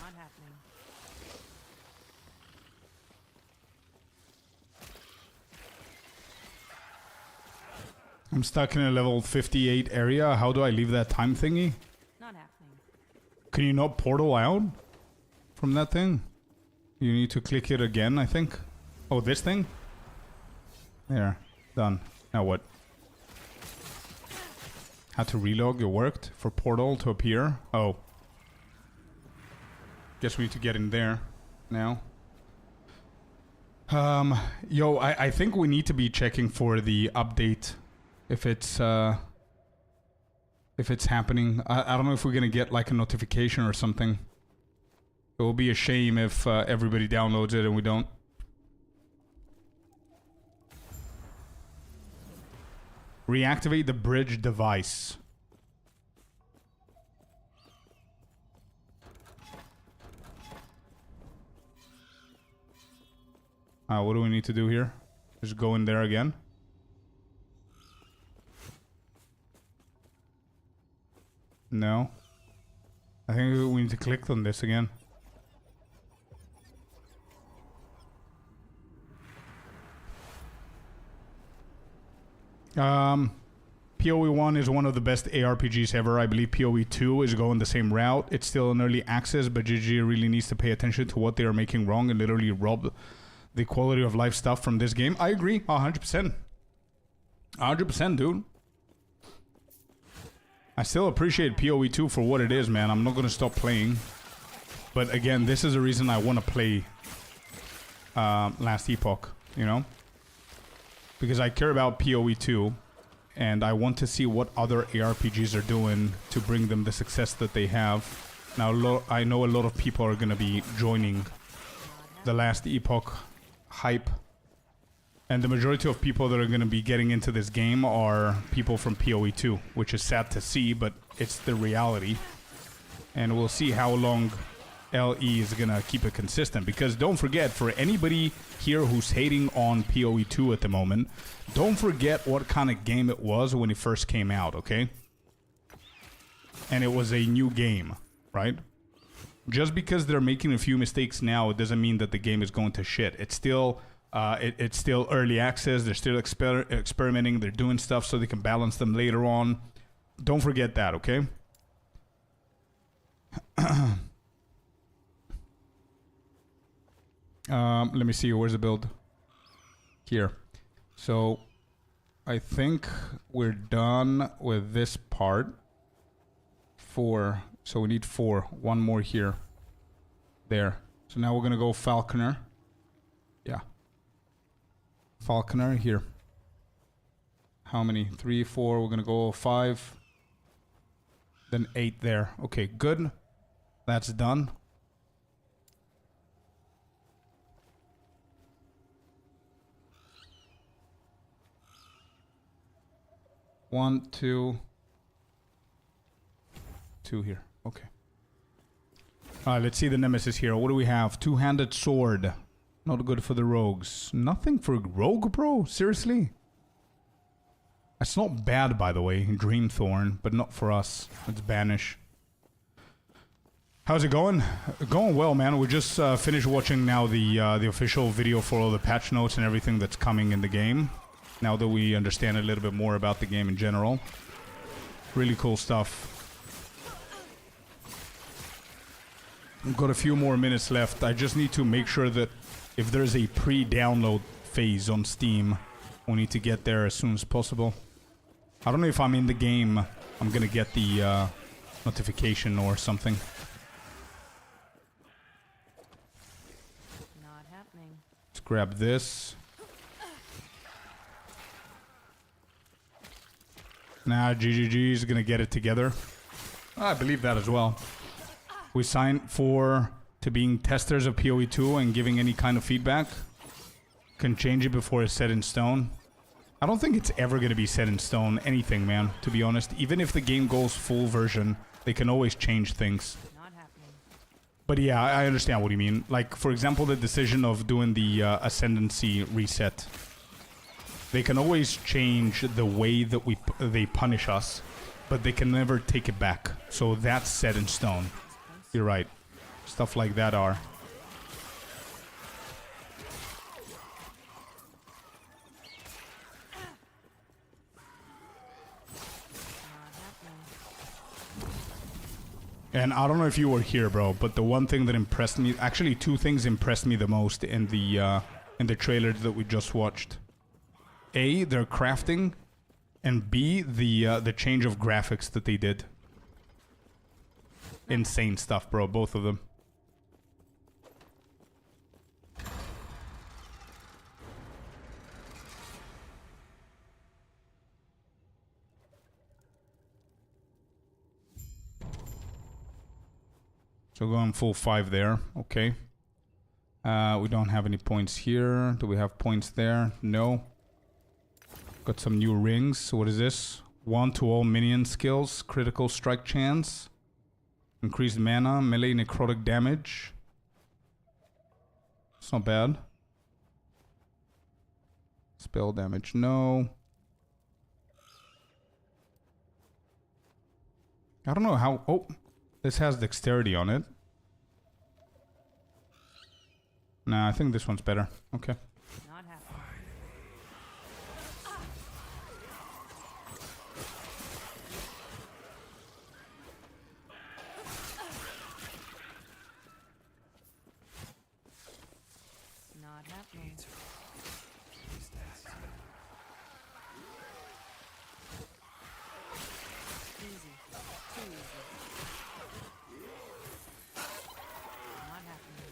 Not happening. I'm stuck in a level 58 area. How do I leave that time thingy? Not happening. Can you not portal out from that thing? You need to click it again, I think. Oh, this thing? There. Done. Now what? Had to relog. It worked for portal to appear. Oh. Guess we need to get in there now. Yo, I think we need to be checking for the update if it's happening. I don't know if we're gonna get like a notification or something. It will be a shame if everybody downloads it and we don't. Reactivate the bridge device. What do we need to do here? Just go in there again. No. I think we need to click on this again. PoE 1 is one of the best ARPGs ever. I believe PoE 2 is going the same route. It's still in early access, but GG really needs to pay attention to what they are making wrong and literally rob the quality of life stuff from this game. I agree, 100%. 100%, dude. I still appreciate PoE 2 for what it is, man. I'm not going to stop playing. But again, this is the reason I want to play Last Epoch, you know? Because I care about PoE 2, and I want to see what other ARPGs are doing to bring them the success that they have. Now, I know a lot of people are going to be joining the Last Epoch hype. And the majority of people that are going to be getting into this game are people from PoE 2, which is sad to see, but it's the reality. And we'll see how long LE is going to keep it consistent. Because don't forget, for anybody here who's hating on PoE 2 at the moment, don't forget what kind of game it was when it first came out, okay? And it was a new game, right? Just because they're making a few mistakes now, it doesn't mean that the game is going to shit. It's still... it's still early access. They're still experimenting. They're doing stuff so they can balance them later on. Don't forget that, okay? Let me see. Where's the build? Here. So, I think we're done with this part. 4. So we need 4. One more here. There. So now we're going to go Falconer. Yeah. Falconer here. How many? 3, 4. We're gonna go 5. Then 8 there. Okay, good. That's done. One, 2. 2 here. Okay. Alright, let's see the nemesis here. What do we have? Two-handed sword. Not good for the rogues. Nothing for rogue, bro? Seriously? That's not bad, by the way. Dreamthorn, but not for us. Let's banish. How's it going? Going well, man. We just finished watching now the official video for all the patch notes and everything that's coming in the game. Now that we understand a little bit more about the game in general. Really cool stuff. We've got a few more minutes left. I just need to make sure that if there's a pre-download phase on Steam, we need to get there as soon as possible. I don't know if I'm in the game, I'm gonna get the notification or something. Not happening. Let's grab this. Nah, GGG is gonna get it together. I believe that as well. We signed to being testers of PoE 2 and giving any kind of feedback. Can change it before it's set in stone. I don't think it's ever gonna be set in stone, anything, man, to be honest. Even if the game goes full version, they can always change things. But yeah, I understand what you mean. Like, for example, the decision of doing the Ascendancy reset. They can always change the way that they punish us, but they can never take it back. So that's set in stone. You're right. Stuff like that are. And I don't know if you were here, bro, but the one thing that impressed me, actually two things impressed me the most in the trailer that we just watched. A, their crafting, and B, the change of graphics that they did. Insane stuff, bro, both of them. So going full 5 there, okay. We don't have any points here. Do we have points there? No. Got some new rings. What is this? 1 to all minion skills. Critical strike chance. Increased mana. Melee necrotic damage. It's not bad. Spell damage, no. I don't know how... Oh! This has dexterity on it. Nah, I think this one's better. Okay. Not happening. Not happening. Easy. Too easy. Not happening.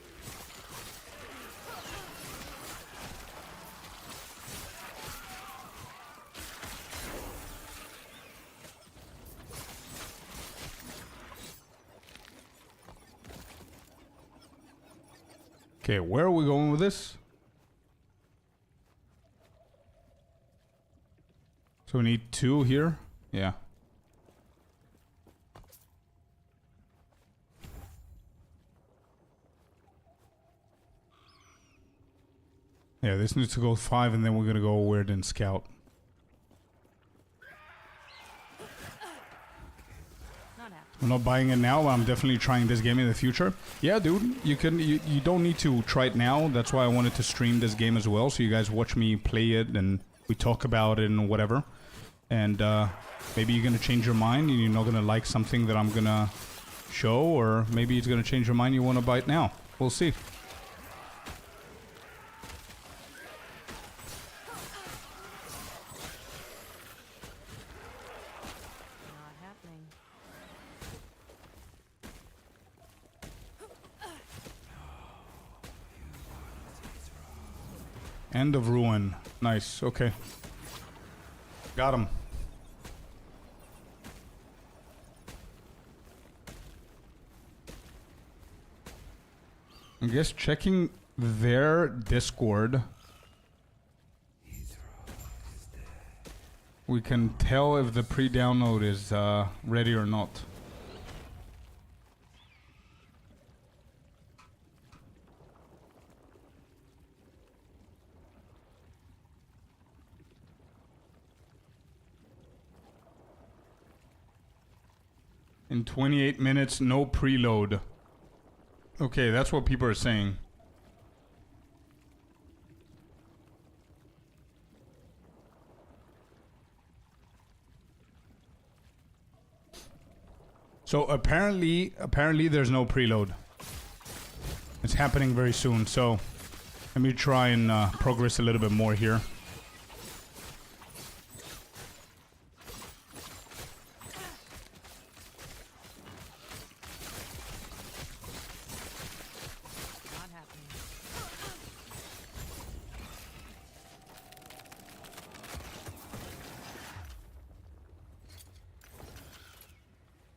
Okay, where are we going with this? So we need 2 here? Yeah. Yeah, this needs to go 5 and then we're gonna go weird and scout. I'm not buying it now, but I'm definitely trying this game in the future. Yeah, dude, you don't need to try it now. That's why I wanted to stream this game as well, so you guys watch me play it and we talk about it and whatever. And maybe you're gonna change your mind and you're not gonna like something that I'm gonna show, or maybe it's gonna change your mind, you wanna buy it now. We'll see. End of Ruin. Nice, okay. Got him. I guess checking their Discord, we can tell if the pre-download is ready or not. In 28 minutes, no preload. Okay, that's what people are saying. So apparently there's no preload. It's happening very soon, so let me try and progress a little bit more here.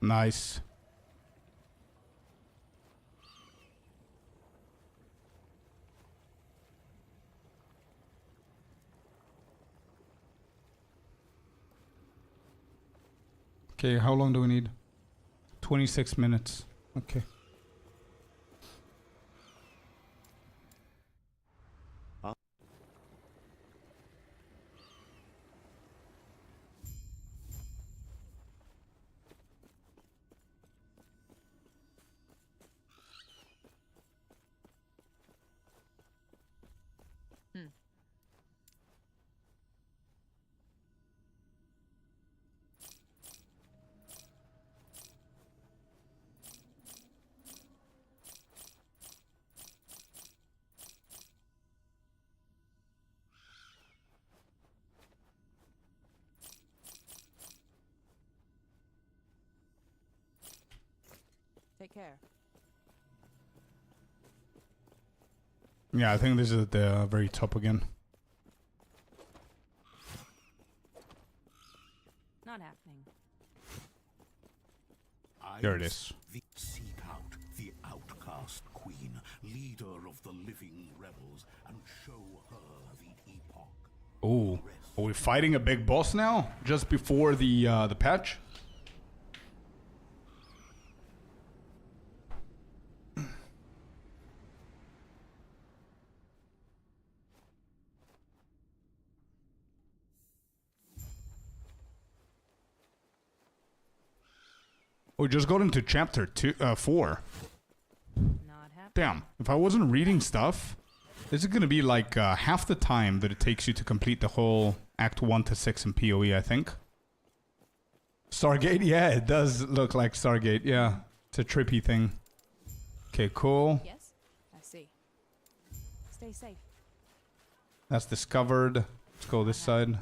Nice. Okay, how long do we need? 26 minutes. Okay. Take care. Yeah, I think this is at the very top again. Not happening. There it is. Seek out the outcast queen, leader of the living rebels, and show her the Epoch. Oh, are we fighting a big boss now? Just before the patch? We just got into chapter 4. Damn, if I wasn't reading stuff, this is gonna be like half the time that it takes you to complete the whole Act 1 to 6 in PoE, I think. Stargate? Yeah, it does look like Stargate, yeah. It's a trippy thing. Okay, cool. Yes, I see. Stay safe. That's discovered. Let's go this side.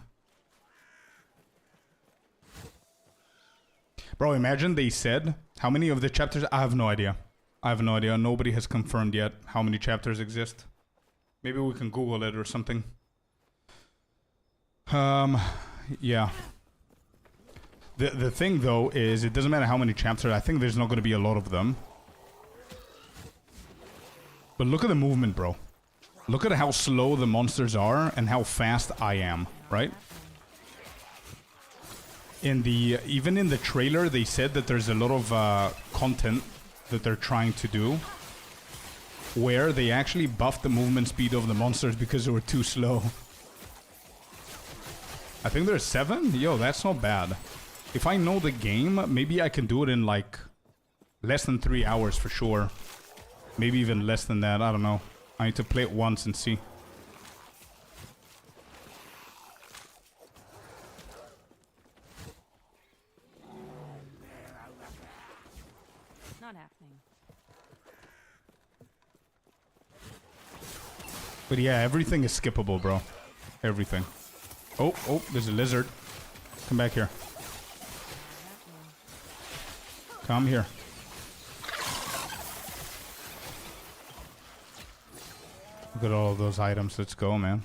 Bro, imagine they said how many of the chapters. I have no idea. I have no idea. Nobody has confirmed yet how many chapters exist. Maybe we can Google it or something. Yeah. The thing though is it doesn't matter how many chapters. I think there's not going to be a lot of them. But look at the movement, bro. Look at how slow the monsters are and how fast I am, right? In the even in the trailer, they said that there's a lot of content that they're trying to do, where they actually buffed the movement speed of the monsters because they were too slow. I think there's 7. Yo, that's not bad. If I know the game, maybe I can do it in like less than 3 hours for sure. Maybe even less than that. I don't know. I need to play it once and see. Not happening. But yeah, everything is skippable, bro. Everything. Oh, there's a lizard. Come back here. Come here. Look at all of those items. Let's go, man.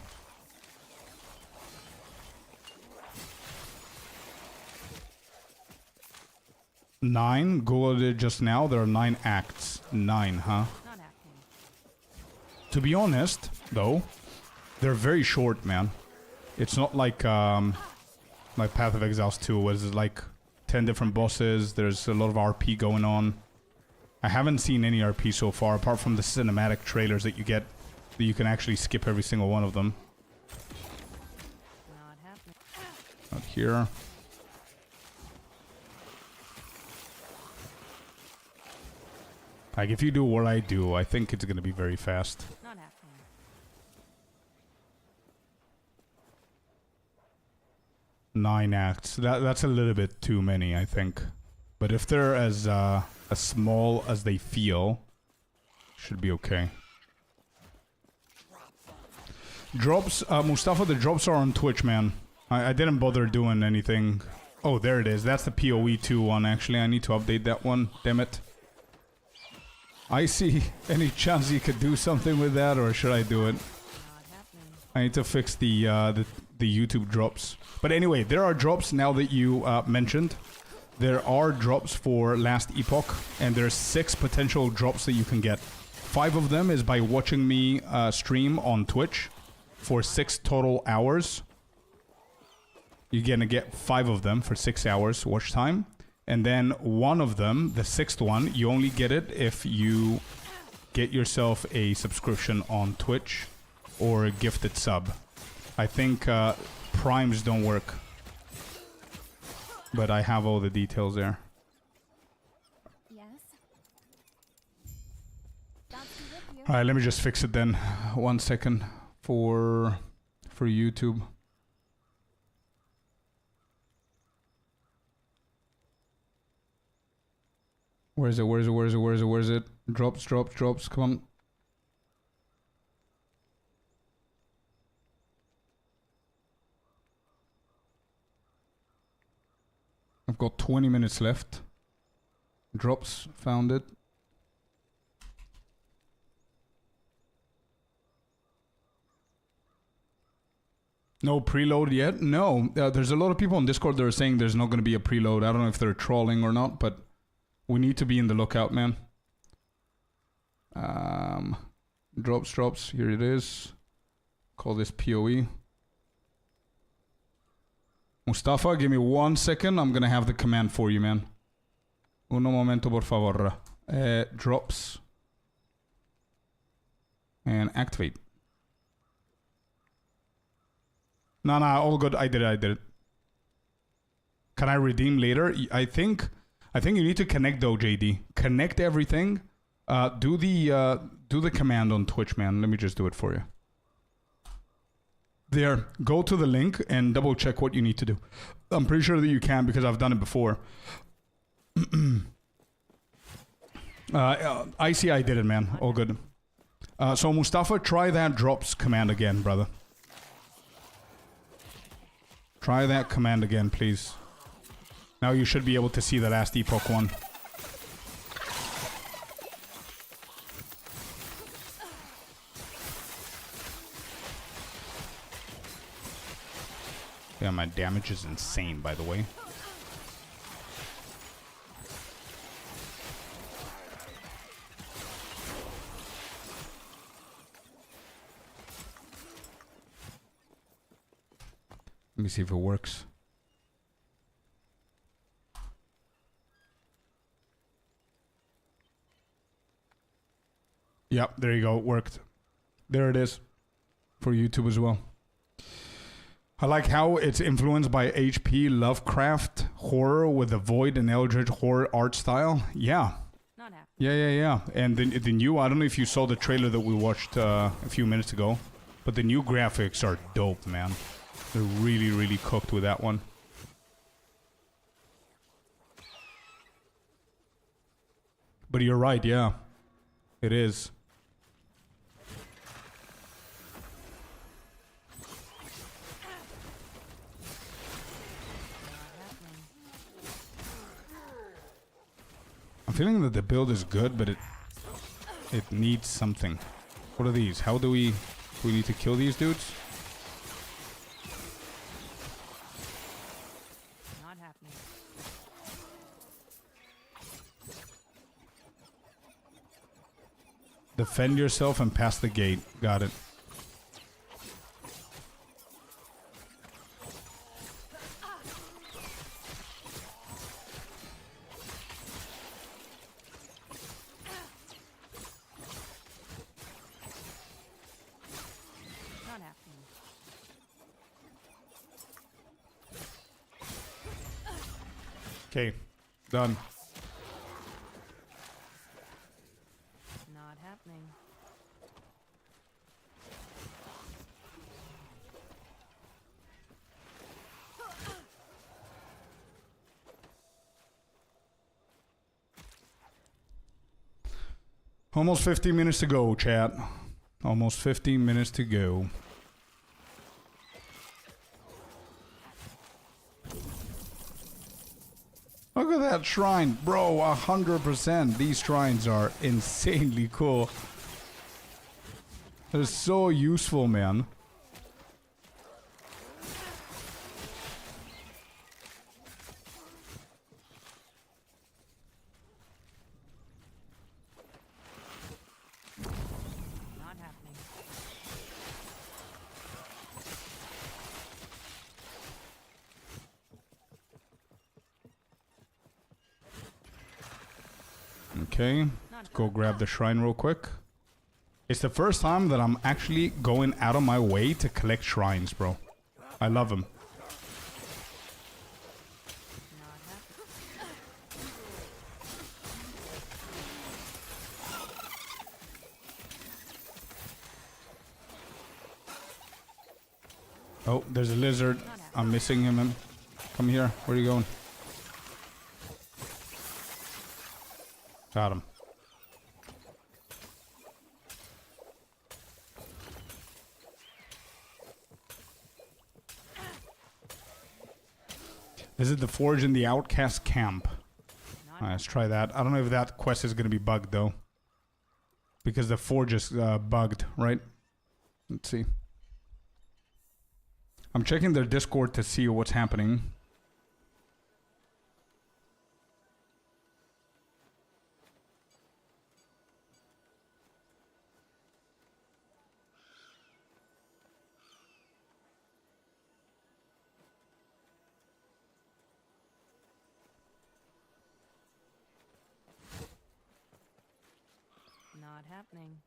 Nine. Googled it just now. There are 9 acts. 9, huh? To be honest, though, they're very short, man. It's not like like Path of Exiles 2, where there's like 10 different bosses. There's a lot of RP going on. I haven't seen any RP so far, apart from the cinematic trailers that you get, that you can actually skip every single one of them. Not here. Like, if you do what I do, I think it's gonna be very fast. Not happening. Nine acts. That's a little bit too many, I think. But if they're as small as they feel, should be okay. Drops, Mustafa, the drops are on Twitch, man. I didn't bother doing anything. Oh, there it is. That's the PoE 2 one, actually. I need to update that one. Damn it. I see. Any chance you could do something with that, or should I do it? I need to fix the YouTube drops. But anyway, there are drops now that you mentioned. there are drops for last Epoch, and there's 6 potential drops that you can get. 5 of them is by watching me stream on Twitch for 6 total hours. You're gonna get 5 of them for 6 hours watch time. And then one of them, the 6th one, you only get it if you get yourself a subscription on Twitch or a gifted sub. I think primes don't work. But I have all the details there. Yes. Alright, let me just fix it then. 1 second for YouTube. Where is it? Drops, come on. I've got 20 minutes left. Drops, found it. No preload yet? No. There's a lot of people on Discord that are saying there's not going to be a preload. I don't know if they're trolling or not, but we need to be in the lookout, man. Drops. Here it is. Call this POE. Mustafa, give me 1 second. I'm going to have the command for you, man. Uno momento, por favor. Drops. And activate. No, all good. I did it. Can I redeem later? I think you need to connect though, JD. Connect everything. Do the command on Twitch, man. Let me just do it for you. There. Go to the link and double check what you need to do. I'm pretty sure that you can because I've done it before. I see I did it, man. All good. So Mustafa, try that drops command again, brother. Try that command again, please. Now you should be able to see the last Epoch one. Yeah, my damage is insane, by the way. Let me see if it works. Yep, there you go. It worked. There it is. For YouTube as well. I like how it's influenced by H.P. Lovecraft horror with the Void and Eldritch horror art style. Yeah. Yeah. And the new, I don't know if you saw the trailer that we watched a few minutes ago, but the new graphics are dope, man. They're really, really cooked with that one. But you're right, yeah. It is. I'm feeling that the build is good, but it needs something. What are these? How do we need to kill these dudes? Not happening. Defend yourself and pass the gate. Got it. Okay, done. Not happening. Almost 15 minutes to go, chat. Almost 15 minutes to go. Look at that shrine. Bro, 100%. These shrines are insanely cool. They're so useful, man. Okay, let's go grab the shrine real quick. It's the first time that I'm actually going out of my way to collect shrines, bro. I love them. Oh, there's a lizard. I'm missing him. Come here. Where are you going? Got him. This is the forge in the outcast camp. Alright, let's try that. I don't know if that quest is going to be bugged though. Because the forge is bugged, right? Let's see. I'm checking their Discord to see what's happening. Not happening.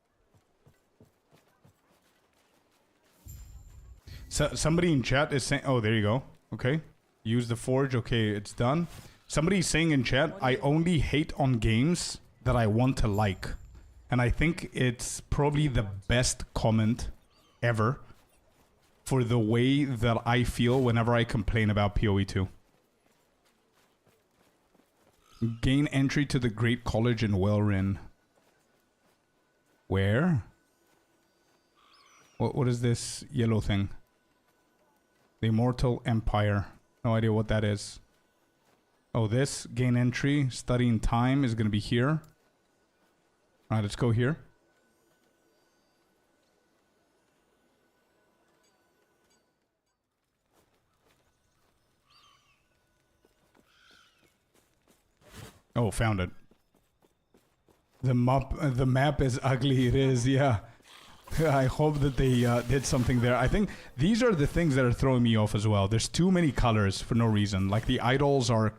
So somebody in chat is saying, oh, there you go. Okay. Use the forge. Okay, it's done. Somebody's saying in chat, I only hate on games that I want to like. And I think it's probably the best comment ever for the way that I feel whenever I complain about PoE 2. Gain entry to the Great College in Welrin. Where? What is this yellow thing? The Immortal Empire. No idea what that is. Oh, this gain entry, studying time is going to be here. Alright, let's go here. Oh, found it. The map is ugly. It is, yeah. I hope that they did something there. I think these are the things that are throwing me off as well. There's too many colors for no reason. Like the idols are,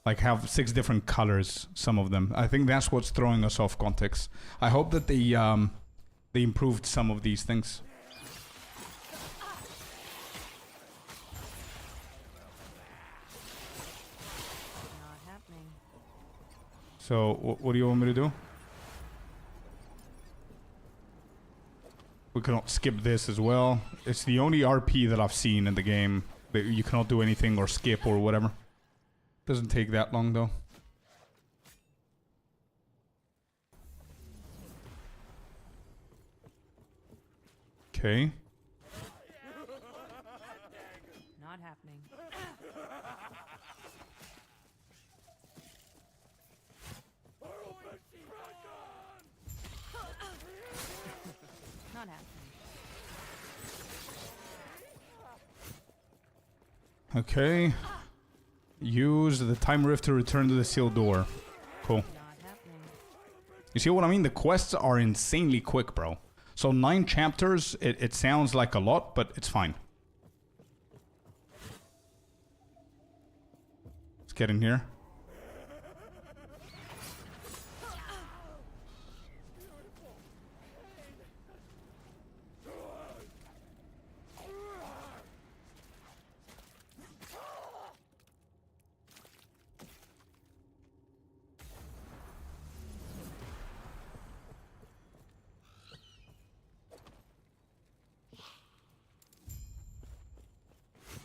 like have 6 different colors. Some of them. I think that's what's throwing us off context. I hope that they improved some of these things. Not happening. So what do you want me to do? We cannot skip this as well. It's the only RP that I've seen in the game that you cannot do anything or skip or whatever. Doesn't take that long though. Okay. Not happening. Not happening. Okay. Use the time rift to return to the sealed door. Cool. Not happening. You see what I mean? The quests are insanely quick, bro. So 9 chapters, it sounds like a lot, but it's fine. Let's get in here.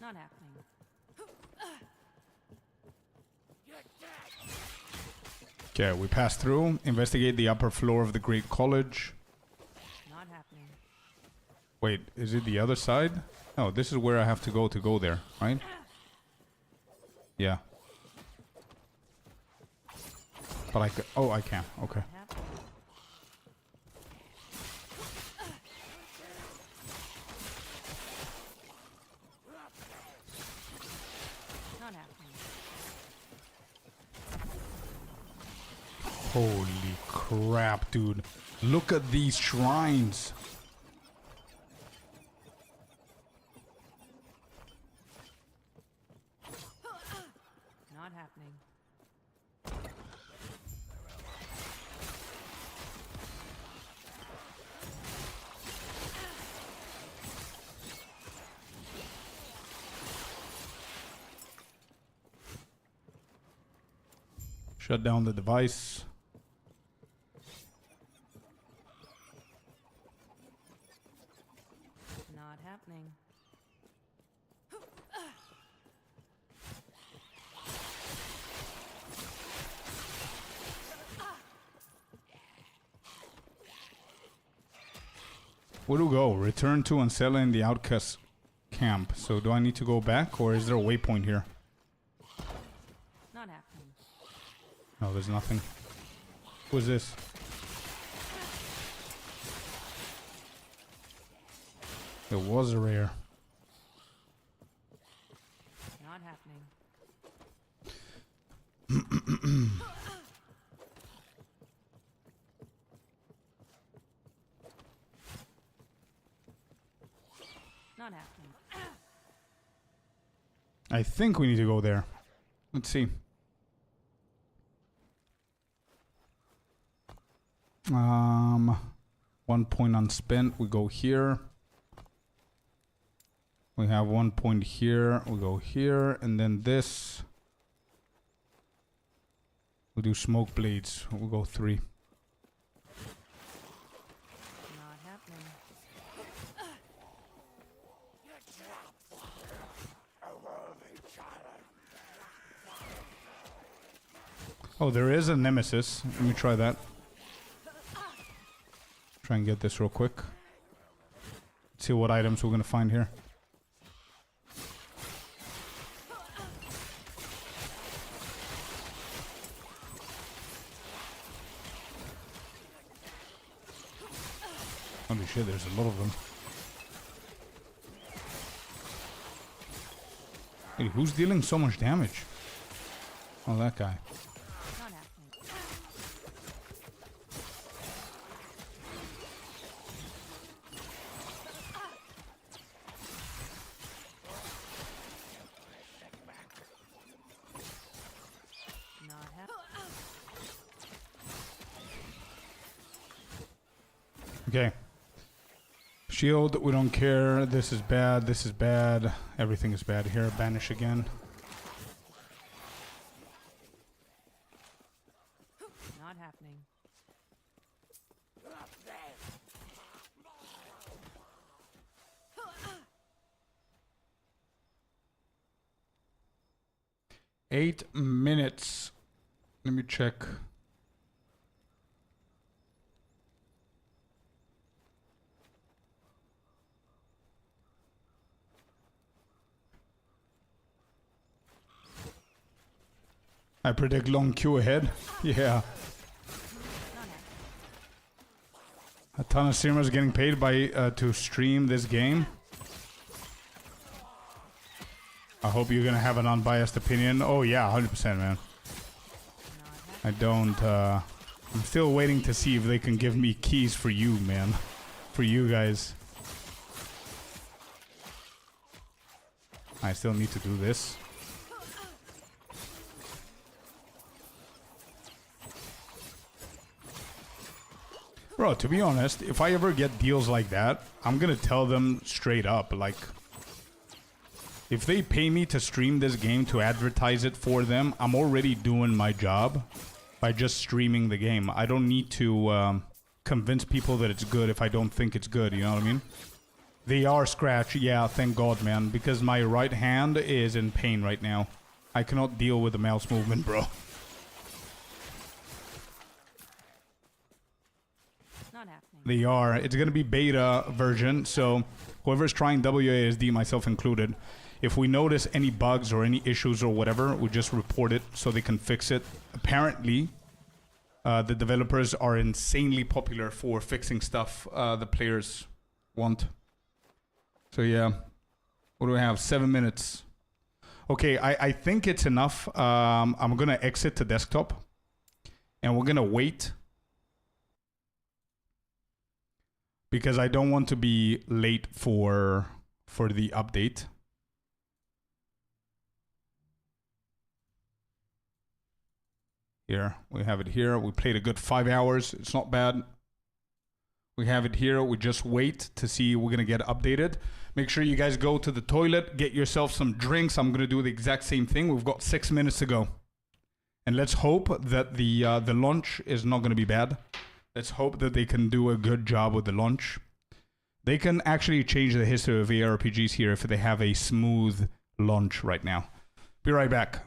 Not happening. Okay, we pass through. Investigate the upper floor of the Great College. Not happening. Wait, is it the other side? No, this is where I have to go there, right? Yeah. But I can... Oh, I can. Okay. Not happening. Holy crap, dude. Look at these shrines. Not happening. Shut down the device. Not happening. Where to go? Return to and settle in the outcast camp. So do I need to go back or is there a waypoint here? Not happening. No, there's nothing. Who's this? It was a rare. Not happening. Not happening. I think we need to go there. Let's see. 1 point unspent. We go here. We have 1 point here. We go here, and then this. We do smoke blades. We'll go 3. Not happening. Oh, there is a nemesis. Let me try that. Try and get this real quick. Let's see what items we're gonna find here. Holy shit, there's a lot of them. Hey, who's dealing so much damage? Oh, that guy. Not happening. Not happening. Okay. Shield, we don't care. This is bad. This is bad. Everything is bad here. Banish again. Not happening. Eight minutes. Let me check. I predict long queue ahead. Yeah. A ton of streamers getting paid by to stream this game. I hope you're gonna have an unbiased opinion. Oh yeah, 100%, man. I don't. I'm still waiting to see if they can give me keys for you, man. For you guys. I still need to do this. Bro, to be honest, if I ever get deals like that, I'm gonna tell them straight up, like, if they pay me to stream this game to advertise it for them, I'm already doing my job by just streaming the game. I don't need to convince people that it's good if I don't think it's good, you know what I mean? They are scratch, yeah, thank God, man, because my right hand is in pain right now. I cannot deal with the mouse movement, bro. They are. It's going to be beta version, so whoever's trying WASD, myself included, if we notice any bugs or any issues or whatever, we just report it so they can fix it. Apparently, the developers are insanely popular for fixing stuff the players want. So yeah, what do we have? 7 minutes. Okay, I think it's enough. I'm going to exit to desktop, and we're going to wait. Because I don't want to be late for the update. Here, we have it here. We played a good 5 hours. It's not bad. We have it here. We just wait to see we're going to get updated. Make sure you guys go to the toilet, get yourself some drinks. I'm going to do the exact same thing. We've got 6 minutes to go. And let's hope that the launch is not going to be bad. Let's hope that they can do a good job with the launch. They can actually change the history of ARPGs here if they have a smooth launch right now. Be right back.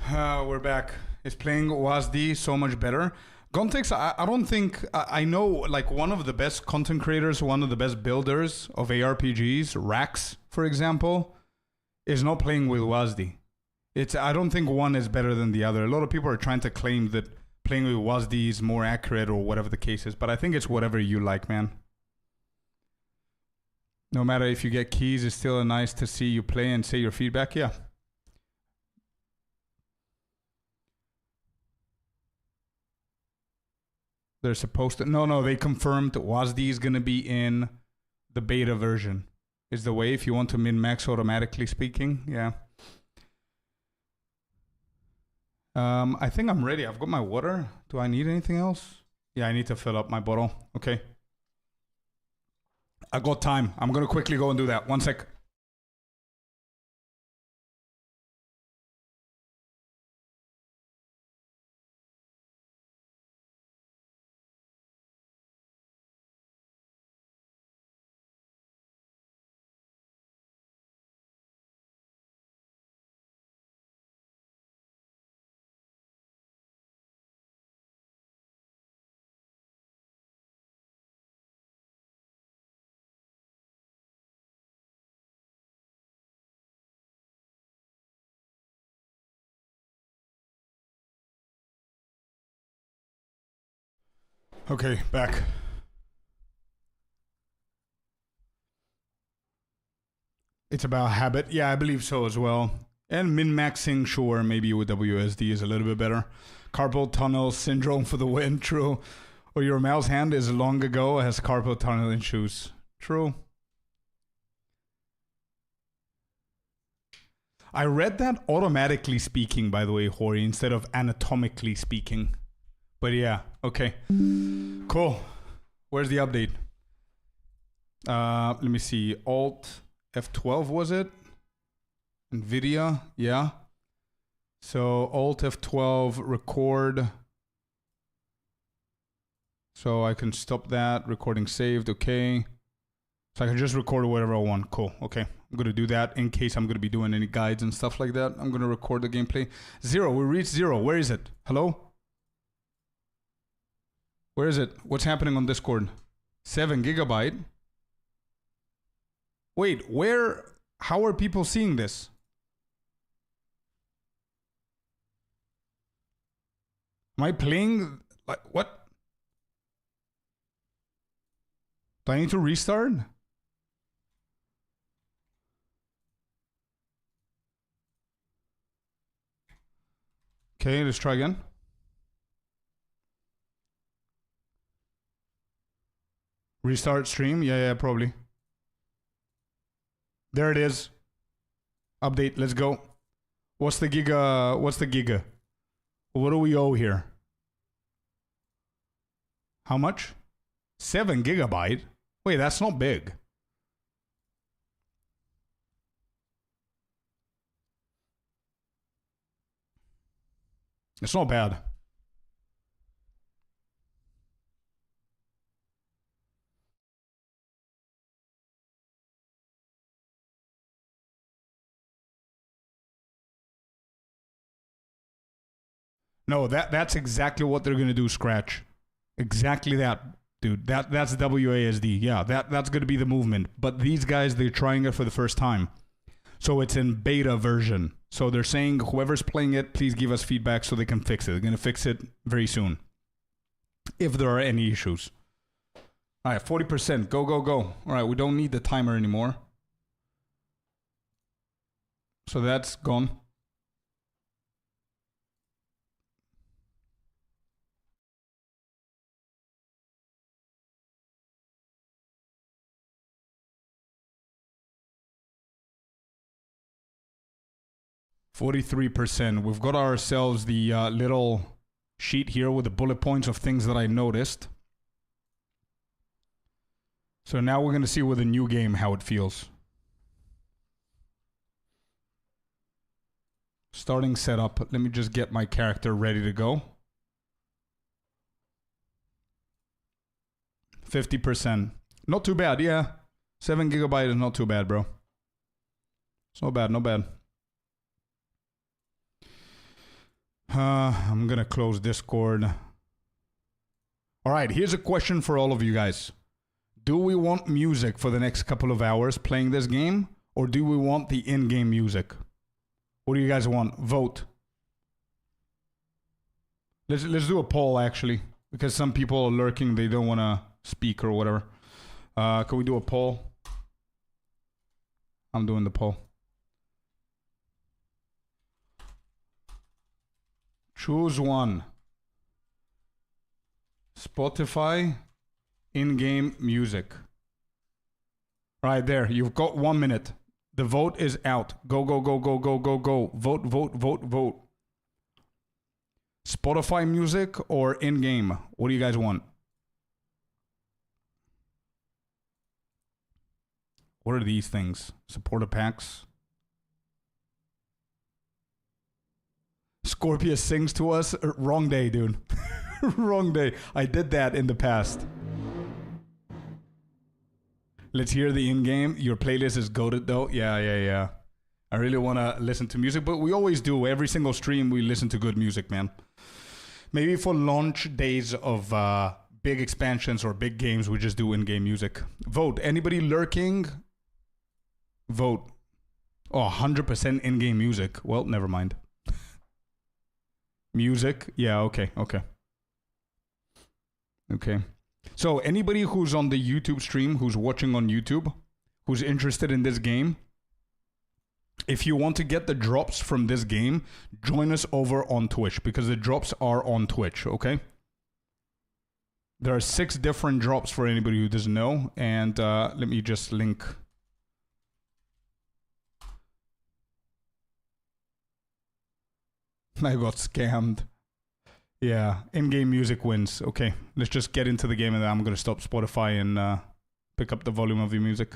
We're back. Is playing WASD so much better? Gontex, I don't think... I know, like, one of the best content creators, one of the best builders of ARPGs, Rax, for example, is not playing with WASD. I don't think one is better than the other. A lot of people are trying to claim that playing with WASD is more accurate or whatever the case is, but I think it's whatever you like, man. No matter if you get keys, it's still nice to see you play and say your feedback. Yeah. They're supposed to... No, they confirmed WASD is going to be in the beta version. Is the way if you want to min-max automatically speaking. Yeah. I think I'm ready. I've got my water. Do I need anything else? Yeah, I need to fill up my bottle. Okay. I got time. I'm going to quickly go and do that. 1 sec. Okay, back. It's about habit. Yeah, I believe so as well. And min-maxing, sure, maybe with WSD is a little bit better. Carpal tunnel syndrome for the win, true. Or your mouse hand is long ago has carpal tunnel in shoes. True. I read that automatically speaking, by the way, Hori, instead of anatomically speaking. But yeah, okay. Cool. Where's the update? Let me see. Alt F12 was it? NVIDIA, yeah. So Alt F12 record. So I can stop that. Recording saved, okay. So I can just record whatever I want. Cool, okay. I'm going to do that in case I'm going to be doing any guides and stuff like that. I'm going to record the gameplay. 0, we reached 0. Where is it? Hello? Where is it? What's happening on Discord? 7 gigabyte. Wait, where? How are people seeing this? Am I playing? Like, what? Do I need to restart? Okay, let's try again. Restart stream? Yeah, probably. There it is. Update, let's go. What's the giga? What's the giga? What do we owe here? How much? 7 gigabyte? Wait, that's not big. It's not bad. No, that's exactly what they're gonna do, Scratch. Exactly that, dude. That's WASD. Yeah, that's gonna be the movement. But these guys, they're trying it for the first time. So it's in beta version. So they're saying whoever's playing it, please give us feedback so they can fix it. They're gonna fix it very soon. If there are any issues. Alright, 40%. Go, go, go. Alright, we don't need the timer anymore. So that's gone. %. We've got ourselves the little sheet here with the bullet points of things that I noticed. So now we're going to see with the new game how it feels. Starting setup. Let me just get my character ready to go. 50%. Not too bad, yeah. 7 gigabyte is not too bad, bro. It's not bad, not bad. I'm gonna close Discord. Alright, here's a question for all of you guys. Do we want music for the next couple of hours playing this game? Or do we want the in-game music? What do you guys want? Vote. Let's do a poll, actually. Because some people are lurking, they don't want to speak or whatever. Can we do a poll? I'm doing the poll. Choose one. Spotify in-game music. Right there. You've got 1 minute. The vote is out. Go, go, go, go, go, go, go. Vote, vote, vote, vote. Spotify music or in-game? What do you guys want? What are these things? Supporter packs? Scorpius sings to us. Wrong day, dude. Wrong day. I did that in the past. Let's hear the in-game. Your playlist is goated though. Yeah. I really want to listen to music, but we always do. Every single stream, we listen to good music, man. Maybe for launch days of big expansions or big games, we just do in-game music. Vote. Anybody lurking? Vote. Oh, 100% in-game music. Well, never mind. Music? Yeah, okay. Okay. So anybody who's on the YouTube stream, who's watching on YouTube, who's interested in this game, if you want to get the drops from this game, join us over on Twitch, because the drops are on Twitch, okay? There are 6 different drops for anybody who doesn't know, and let me just link. I got scammed. Yeah, in-game music wins. Okay, let's just get into the game, and then I'm going to stop Spotify and pick up the volume of the music.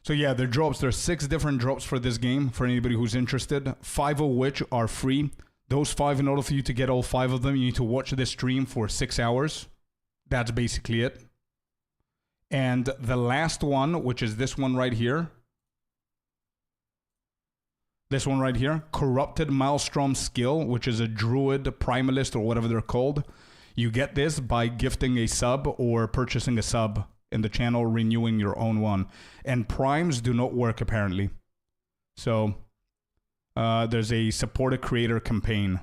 So yeah, there are 6 different drops for this game for anybody who's interested, 5 of which are free. Those 5, in order for you to get all 5 of them, you need to watch this stream for 6 hours. That's basically it. And the last one, which is this one right here. This one right here, Corrupted Maelstrom Skill, which is a Druid, Primalist, or whatever they're called. You get this by gifting a sub or purchasing a sub in the channel, renewing your own one. And primes do not work, apparently. So, there's a support a creator campaign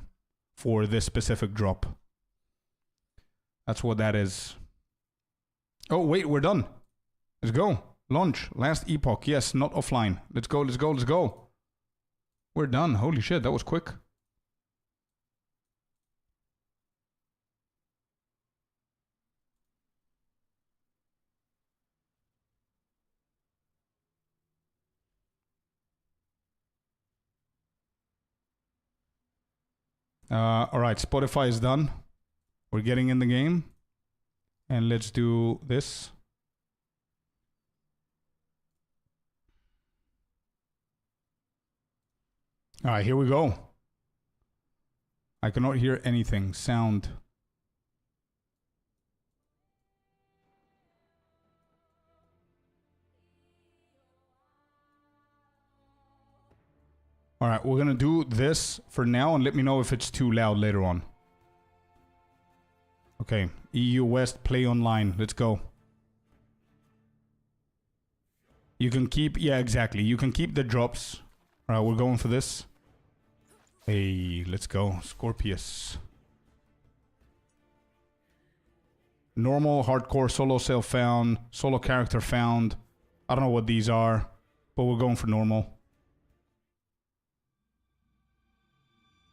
for this specific drop. That's what that is. Oh, wait, we're done. Let's go. Launch. Last Epoch. Yes, not offline. Let's go, let's go, let's go. We're done. Holy shit, that was quick. All right, Spotify is done. We're getting in the game. And let's do this. All right, here we go. I cannot hear anything. Sound. All right, we're going to do this for now, and let me know if it's too loud later on. Okay, EU West, play online. Let's go. You can keep... Yeah, exactly. You can keep the drops. All right, we're going for this. Hey, let's go. Scorpius. Normal, hardcore, solo sale found, solo character found. I don't know what these are, but we're going for normal.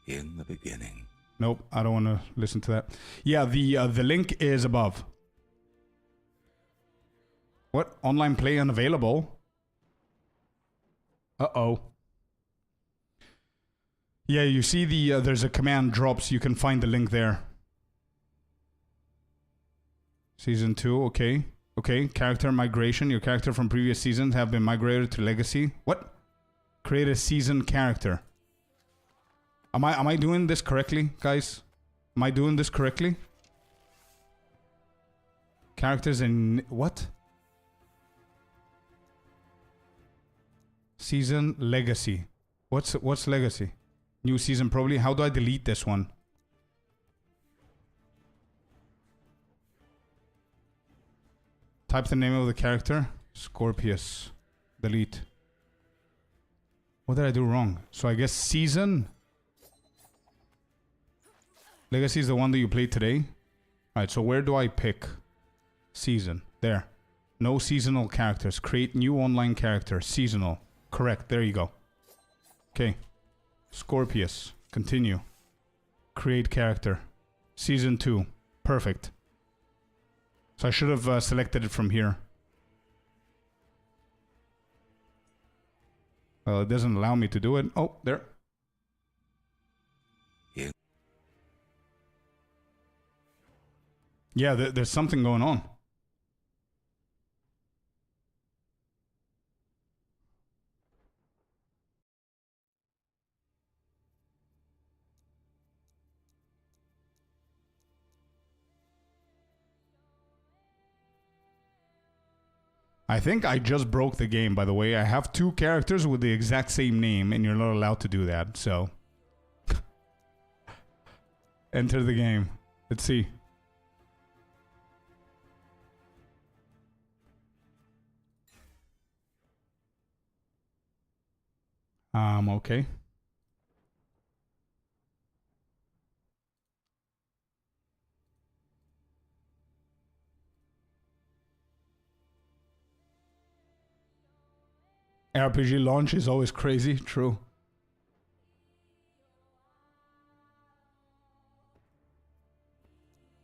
In the beginning. Nope, I don't want to listen to that. Yeah, the link is above. What? Online play unavailable? Uh-oh. Yeah, you see there's a command drops. You can find the link there. Season 2, okay. Okay, character migration. Your character from previous seasons have been migrated to Legacy. What? Create a season character. Am I doing this correctly, guys? Am I doing this correctly? Characters in... What? Season Legacy. What's Legacy? New season probably. How do I delete this one? Type the name of the character. Scorpius. Delete. What did I do wrong? So I guess season... Legacy is the one that you played today. Alright, so where do I pick? Season. There. No seasonal characters. Create new online character. Seasonal. Correct. There you go. Okay. Scorpius. Continue. Create character. Season 2. Perfect. So I should have selected it from here. Well, it doesn't allow me to do it. Oh, there. Yeah, there's something going on. I think I just broke the game, by the way. I have 2 characters with the exact same name, and you're not allowed to do that, so... Enter the game. Let's see. Okay. RPG launch is always crazy. True.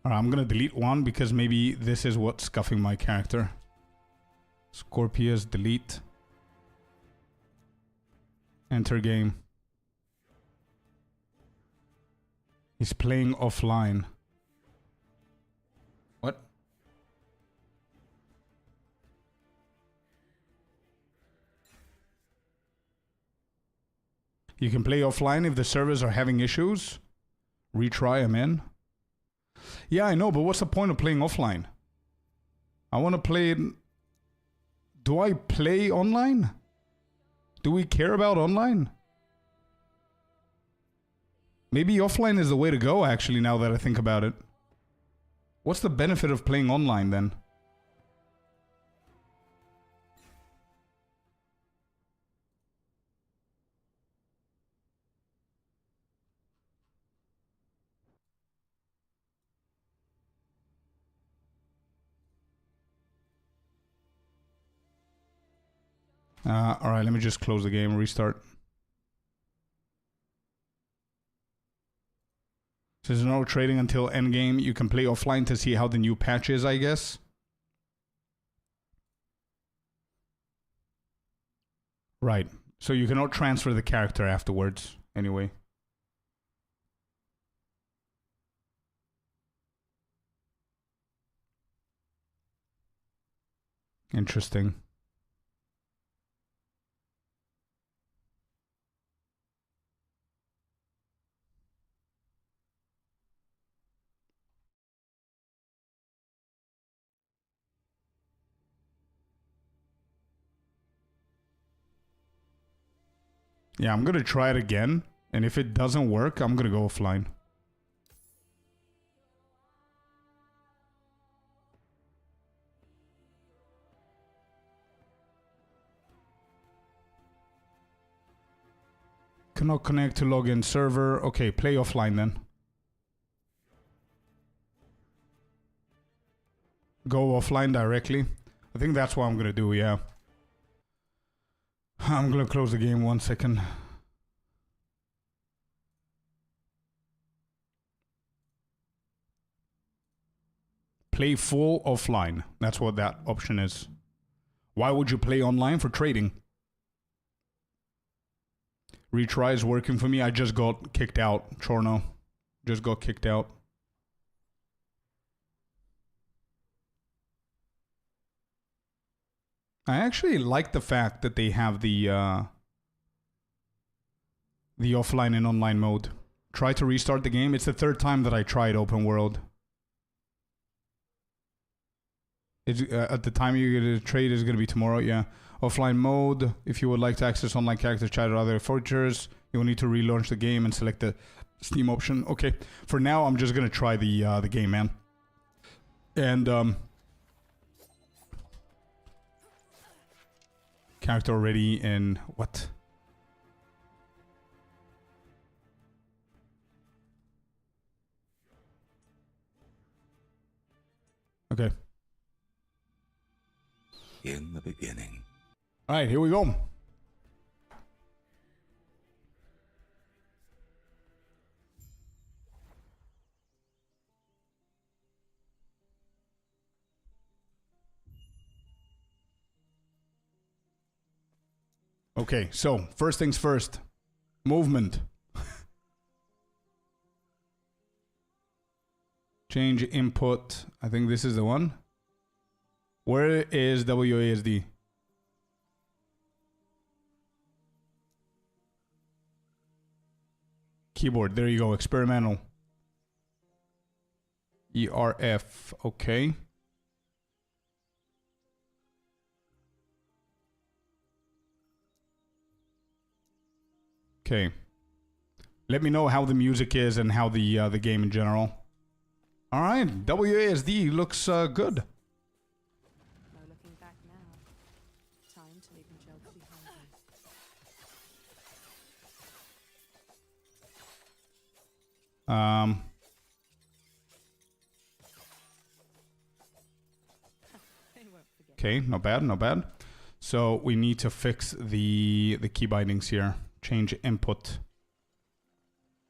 Alright, I'm gonna delete one because maybe this is what's scuffing my character. Scorpius, delete. Enter game. He's playing offline. What? You can play offline if the servers are having issues. Retry, I'm in. Yeah, I know, but what's the point of playing offline? I want to play it. Do I play online? Do we care about online? Maybe offline is the way to go, actually, now that I think about it. What's the benefit of playing online, then? Alright, let me just close the game, restart. So there's no trading until endgame. You can play offline to see how the new patch is, I guess. Right. So you cannot transfer the character afterwards, anyway. Interesting. Yeah, I'm gonna try it again, and if it doesn't work, I'm gonna go offline. Cannot connect to login server. Okay, play offline then. Go offline directly. I think that's what I'm gonna do, yeah. I'm gonna close the game 1 second. Play full offline. That's what that option is. Why would you play online? For trading. Retry is working for me. I just got kicked out. Chorno. Just got kicked out. I actually like the fact that they have the offline and online mode. Try to restart the game. It's the third time that I tried open world. It's, at the time you get a trade is going to be tomorrow, yeah. Offline mode. If you would like to access online character chat or other features, you will need to relaunch the game and select the Steam option. Okay, for now I'm just going to try the game, man. And character already in what? Okay. In the beginning. All right, here we go. Okay, so first things first. Movement. Change input. I think this is the one. Where is WASD? Keyboard. There you go. Experimental. ERF. Okay. Okay. Let me know how the music is and how the game in general. All right. WASD looks good. No looking back now. Time to leave the jokes behind me. Okay, not bad, not bad. So we need to fix the key bindings here. Change input.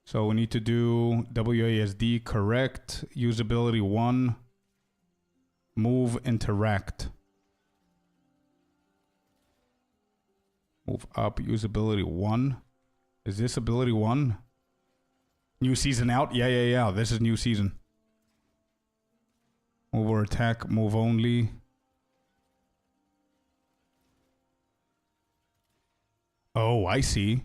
So we need to do WASD correct, usability 1, move interact. Move up, usability 1. Is this ability 1? New season out? Yeah. This is new season. Move or attack, move only. Oh, I see.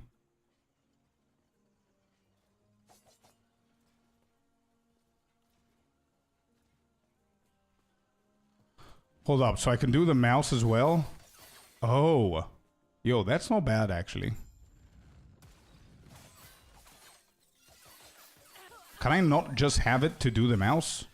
Hold up, so I can do the mouse as well? Oh. Yo, that's not bad, actually. Can I not just have it to do the mouse?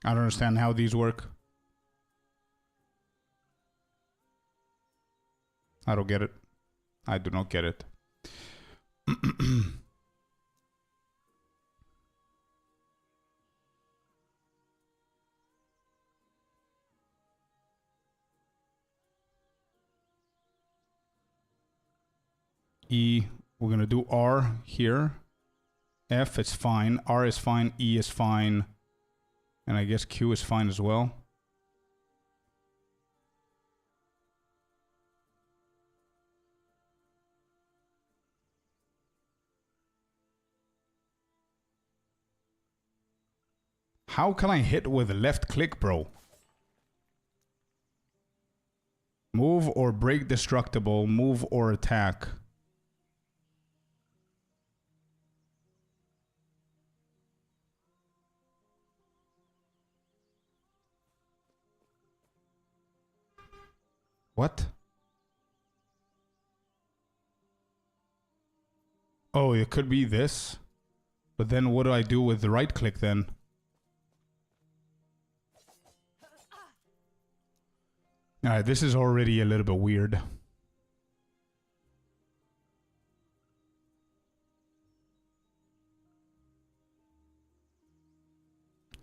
I don't understand how these work. I don't get it. I do not get it. E, we're gonna do R here. F is fine, R is fine, E is fine, and I guess Q is fine as well. How can I hit with left click, bro? Move or break destructible, move or attack. What? Oh, it could be this. But then what do I do with the right click then? Alright, this is already a little bit weird.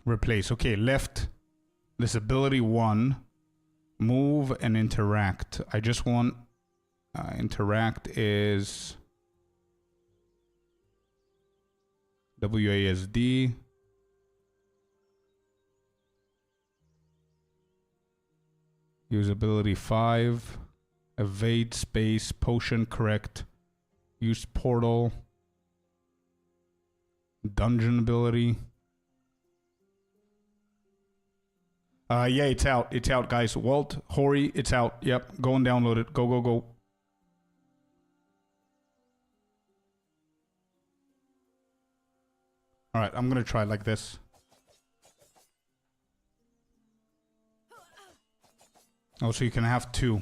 Replace. Okay, left. This ability 1. Move and interact. I just want... interact is... WASD. Usability 5. Evade space. Potion correct. Use portal. Dungeon ability. Yeah, it's out. It's out, guys. Walt, Hori, it's out. Yep, go and download it. Go, go, go. Alright, I'm gonna try like this. Oh, so you can have 2.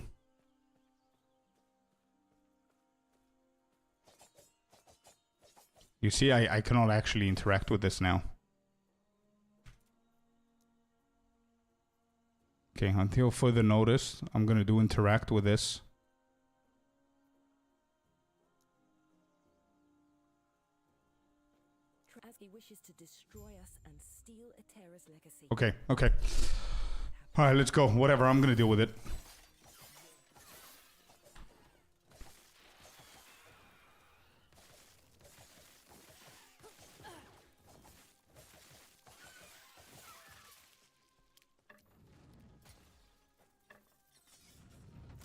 You see, I cannot actually interact with this now. Okay, until further notice, I'm gonna do interact with this. As he wishes to destroy us and steal Eterra's legacy. Okay, okay. Alright, let's go. Whatever, I'm gonna deal with it.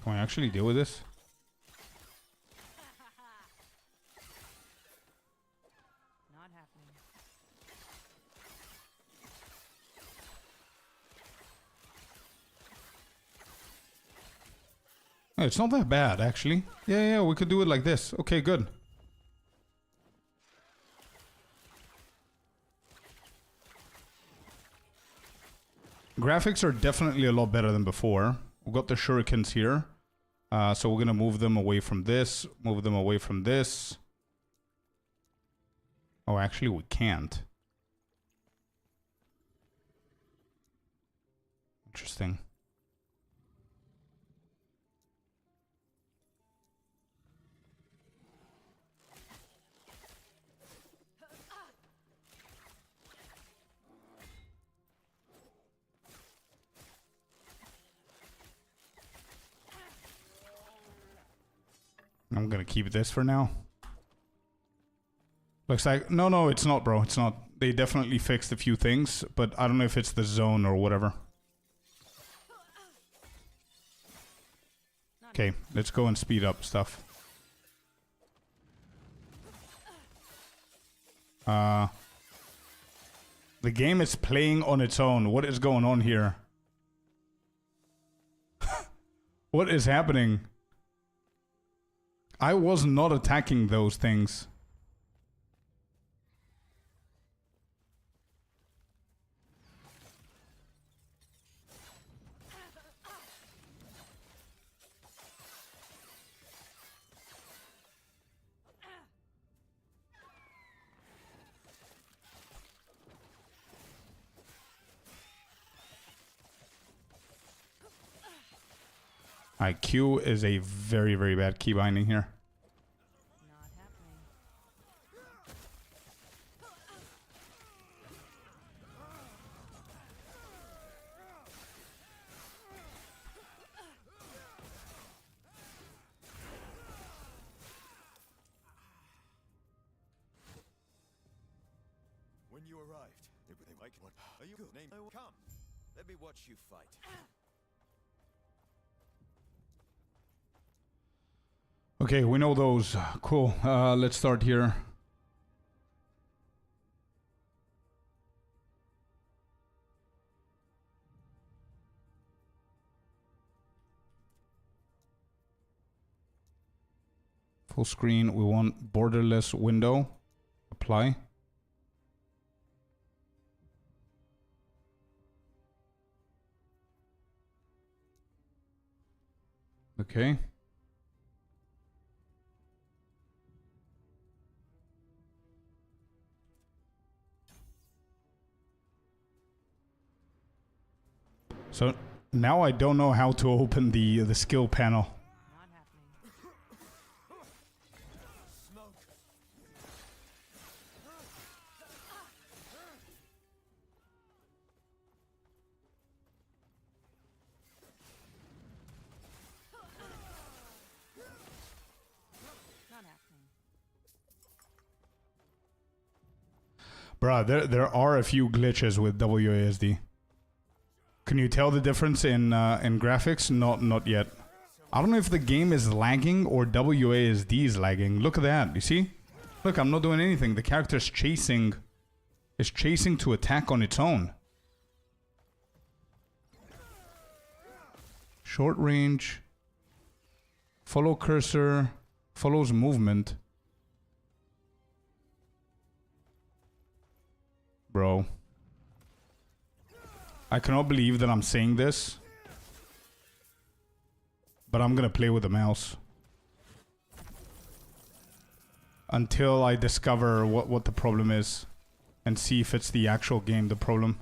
Can I actually deal with this? Not happening. It's not that bad, actually. Yeah, we could do it like this. Okay, good. Graphics are definitely a lot better than before. We've got the shurikens here. So we're going to move them away from this. Move them away from this. Oh, actually, we can't. Interesting. I'm gonna keep this for now. Looks like... No, it's not, bro. It's not. They definitely fixed a few things, but I don't know if it's the zone or whatever. Okay, let's go and speed up stuff. The game is playing on its own. What is going on here? What is happening? I was not attacking those things. Alright, Q is a very, very bad key binding here. Not happening. When you arrived, are you good? Name? Come, let me watch you fight. Okay, we know those. Cool. Let's start here. Full screen. We want borderless window. Apply. Okay. So now I don't know how to open the skill panel. Not happening. Not happening. Bruh, there are a few glitches with WASD. Can you tell the difference in graphics? Not yet. I don't know if the game is lagging or WASD is lagging. Look at that. You see? Look, I'm not doing anything. The character's chasing to attack on its own. Short range. Follow cursor. Follows movement. Bro. I cannot believe that I'm saying this, but I'm gonna play with the mouse until I discover what the problem is and see if it's the actual game the problem.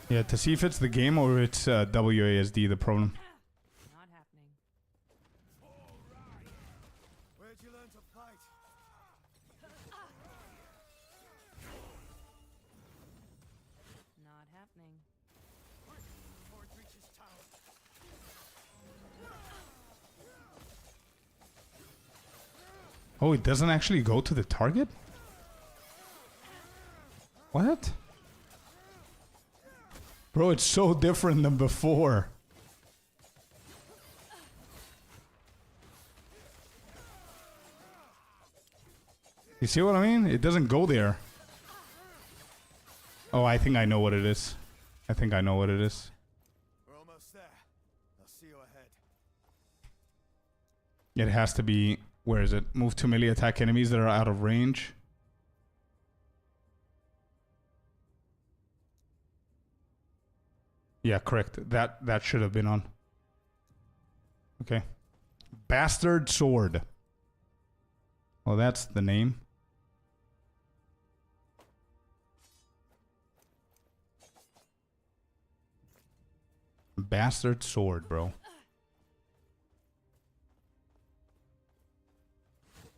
Yeah, to see if it's the game or it's WASD the problem. Not happening. Where'd you learn to fight? Not happening. Before it reaches town. Oh, it doesn't actually go to the target? What? Bro, it's so different than before. You see what I mean? It doesn't go there. Oh, I think I know what it is. I think I know what it is. We're almost there. I'll see you ahead. It has to be... Where is it? Move to melee attack enemies that are out of range. Yeah, correct. That should have been on. Okay. Bastard Sword. Well, that's the name. Bastard Sword, bro.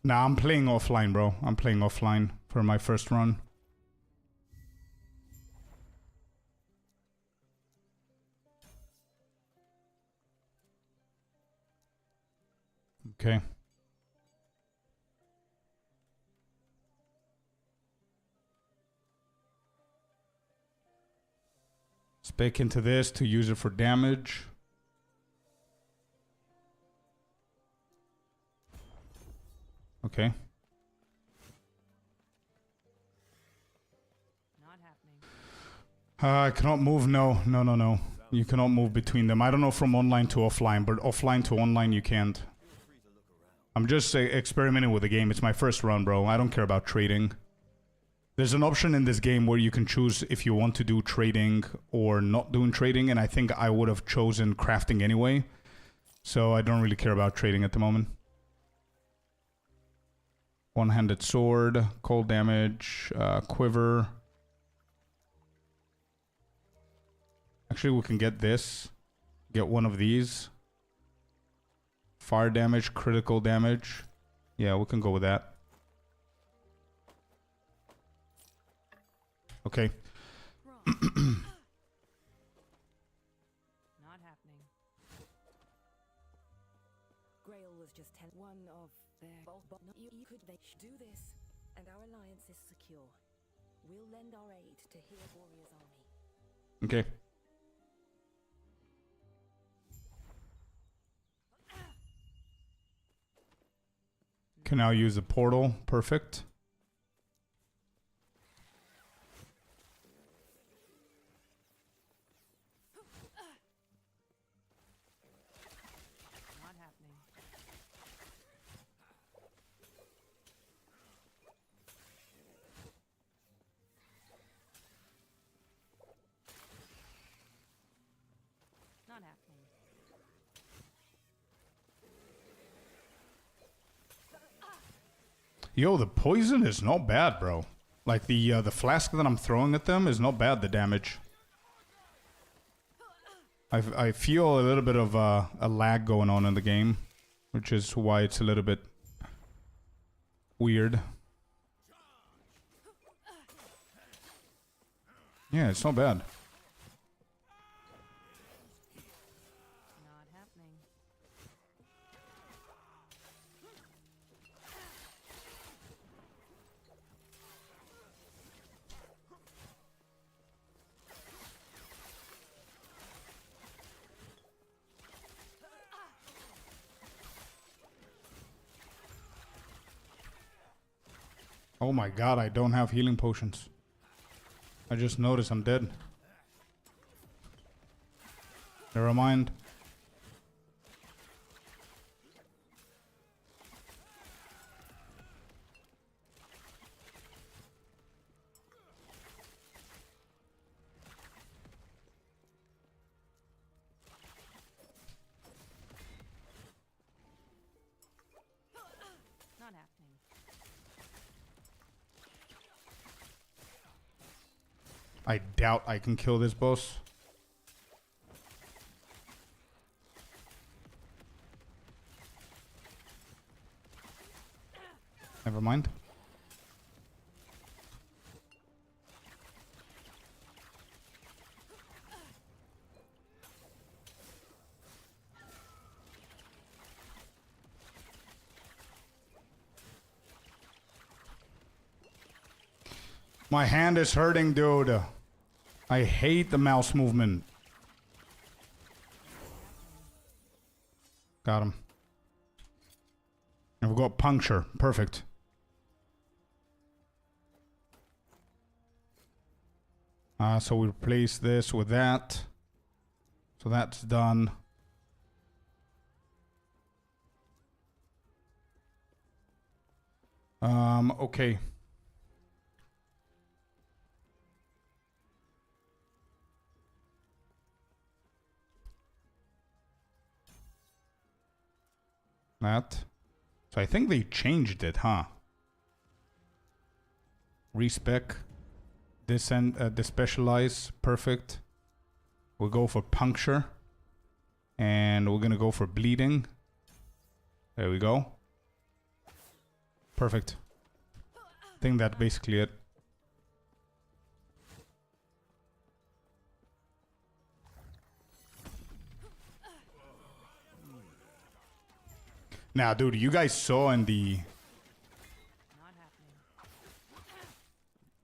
Nah, I'm playing offline, bro. I'm playing offline for my first run. Okay. Spec into this to use it for damage. Okay. Not happening. I cannot move. No. You cannot move between them. I don't know from online to offline, but offline to online you can't. I'm just experimenting with the game. It's my first run, bro. I don't care about trading. There's an option in this game where you can choose if you want to do trading or not doing trading, and I think I would have chosen crafting anyway. So I don't really care about trading at the moment. One-handed sword, cold damage, quiver. Actually, we can get this. Get one of these. Fire damage, critical damage. Yeah, we can go with that. Okay. Not happening. Grail was just one of their both, but not you could they do this, and our alliance is secure. We'll lend our aid to heal Warrior's army. Okay. Can now use the portal. Perfect. Not happening. Not happening. Yo, the poison is not bad, bro. Like the flask that I'm throwing at them is not bad, the damage. I feel a little bit of a lag going on in the game, which is why it's a little bit weird. Yeah, it's not bad. Not happening. Oh my god, I don't have healing potions. I just noticed I'm dead. Never mind. Not happening. I doubt I can kill this boss. Never mind. My hand is hurting, dude. I hate the mouse movement. Got him. And we've got puncture. Perfect. So we replace this with that. So that's done. Okay. That. So I think they changed it, huh? Respec. Despecialize. Perfect. We'll go for puncture. And we're gonna go for bleeding. There we go. Perfect. I think that's basically it. Nah, dude, you guys saw in the...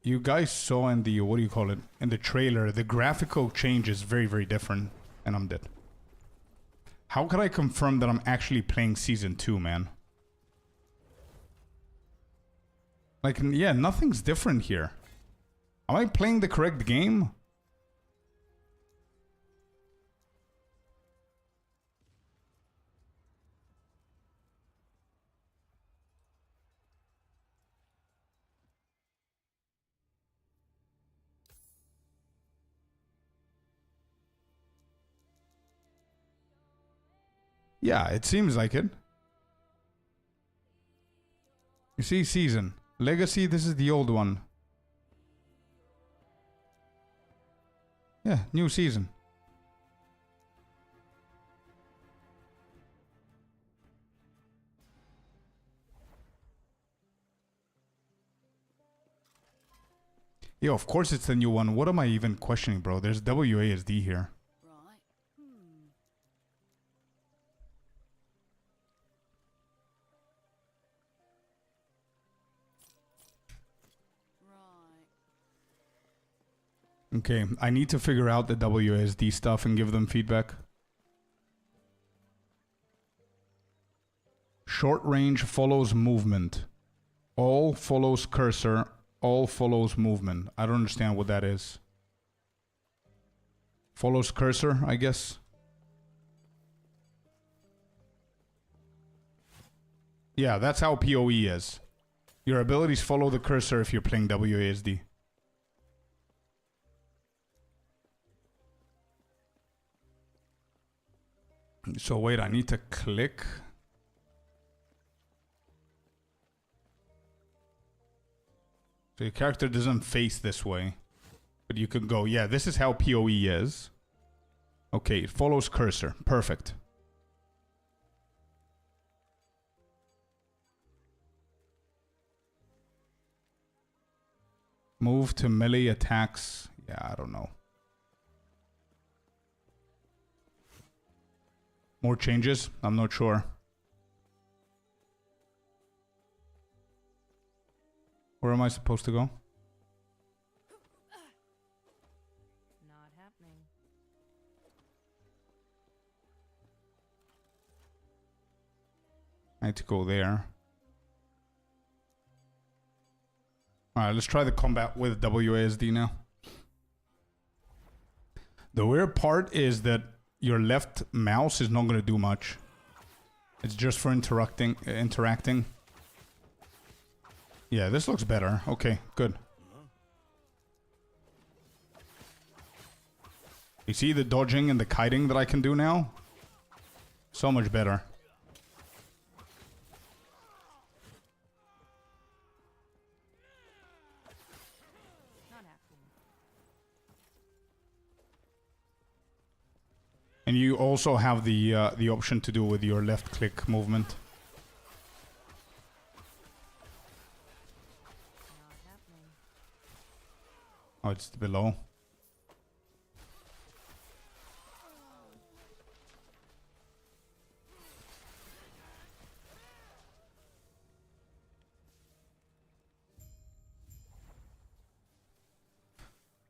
You guys saw in the, what do you call it? In the trailer, the graphical change is very, very different. And I'm dead. How can I confirm that I'm actually playing Season 2, man? Like, yeah, nothing's different here. Am I playing the correct game? Yeah, it seems like it. You see, Season. Legacy, this is the old one. Yeah, new season. Yo, of course it's the new one. What am I even questioning, bro? There's WASD here. Okay, I need to figure out the WASD stuff and give them feedback. Short range follows movement. All follows cursor. All follows movement. I don't understand what that is. Follows cursor, I guess. Yeah, that's how PoE is. Your abilities follow the cursor if you're playing WASD. So wait, I need to click. So your character doesn't face this way. But you can go, yeah, this is how PoE is. Okay, it follows cursor. Perfect. Move to melee attacks. Yeah, I don't know. More changes? I'm not sure. Where am I supposed to go? Not happening. I need to go there. Alright, let's try the combat with WASD now. The weird part is that your left mouse is not going to do much. It's just for interacting. Yeah, this looks better. Okay, good. You see the dodging and the kiting that I can do now? So much better. And you also have the option to do with your left click movement. Oh, it's below.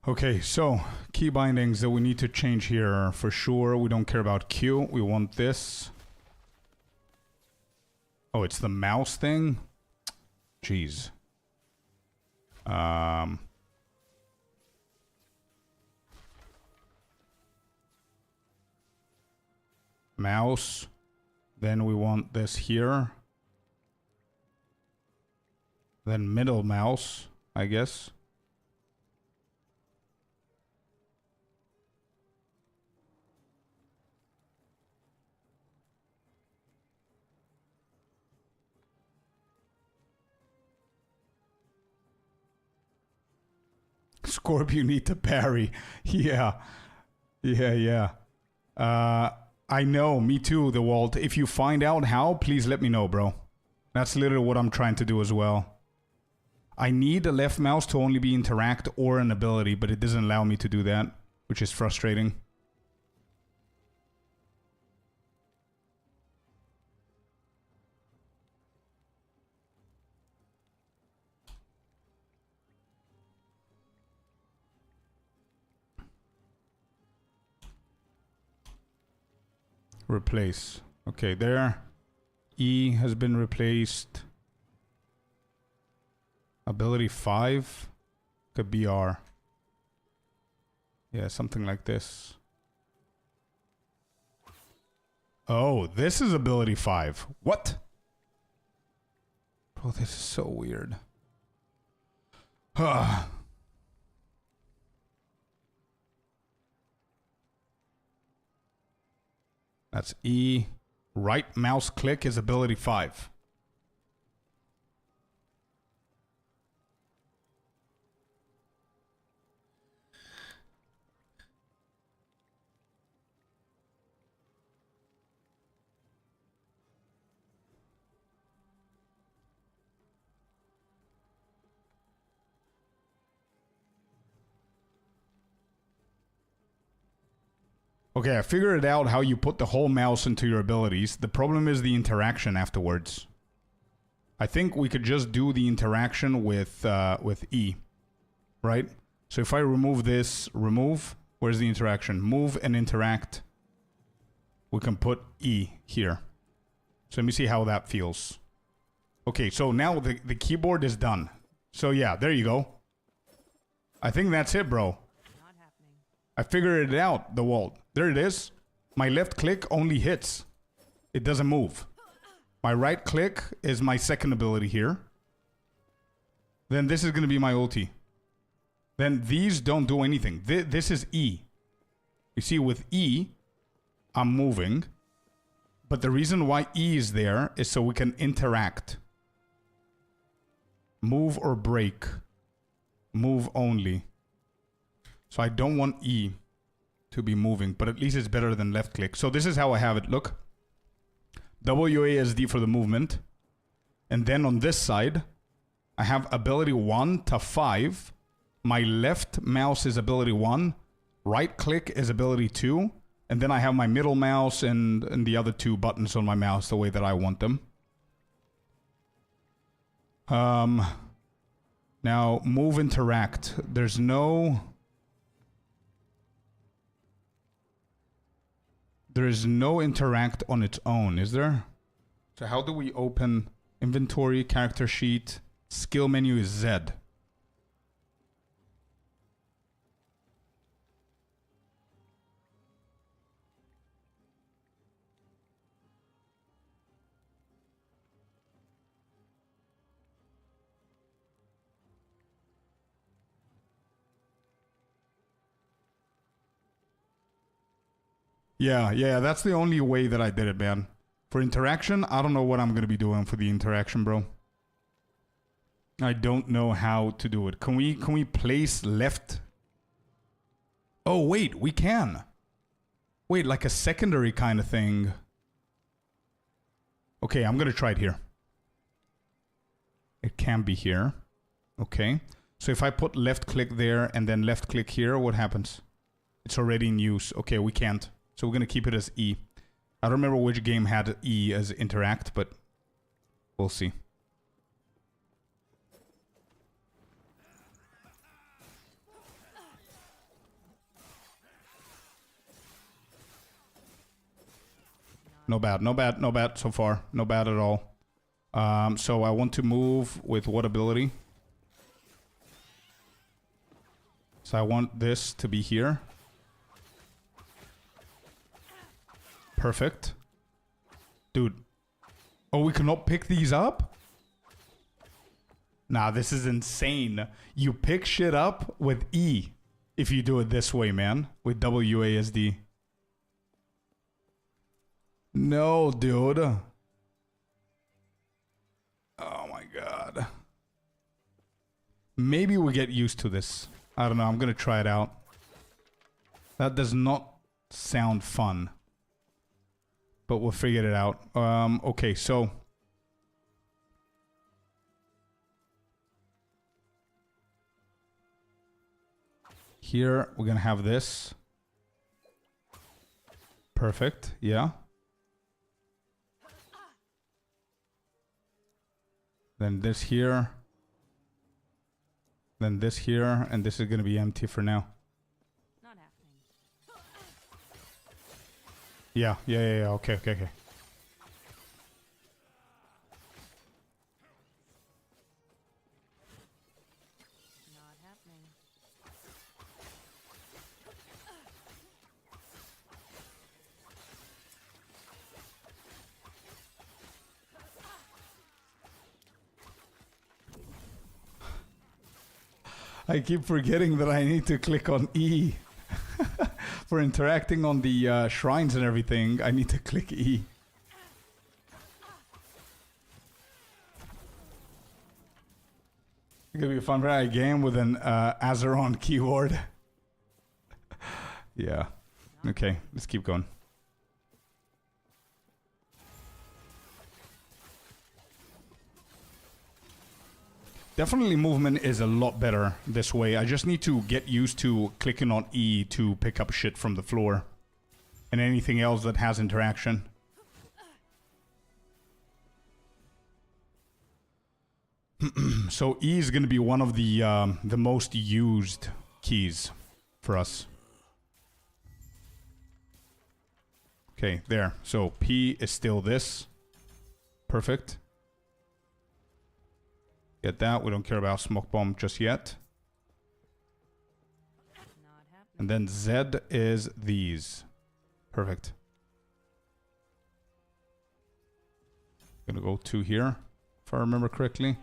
Okay, so key bindings that we need to change here for sure. We don't care about Q. We want this. Oh, it's the mouse thing? Jeez. Mouse. Then we want this here. Then middle mouse, I guess. Scorpion need to parry. Yeah. I know, me too, the Walt. If you find out how, please let me know, bro. That's literally what I'm trying to do as well. I need a left mouse to only be interact or an ability, but it doesn't allow me to do that, which is frustrating. Replace. Okay, there. E has been replaced. Ability 5 could be R. Yeah, something like this. Oh, this is ability 5. What? Bro, this is so weird. That's E. Right mouse click is ability 5. Okay, I figured out how you put the whole mouse into your abilities. The problem is the interaction afterwards. I think we could just do the interaction with E, right? So if I remove this, remove, where's the interaction? Move and interact. We can put E here. So let me see how that feels. Okay, so now the keyboard is done. So yeah, there you go. I think that's it, bro. I figured it out, the wall. There it is. My left click only hits. It doesn't move. My right click is my second ability here. Then this is going to be my ulti. Then these don't do anything. This is E. You see, with E, I'm moving. But the reason why E is there is so we can interact. Move or break. Move only. So I don't want E to be moving, but at least it's better than left click. So this is how I have it. Look. WASD for the movement. And then on this side, I have ability 1 to 5. My left mouse is ability 1. Right click is ability 2. And then I have my middle mouse and the other 2 buttons on my mouse the way that I want them. Now, move, interact. There's no interact on its own, is there? So how do we open inventory, character sheet, skill menu is Z. Yeah, that's the only way that I did it, man. For interaction, I don't know what I'm going to be doing for the interaction, bro. I don't know how to do it. Can we place left? Oh, wait, we can. Wait, like a secondary kind of thing. Okay, I'm going to try it here. It can be here. Okay. So if I put left click there and then left click here, what happens? It's already in use. Okay, we can't. So we're going to keep it as E. I don't remember which game had E as interact, but we'll see. No bad, no bad, no bad so far. No bad at all. So I want to move with what ability? So I want this to be here. Perfect. Dude. Oh, we cannot pick these up? Nah, this is insane. You pick shit up with E if you do it this way, man. With WASD. No, dude. Oh my god. Maybe we get used to this. I don't know. I'm gonna try it out. That does not sound fun. But we'll figure it out. Okay, so here we're gonna have this. Perfect, yeah. Then this here. Then this here, and this is gonna be empty for now. Not happening. Yeah. Okay. Not happening. I keep forgetting that I need to click on E. For interacting on the shrines and everything, I need to click E. It's gonna be a fun game with an Azeron keyboard. Yeah. Okay, let's keep going. Definitely movement is a lot better this way. I just need to get used to clicking on E to pick up shit from the floor. And anything else that has interaction. So E is going to be one of the most used keys for us. Okay, there. So P is still this. Perfect. Get that. We don't care about smoke bomb just yet. And then Z is these. Perfect. Gonna go to here, if I remember correctly.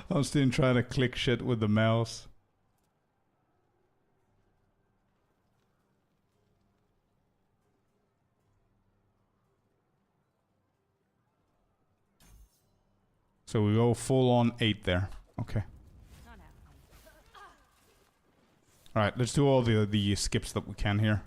I'm still trying to click shit with the mouse. So we go full on 8 there. Okay. Alright, let's do all the skips that we can here.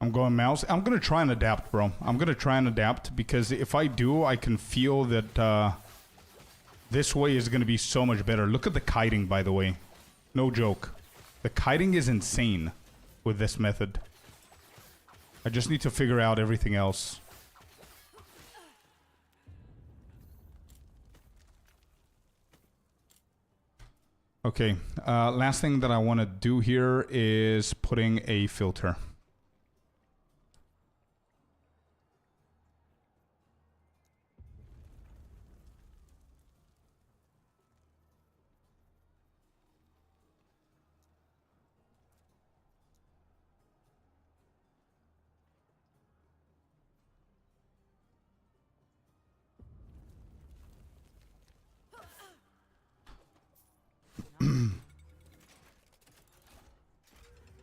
I'm going mouse. I'm going to try and adapt, bro. I'm going to try and adapt because if I do, I can feel that this way is going to be so much better. Look at the kiting, by the way. No joke. The kiting is insane with this method. I just need to figure out everything else. Okay, last thing that I want to do here is putting a filter.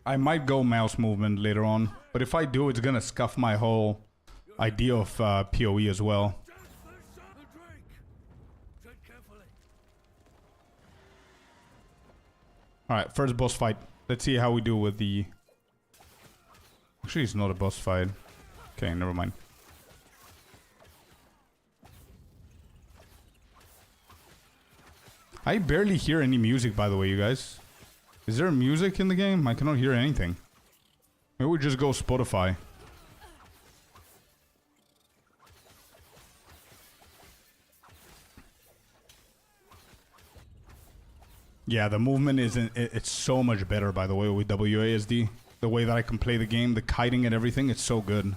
I might go mouse movement later on, but if I do, it's gonna scuff my whole idea of PoE as well. Alright, first boss fight. Let's see how we do with the... Actually, it's not a boss fight. Okay, never mind. I barely hear any music, by the way, you guys. Is there music in the game? I cannot hear anything. Maybe we just go Spotify. Yeah, the movement isn't... It's so much better, by the way, with WASD. The way that I can play the game, the kiting and everything, it's so good.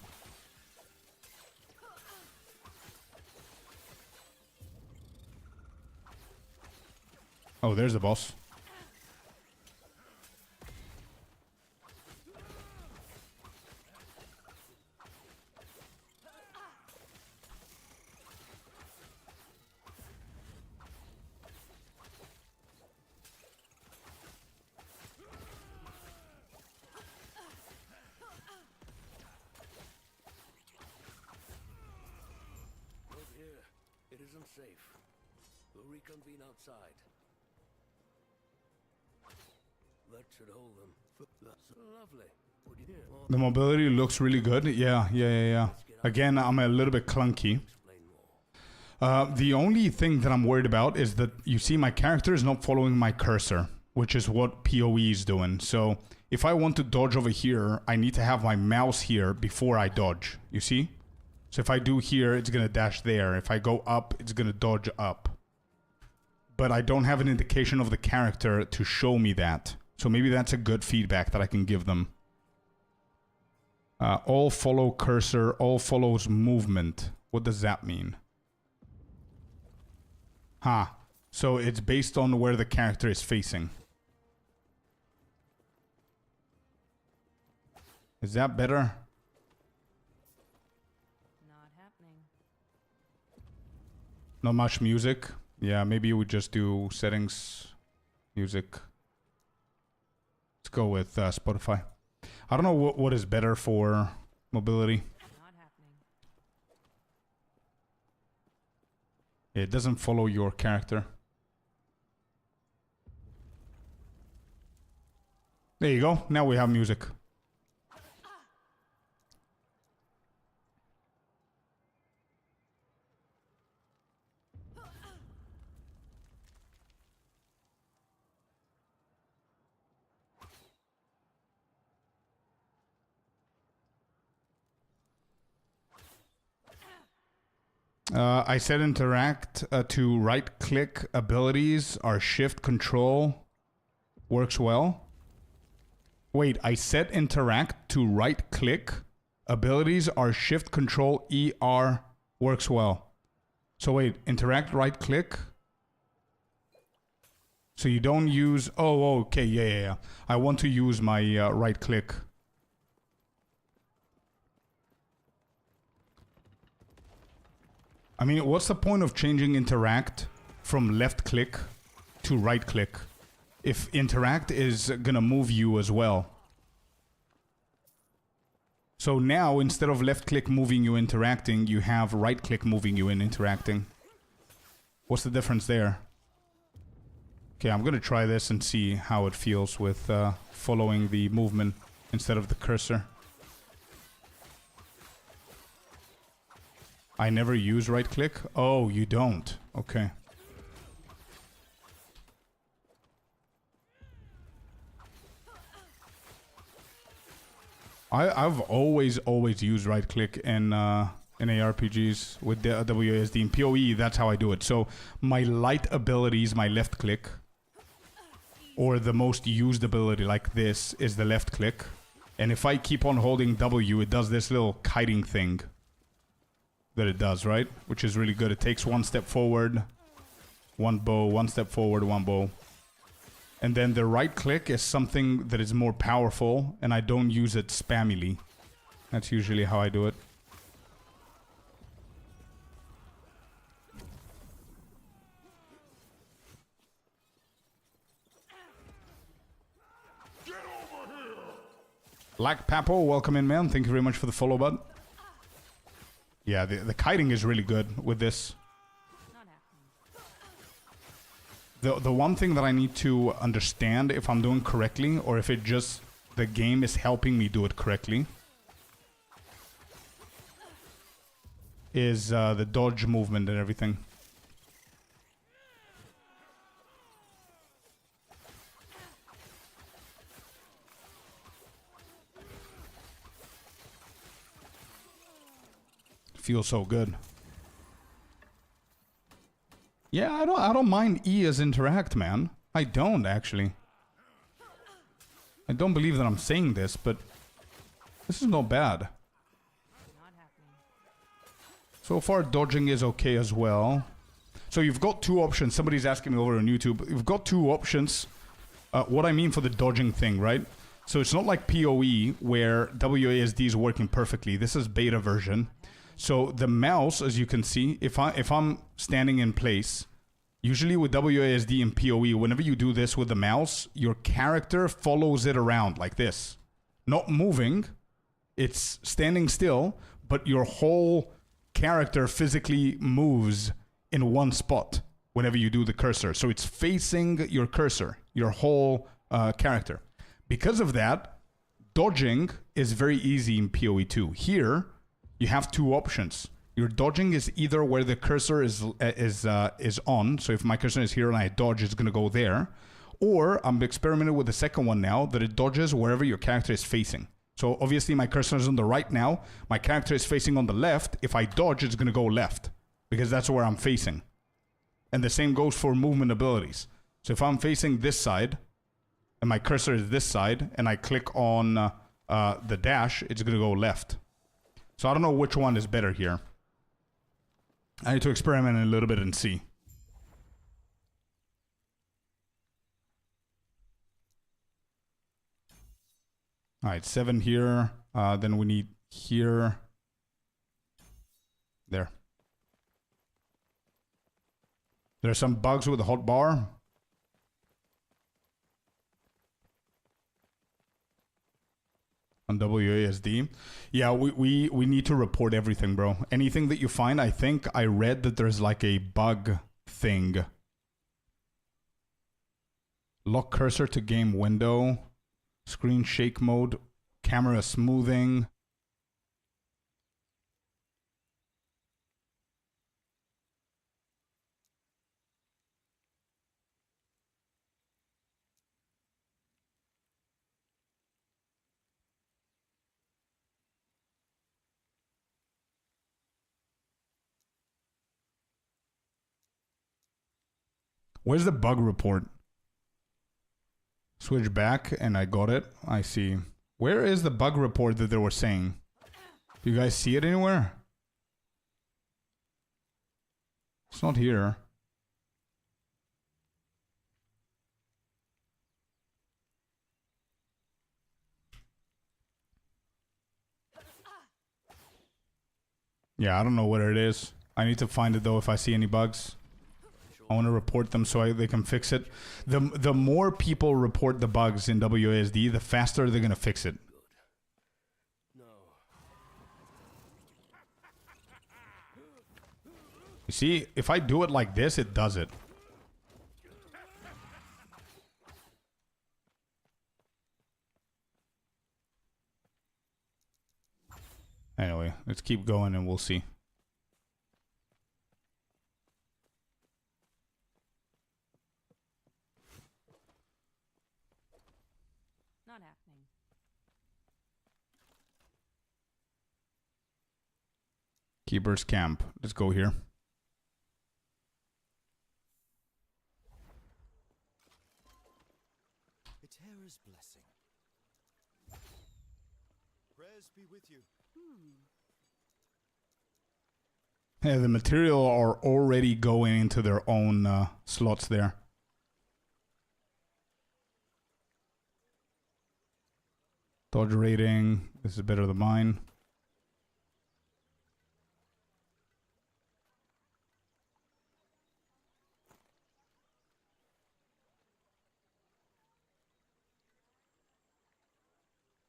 Oh, there's the boss. Safe. We'll reconvene outside. That should hold them. That's lovely. The mobility looks really good. Yeah. Again, I'm a little bit clunky. The only thing that I'm worried about is that you see my character is not following my cursor, which is what PoE is doing. So if I want to dodge over here, I need to have my mouse here before I dodge. You see? So if I do here, it's going to dash there. If I go up, it's going to dodge up. But I don't have an indication of the character to show me that. So maybe that's a good feedback that I can give them. All follow cursor, all follows movement. What does that mean? So it's based on where the character is facing. Is that better? Not happening. Not much music? Yeah, maybe we just do settings, music. Let's go with Spotify. I don't know what is better for mobility. Not happening. It doesn't follow your character. There you go. Now we have music. I said interact to right click abilities are shift control works well. Wait, I set interact to right click abilities are shift control ER works well. So wait, interact right click. So you don't use, oh okay, yeah. I want to use my right click. I mean, what's the point of changing interact from left click to right click if interact is gonna move you as well? So now, instead of left click moving you interacting, you have right click moving you in interacting. What's the difference there? Okay, I'm gonna try this and see how it feels with following the movement instead of the cursor. I never use right click? Oh, you don't. Okay. I've always used right click in ARPGs with the WASD. In PoE, that's how I do it. So my light ability is my left click. Or the most used ability like this is the left click. And if I keep on holding W, it does this little kiting thing. That it does, right? Which is really good. It takes one step forward, one bow, one step forward, one bow. And then the right click is something that is more powerful, and I don't use it spammily. That's usually how I do it. Black Papo, welcome in, man. Thank you very much for the follow, bud. Yeah, the kiting is really good with this. The one thing that I need to understand if I'm doing correctly, or if it just the game is helping me do it correctly, is the dodge movement and everything. Feels so good. Yeah, I don't mind E as interact, man. I don't actually. I don't believe that I'm saying this, but this is not bad. So far, dodging is okay as well. So you've got two options. Somebody's asking me over on YouTube. You've got two options. What I mean for the dodging thing, right? So it's not like PoE where WASD is working perfectly. This is beta version. So the mouse, as you can see, if I'm standing in place, usually with WASD and PoE, whenever you do this with the mouse, your character follows it around like this. Not moving, it's standing still, but your whole character physically moves in one spot whenever you do the cursor. So it's facing your cursor, your whole character. Because of that, dodging is very easy in PoE 2. Here, you have two options. Your dodging is either where the cursor is on. So if my cursor is here and I dodge, it's gonna go there. Or I'm experimenting with the second one now, that it dodges wherever your character is facing. So obviously my cursor is on the right now. My character is facing on the left. If I dodge, it's gonna go left because that's where I'm facing. And the same goes for movement abilities. So if I'm facing this side and my cursor is this side and I click on the dash, it's gonna go left. So I don't know which one is better here. I need to experiment a little bit and see. All right, 7 here. Then we need here. There. There are some bugs with the hotbar. On WASD. Yeah, we need to report everything, bro. Anything that you find, I think I read that there's like a bug thing. Lock cursor to game window. Screen shake mode. Camera smoothing. Where's the bug report? Switch back and I got it. I see. Where is the bug report that they were saying? Do you guys see it anywhere? It's not here. Yeah, I don't know where it is. I need to find it though if I see any bugs. I want to report them so they can fix it. The more people report the bugs in WASD, the faster they're going to fix it. You see, if I do it like this, it does it. Anyway, let's keep going and we'll see. Not happening. Keeper's camp. Let's go here. Eterra's blessing. Prayers be with you. Yeah, the material are already going into their own slots there. Dodge rating. This is better than mine.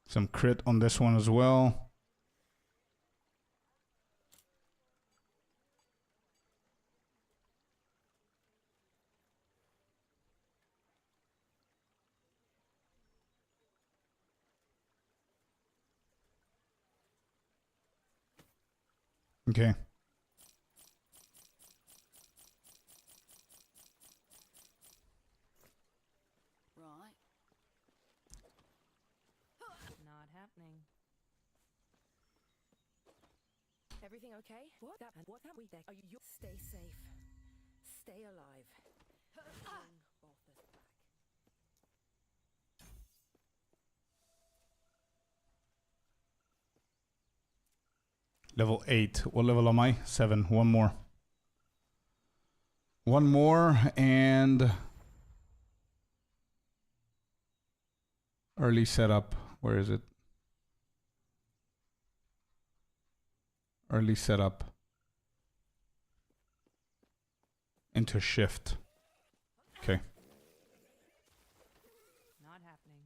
Some crit on this one as well. Okay. Right. Not happening. Everything okay? What happened? What happened? Are you? Stay safe. Stay alive. Bring Balthus back. Level 8. What level am I? 7. One more. One more and... Early setup. Where is it? Early setup. Into shift. Okay. Not happening.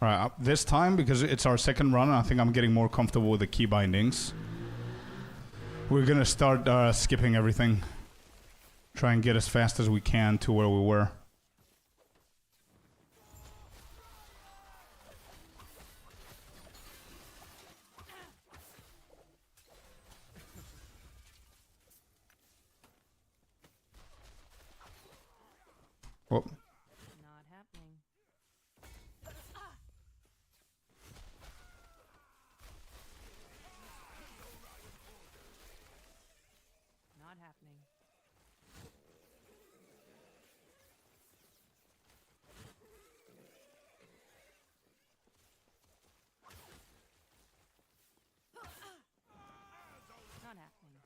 Alright, this time, because it's our second run, I think I'm getting more comfortable with the key bindings. We're gonna start skipping everything. Try and get as fast as we can to where we were. Oh. Not happening. Not happening. Not happening.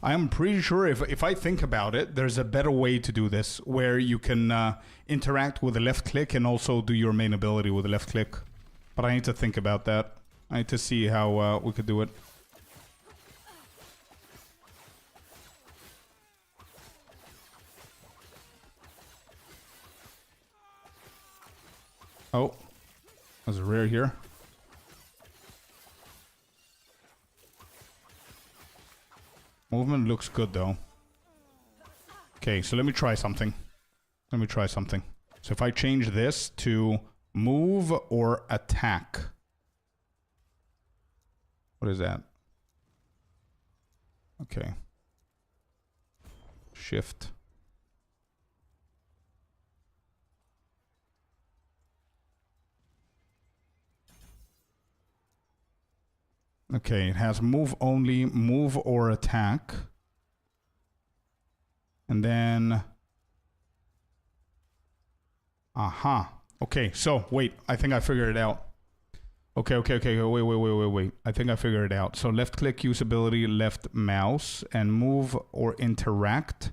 I am pretty sure if I think about it, there's a better way to do this where you can interact with the left click and also do your main ability with the left click. But I need to think about that. I need to see how we could do it. Oh, there's a rare here. Movement looks good though. Okay, so let me try something. So if I change this to move or attack. What is that? Okay. Shift. Okay, it has move only, move or attack. And then... Aha. Okay, so, wait. I think I figured it out. Okay. Wait. I think I figured it out. So, left click usability, left mouse, and move or interact.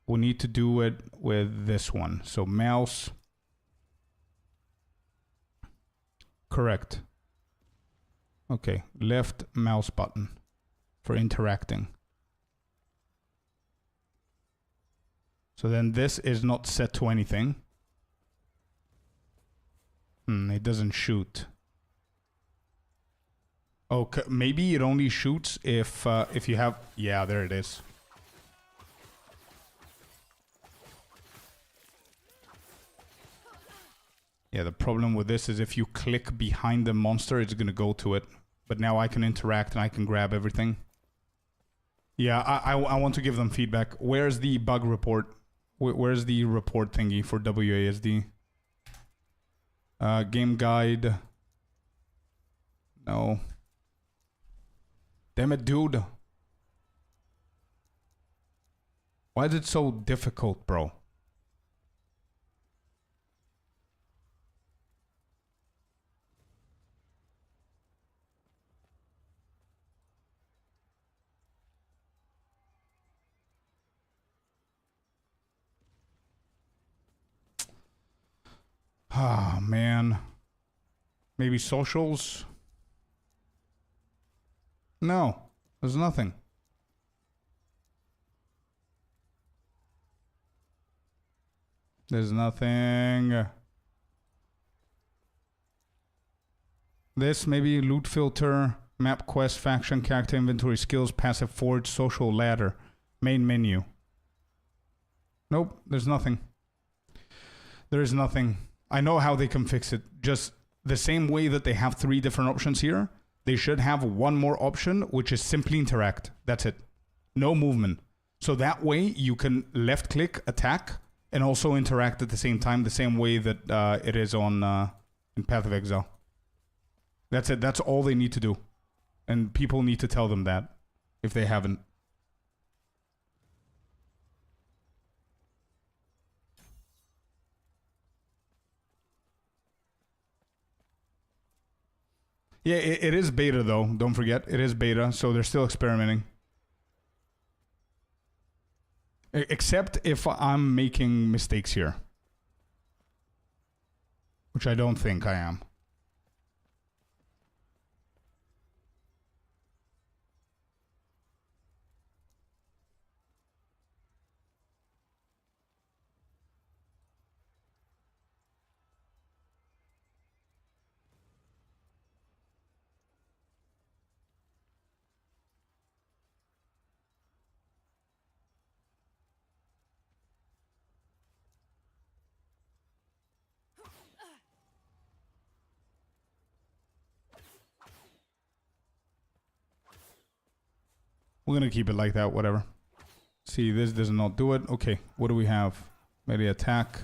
We need to do it with this one. So, mouse. Correct. Okay, left mouse button for interacting. So then this is not set to anything. It doesn't shoot. Okay, maybe it only shoots if you have... Yeah, there it is. Yeah, the problem with this is if you click behind the monster, it's gonna go to it. But now I can interact and I can grab everything. Yeah, I want to give them feedback. Where's the bug report? Where's the report thingy for WASD? Game guide. No. Damn it, dude. Why is it so difficult, bro? Ah, man. Maybe socials? No, there's nothing. There's nothing. This, maybe loot filter, map quest, faction, character inventory, skills, passive forge, social ladder, main menu. Nope, there's nothing. There is nothing. I know how they can fix it. Just the same way that they have 3 different options here, they should have one more option, which is simply interact. That's it. No movement. So that way you can left click, attack, and also interact at the same time, the same way that it is on in Path of Exile. That's it. That's all they need to do. And people need to tell them that if they haven't. Yeah, it is beta though. Don't forget, it is beta, so they're still experimenting. Except if I'm making mistakes here. Which I don't think I am. We're gonna keep it like that, whatever. See, this does not do it. Okay, what do we have? Melee attack.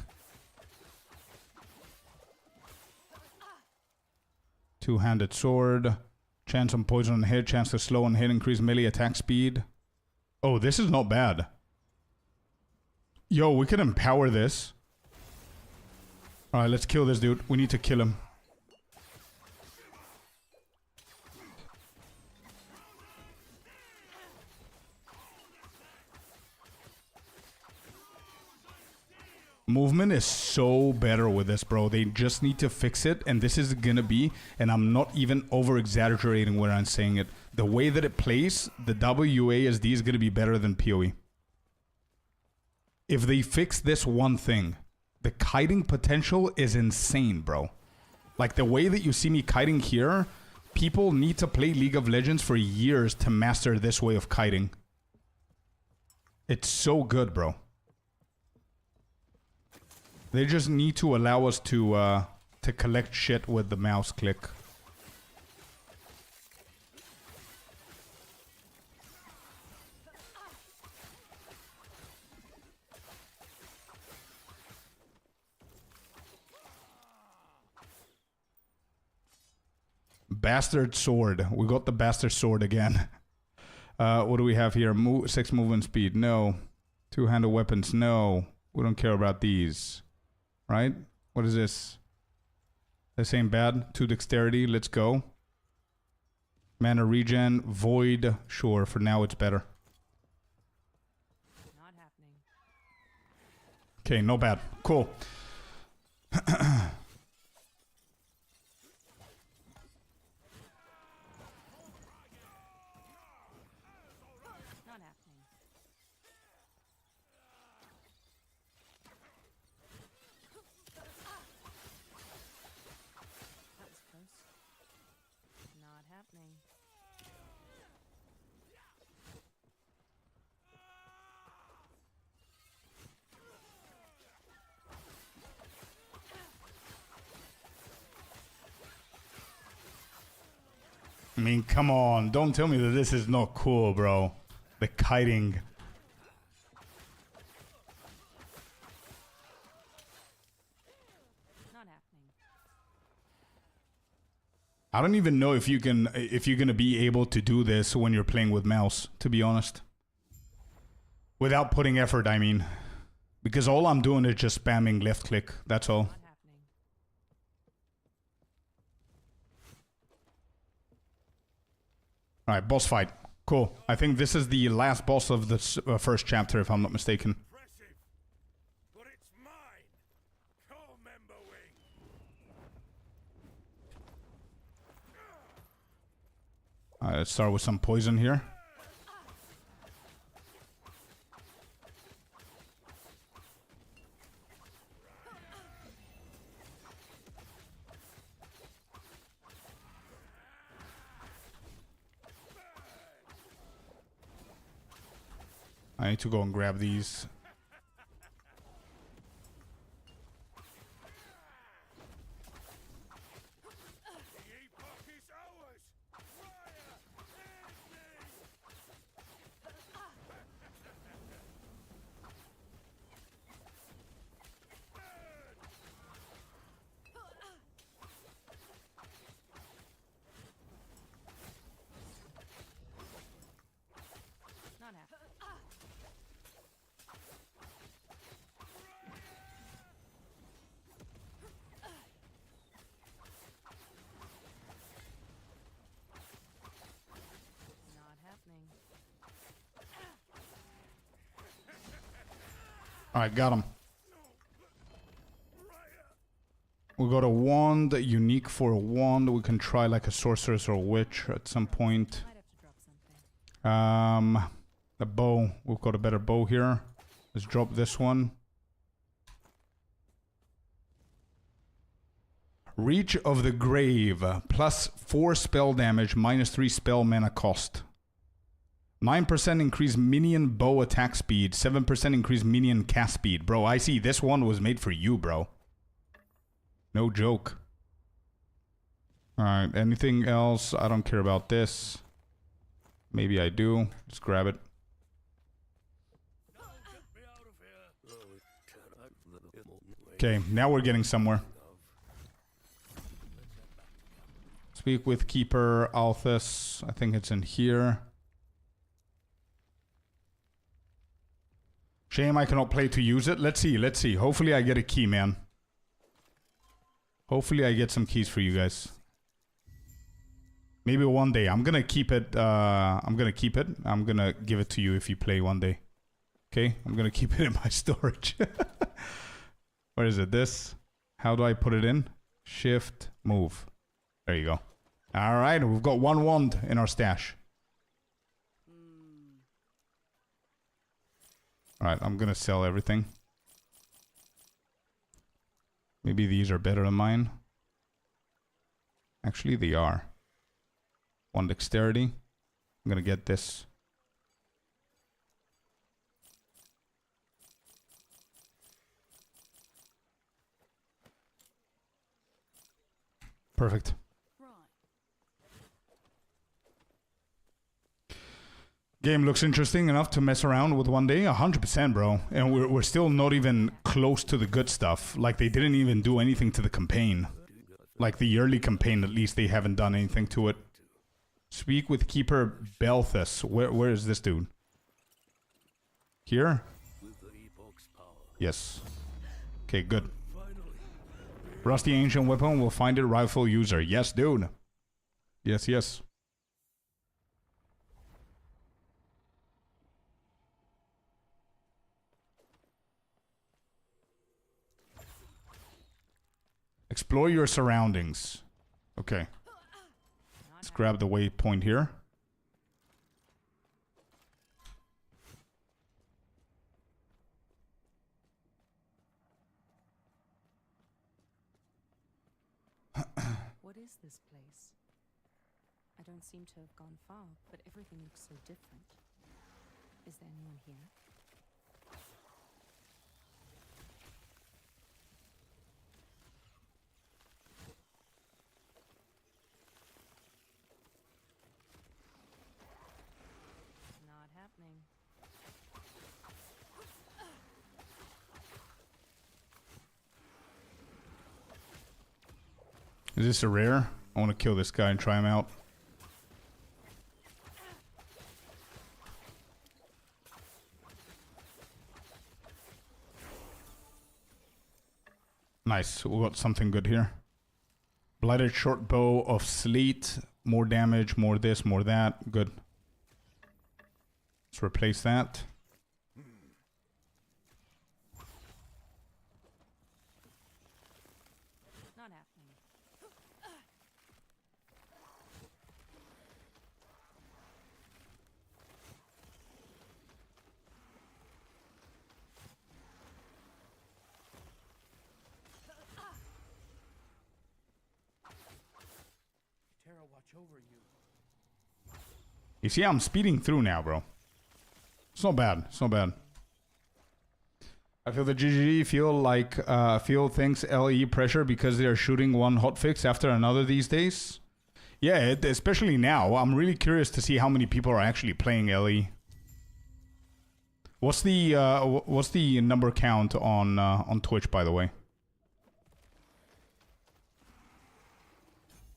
Two-handed sword. Chance on poison on hit. Chance to slow on hit. Increase melee attack speed. Oh, this is not bad. Yo, we could empower this. Alright, let's kill this dude. We need to kill him. Movement is so better with this, bro. They just need to fix it, and this is gonna be, and I'm not even over-exaggerating when I'm saying it, the way that it plays, the WASD is gonna be better than PoE. If they fix this one thing, the kiting potential is insane, bro. Like, the way that you see me kiting here, people need to play League of Legends for years to master this way of kiting. It's so good, bro. They just need to allow us to collect shit with the mouse click. Bastard sword. We got the bastard sword again. What do we have here? 6 movement speed. No. Two-handed weapons. No. We don't care about these. Right? What is this? This ain't bad. 2 dexterity. Let's go. Mana regen. Void. Sure. For now, it's better. Not happening. Okay, not bad. Cool. Not happening. That was close. Not happening. I mean, come on. Don't tell me that this is not cool, bro. The kiting. Not happening. I don't even know if you're gonna be able to do this when you're playing with mouse, to be honest. Without putting effort, I mean. Because all I'm doing is just spamming left click, that's all. Not happening. Alright, boss fight. Cool. I think this is the last boss of the first chapter, if I'm not mistaken. Impressive, but it's mine. Call member wing. Alright, let's start with some poison here. I need to go and grab these. The Epoch is ours. Fire! Not happening. Not happening. Alright, got him. We got a wand, unique for a wand. We can try like a sorceress or a witch at some point. Might have to drop something. A bow. We've got a better bow here. Let's drop this one. Reach of the Grave. Plus 4 spell damage, minus 3 spell mana cost. 9% increased minion bow attack speed. 7% increased minion cast speed. Bro, I see this one was made for you, bro. No joke. Alright, anything else? I don't care about this. Maybe I do. Just grab it. Okay, now we're getting somewhere. Speak with Keeper Althus. I think it's in here. Shame I cannot play to use it. Let's see, let's see. Hopefully I get a key, man. Hopefully I get some keys for you guys. Maybe one day. I'm gonna keep it. I'm gonna keep it. I'm gonna give it to you if you play one day. Okay? I'm gonna keep it in my storage. Where is it? This? How do I put it in? Shift, move. There you go. Alright, we've got one wand in our stash. Alright, I'm gonna sell everything. Maybe these are better than mine. Actually, they are. One dexterity. I'm gonna get this. Perfect. Game looks interesting enough to mess around with one day. 100%, bro. And we're still not even close to the good stuff. Like, they didn't even do anything to the campaign. Like, the yearly campaign, at least, they haven't done anything to it. Speak with Keeper Belthus. Where is this dude? Here? Yes. Okay, good. Rusty ancient weapon will find it rightful user. Yes, dude. Yes, yes. Explore your surroundings. Okay. Let's grab the waypoint here. What is this place? I don't seem to have gone far, but everything looks so different. Is there anyone here? Not happening. Is this a rare? I want to kill this guy and try him out. Nice. We got something good here. Blighted short bow of sleet. More damage, more this, more that. Good. Let's replace that. Not happening. Tara, watch over you. You see, I'm speeding through now, bro. It's not bad. It's not bad. I feel the GGG feel thinks LE pressure because they are shooting one hotfix after another these days. Yeah, especially now. I'm really curious to see how many people are actually playing LE. What's the number count on Twitch, by the way?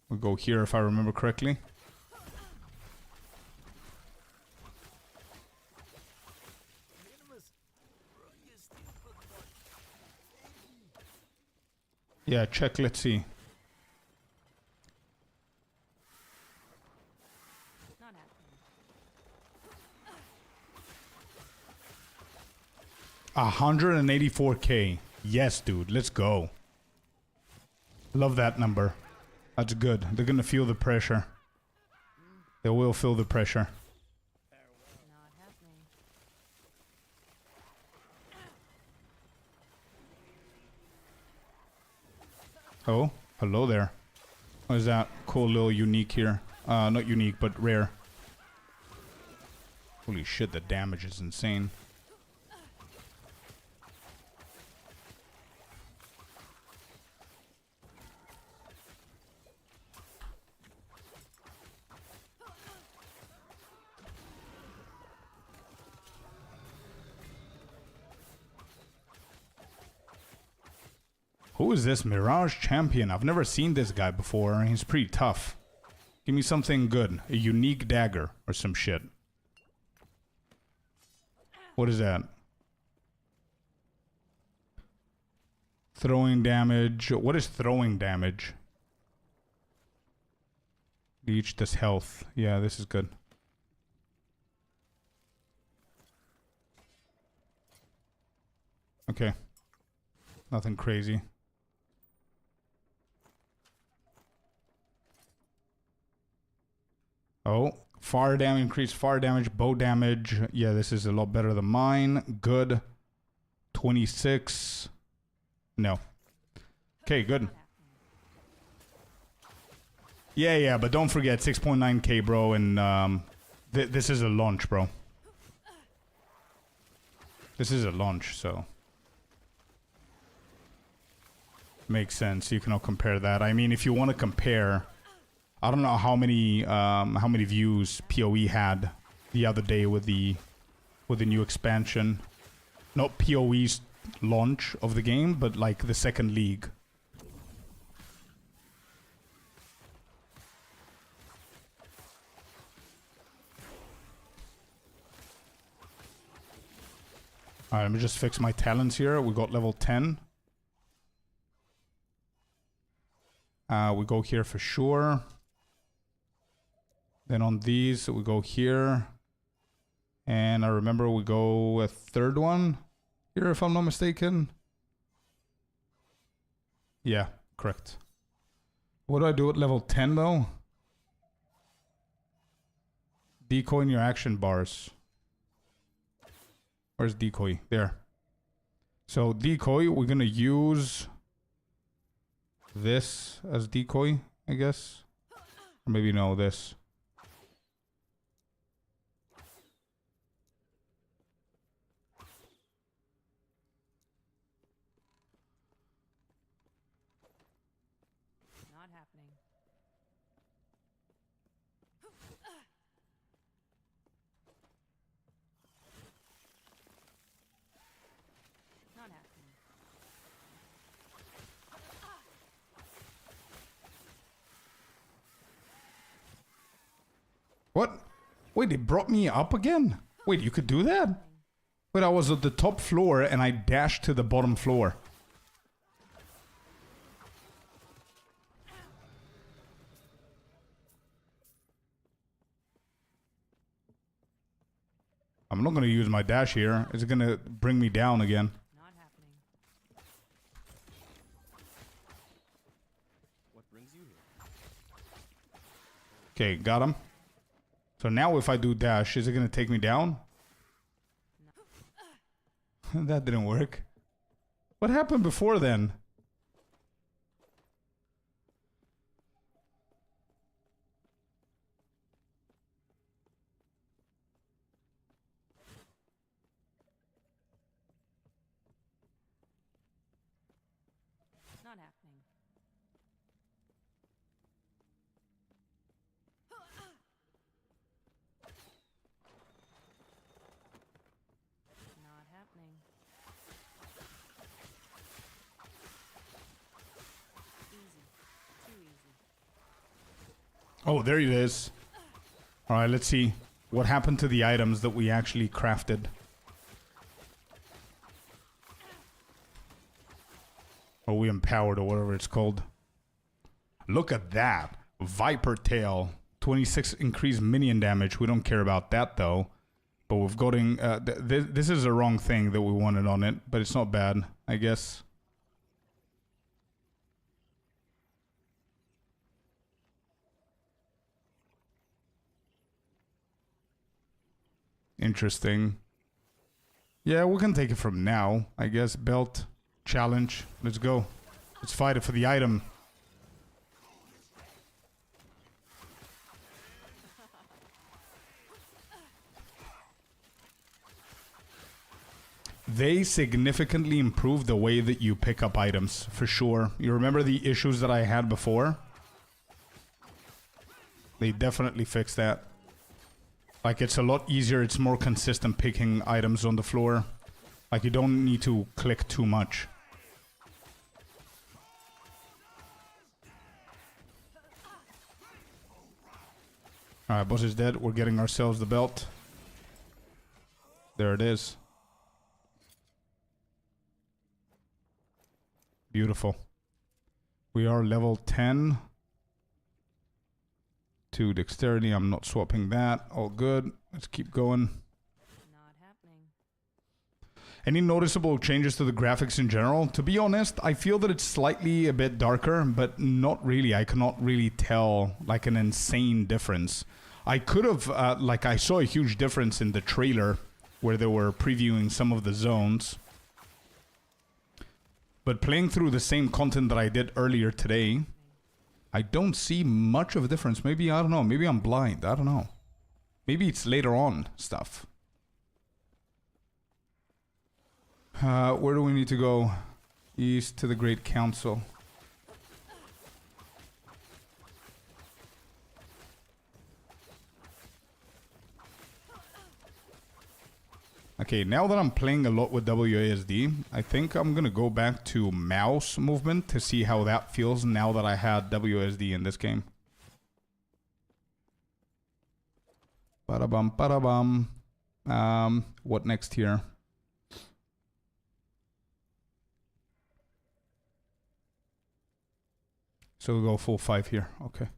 We'll go here if I remember correctly. Yeah, check, let's see. Not happening. 184K. Yes, dude, let's go. Love that number. That's good. They're gonna feel the pressure. They will feel the pressure. Not happening. Oh, hello there. What is that? Cool little unique here. Not unique, but rare. Holy shit, the damage is insane. Who is this Mirage Champion? I've never seen this guy before. He's pretty tough. Give me something good. A unique dagger or some shit. What is that? Throwing damage. What is throwing damage? Leech this health. Yeah, this is good. Okay. Nothing crazy. Oh, fire damage, increased fire damage, bow damage. Yeah, this is a lot better than mine. Good. 26. No. Okay, good. Yeah, but don't forget 6.9k, bro, and this is a launch, bro. This is a launch, so makes sense. You cannot compare that. I mean, if you want to compare, I don't know how many views PoE had the other day with the new expansion. Not PoE's launch of the game, but like the second league. Alright, let me just fix my talents here. We got level 10. We go here for sure. Then on these, we go here. And I remember we go a third one here, if I'm not mistaken. Yeah, correct. What do I do at level 10 though? Decoy in your action bars. Where's decoy? There. So decoy, we're gonna use this as decoy, I guess. Or maybe no, this. Not happening. Not happening. What? Wait, it brought me up again? Wait, you could do that? Wait, I was at the top floor and I dashed to the bottom floor. I'm not going to use my dash here. Is it going to bring me down again? Not happening. What brings you here? Okay, got him. So now if I do dash, is it going to take me down? That didn't work. What happened before then? Not happening. Not happening. Easy. Too easy. Oh, there it is. Alright, let's see. What happened to the items that we actually crafted? Or we empowered, or whatever it's called. Look at that. Viper tail. 26 increased minion damage. We don't care about that though. But we've gotten... this is the wrong thing that we wanted on it. But it's not bad, I guess. Interesting. Yeah, we can take it from now, I guess. Belt. Challenge. Let's go. Let's fight it for the item. They significantly improved the way that you pick up items, for sure. You remember the issues that I had before? They definitely fixed that. Like, it's a lot easier, it's more consistent picking items on the floor. Like, you don't need to click too much. Alright, boss is dead. We're getting ourselves the belt. There it is. Beautiful. We are level 10. 2 dexterity. I'm not swapping that. All good. Let's keep going. Not happening. Any noticeable changes to the graphics in general? To be honest, I feel that it's slightly a bit darker, but not really. I cannot really tell like an insane difference. I could have, like I saw a huge difference in the trailer where they were previewing some of the zones. But playing through the same content that I did earlier today, I don't see much of a difference. Maybe, I don't know, maybe I'm blind. I don't know. Maybe it's later on stuff. Where do we need to go? East to the Great Council. Okay, now that I'm playing a lot with WASD, I think I'm gonna go back to mouse movement to see how that feels now that I had WASD in this game. Ba-da-bum, ba-da-bum. What next here? So we'll go full 5 here, okay.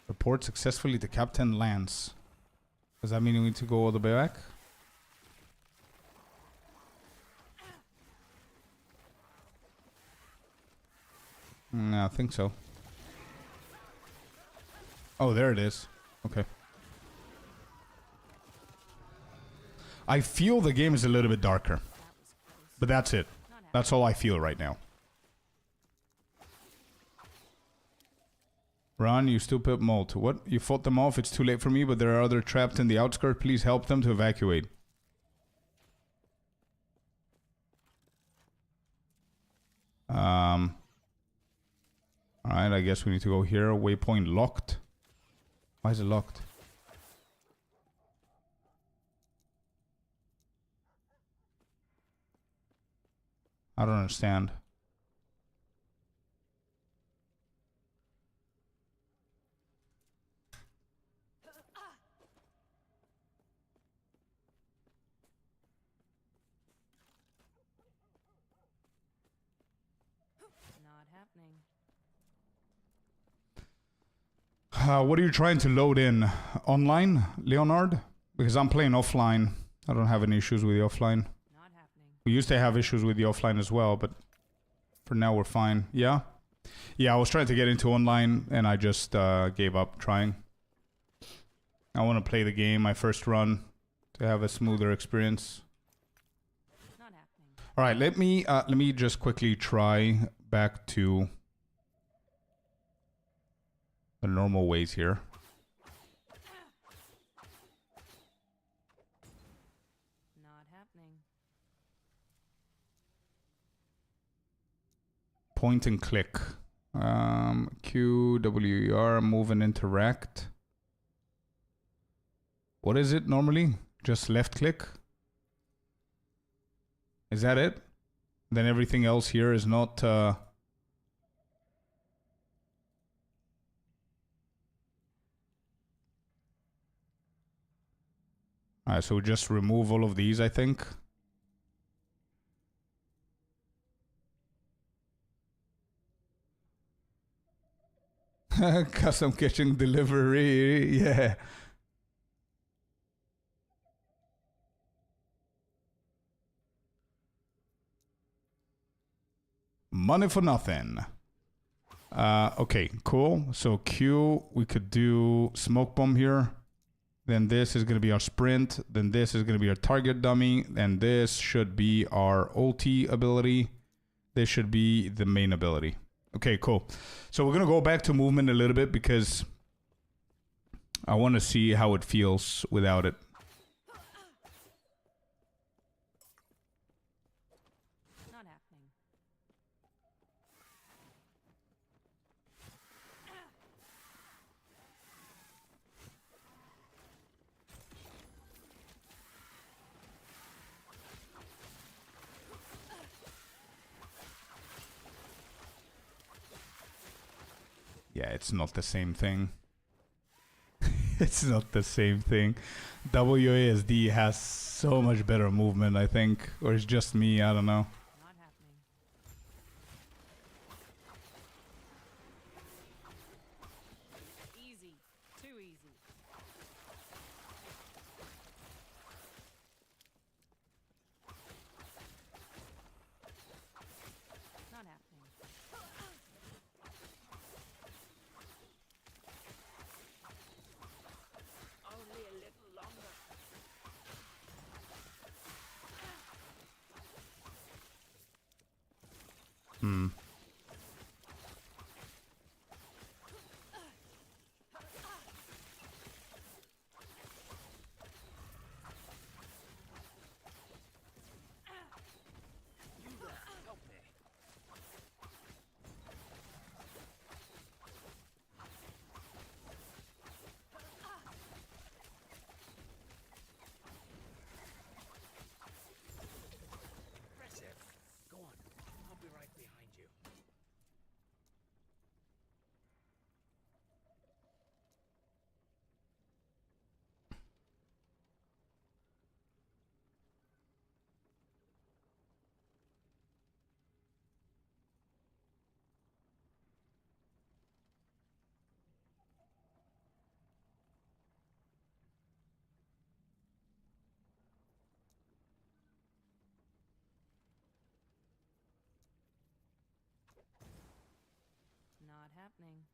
Report successfully to Captain Lance. Does that mean we need to go all the way back? I think so. Oh, there it is. Okay. I feel the game is a little bit darker. But that's it. That's all I feel right now. Run, you stupid molt. What? You fought them off? It's too late for me, but there are others trapped in the outskirts. Please help them to evacuate. Alright, I guess we need to go here. Waypoint locked. Why is it locked? I don't understand. Not happening. What are you trying to load in? Online, Leonard? Because I'm playing offline. I don't have any issues with the offline. Not happening. We used to have issues with the offline as well, but for now we're fine. Yeah? Yeah, I was trying to get into online and I just gave up trying. I want to play the game, my first run, to have a smoother experience. Not happening. All right, let me just quickly try back to the normal ways here. Not happening. Point and click. Q, W, E, R, move and interact. What is it normally? Just left click? Is that it? Then everything else here is not... Alright, so we just remove all of these, I think. Custom kitchen delivery, yeah. Money for nothing. Okay, cool. So Q, we could do smoke bomb here. Then this is going to be our sprint. Then this is going to be our target dummy. And this should be our ulti ability. This should be the main ability. Okay, cool. So we're going to go back to movement a little bit because I want to see how it feels without it. Not happening. Yeah, it's not the same thing. It's not the same thing. WASD has so much better movement, I think. Or it's just me, I don't know. Not happening. Easy. Too easy. Not happening. Only a little longer. Hmm. Impressive. Go on. I'll be right behind you. Not happening.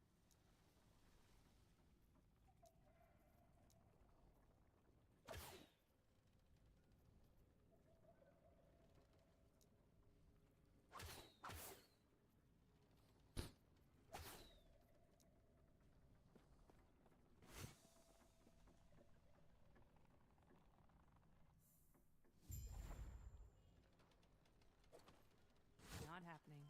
Not happening.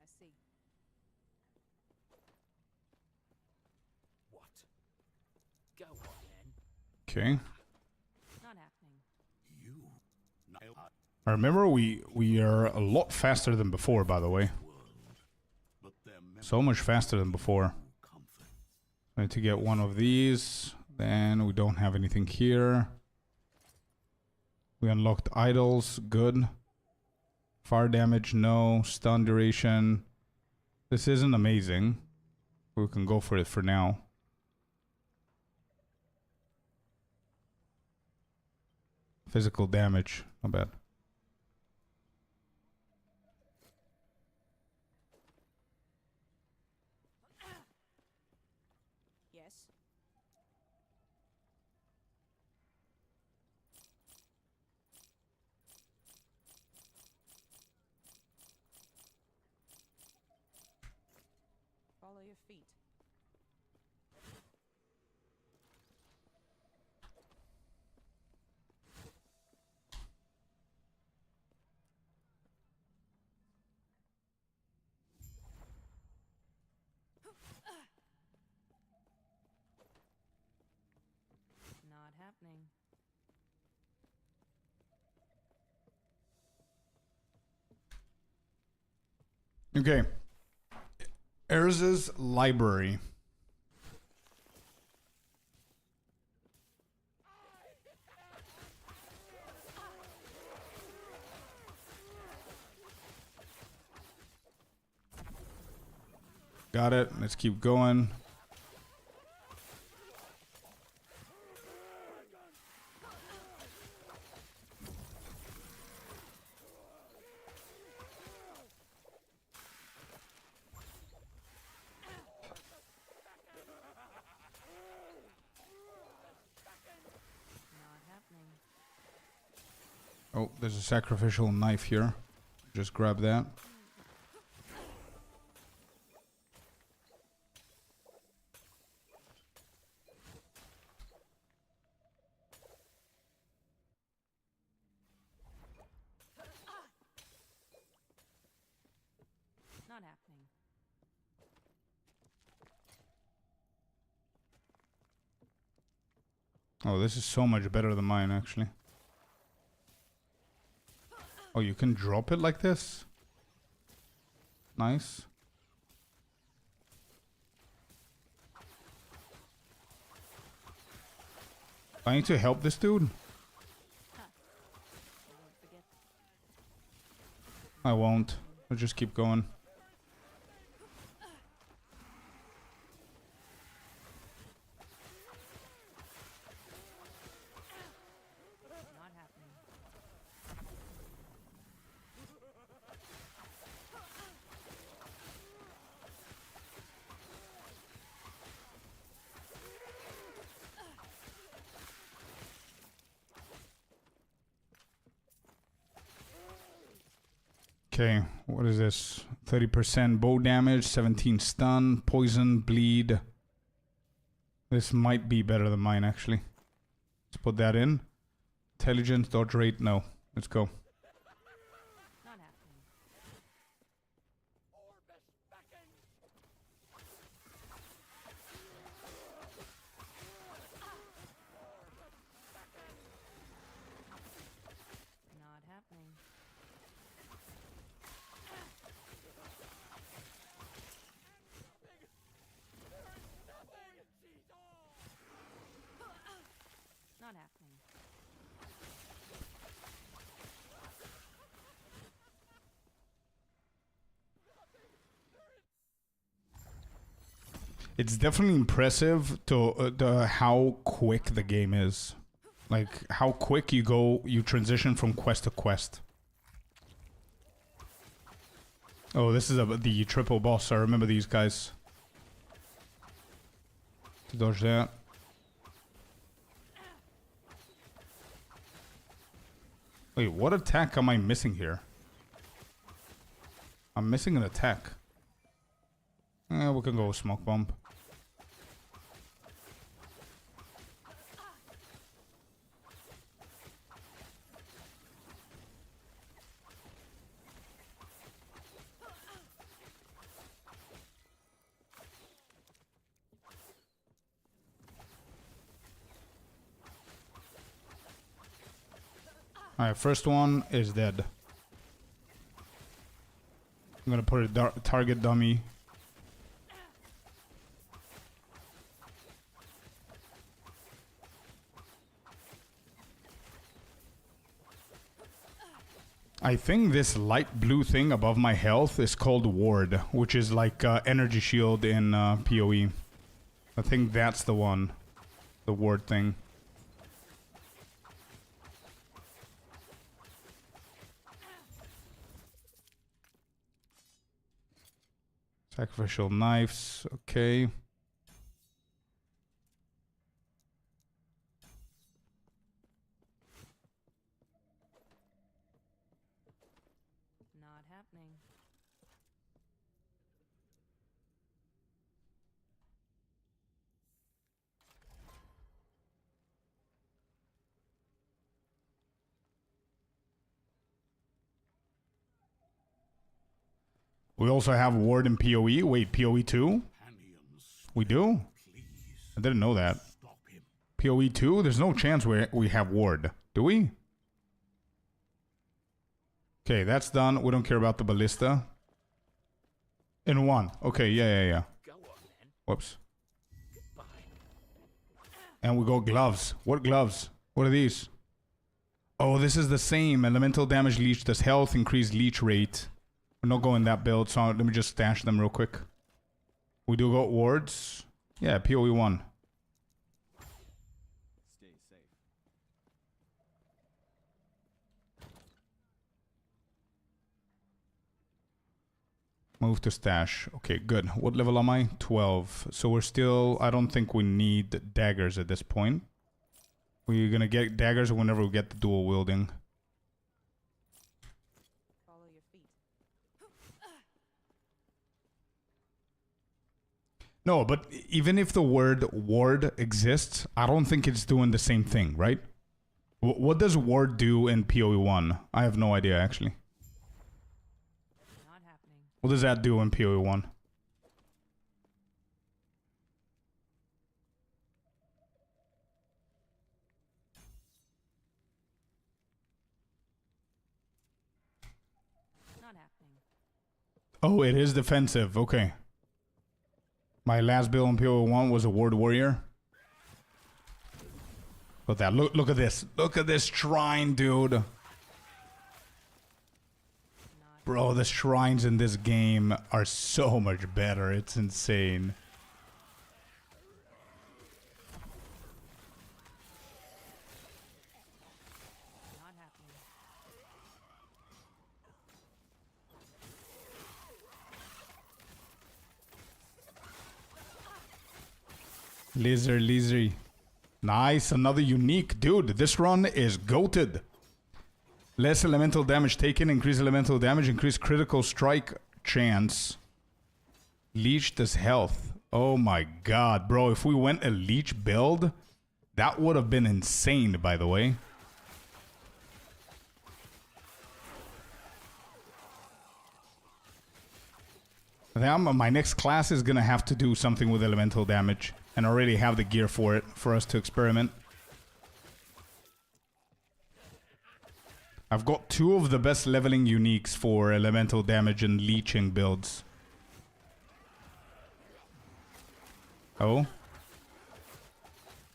I see. What? Go on then. Okay. Not happening. You. I remember we are a lot faster than before, by the way. So much faster than before. I need to get one of these. Then we don't have anything here. We unlocked idols. Good. Fire damage, no. Stun duration. This isn't amazing. We can go for it for now. Physical damage. Not bad. Yes. Follow your feet. Not happening. Okay. Erz's library. Got it. Let's keep going. Not happening. Oh, there's a sacrificial knife here. Just grab that. Not happening. Oh, this is so much better than mine, actually. Oh, you can drop it like this? Nice. I need to help this dude. I won't. I'll just keep going. Okay, what is this? 30% bow damage, 17 stun, poison, bleed. This might be better than mine, actually. Let's put that in. Intelligence, dodge rate, no. Let's go. Not happening. It's definitely impressive to how quick the game is. Like, how quick you transition from quest to quest. Oh, this is the triple boss. I remember these guys. To dodge that. Wait, what attack am I missing here? I'm missing an attack. We can go with smoke bomb. Alright, first one is dead. I'm gonna put a target dummy. I think this light blue thing above my health is called ward, which is like energy shield in PoE. I think that's the one. The ward thing. Sacrificial knives, okay. Not happening. We also have ward in PoE. Wait, PoE 2? We do? I didn't know that. PoE 2? There's no chance we have ward. Do we? Okay, that's done. We don't care about the ballista. In 1. Okay, yeah. Whoops. And we go gloves. What gloves? What are these? Oh, this is the same. Elemental damage leech does health, increased leech rate. We're not going that build, so let me just stash them real quick. We do got wards. Yeah, PoE 1. Stay safe. Move to stash. Okay, good. What level am I? 12. So we're still... I don't think we need daggers at this point. We're gonna get daggers whenever we get the dual wielding. Follow your feet. No, but even if the word ward exists, I don't think it's doing the same thing, right? What does ward do in PoE 1? I have no idea, actually. Not happening. What does that do in PoE 1? Not happening. Oh, it is defensive. Okay. My last build on PO1 was a Ward Warrior. Look at that. Look at this. Look at this shrine, dude. Bro, the shrines in this game are so much better. It's insane. Lizard. Nice, another unique. Dude, this run is goated. Less elemental damage taken, increase elemental damage, increase critical strike chance. Leech does health. Oh my god, bro. If we went a leech build, that would have been insane, by the way. I think my next class is going to have to do something with elemental damage. And already have the gear for it, for us to experiment. I've got 2 of the best leveling uniques for elemental damage and leeching builds. Oh.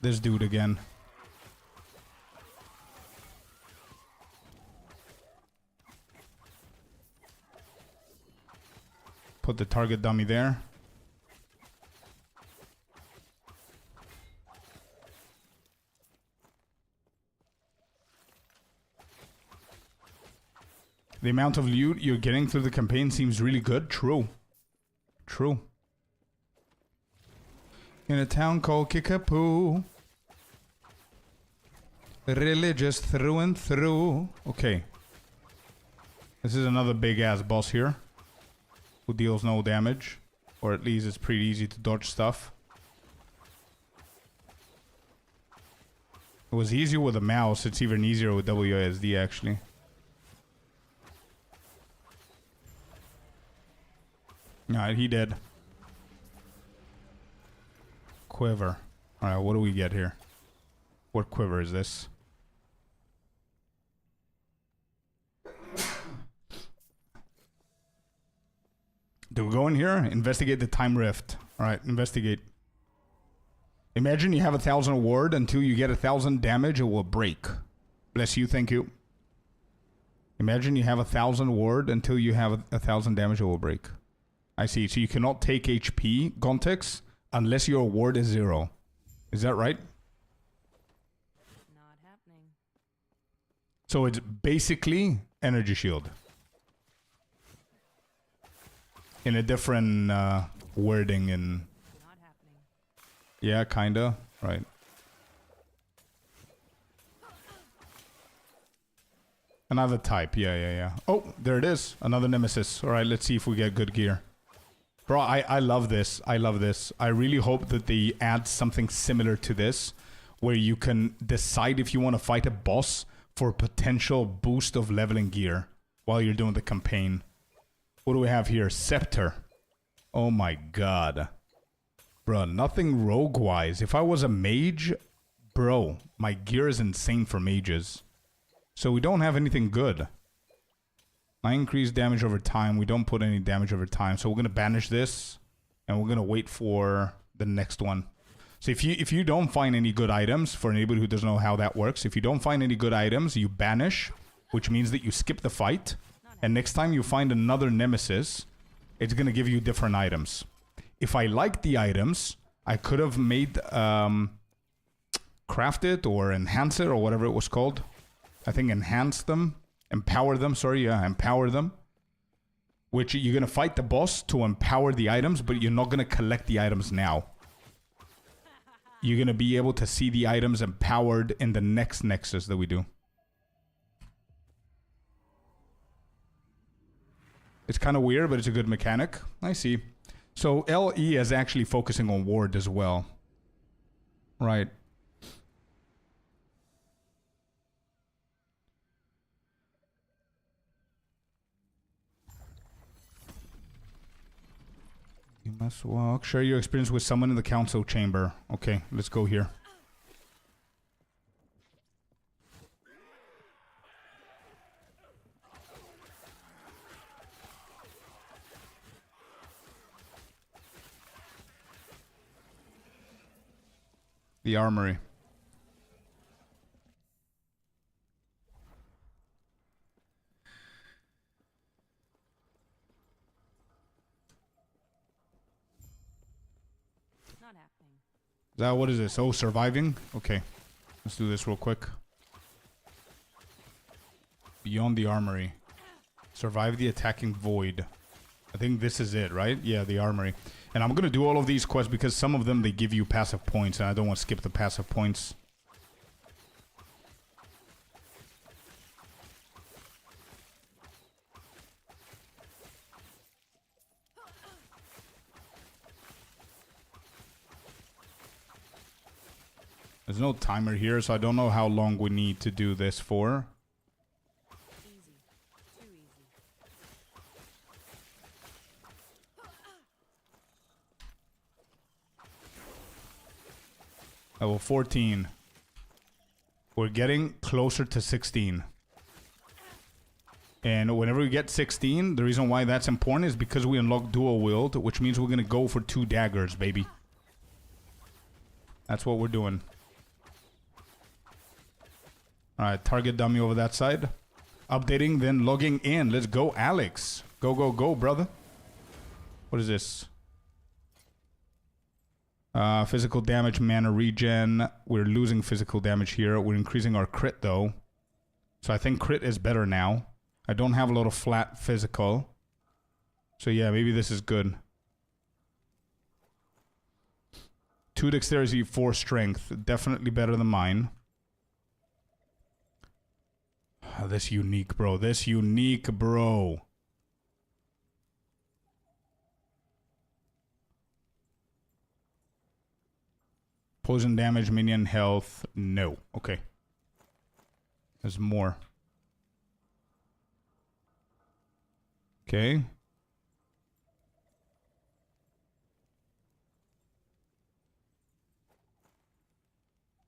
This dude again. Put the target dummy there. The amount of loot you're getting through the campaign seems really good. True. True. In a town called Kickapoo. Religious through and through. Okay. This is another big ass boss here. Who deals no damage. Or at least it's pretty easy to dodge stuff. It was easier with a mouse. It's even easier with WASD actually. Alright, he did. Quiver. Alright, what do we get here? What quiver is this? Do we go in here? Investigate the time rift. Alright, investigate. Imagine you have 1,000 ward. Until you get 1,000 damage, it will break. Bless you, thank you. Imagine you have 1,000 ward. Until you have 1,000 damage, it will break. I see. So you cannot take HP, Gontex, unless your ward is 0. Is that right? Not happening. So it's basically energy shield. In a different wording and... Not happening. Yeah, kinda. Right. Another type. Yeah. Oh, there it is. Another nemesis. Alright, let's see if we get good gear. Bro, I love this. I love this. I really hope that they add something similar to this, where you can decide if you want to fight a boss for a potential boost of leveling gear while you're doing the campaign. What do we have here? Scepter. Oh my god. Bro, nothing rogue-wise. If I was a mage, bro, my gear is insane for mages. So we don't have anything good. I increase damage over time. We don't put any damage over time. So we're going to banish this. And we're going to wait for the next one. So if you don't find any good items, for anybody who doesn't know how that works, if you don't find any good items, you banish, which means that you skip the fight. And next time you find another nemesis, it's going to give you different items. If I like the items, I could have made, craft it or enhance it or whatever it was called. I think enhance them. Empower them, sorry, yeah, empower them. Which you're going to fight the boss to empower the items, but you're not going to collect the items now. You're going to be able to see the items empowered in the next Nexus that we do. It's kind of weird, but it's a good mechanic. I see. So LE is actually focusing on ward as well. Right. You must walk. Share your experience with someone in the council chamber. Okay, let's go here. The armory. Not happening. Is that what is this? Oh, surviving? Okay. Let's do this real quick. Beyond the armory. Survive the attacking void. I think this is it, right? Yeah, the armory. And I'm gonna do all of these quests because some of them they give you passive points and I don't want to skip the passive points. There's no timer here, so I don't know how long we need to do this for. Easy. Too easy. Level 14. We're getting closer to 16. And whenever we get 16, the reason why that's important is because we unlock dual wield, which means we're going to go for 2 daggers, baby. That's what we're doing. Alright, target dummy over that side. Updating, then logging in. Let's go, Alex. Go, go, go, brother. What is this? Physical damage, mana regen. We're losing physical damage here. We're increasing our crit, though. So I think crit is better now. I don't have a lot of flat physical. So yeah, maybe this is good. 2 dexterity, 4 strength. Definitely better than mine. This unique, bro. This unique, bro. Poison damage, minion health. No. Okay. There's more. Okay.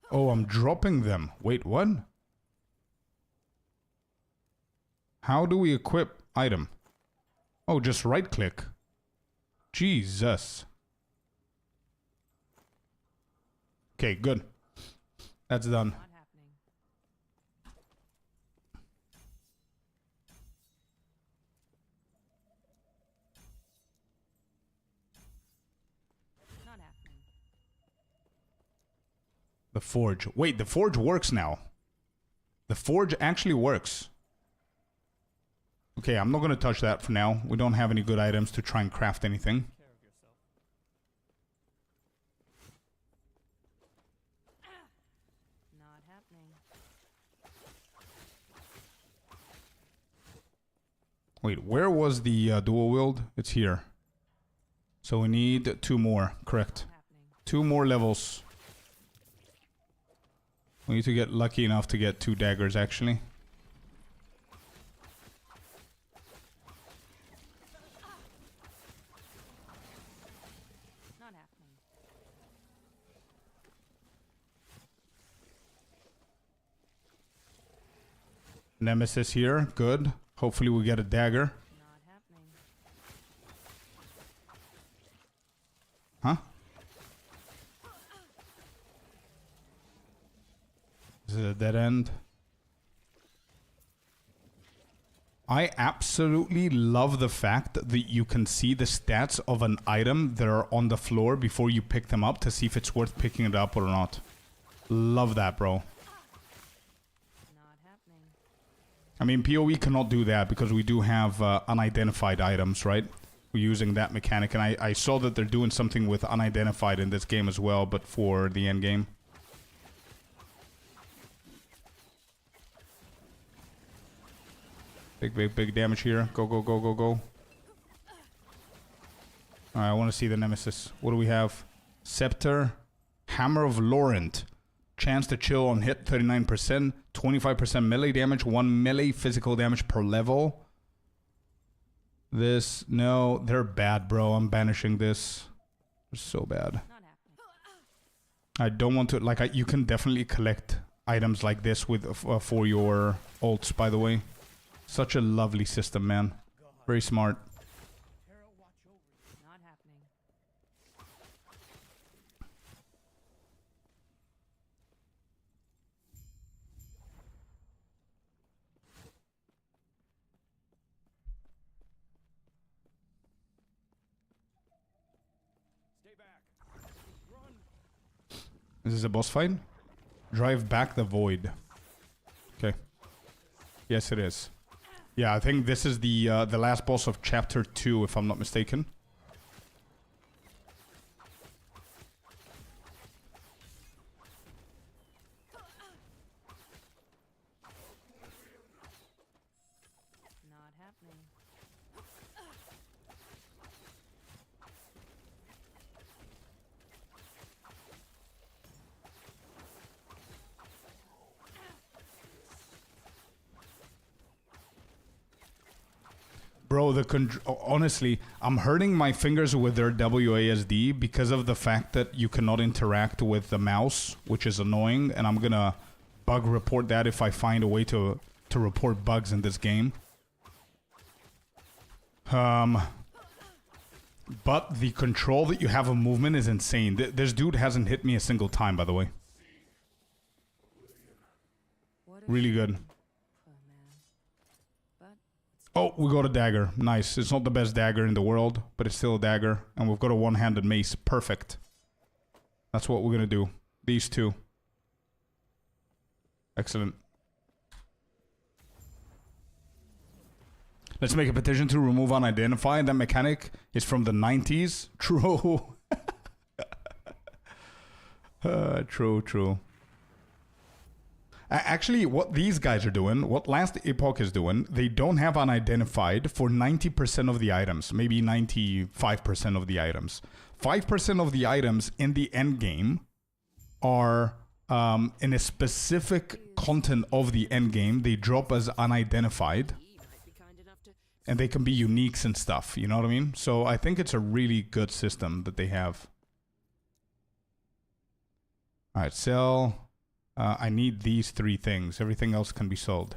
Oh, I'm dropping them. Wait, what? How do we equip item? Oh, just right click. Jesus. Okay, good. That's done. Not happening. Not happening. The forge. Wait, the forge works now. The forge actually works. Okay, I'm not going to touch that for now. We don't have any good items to try and craft anything. Not happening. Wait, where was the dual wield? It's here. So we need 2 more. Correct. 2 more levels. We need to get lucky enough to get 2 daggers, actually. Not happening. Nemesis here. Good. Hopefully we get a dagger. Not happening. Huh? Is it a dead end? I absolutely love the fact that you can see the stats of an item that are on the floor before you pick them up to see if it's worth picking it up or not. Love that, bro. Not happening. I mean, PoE cannot do that because we do have unidentified items, right? We're using that mechanic, and I saw that they're doing something with unidentified in this game as well, but for the end game. Big, big, big damage here. Go, go, go, go, go. Alright, I want to see the Nemesis. What do we have? Scepter. Hammer of Laurent. Chance to chill on hit, 39%. 25% melee damage. 1 melee physical damage per level. This. No, they're bad, bro. I'm banishing this. They're so bad. Not happening. I don't want to... Like, you can definitely collect items like this with for your ults, by the way. Such a lovely system, man. Very smart. Not happening. Is this a boss fight? Drive back the void. Okay. Yes, it is. Yeah, I think this is the last boss of chapter 2, if I'm not mistaken. Not happening. Bro, honestly, I'm hurting my fingers with their WASD because of the fact that you cannot interact with the mouse, which is annoying, and I'm gonna bug report that if I find a way to report bugs in this game. But the control that you have of movement is insane. This dude hasn't hit me a single time, by the way. Really good. Oh, we got a dagger. Nice. It's not the best dagger in the world, but it's still a dagger. And we've got a one-handed mace. Perfect. That's what we're gonna do. These two. Excellent. Let's make a petition to remove unidentified. That mechanic is from the 90s. True. True. Actually, what these guys are doing, what Last Epoch is doing, they don't have unidentified for 90% of the items, maybe 95% of the items. 5% of the items in the end game are in a specific content of the end game. They drop as unidentified, and they can be uniques and stuff. You know what I mean? So I think it's a really good system that they have. All right, sell. I need these 3 things. Everything else can be sold.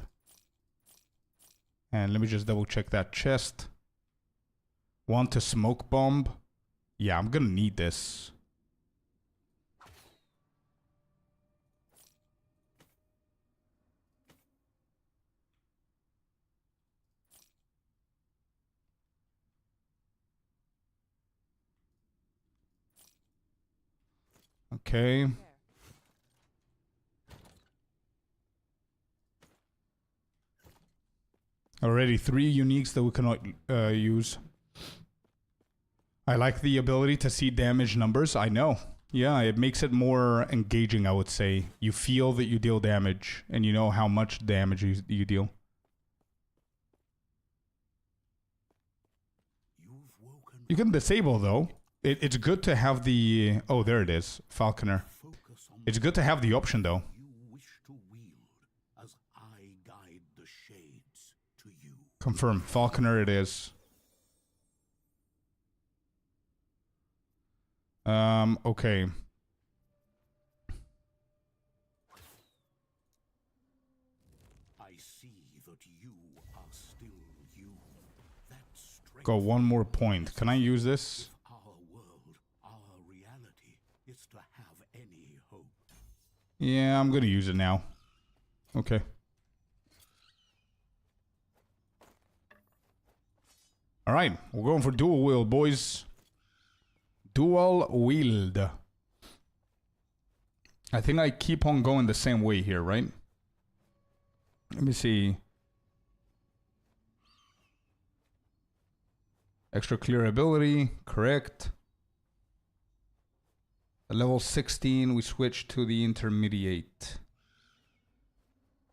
And let me just double check that chest. Want a smoke bomb? Yeah, I'm gonna need this. Okay. Already 3 uniques that we cannot use. I like the ability to see damage numbers. I know. Yeah, it makes it more engaging, I would say. You feel that you deal damage, and you know how much damage you deal. You can disable, though. It's good to have the... Oh, there it is. Falconer. It's good to have the option, though. Confirm. Falconer it is. Okay. I see that you are still you. That strength. Got one more point. Can I use this? Our world, our reality is to have any hope. Yeah, I'm gonna use it now. Okay. Alright, we're going for dual wield, boys. Dual wield. I think I keep on going the same way here, right? Let me see. Extra clear ability, correct. At level 16, we switch to the intermediate.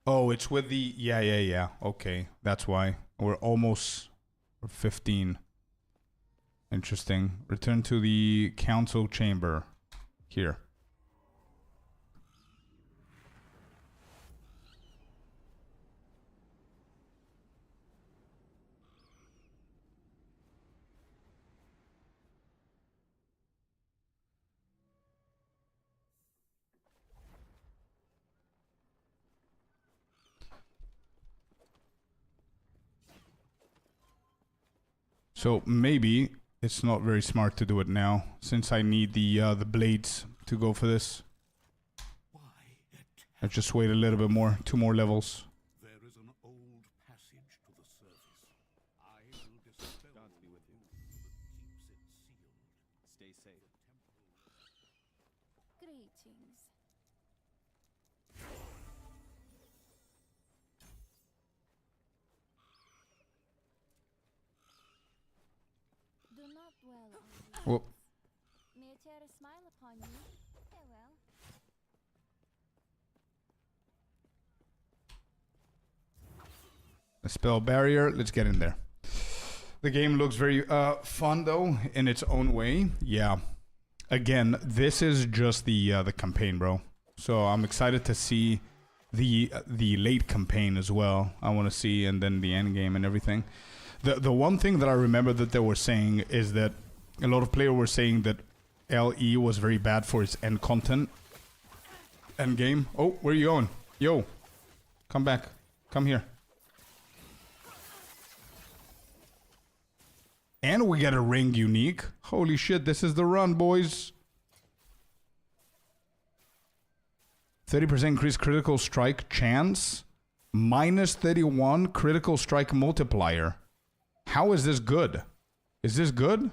Oh, it's with the... Yeah. Okay, that's why. We're almost... 15. Interesting. Return to the council chamber. Here. So maybe it's not very smart to do it now, since I need the blades to go for this. Let's just wait a little bit more, 2 more levels. There is an old passage to the surface. I will dispel with you that keeps it sealed. Stay safe. Greetings. Do not dwell on the Whoop. May I tear a smile upon you? Farewell. A spell barrier. Let's get in there. The game looks very fun though in its own way. Yeah. Again, this is just the campaign, bro. So I'm excited to see the late campaign as well. I want to see, and then the end game and everything. The one thing that I remember that they were saying is that a lot of players were saying that LE was very bad for its end content. End game. Oh, where are you going? Yo, come back. Come here. And we get a ring unique. Holy shit, this is the run, boys. 30% increased critical strike chance. Minus 31 critical strike multiplier. How is this good? Is this good?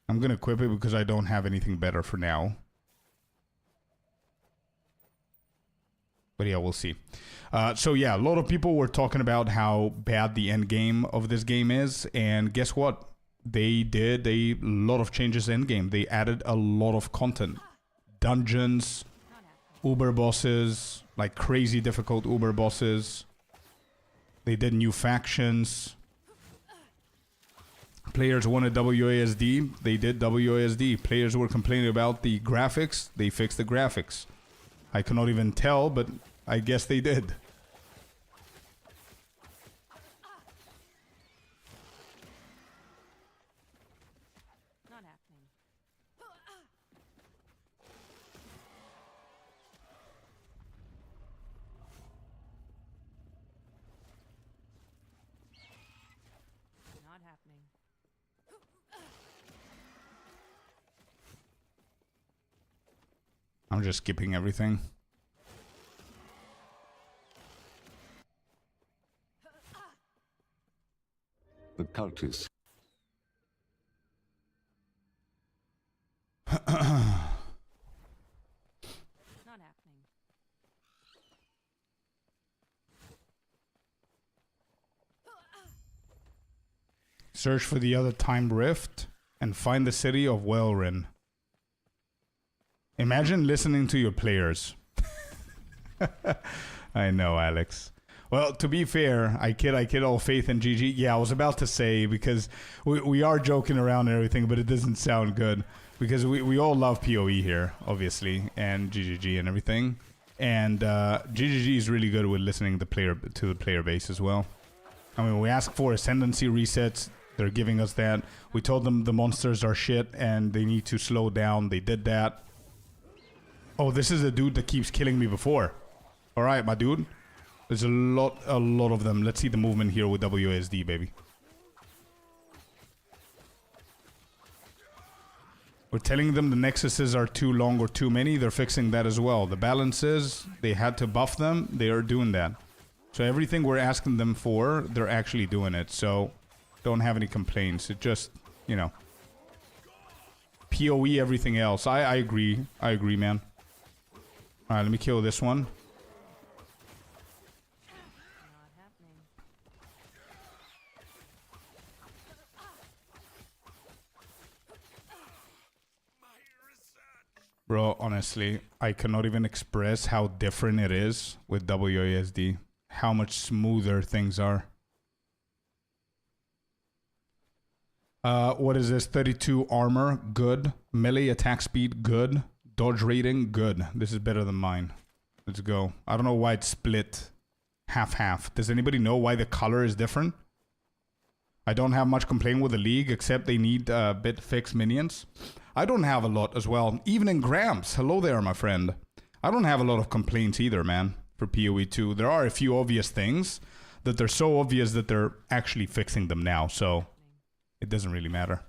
I'm gonna equip it because I don't have anything better for now. But yeah, we'll see. So yeah, a lot of people were talking about how bad the end game of this game is. And guess what? They did a lot of changes in game. They added a lot of content. Dungeons, Uber bosses, like crazy difficult Uber bosses. They did new factions. Players wanted WASD. They did WASD. Players were complaining about the graphics. They fixed the graphics. I cannot even tell, but I guess they did. Not happening. Not happening. I'm just skipping everything. The cultists. Not happening. Search for the other time rift and find the city of Welrin. Imagine listening to your players. I know, Alex. Well, to be fair, I kid all faith in GG. Yeah, I was about to say, because we are joking around and everything, but it doesn't sound good. Because we all love PoE here, obviously, and GGG and everything. And GGG is really good with listening to the player base as well. I mean, we ask for ascendancy resets. They're giving us that. We told them the monsters are shit and they need to slow down. They did that. Oh, this is a dude that keeps killing me before. All right, my dude. There's a lot of them. Let's see the movement here with WASD, baby. We're telling them the nexuses are too long or too many. They're fixing that as well. The balances, they had to buff them. They are doing that. So everything we're asking them for, they're actually doing it. So don't have any complaints. It just, you know. PoE, everything else. I agree. I agree, man. All right, let me kill this one. Bro, honestly, I cannot even express how different it is with WASD. How much smoother things are. What is this? 32 armor, good. Melee attack speed, good. Dodge rating, good. This is better than mine. Let's go. I don't know why it's split half-half. Does anybody know why the color is different? I don't have much complaint with the league, except they need bit fixed minions. I don't have a lot as well. Even in Gramps. Hello there, my friend. I don't have a lot of complaints either, man, for PoE 2. There are a few obvious things that they're so obvious that they're actually fixing them now. So it doesn't really matter.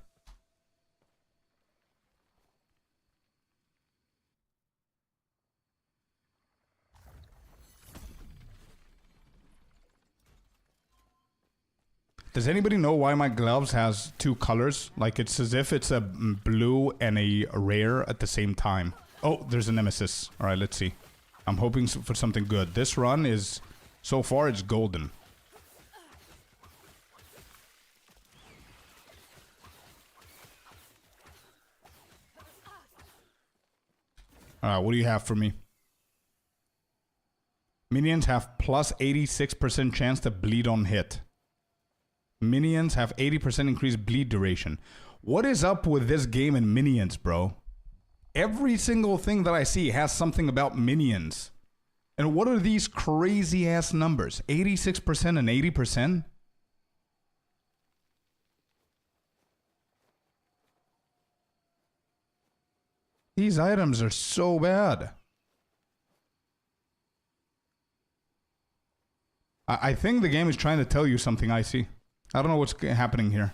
Does anybody know why my gloves has 2 colors? Like, it's as if it's a blue and a rare at the same time. Oh, there's a nemesis. Alright, let's see. I'm hoping for something good. This run is... So far, it's golden. Alright, what do you have for me? Minions have plus 86% chance to bleed on hit. Minions have 80% increased bleed duration. What is up with this game and minions, bro? Every single thing that I see has something about minions. And what are these crazy ass numbers? 86% and 80%? These items are so bad. I think the game is trying to tell you something, I see. I don't know what's happening here.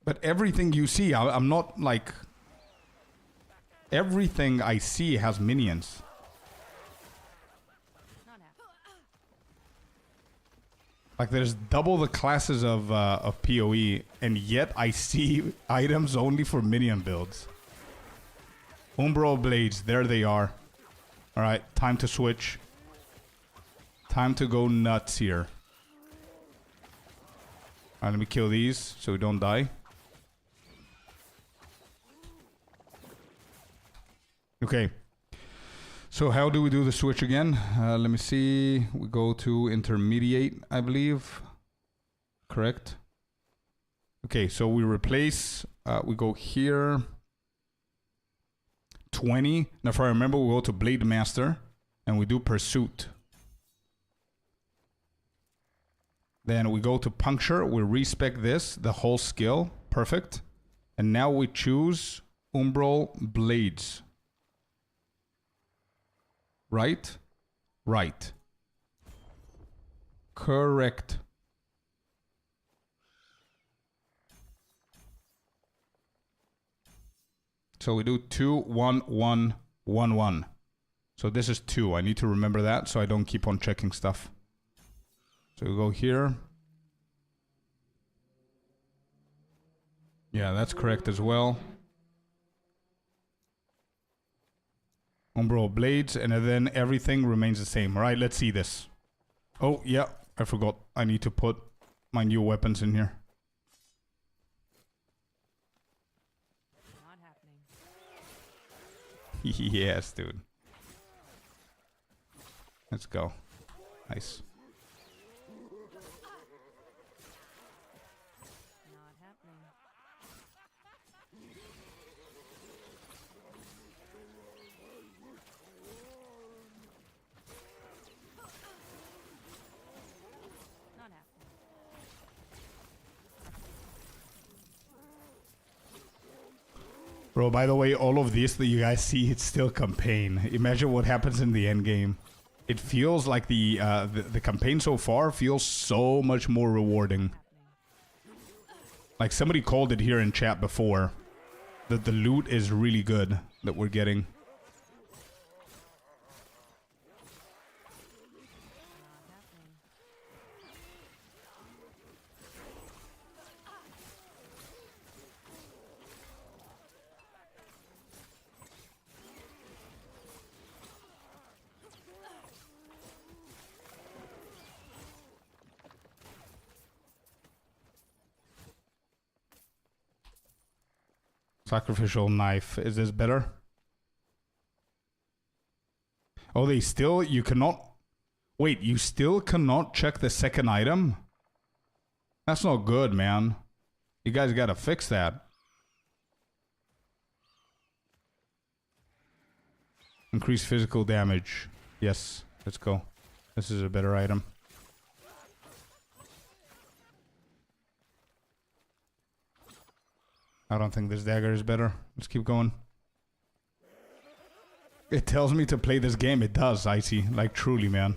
But everything you see, I'm not like... Everything I see has minions. Like there's double the classes of PoE, and yet I see items only for minion builds. Umbral Blades, there they are. Alright, time to switch. Time to go nuts here. Alright, let me kill these so we don't die. Okay. So how do we do the switch again? Let me see. We go to intermediate, I believe. Correct? Okay, so we replace... we go here... 20. Now, if I remember, we go to Blade Master and we do Pursuit. Then we go to Puncture. We respec this, the whole skill. Perfect. And now we choose Umbral Blades. Right? Right. Correct. So we do 2, 1, 1, 1, 1. So this is 2. I need to remember that so I don't keep on checking stuff. So we go here. Yeah, that's correct as well. Umbral Blades, and then everything remains the same. All right, let's see this. Oh, yeah, I forgot. I need to put my new weapons in here. Yes, dude. Let's go. Nice. Not happening. Not happening. Bro, by the way, all of this that you guys see, it's still campaign. Imagine what happens in the end game. It feels like the campaign so far feels so much more rewarding. Like somebody called it here in chat before, that the loot is really good that we're getting. Sacrificial knife. Is this better? Oh, they still... You cannot... Wait, you still cannot check the second item? That's not good, man. You guys gotta fix that. Increase physical damage. Yes, let's go. This is a better item. I don't think this dagger is better. Let's keep going. It tells me to play this game. It does, Icy. Like, truly, man.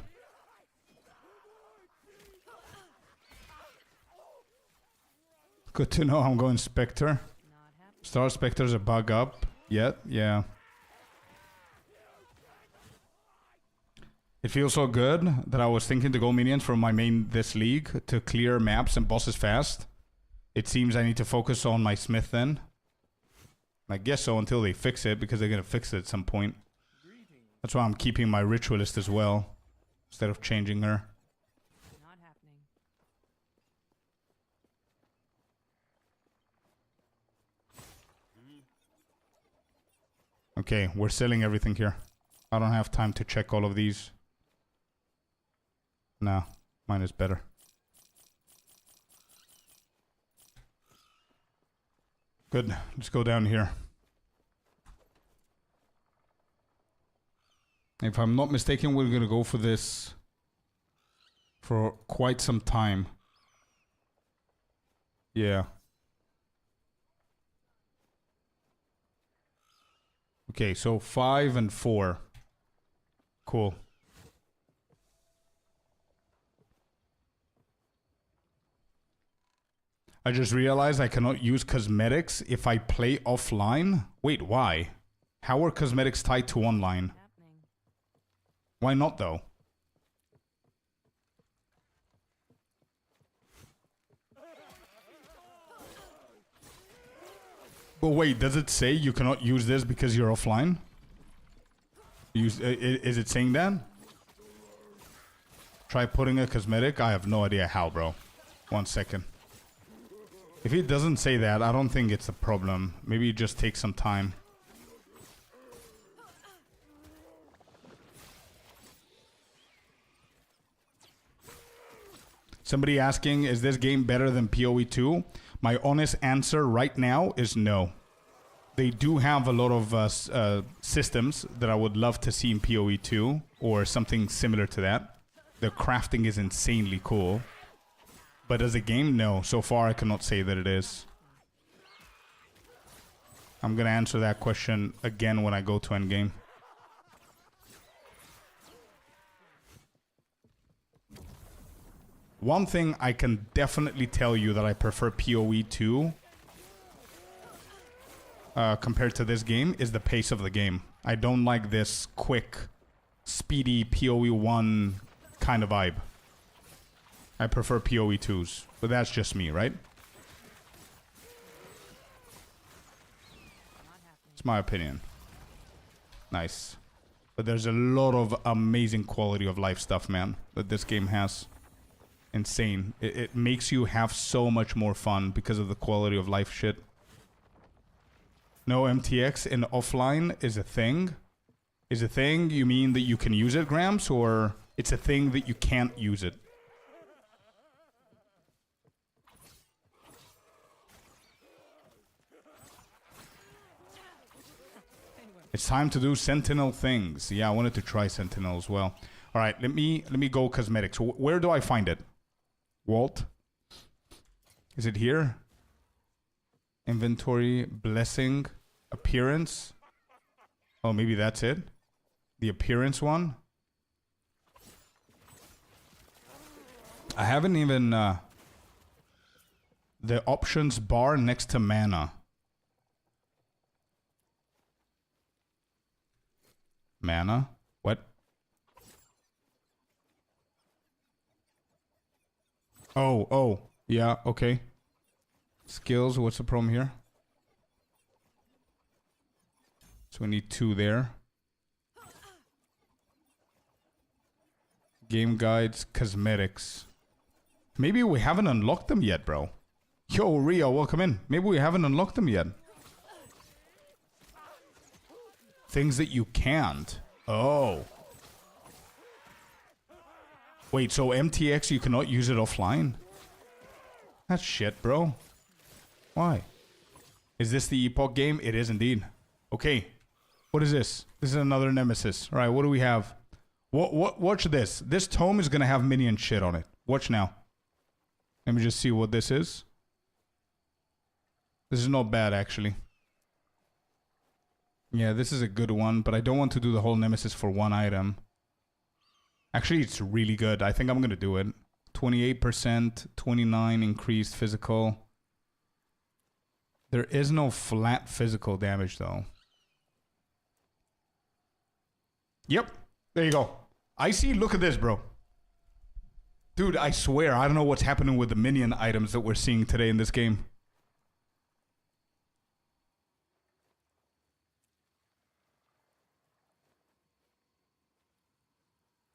Good to know I'm going Spectre. Star Spectre's a bug up. Yeah. It feels so good that I was thinking to go minions for my main this league to clear maps and bosses fast. It seems I need to focus on my smith then. I guess so until they fix it, because they're going to fix it at some point. That's why I'm keeping my ritualist as well, instead of changing her. Not happening. Okay, we're selling everything here. I don't have time to check all of these. No, mine is better. Good, let's go down here. If I'm not mistaken, we're gonna go for this for quite some time. Yeah. Okay, so 5 and 4. Cool. I just realized I cannot use cosmetics if I play offline. Wait, why? How are cosmetics tied to online? Why not though? But wait, does it say you cannot use this because you're offline? Is it saying that? Try putting a cosmetic? I have no idea how, bro. 1 second. If it doesn't say that, I don't think it's a problem. Maybe it just takes some time. Somebody asking, is this game better than PoE 2? My honest answer right now is no. They do have a lot of systems that I would love to see in PoE 2 or something similar to that. The crafting is insanely cool. But as a game, no. So far, I cannot say that it is. I'm going to answer that question again when I go to endgame. One thing I can definitely tell you that I prefer PoE 2 compared to this game is the pace of the game. I don't like this quick, speedy PoE 1 kind of vibe. I prefer PoE 2s, but that's just me, right? It's my opinion. Nice. But there's a lot of amazing quality of life stuff, man, that this game has. Insane. It makes you have so much more fun because of the quality of life shit. No MTX in offline is a thing. Is a thing, you mean that you can use it, Gramps, or it's a thing that you can't use it? It's time to do Sentinel things. Yeah, I wanted to try Sentinel as well. All right, let me go cosmetics. Where do I find it? Walt? Is it here? Inventory, blessing, appearance. Oh, maybe that's it. The appearance one. I haven't even the options bar next to mana. Mana? What? Oh, yeah, okay. Skills, what's the problem here? So we need 2 there. Game guides, cosmetics. Maybe we haven't unlocked them yet, bro. Yo, Rio, welcome in. Maybe we haven't unlocked them yet. Things that you can't. Oh. Wait, so MTX, you cannot use it offline? That's shit, bro. Why? Is this the Epoch game? It is indeed. Okay. What is this? This is another Nemesis. All right, what do we have? Watch this. This tome is going to have minion shit on it. Watch now. Let me just see what this is. This is not bad, actually. Yeah, this is a good one, but I don't want to do the whole Nemesis for one item. Actually, it's really good. I think I'm going to do it. 28%, 29 increased physical. There is no flat physical damage, though. Yep. There you go. I see, look at this, bro. Dude, I swear, I don't know what's happening with the minion items that we're seeing today in this game.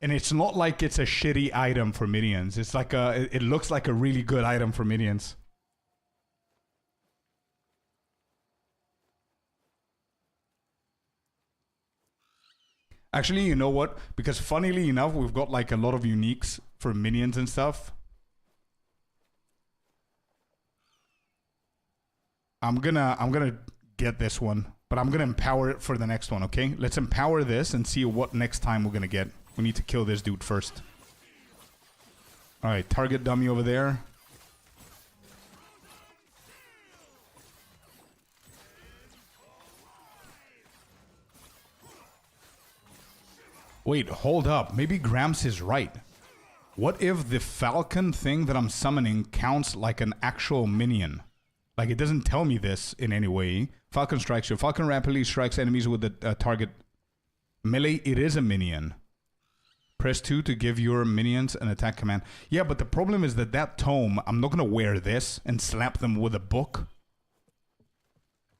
And it's not like it's a shitty item for minions. It's like it looks like a really good item for minions. Actually, you know what? Because funnily enough, we've got like a lot of uniques for minions and stuff. I'm gonna get this one, but I'm gonna empower it for the next one, okay? Let's empower this and see what next time we're gonna get. We need to kill this dude first. Alright, target dummy over there. Wait, hold up. Maybe Gramps is right. What if the falcon thing that I'm summoning counts like an actual minion? Like, it doesn't tell me this in any way. Falcon strikes you. Falcon rapidly strikes enemies with the target melee. It is a minion. Press 2 to give your minions an attack command. Yeah, but the problem is that tome, I'm not going to wear this and slap them with a book.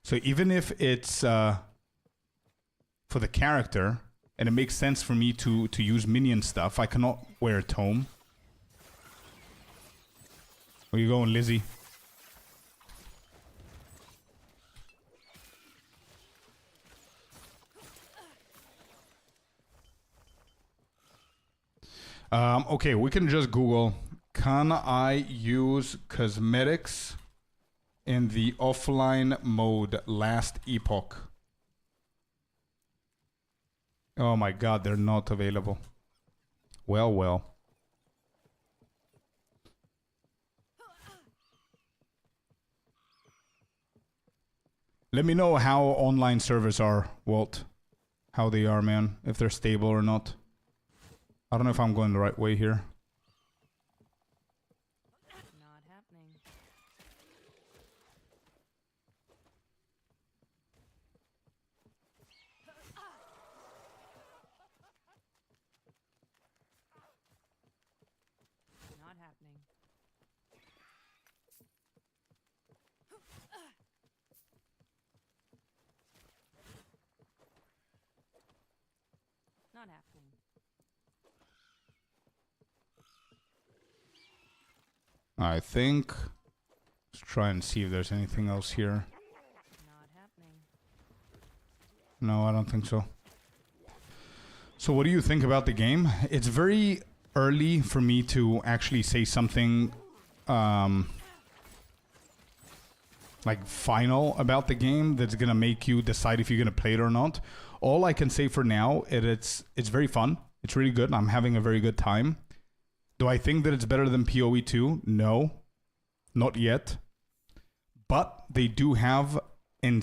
So even if it's for the character, and it makes sense for me to use minion stuff, I cannot wear a tome. Where you going, Lizzie? Okay, we can just Google, can I use cosmetics in the offline mode last Epoch? Oh my god, they're not available. Well, well. Let me know how online servers are, Walt. How they are, man. If they're stable or not. I don't know if I'm going the right way here. Not happening. Not happening. Not happening. I think. Let's try and see if there's anything else here. Not happening. No, I don't think so. So what do you think about the game? It's very early for me to actually say something like final about the game that's gonna make you decide if you're gonna play it or not. All I can say for now, it's very fun. It's really good. I'm having a very good time. Do I think that it's better than PoE 2? No, not yet. But they do have an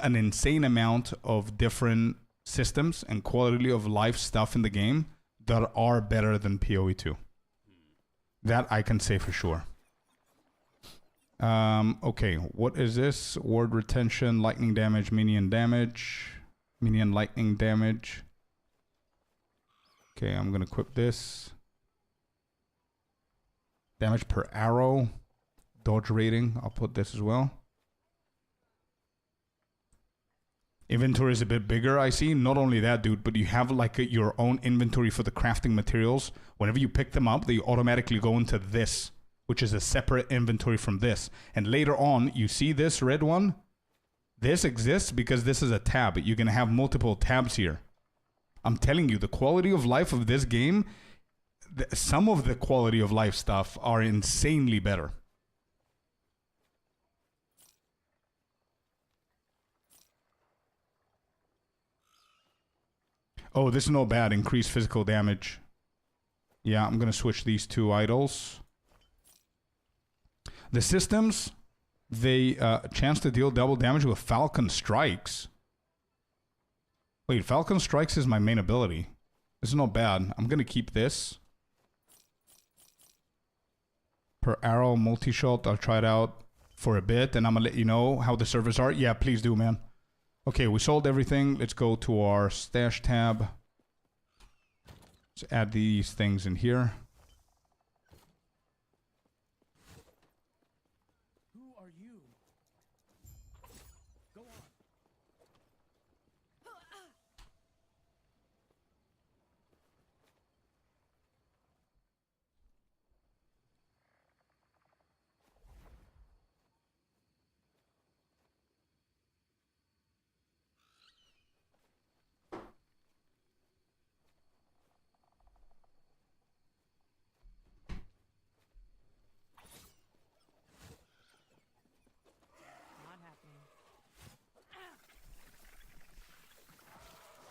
insane amount of different systems and quality of life stuff in the game that are better than PoE 2. That I can say for sure. Okay, what is this? Ward retention, lightning damage, minion lightning damage. Okay, I'm gonna equip this. Damage per arrow. Dodge rating. I'll put this as well. Inventory is a bit bigger, I see. Not only that, dude, but you have like your own inventory for the crafting materials. Whenever you pick them up, they automatically go into this, which is a separate inventory from this. And later on, you see this red one? This exists because this is a tab. You're going to have multiple tabs here. I'm telling you, the quality of life of this game, some of the quality of life stuff are insanely better. Oh, this is not bad. Increased physical damage. Yeah, I'm going to switch these two idols. The systems, they chance to deal double damage with Falcon Strikes. Wait, Falcon Strikes is my main ability. This is not bad. I'm going to keep this. Per arrow, multi-shot. I'll try it out for a bit, and I'm going to let you know how the servers are. Yeah, please do, man. Okay, we sold everything. Let's go to our stash tab. Let's add these things in here. Who are you? Go on.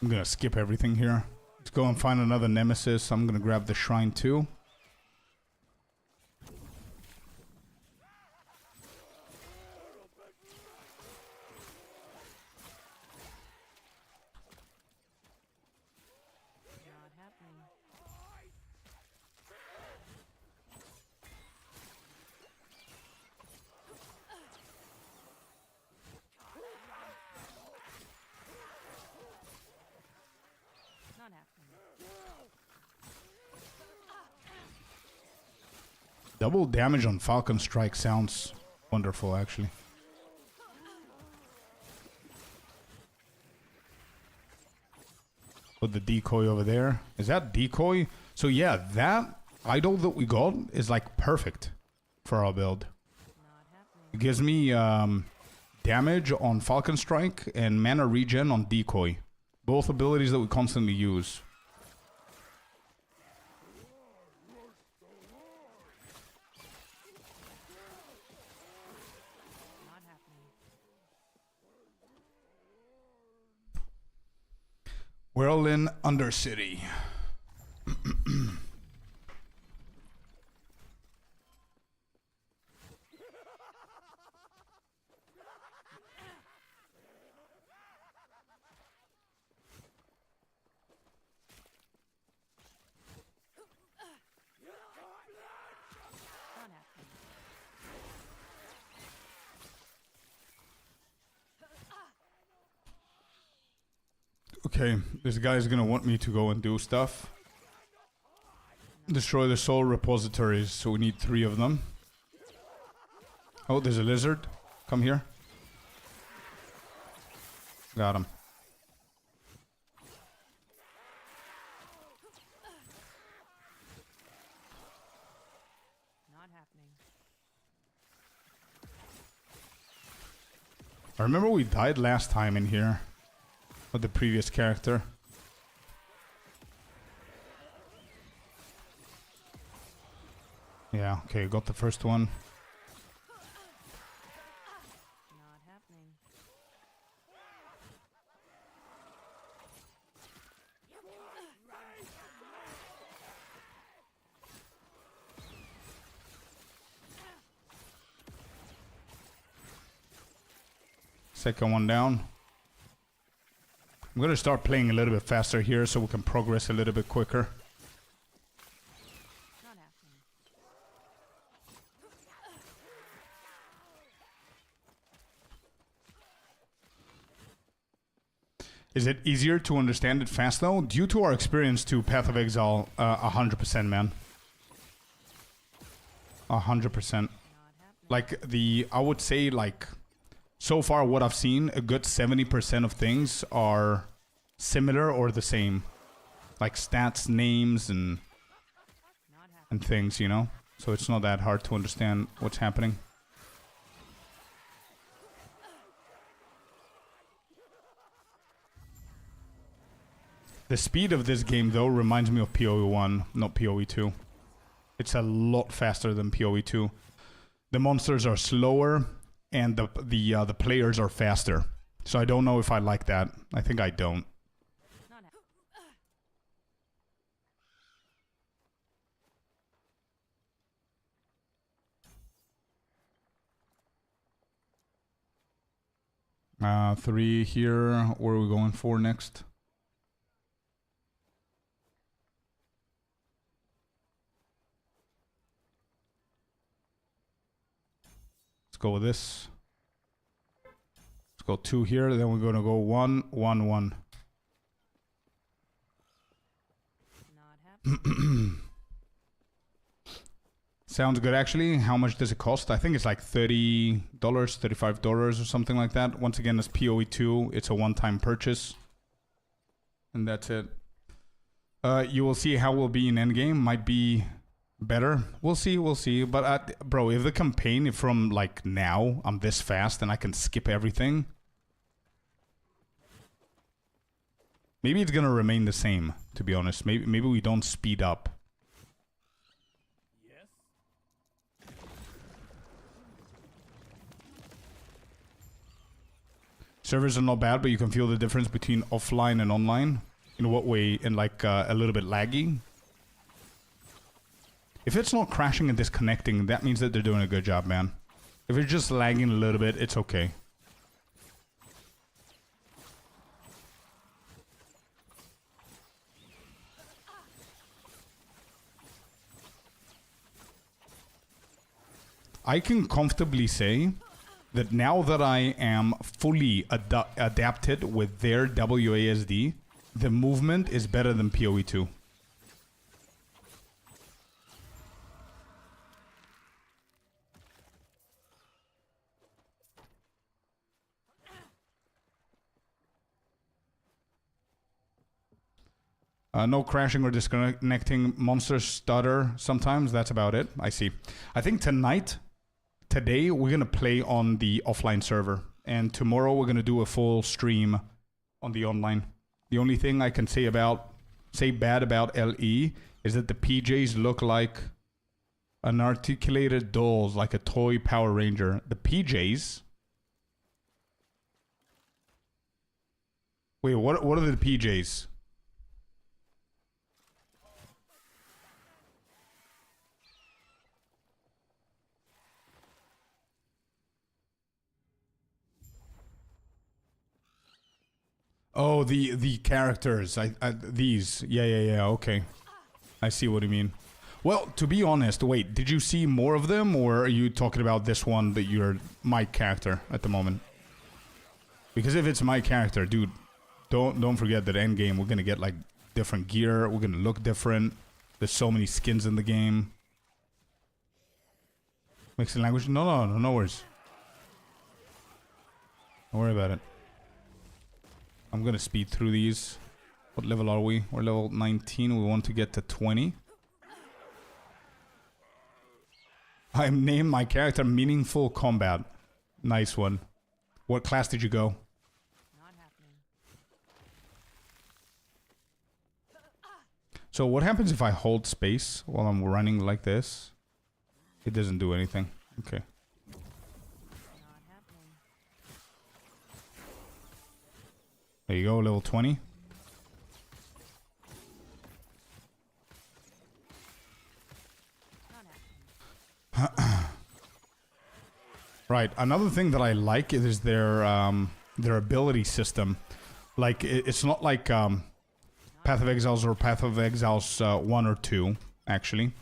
I'm gonna skip everything here. Let's go and find another nemesis. I'm gonna grab the shrine too. Double damage on Falcon Strike sounds wonderful, actually. Put the decoy over there. Is that decoy? So yeah, that idol that we got is like perfect for our build. It gives me damage on Falcon Strike and mana regen on decoy. Both abilities that we constantly use. We're all in Undercity. Okay, this guy's gonna want me to go and do stuff. Destroy the soul repositories, so we need 3 of them. Oh, there's a lizard. Come here. Got him. Not happening. I remember we died last time in here. With the previous character. Yeah, okay, got the first one. Not happening. Second one down. I'm gonna start playing a little bit faster here so we can progress a little bit quicker. Not happening. Is it easier to understand it fast though? Due to our experience to Path of Exile, 100%, man. 100%. Like I would say like, so far what I've seen, a good 70% of things are similar or the same. Like stats, names, and things, you know? So it's not that hard to understand what's happening. The speed of this game, though, reminds me of PoE 1, not PoE 2. It's a lot faster than PoE 2. The monsters are slower, and the players are faster. So I don't know if I like that. I think I don't. 3 here. Where are we going for next? Let's go with this. Let's go 2 here. Then we're going to go 1, 1, 1. Not Sounds good, actually. How much does it cost? I think it's like $30, $35 or something like that. Once again, it's PoE2. It's a one-time purchase. And that's it. You will see how it will be in endgame. Might be better. We'll see, we'll see. But, bro, if the campaign from, like, now, I'm this fast and I can skip everything, maybe it's gonna remain the same, to be honest. Maybe we don't speed up. Servers are not bad, but you can feel the difference between offline and online. In what way? In like a little bit laggy. If it's not crashing and disconnecting, that means that they're doing a good job, man. If it's just lagging a little bit, it's okay. I can comfortably say that now that I am fully adapted with their WASD, the movement is better than PoE2. No crashing or disconnecting. Monsters stutter sometimes. That's about it. I see. I think today we're going to play on the offline server. And tomorrow we're going to do a full stream on the online. The only thing I can say bad about LE is that the PJs look like an articulated dolls, like a toy Power Ranger. The PJs? Wait, what are the PJs? Oh, the characters. These. Yeah. Okay. I see what you mean. Well, to be honest, wait, did you see more of them, or are you talking about this one that you're my character at the moment? Because if it's my character, dude, don't forget that endgame we're gonna get like different gear. We're gonna look different. There's so many skins in the game. Mixing language? No worries. Don't worry about it. I'm gonna speed through these. What level are we? We're level 19. We want to get to 20. I named my character Meaningful Combat. Nice one. What class did you go? Not happening. So what happens if I hold space while I'm running like this? It doesn't do anything. Okay. There you go, level 20. Right, another thing that I like is their ability system. Like, it's not like Path of Exiles or Path of Exiles 1 or 2, actually,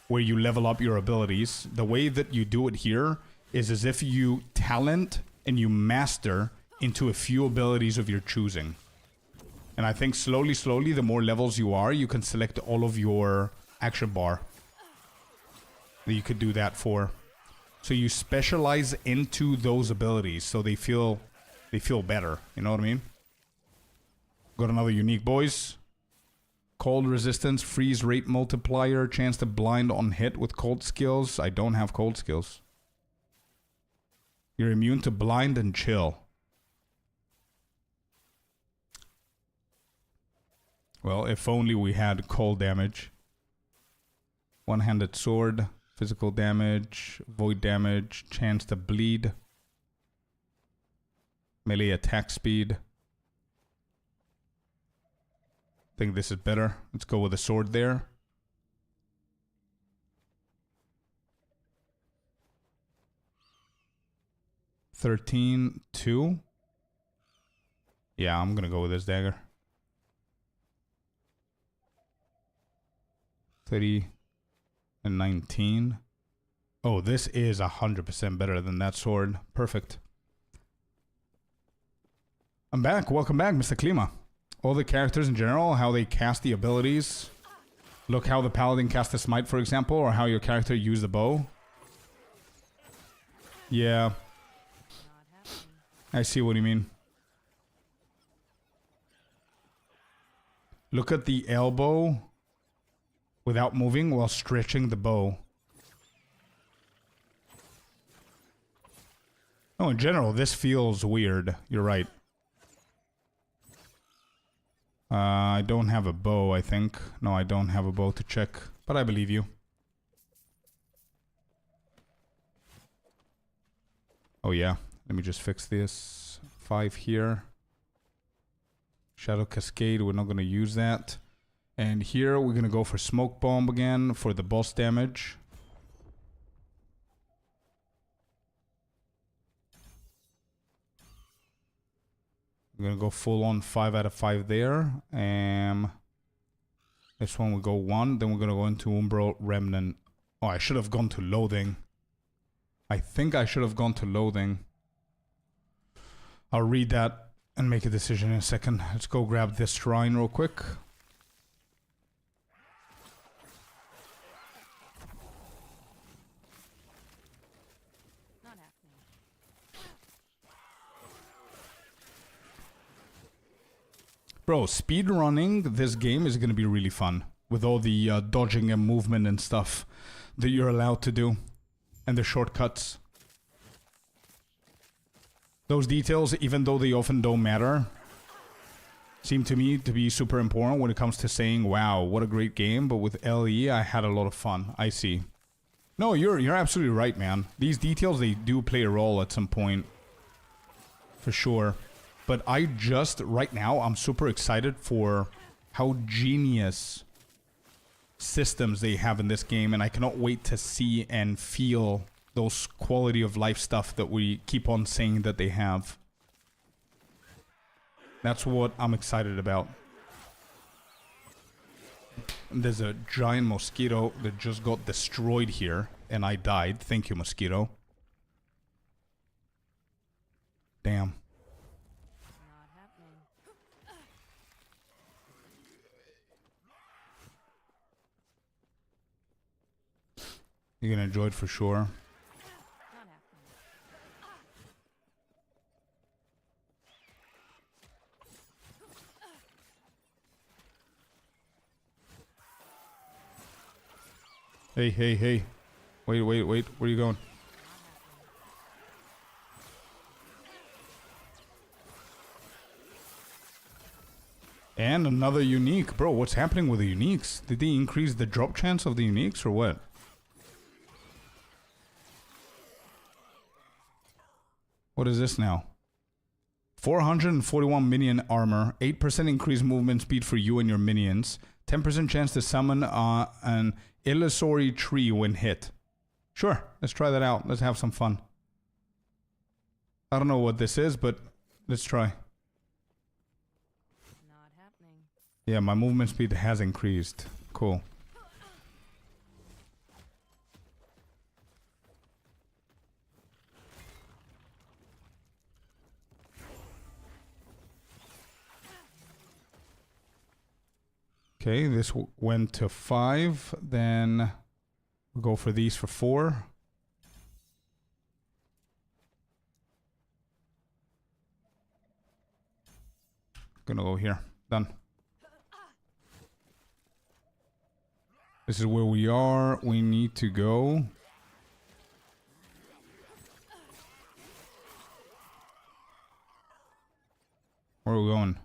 where you level up your abilities. The way that you do it here is as if you talent and you master into a few abilities of your choosing. And I think slowly, the more levels you are, you can select all of your action bar that you could do that for. So you specialize into those abilities so they feel better. You know what I mean? Got another unique, boys. Cold resistance, freeze rate multiplier, chance to blind on hit with cold skills. I don't have cold skills. You're immune to blind and chill. Well, if only we had cold damage. One-handed sword, physical damage, void damage, chance to bleed. Melee attack speed. I think this is better. Let's go with the sword there. $13.2. Yeah, I'm gonna go with this dagger. 30 and 19. Oh, this is 100% better than that sword. Perfect. I'm back. Welcome back, Mr. Klima. All the characters in general, how they cast the abilities, Look how the paladin cast a smite, for example, or how your character used the bow. Yeah. I see what you mean. Look at the elbow without moving while stretching the bow. Oh, in general, this feels weird. You're right. I don't have a bow, I think. No, I don't have a bow to check, but I believe you. Oh yeah, let me just fix this. 5 here. Shadow Cascade, we're not going to use that. And here we're going to go for Smoke Bomb again for the boss damage. We're going to go full on 5 out of 5 there. This one we go 1. Then we're going to go into Umbral Remnant. Oh, I should have gone to Loathing. I think I should have gone to Loathing. I'll read that and make a decision in a second. Let's go grab this shrine real quick. Bro, speedrunning this game is going to be really fun. With all the dodging and movement and stuff that you're allowed to do. And the shortcuts. Those details, even though they often don't matter, seem to me to be super important when it comes to saying, wow, what a great game. But with LE, I had a lot of fun. I see. No, you're absolutely right, man. These details, they do play a role at some point. For sure. But I just, right now, I'm super excited for how genius systems they have in this game. And I cannot wait to see and feel those quality of life stuff that we keep on saying that they have. That's what I'm excited about. There's a giant mosquito that just got destroyed here. And I died. Thank you, mosquito. Damn. You're gonna enjoy it for sure. Hey, hey, hey. Wait, wait, wait. Where are you going? And another unique. Bro, what's happening with the uniques? Did they increase the drop chance of the uniques or what? What is this now? 441 minion armor, 8% increased movement speed for you and your minions, 10% chance to summon an illusory tree when hit. Sure, let's try that out. Let's have some fun. I don't know what this is, but let's try. Not happening. Yeah, my movement speed has increased. Cool. Okay, this went to 5. Then we'll go for these for 4. Gonna go here. Done. This is where we are. We need to go. Where are we going?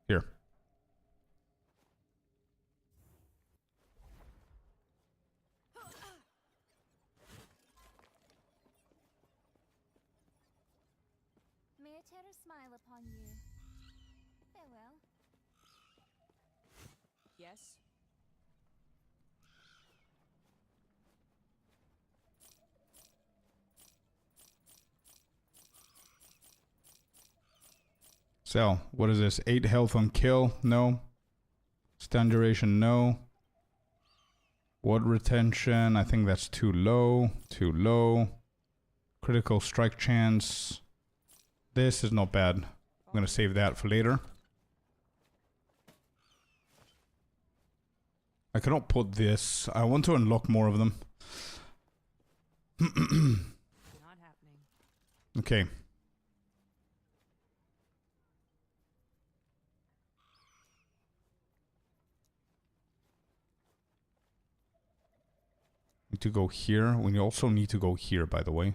Here. May a terror smile upon you. Farewell. Yes? So, what is this? 8 health on kill? No. Stun duration? No. Ward retention? I think that's too low. Too low. Critical strike chance. This is not bad. I'm gonna save that for later. I cannot put this. I want to unlock more of them. Not happening. Okay. Need to go here. We also need to go here, by the way.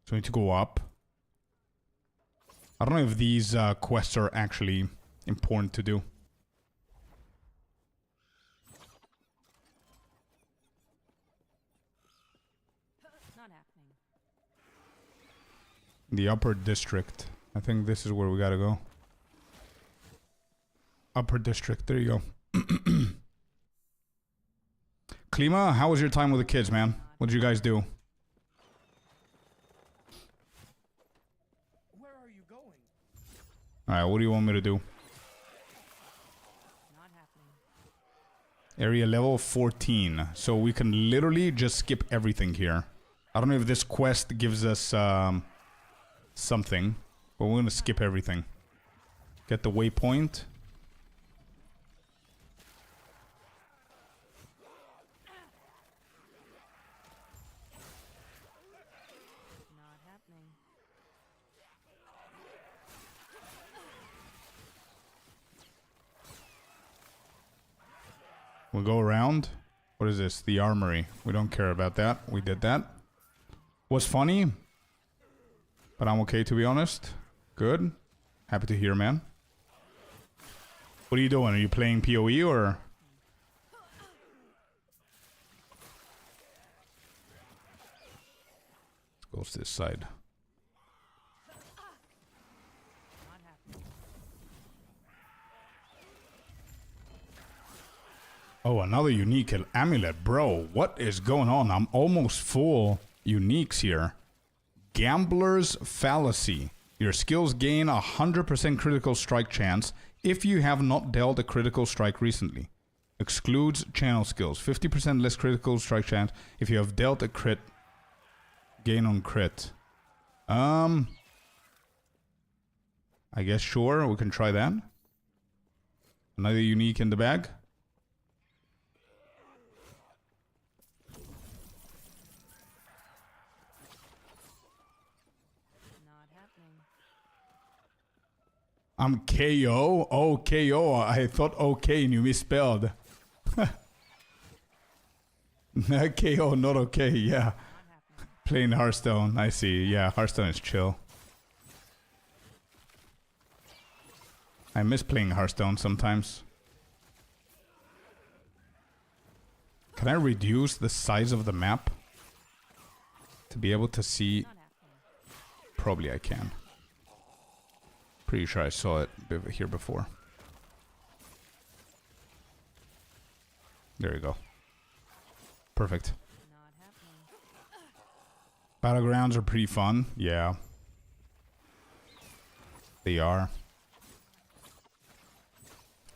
So we need to go up. I don't know if these quests are actually important to do. Not happening. The upper district. I think this is where we gotta go. Upper district. There you go. Klima, how was your time with the kids, man? What did you guys do? Where are you going? Alright, what do you want me to do? Not happening. Area level 14. So we can literally just skip everything here. I don't know if this quest gives us something, but we're gonna skip everything. Get the waypoint. Not happening. We'll go around. What is this? The armory. We don't care about that. We did that. Was funny, but I'm okay, to be honest. Good. Happy to hear, man. What are you doing? Are you playing PoE or? Let's go to this side. Not happening. Oh, another unique amulet. Bro, what is going on? I'm almost full uniques here. Gambler's Fallacy. Your skills gain 100% critical strike chance if you have not dealt a critical strike recently. Excludes channel skills. 50% less critical strike chance if you have dealt a crit. Gain on crit. I guess sure, we can try that. Another unique in the bag. Not happening. I'm KO? Oh, KO. I thought okay and you misspelled. KO, not okay, yeah. Playing Hearthstone, I see. Yeah, Hearthstone is chill. I miss playing Hearthstone sometimes. Can I reduce the size of the map? To be able to see... Probably I can. Pretty sure I saw it here before. There you go. Perfect. Battlegrounds are pretty fun. Yeah. They are.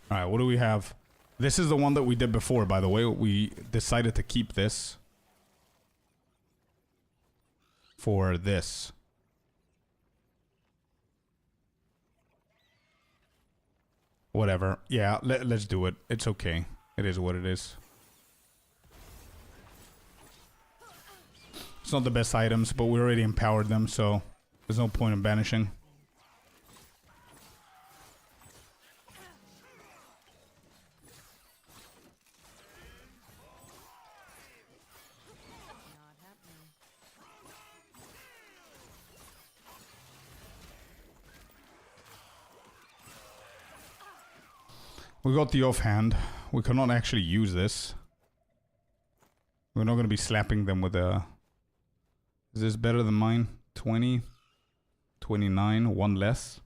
Alright, what do we have? This is the one that we did before, by the way. We decided to keep this. For this. Whatever. Yeah, let's do it. It's okay. It is what it is. It's not the best items, but we already empowered them, so there's no point in banishing. Not happening. We got the offhand. We cannot actually use this. We're not going to be slapping them with a... Is this better than mine? 20, 29, one less.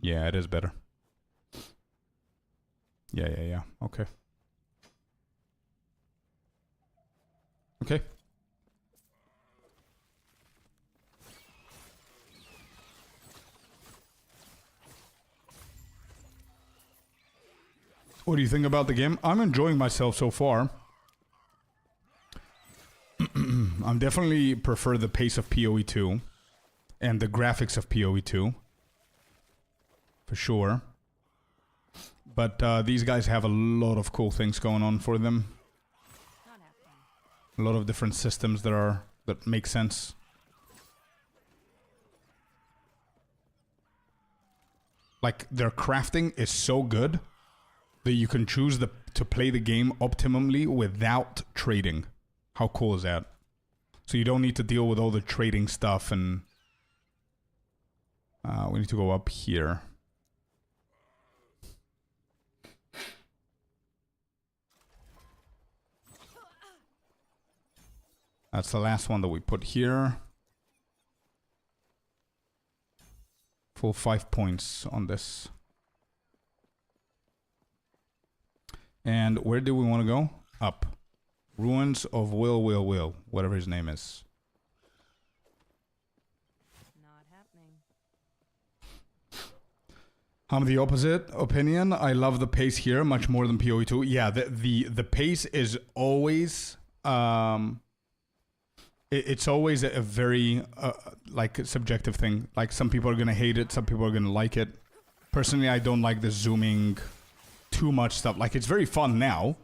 Yeah, it is better. Yeah. Okay. Okay. What do you think about the game? I'm enjoying myself so far. I'm definitely prefer the pace of PoE 2 and the graphics of PoE 2 for sure. But these guys have a lot of cool things going on for them. A lot of different systems that make sense. Like, their crafting is so good that you can choose to play the game optimally without trading. How cool is that? So you don't need to deal with all the trading stuff, and we need to go up here. That's the last one that we put here. Full 5 points on this. And where do we want to go? Up. Ruins of Will, whatever his name is. Not happening. I'm the opposite opinion. I love the pace here much more than PoE 2. Yeah, the pace is always it's always a very like subjective thing. Like, some people are gonna hate it, some people are gonna like it. Personally, I don't like the zooming too much stuff. Like, it's very fun now,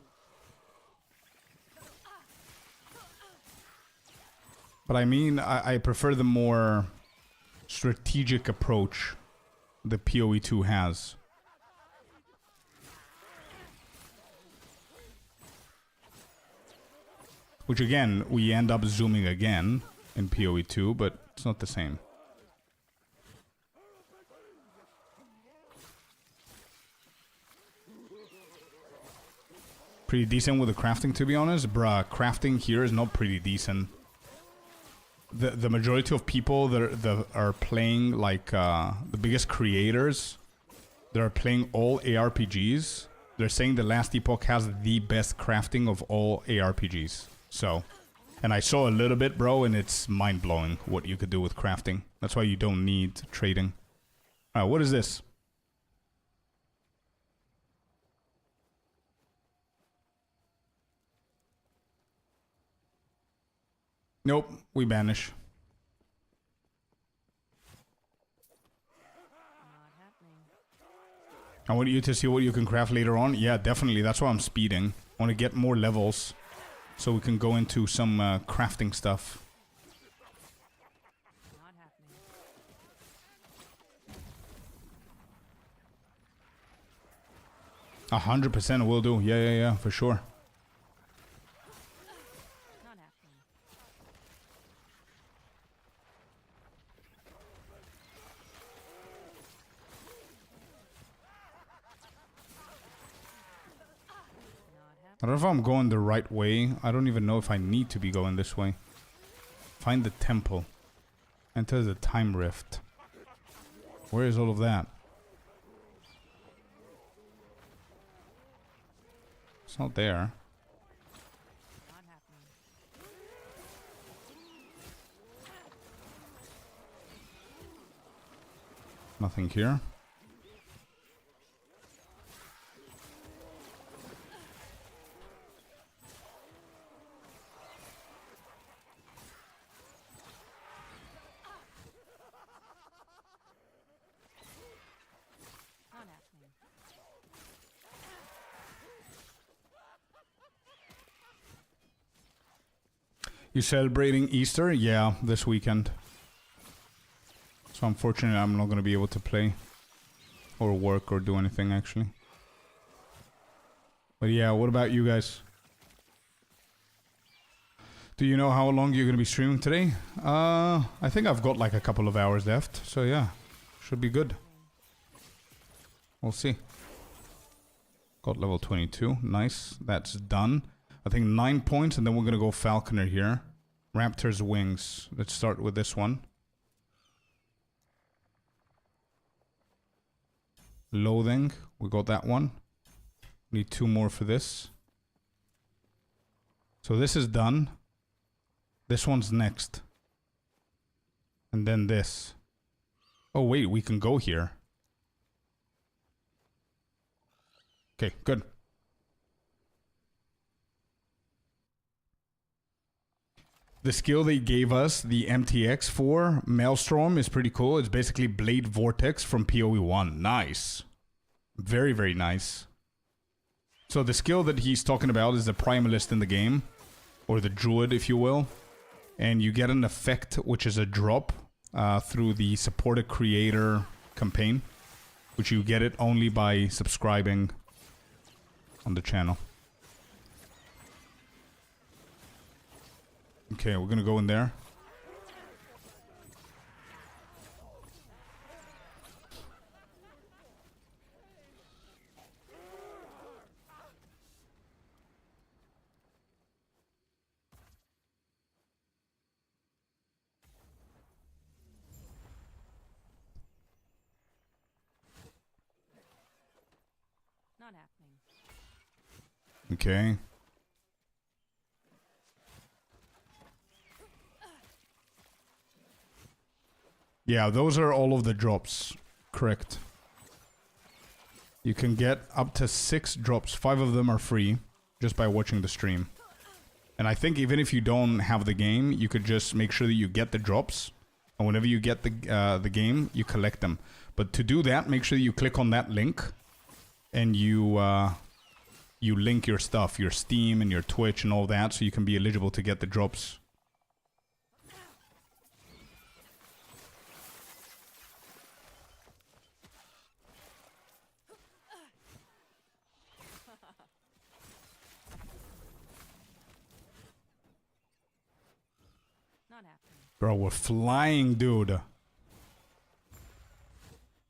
but I mean, I prefer the more strategic approach the PoE 2 has. Which, again, we end up zooming again in PoE 2, but it's not the same. Pretty decent with the crafting, to be honest. Bruh, crafting here is not pretty decent. The majority of people that are playing, like, the biggest creators that are playing all ARPGs, they're saying the last Epoch has the best crafting of all ARPGs. So, and I saw a little bit, bro, and it's mind-blowing what you could do with crafting. That's why you don't need trading. Alright, what is this? Nope, we banish. I want you to see what you can craft later on. Yeah, definitely. That's why I'm speeding. I want to get more levels so we can go into some crafting stuff. 100% will do. Yeah, for sure. I don't know if I'm going the right way. I don't even know if I need to be going this way. Find the temple. Enter the time rift. Where is all of that? It's not there. Nothing here. You celebrating Easter? Yeah, this weekend. So unfortunately, I'm not going to be able to play or work or do anything, actually. But yeah, what about you guys? Do you know how long you're going to be streaming today? I think I've got like a couple of hours left. So yeah, should be good. We'll see. Got level 22. Nice. That's done. I think 9 points, and then we're going to go Falconer here. Raptor's Wings. Let's start with this one. Loathing. We got that one. Need 2 more for this. So this is done. This one's next. And then this. Oh, wait. We can go here. Okay, good. The skill they gave us, the MTX for Maelstrom, is pretty cool. It's basically Blade Vortex from PoE 1. Nice. Very, very nice. So the skill that he's talking about is the primalist in the game, or the druid, if you will. And you get an effect, which is a drop, through the supported creator campaign, which you get it only by subscribing on the channel. Okay, we're gonna go in there. Not happening. Okay. Yeah, those are all of the drops. Correct. You can get up to 6 drops. 5 of them are free just by watching the stream. And I think even if you don't have the game, you could just make sure that you get the drops. And whenever you get the game, you collect them. But to do that, make sure that you click on that link. And you link your stuff, your Steam and your Twitch and all that, so you can be eligible to get the drops. Not happening. Bro, we're flying, dude.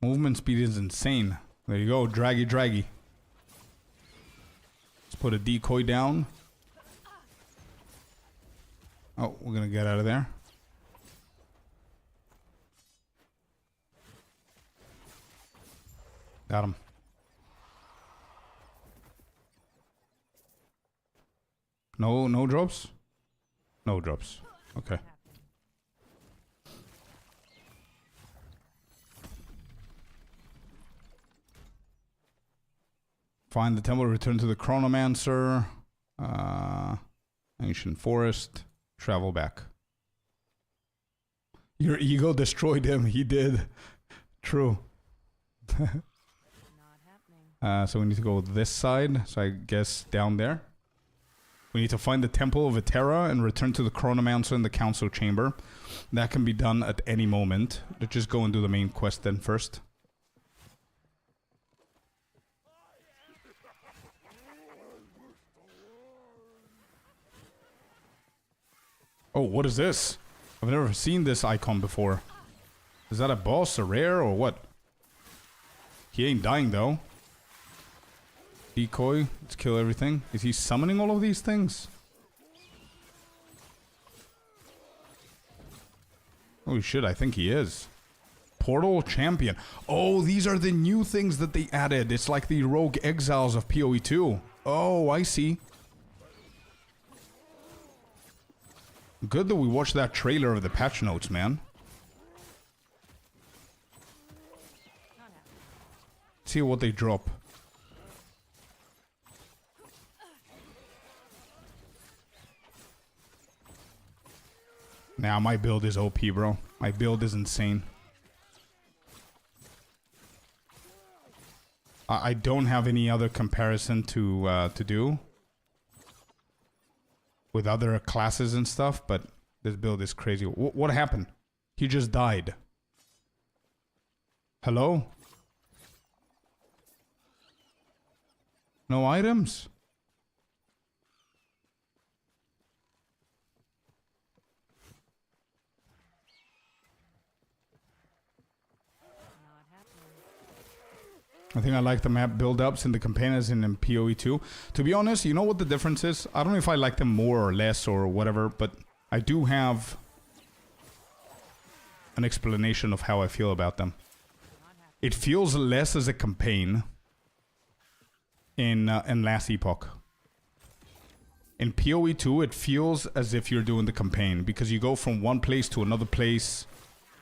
Movement speed is insane. There you go, draggy, draggy. Let's put a decoy down. Oh, we're gonna get out of there. Got him. No drops? No drops. Okay. Find the temple, return to the Chronomancer. Ancient forest. Travel back. Your ego destroyed him. He did. True. Not happening. So we need to go this side. So I guess down there. We need to find the Temple of Etera and return to the Chronomancer in the Council Chamber. That can be done at any moment. Let's just go and do the main quest then first. Oh, what is this? I've never seen this icon before. Is that a boss, a rare, or what? He ain't dying though. Decoy, let's kill everything. Is he summoning all of these things? Oh shit, I think he is. Portal Champion. Oh, these are the new things that they added. It's like the Rogue Exiles of PoE 2. Oh, I see. Good that we watched that trailer of the patch notes, man. See what they drop. Now my build is OP, bro. My build is insane. I don't have any other comparison to do with other classes and stuff, but this build is crazy. What happened? He just died. Hello? No items? I think I like the map build-ups and the campaigns in PoE 2. To be honest, you know what the difference is? I don't know if I like them more or less or whatever, but I do have an explanation of how I feel about them. It feels less as a campaign in last Epoch. In PoE 2, it feels as if you're doing the campaign because you go from one place to another place.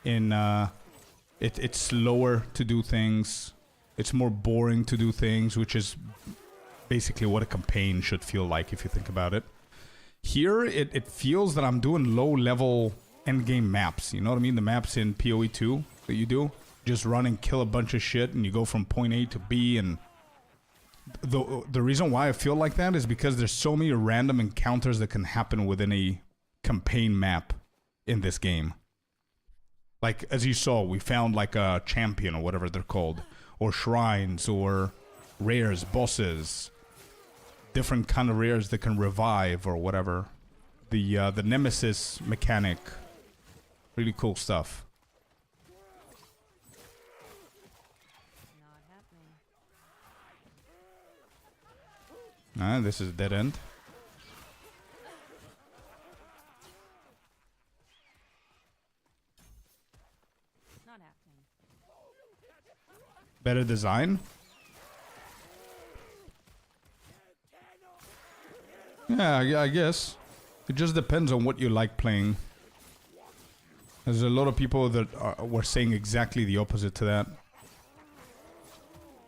It's slower to do things. It's more boring to do things, which is basically what a campaign should feel like if you think about it. Here, it feels that I'm doing low-level endgame maps. You know what I mean? The maps in PoE 2 that you do. just run and kill a bunch of shit, and you go from point A to B. And the reason why I feel like that is because there's so many random encounters that can happen within a campaign map in this game. Like, as you saw, we found like a champion or whatever they're called, or shrines, or rares, bosses, different kind of rares that can revive or whatever. The nemesis mechanic, really cool stuff. This is a dead end. Not happening. Better design? Yeah, I guess. It just depends on what you like playing. There's a lot of people that were saying exactly the opposite to that.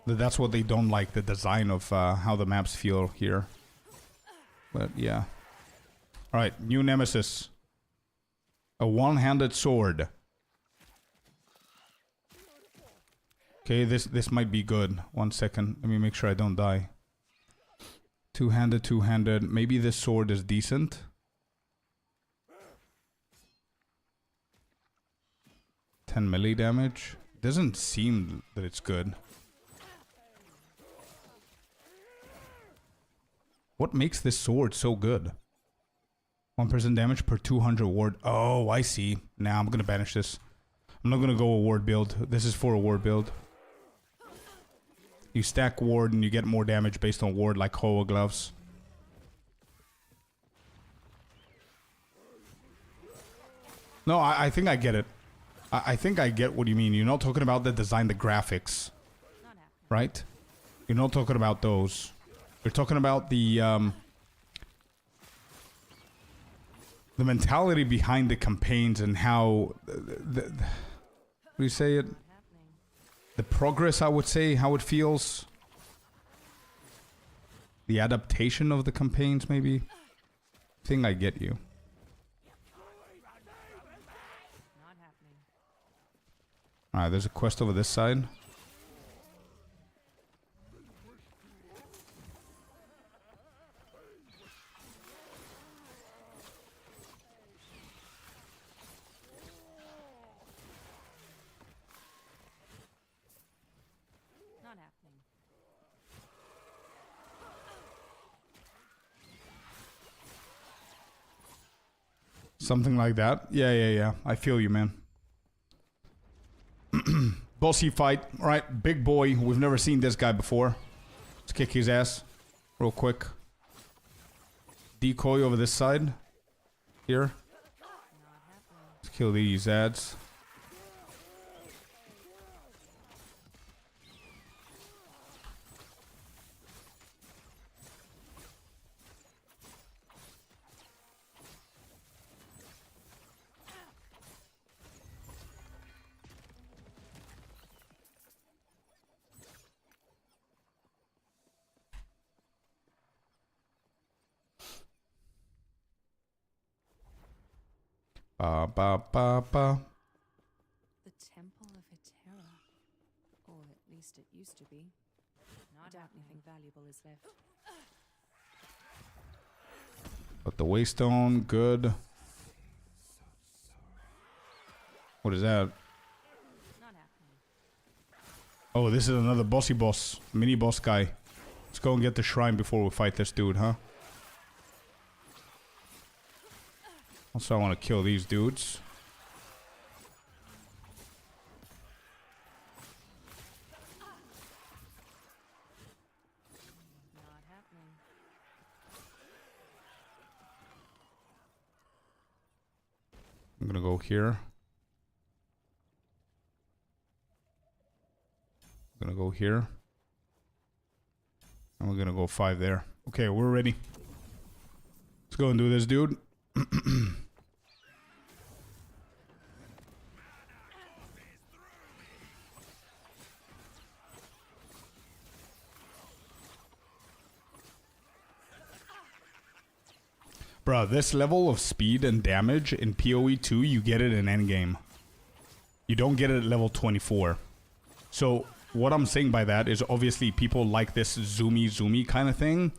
That's what they don't like, the design of how the maps feel here. But yeah. Alright, new nemesis. A one-handed sword. Okay, this might be good. 1 second. Let me make sure I don't die. Two-handed. Maybe this sword is decent. $10 melee damage. Doesn't seem that it's good. What makes this sword so good? 1% damage per 200 ward. Oh, I see. Nah, I'm gonna banish this. I'm not gonna go a ward build. This is for a ward build. You stack ward and you get more damage based on ward, like Hoa gloves. No, I think I get it. I think I get what you mean. You're not talking about the design, the graphics, right? You're not talking about those. You're talking about the mentality behind the campaigns and how what do you say it? The progress, I would say, how it feels. The adaptation of the campaigns, maybe. I think I get you. Alright, there's a quest over this side. Not happening. Something like that. Yeah. I feel you, man. Bossy fight. Alright, big boy. We've never seen this guy before. Let's kick his ass real quick. Decoy over this side. Here. Let's kill these ads. Ba. The Temple of Hetera. Or at least it used to be. Not doubt anything valuable is left. But the Waystone, good. What is that? Not happening. Oh, this is another bossy boss. Mini boss guy. Let's go and get the shrine before we fight this dude, huh? Also, I want to kill these dudes. Not happening. I'm gonna go here. I'm gonna go here. And we're gonna go 5 there. Okay, we're ready. Let's go and do this, dude. Bruh, this level of speed and damage in PoE 2, you get it in endgame. You don't get it at level 24. So what I'm saying by that is obviously people like this zoomy kind of thing.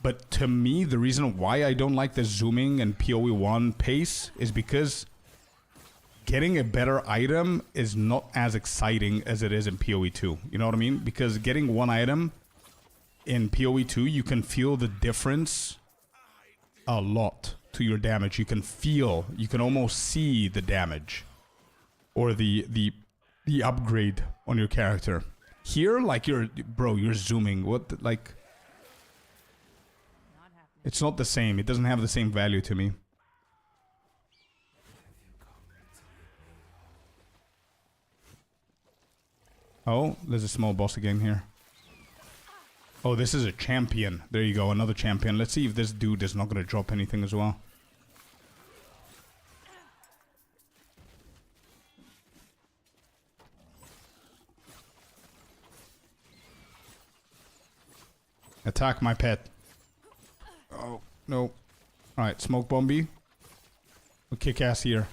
But to me, the reason why I don't like the zooming and PoE 1 pace is because getting a better item is not as exciting as it is in PoE 2. You know what I mean? Because getting one item in PoE 2, you can feel the difference a lot to your damage. You can feel, you can almost see the damage or the upgrade on your character. Here, like you're zooming. What, like, it's not the same. It doesn't have the same value to me. Oh, there's a small boss again here. Oh, this is a champion. There you go, another champion. Let's see if this dude is not going to drop anything as well. Attack my pet. Oh, no. Alright, smoke bomby. We'll kick ass here.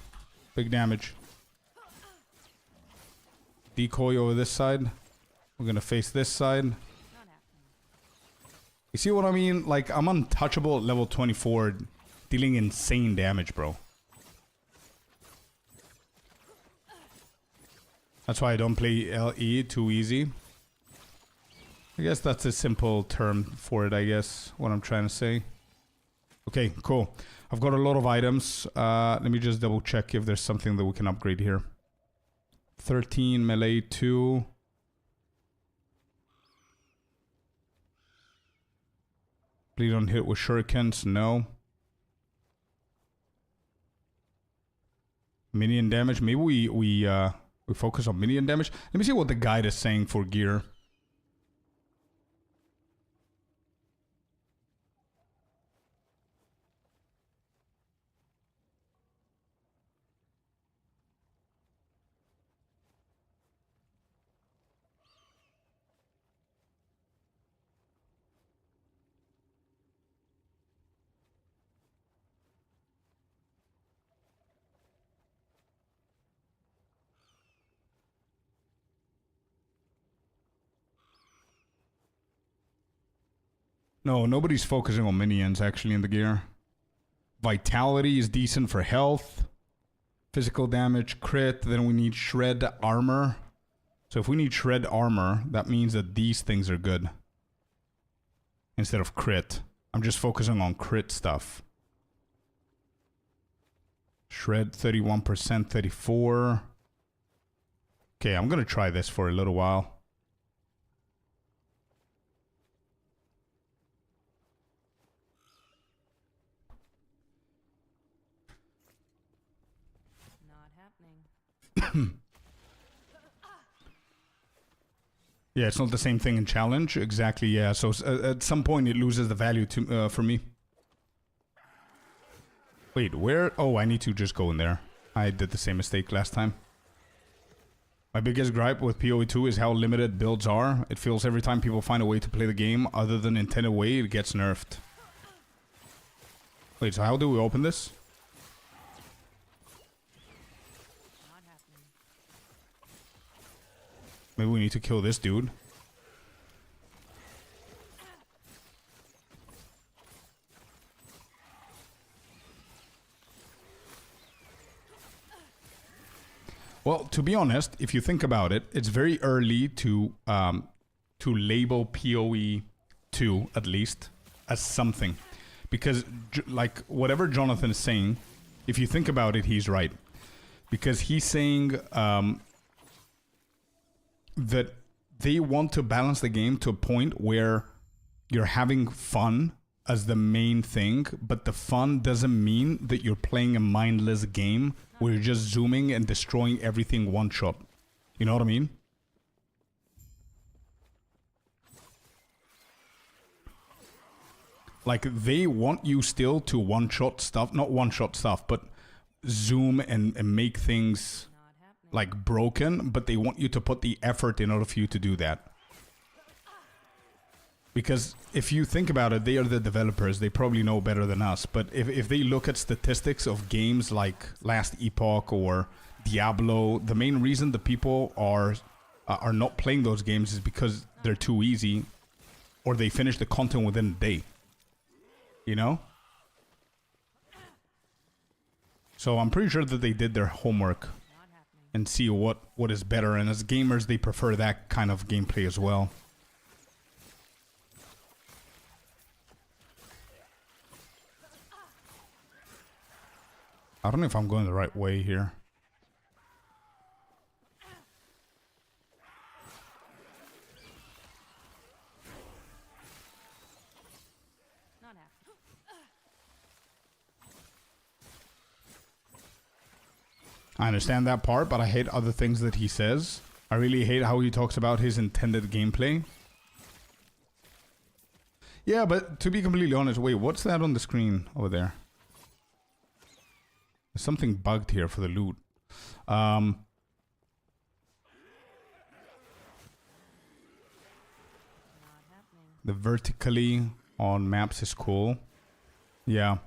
Big damage. Decoy over this side. We're gonna face this side. You see what I mean? Like, I'm untouchable at level 24, dealing insane damage, bro. That's why I don't play LE too easy. I guess that's a simple term for it, I guess, what I'm trying to say. Okay, cool. I've got a lot of items. Let me just double check if there's something that we can upgrade here. 13, melee 2. Bleed on hit with shurikens, no. Minion damage, maybe we focus on minion damage. Let me see what the guide is saying for gear. No, nobody's focusing on minions actually in the gear. Vitality is decent for health. Physical damage, crit. Then we need shred armor. So if we need shred armor, that means that these things are good. Instead of crit. I'm just focusing on crit stuff. Shred 31%, 34. Okay, I'm gonna try this for a little while. Yeah, it's not the same thing in challenge. Exactly, yeah. So at some point it loses the value to for me. Wait, where? Oh, I need to just go in there. I did the same mistake last time. My biggest gripe with PoE 2 is how limited builds are. It feels every time people find a way to play the game other than intended way, it gets nerfed. Wait, so how do we open this? Maybe we need to kill this dude. Well, to be honest, if you think about it, it's very early to label PoE 2, at least, as something. Because, like, whatever Jonathan is saying, if you think about it, he's right. Because he's saying that they want to balance the game to a point where you're having fun as the main thing, but the fun doesn't mean that you're playing a mindless game where you're just zooming and destroying everything one shot. You know what I mean? Like, they want you still to one-shot stuff, not one-shot stuff, but zoom and make things like broken, but they want you to put the effort in order for you to do that. Because if you think about it, they are the developers, they probably know better than us, but if they look at statistics of games like last Epoch or Diablo, the main reason the people are not playing those games is because they're too easy, or they finish the content within a day. You know? So I'm pretty sure that they did their homework and see what is better. And as gamers, they prefer that kind of gameplay as well. I don't know if I'm going the right way here. I understand that part, but I hate other things that he says. I really hate how he talks about his intended gameplay. Yeah, but to be completely honest, wait, what's that on the screen over there? There's something bugged here for the loot. The vertically on maps is cool. Yeah.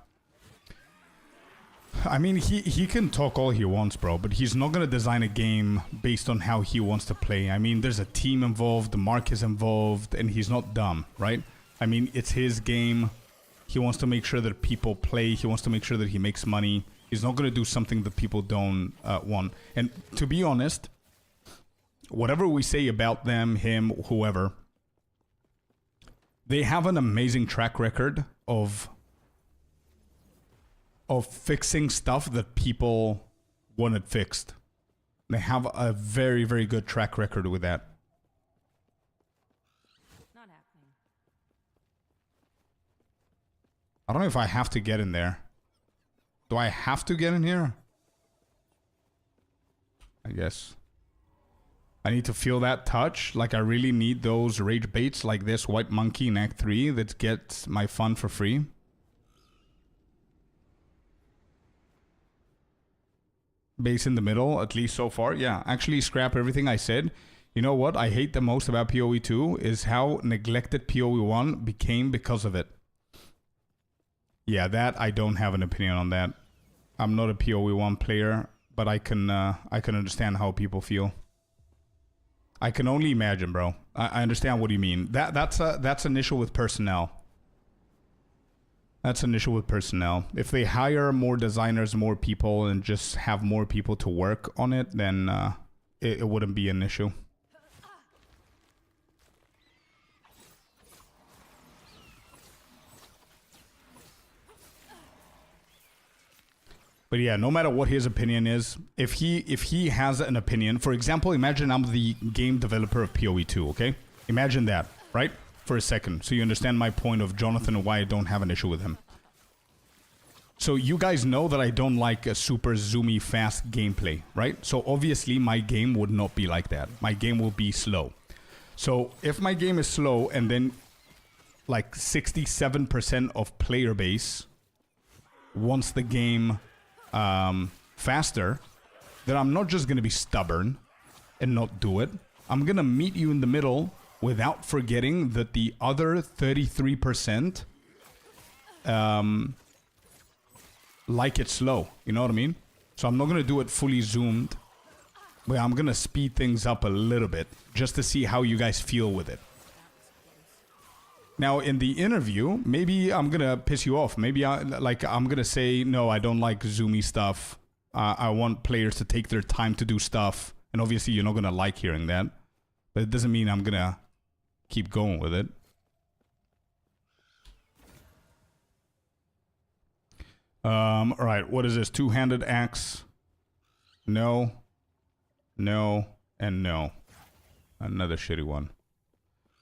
I mean, he can talk all he wants, bro, but he's not going to design a game based on how he wants to play. I mean, there's a team involved, Mark is involved, and he's not dumb, right? I mean, it's his game. He wants to make sure that people play. He wants to make sure that he makes money. He's not going to do something that people don't want. And to be honest, whatever we say about them, him, whoever, they have an amazing track record of fixing stuff that people wanted fixed. They have a very, very good track record with that. Not happening. I don't know if I have to get in there. Do I have to get in here? I guess. I need to feel that touch. Like, I really need those rage baits like this white monkey in Act 3 that gets my fun for free. Base in the middle, at least so far. Yeah, actually scrap everything I said. You know what I hate the most about PoE 2 is how neglected PoE 1 became because of it. Yeah, that I don't have an opinion on that. I'm not a PoE 1 player, but I can understand how people feel. I can only imagine, bro. I understand what you mean. That's an issue with personnel. That's an issue with personnel. If they hire more designers, more people, and just have more people to work on it, then it wouldn't be an issue. But yeah, no matter what his opinion is, if he has an opinion, for example, imagine I'm the game developer of PoE 2, okay? Imagine that, right? For a second, so you understand my point of Jonathan and why I don't have an issue with him. So you guys know that I don't like a super zoomy fast gameplay, right? So obviously my game would not be like that. My game will be slow. So if my game is slow and then like 67% of player base wants the game faster, then I'm not just going to be stubborn and not do it. I'm going to meet you in the middle without forgetting that the other 33% like it slow. You know what I mean? So I'm not going to do it fully zoomed, but I'm going to speed things up a little bit just to see how you guys feel with it. Now, in the interview, maybe I'm going to piss you off. Maybe I'm going to say, no, I don't like zoomy stuff. I want players to take their time to do stuff. And obviously, you're not going to like hearing that. But it doesn't mean I'm going to keep going with it. All right, what is this? Two-handed axe. No. No. And no. Another shitty one.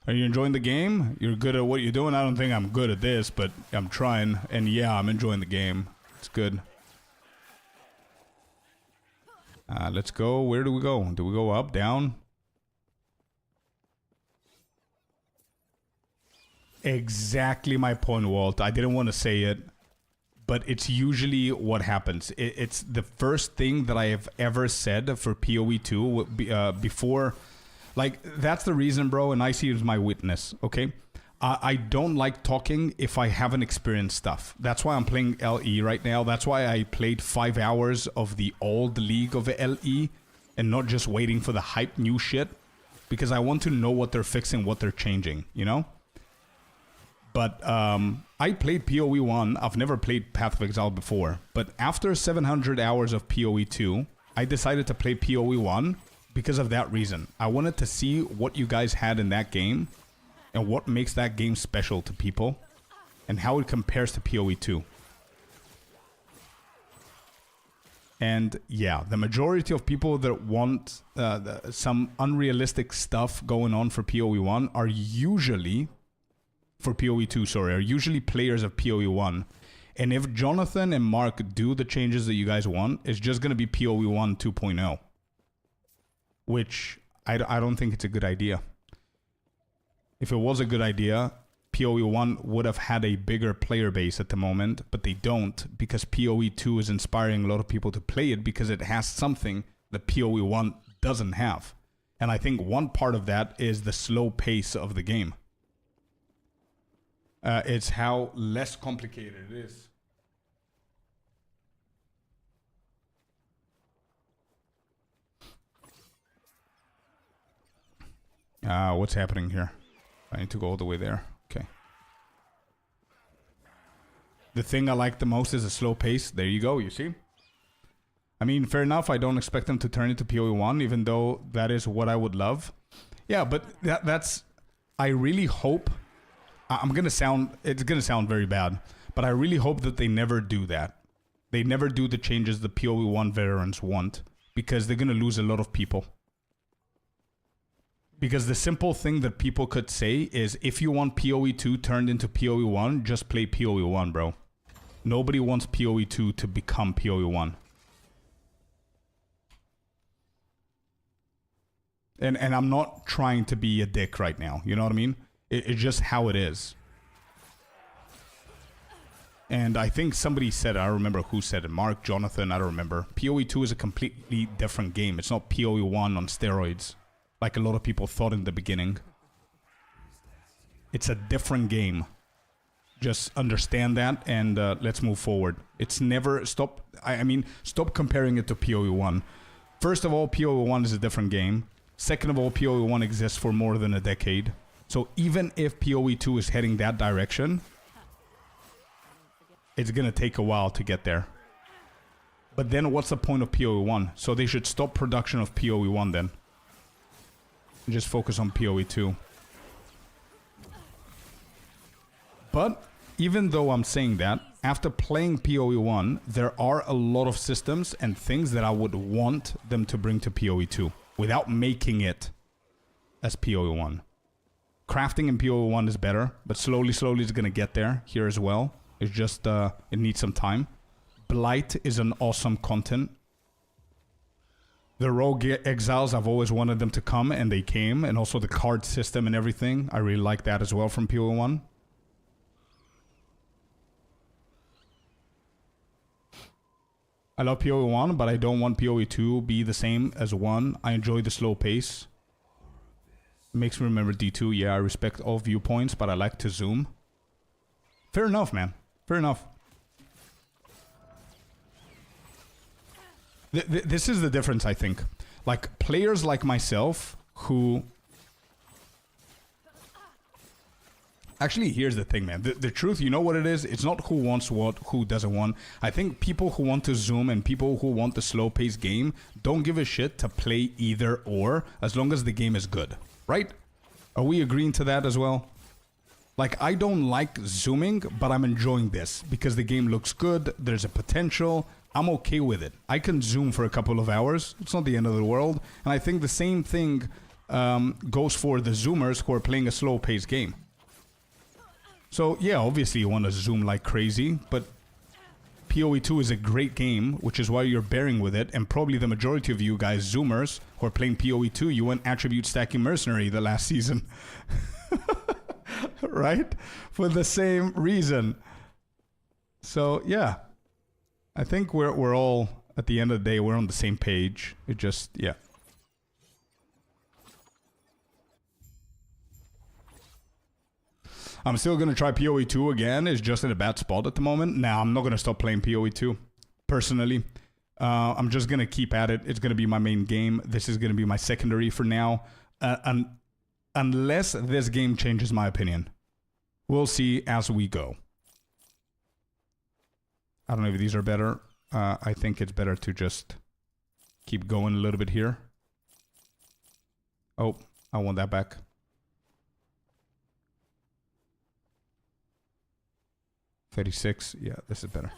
Are you enjoying the game? You're good at what you're doing? I don't think I'm good at this, but I'm trying. And yeah, I'm enjoying the game. It's good. Let's go. Where do we go? Do we go up, down? Exactly my point, Walt. I didn't want to say it, but it's usually what happens. It's the first thing that I have ever said for PoE 2 before. Like, that's the reason, bro, and I see it as my witness, okay? I don't like talking if I haven't experienced stuff. That's why I'm playing LE right now. That's why I played 5 hours of the old League of LE and not just waiting for the hype new shit. Because I want to know what they're fixing, what they're changing, you know? But I played PoE 1. I've never played Path of Exile before. But after 700 hours of PoE 2, I decided to play PoE 1 because of that reason. I wanted to see what you guys had in that game and what makes that game special to people and how it compares to PoE 2. And yeah, the majority of people that want some unrealistic stuff going on for PoE 1 are usually, for PoE 2, sorry, are usually players of PoE 1. And if Jonathan and Mark do the changes that you guys want, it's just going to be PoE 1 2.0. Which I don't think it's a good idea. If it was a good idea, PoE 1 would have had a bigger player base at the moment, but they don't because PoE 2 is inspiring a lot of people to play it because it has something that PoE 1 doesn't have. And I think one part of that is the slow pace of the game. It's how less complicated it is. What's happening here? I need to go all the way there. Okay. The thing I like the most is a slow pace. There you go, you see? I mean, fair enough, I don't expect them to turn it to PoE 1, even though that is what I would love. Yeah, but that's... I really hope... it's gonna sound very bad, but I really hope that they never do that. They never do the changes the PoE 1 veterans want, because they're gonna lose a lot of people. Because the simple thing that people could say is, if you want PoE 2 turned into PoE 1, just play PoE 1, bro. Nobody wants PoE 2 to become PoE 1. And I'm not trying to be a dick right now, you know what I mean? It's just how it is. And I think somebody said it, I don't remember who said it, Mark, Jonathan, I don't remember. PoE 2 is a completely different game. It's not PoE 1 on steroids, like a lot of people thought in the beginning. It's a different game. Just understand that and let's move forward. It's never... Stop comparing it to PoE 1. First of all, PoE 1 is a different game. Second of all, PoE 1 exists for more than a decade. So even if PoE 2 is heading that direction, it's going to take a while to get there. But then what's the point of PoE 1? So they should stop production of PoE 1 then. And just focus on PoE 2. But even though I'm saying that, after playing PoE 1, there are a lot of systems and things that I would want them to bring to PoE 2 without making it as PoE 1. Crafting in PoE 1 is better, but slowly it's going to get there here as well. It's just, it needs some time. Blight is an awesome content. The Rogue Exiles, I've always wanted them to come, and they came. And also the card system and everything. I really like that as well from PoE 1. I love PoE 1, but I don't want PoE 2 be the same as 1. I enjoy the slow pace. It makes me remember D2. Yeah, I respect all viewpoints, but I like to zoom. Fair enough, man. Fair enough. This is the difference, I think. Like, players like myself who... Actually, here's the thing, man. The truth, you know what it is? It's not who wants what, who doesn't want. I think people who want to zoom and people who want the slow-paced game don't give a shit to play either or, as long as the game is good. Right? Are we agreeing to that as well? Like, I don't like zooming, but I'm enjoying this because the game looks good, there's a potential, I'm okay with it. I can zoom for a couple of hours, it's not the end of the world, and I think the same thing goes for the zoomers who are playing a slow-paced game. So, yeah, obviously you want to zoom like crazy, but PoE 2 is a great game, which is why you're bearing with it, and probably the majority of you guys, zoomers, who are playing PoE 2, you went attribute stacking mercenary the last season. Right? For the same reason. So, yeah. I think we're all, at the end of the day, we're on the same page. It just, yeah. I'm still going to try PoE 2 again. It's just in a bad spot at the moment. Now, I'm not going to stop playing PoE 2, personally. I'm just going to keep at it. It's going to be my main game. This is going to be my secondary for now. Unless this game changes my opinion. We'll see as we go. I don't know if these are better. I think it's better to just keep going a little bit here. Oh, I want that back. $36. Yeah, this is better.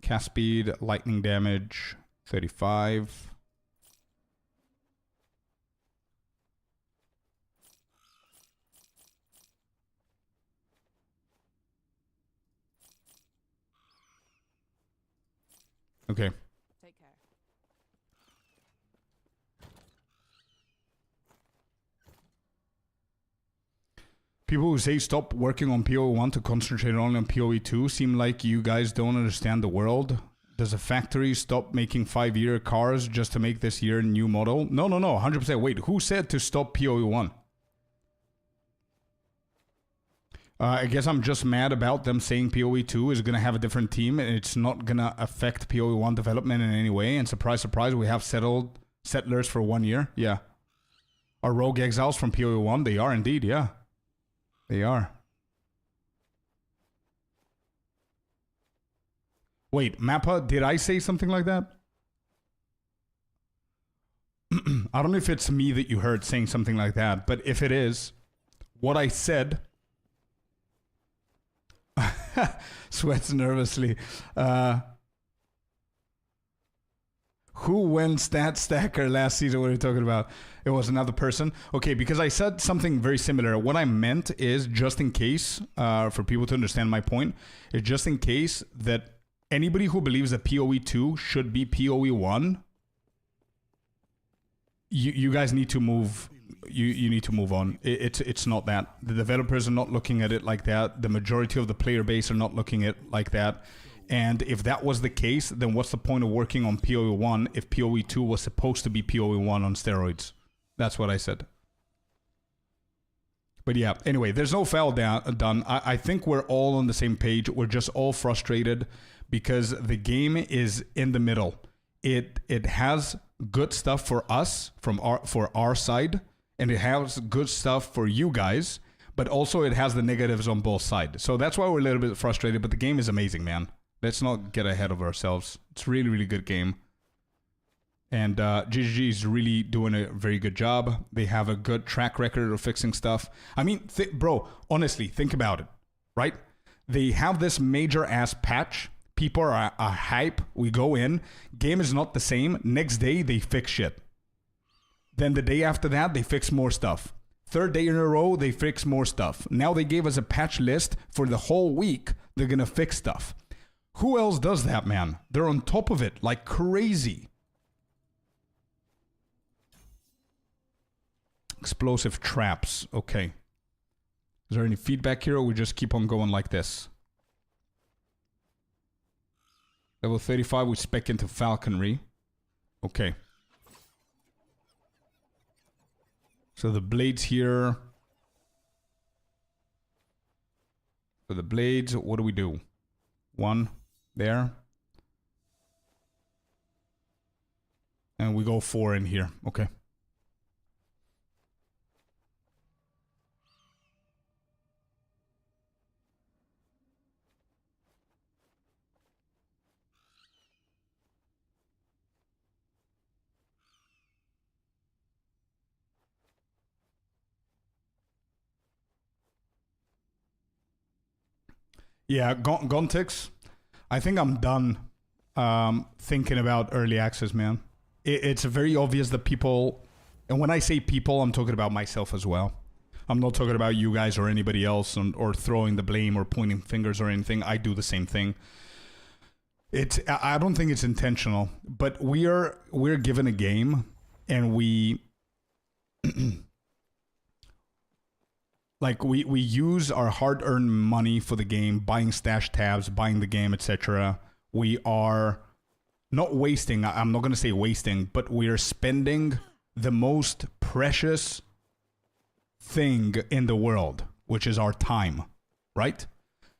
Cast speed, lightning damage, 35. Okay. Take care. People who say stop working on PoE 1 to concentrate only on PoE 2 seem like you guys don't understand the world. Does a factory stop making 5-year cars just to make this year a new model? No, 100%. Wait, who said to stop PoE 1? I guess I'm just mad about them saying PoE 2 is going to have a different team and it's not going to affect PoE 1 development in any way. And surprise, surprise, we have settlers for 1 year. Yeah. Are rogue exiles from PoE 1? They are indeed, yeah. They are. Wait, Mappa, did I say something like that? I don't know if it's me that you heard saying something like that, but if it is, what I said... Sweats nervously. Who went Stat Stacker last season? What are you talking about? It was another person. Okay, because I said something very similar. What I meant is, just in case, for people to understand my point, is just in case that anybody who believes that PoE 2 should be PoE 1, you guys need to move. You need to move on. It's not that. The developers are not looking at it like that. The majority of the player base are not looking at it like that. And if that was the case, then what's the point of working on PoE 1 if PoE 2 was supposed to be PoE 1 on steroids? That's what I said. But yeah, anyway, there's no foul done. I think we're all on the same page. We're just all frustrated because the game is in the middle. It has good stuff for us for our side, and it has good stuff for you guys, but also it has the negatives on both sides. So that's why we're a little bit frustrated, but the game is amazing, man. Let's not get ahead of ourselves. It's a really, really good game. And GGG is really doing a very good job. They have a good track record of fixing stuff. I mean, bro, honestly, think about it, right? They have this major-ass patch. People are hype. We go in. Game is not the same. Next day, they fix shit. Then the day after that, they fix more stuff. Third day in a row, they fix more stuff. Now they gave us a patch list for the whole week. They're going to fix stuff. Who else does that, man? They're on top of it like crazy. Explosive traps. Okay. Is there any feedback here, or we just keep on going like this? Level 35, we spec into falconry. Okay. So the blades here. For the blades, what do we do? One there. And we go 4 in here. Okay. Yeah, Gontix, I think I'm done thinking about early access, man. It's very obvious that people, and when I say people, I'm talking about myself as well. I'm not talking about you guys or anybody else or throwing the blame or pointing fingers or anything. I do the same thing. I don't think it's intentional, but we're given a game and we like we use our hard-earned money for the game, buying stash tabs, buying the game, etc. We are not wasting, I'm not going to say wasting, but we're spending the most precious thing in the world, which is our time, right?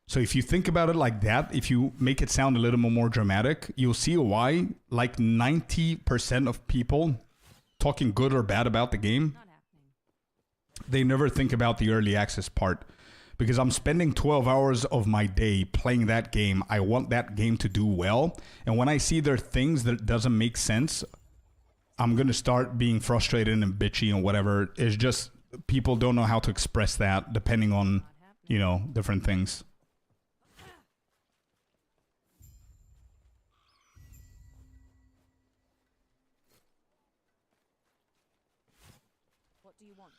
So if you think about it like that, if you make it sound a little bit more dramatic, you'll see why like 90% of people talking good or bad about the game, they never think about the early access part. Because I'm spending 12 hours of my day playing that game. I want that game to do well. And when I see there are things that doesn't make sense, I'm going to start being frustrated and bitchy and whatever. It's just people don't know how to express that depending on, you know, different things. What do you want?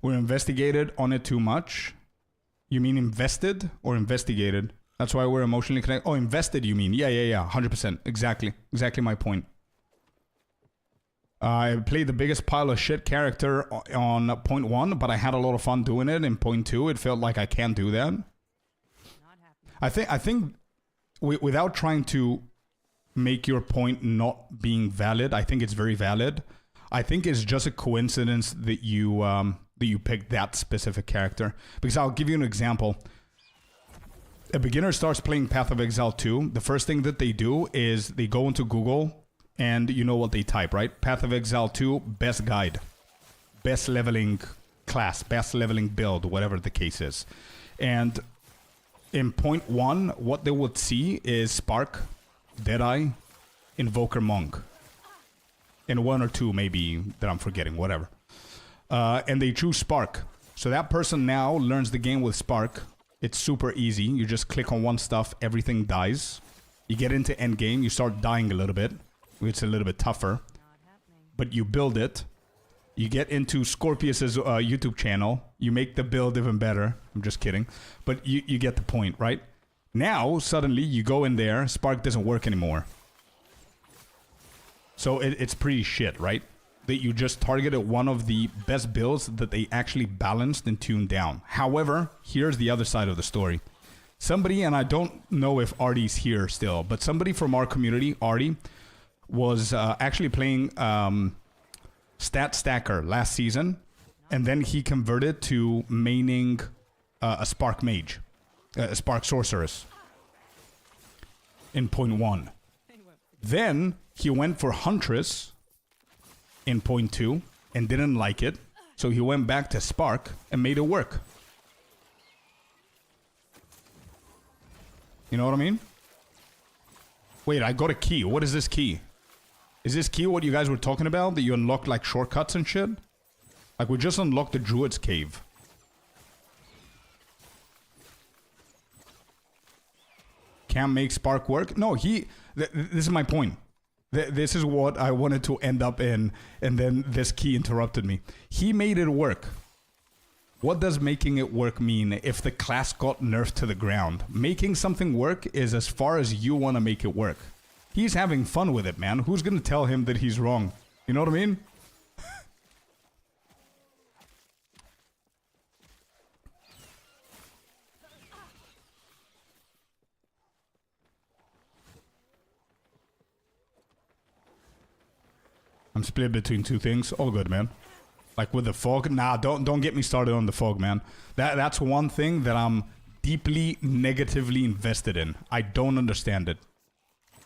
We're investigated on it too much. You mean invested or investigated? That's why we're emotionally connected. Oh, invested you mean? Yeah. 100%. Exactly my point. I played the biggest pile of shit character on point 1, but I had a lot of fun doing it in point 2. It felt like I can't do that. I think without trying to make your point not being valid, I think it's very valid. I think it's just a coincidence that you picked that specific character. Because I'll give you an example. A beginner starts playing Path of Exile 2. The first thing that they do is they go into Google and you know what they type, right? Path of Exile 2, best guide. Best leveling class, best leveling build, whatever the case is. And in point 1, what they would see is Spark, Deadeye, Invoker, Monk. And 1 or 2 maybe that I'm forgetting, whatever. And they choose Spark. So that person now learns the game with Spark. It's super easy. You just click on one stuff, everything dies. You get into endgame, you start dying a little bit. It's a little bit tougher. But you build it. You get into Scorpius's YouTube channel. You make the build even better. I'm just kidding. But you get the point, right? Now, suddenly, you go in there, Spark doesn't work anymore. So it's pretty shit, right? That you just targeted one of the best builds that they actually balanced and tuned down. However, here's the other side of the story. Somebody, and I don't know if Artie's here still, but somebody from our community, Artie, was actually playing Stat Stacker last season, and then he converted to maining a Spark Mage, a Spark Sorceress in point 1. Then he went for Huntress in point 2 and didn't like it, so he went back to Spark and made it work. You know what I mean? Wait, I got a key. What is this key? Is this key what you guys were talking about? That you unlocked like shortcuts and shit? Like we just unlocked the Druid's Cave. Can't make Spark work? No, this is my point. This is what I wanted to end up in, and then this key interrupted me. He made it work. What does making it work mean if the class got nerfed to the ground? Making something work is as far as you want to make it work. He's having fun with it, man. Who's going to tell him that he's wrong? You know what I mean? I'm split between two things. All good, man. Like with the fog. Nah, don't get me started on the fog, man. That's one thing that I'm deeply negatively invested in. I don't understand it.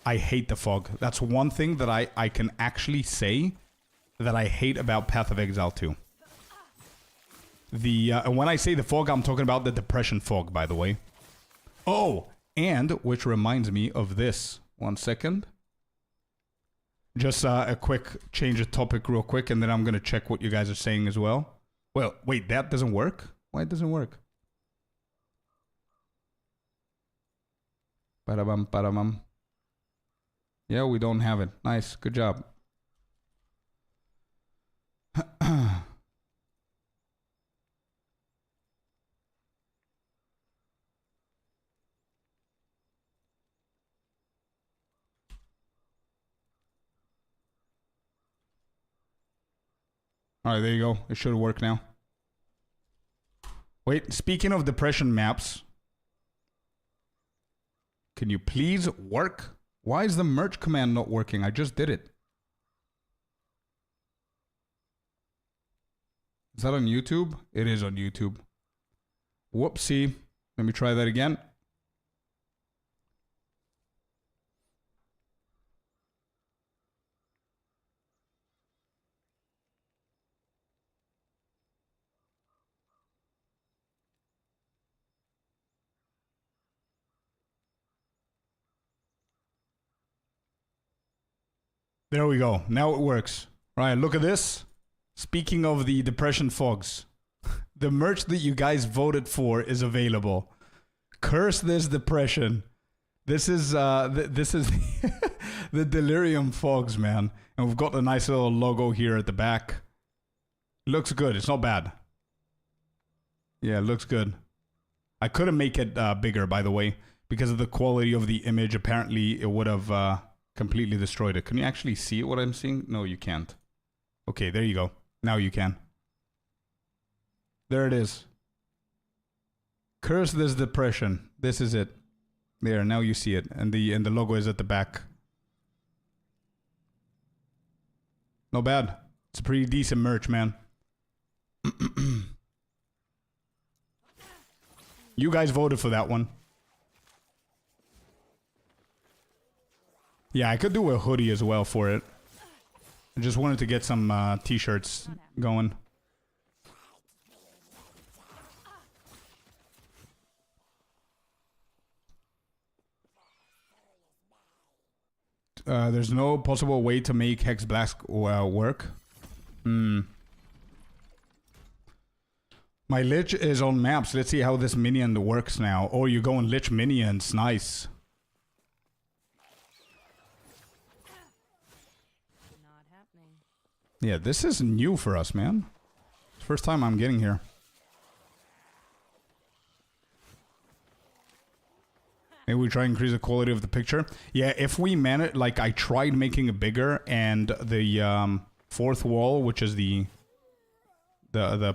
I hate the fog. That's one thing that I can actually say that I hate about Path of Exile 2. And when I say the fog, I'm talking about the depression fog, by the way. Oh, and which reminds me of this. 1 second. Just a quick change of topic real quick, and then I'm going to check what you guys are saying as well. Well, wait, that doesn't work? Why it doesn't work? Ba-da-bum, ba-da-bum. Yeah, we don't have it. Nice, good job. All right, there you go. It should work now. Wait, speaking of depression maps, Can you please work? Why is the merge command not working? I just did it. Is that on YouTube? It is on YouTube. Whoopsie. Let me try that again. There we go. Now it works. Right, look at this. Speaking of the depression fogs, the merch that you guys voted for is available. Curse this depression. This is this is the delirium fogs, man. And we've got a nice little logo here at the back. Looks good. It's not bad. Yeah, it looks good. I couldn't make it bigger, by the way, because of the quality of the image. Apparently, it would have completely destroyed it. Can you actually see what I'm seeing? No, you can't. Okay, there you go. Now you can. There it is. Curse this depression. This is it. There, now you see it. And the logo is at the back. Not bad. It's a pretty decent merch, man. You guys voted for that one. Yeah, I could do a hoodie as well for it. I just wanted to get some t-shirts going. There's no possible way to make Hex Blast work. My Lich is on maps. Let's see how this minion works now. Oh, you're going Lich minions. Nice. Yeah, this is new for us, man. First time I'm getting here. Maybe we try and increase the quality of the picture. Yeah, if we manage, like I tried making it bigger, and the fourth wall, which is the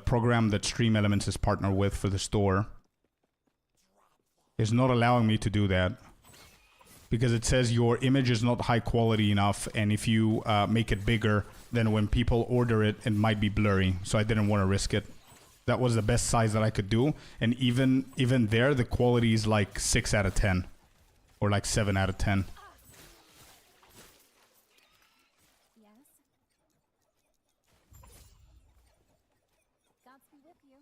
program that Stream Elements is partnered with for the store, is not allowing me to do that. Because it says your image is not high quality enough, and if you make it bigger, then when people order it, it might be blurry. So I didn't want to risk it. That was the best size that I could do, and even there, the quality is like 6 out of 10, or like 7 out of 10. Yes. Gods be with you.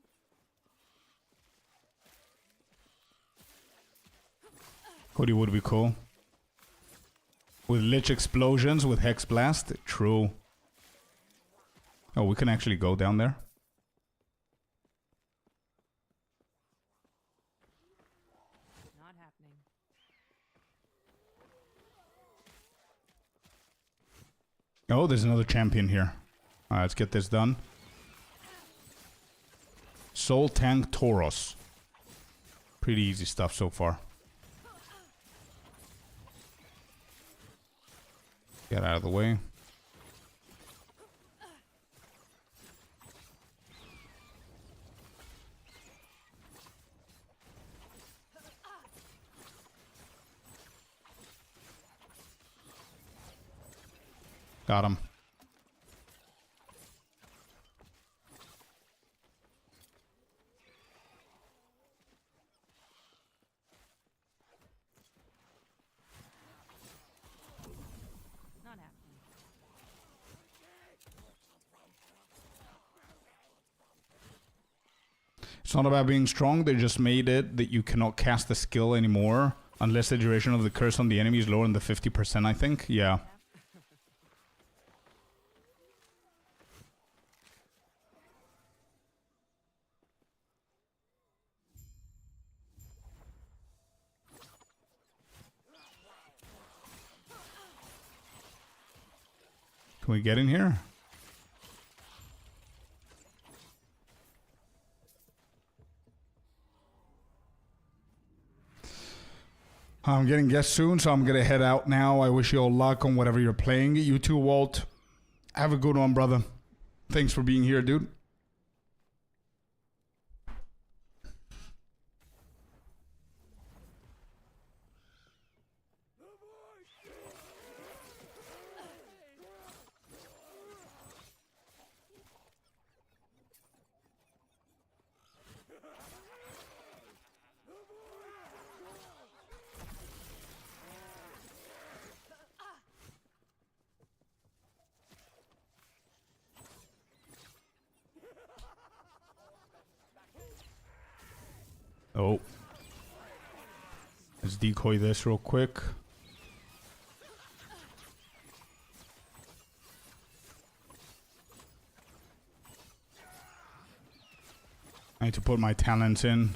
Hoodie would be cool. With Lich explosions, with Hex Blast. True. Oh, we can actually go down there. Not happening. Oh, there's another champion here. Alright, let's get this done. Soul Tank Tauros. Pretty easy stuff so far. Get out of the way. Got him. Not happening. It's not about being strong, they just made it that you cannot cast the skill anymore unless the duration of the curse on the enemy is lower than the 50%, I think. Yeah. Can we get in here? I'm getting guests soon, so I'm going to head out now. I wish you all luck on whatever you're playing. You too, Walt. Have a good one, brother. Thanks for being here, dude. decoy this real quick. I need to put my talents in.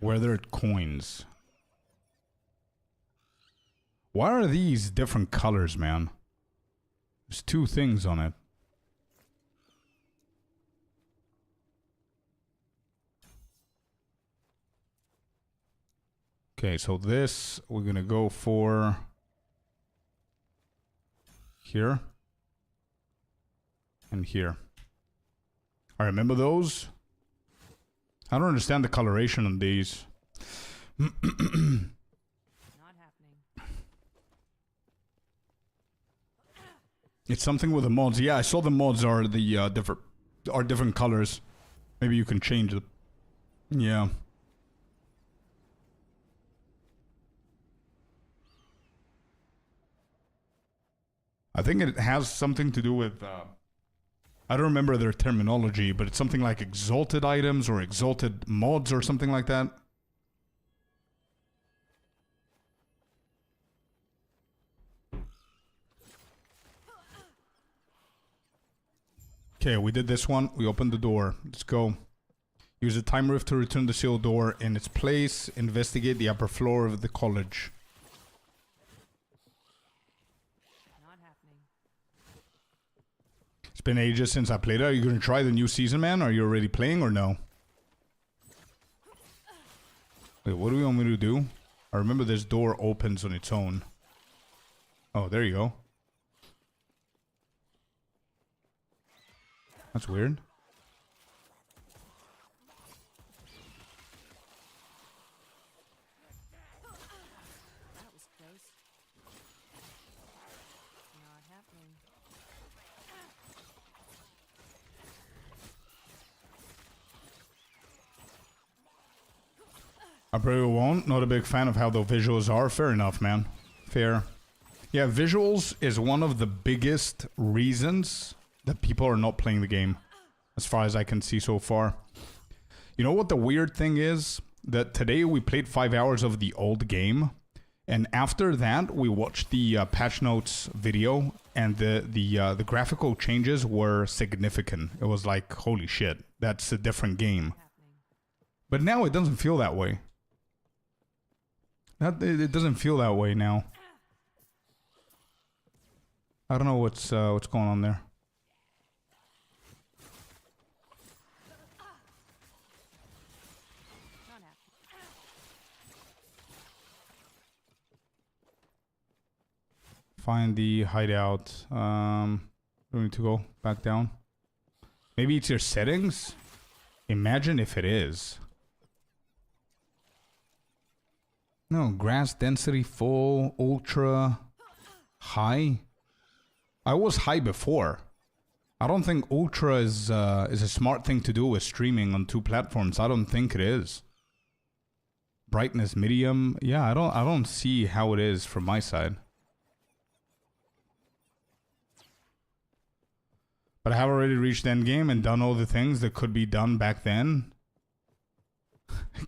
Weathered coins. Why are these different colors, man? There's two things on it. Okay, so this we're gonna go for here and here. I remember those. I don't understand the coloration on these. Not happening. It's something with the mods. Yeah, I saw the mods are the different colors. Maybe you can change it. Yeah. I think it has something to do with I don't remember their terminology, but it's something like exalted items or exalted mods or something like that. Okay, we did this one. We opened the door. Let's go. Use a time rift to return the sealed door in its place. Investigate the upper floor of the college. Not happening. It's been ages since I played it. Are you going to try the new season, man? Are you already playing or no? Wait, what do we want me to do? I remember this door opens on its own. Oh, there you go. That's weird. That was close. Not happening. I probably won't. Not a big fan of how the visuals are. Fair enough, man. Fair. Yeah, visuals is one of the biggest reasons that people are not playing the game, as far as I can see so far. You know what the weird thing is? That today we played 5 hours of the old game, and after that we watched the patch notes video, and the graphical changes were significant. It was like, holy shit, that's a different game. But now it doesn't feel that way. It doesn't feel that way now. I don't know what's going on there. Find the hideout. We need to go back down. Maybe it's your settings? Imagine if it is. No, grass density full, ultra, high. I was high before. I don't think ultra is a smart thing to do with streaming on 2 platforms. I don't think it is. Brightness medium. Yeah, I don't see how it is from my side. But I have already reached endgame and done all the things that could be done back then.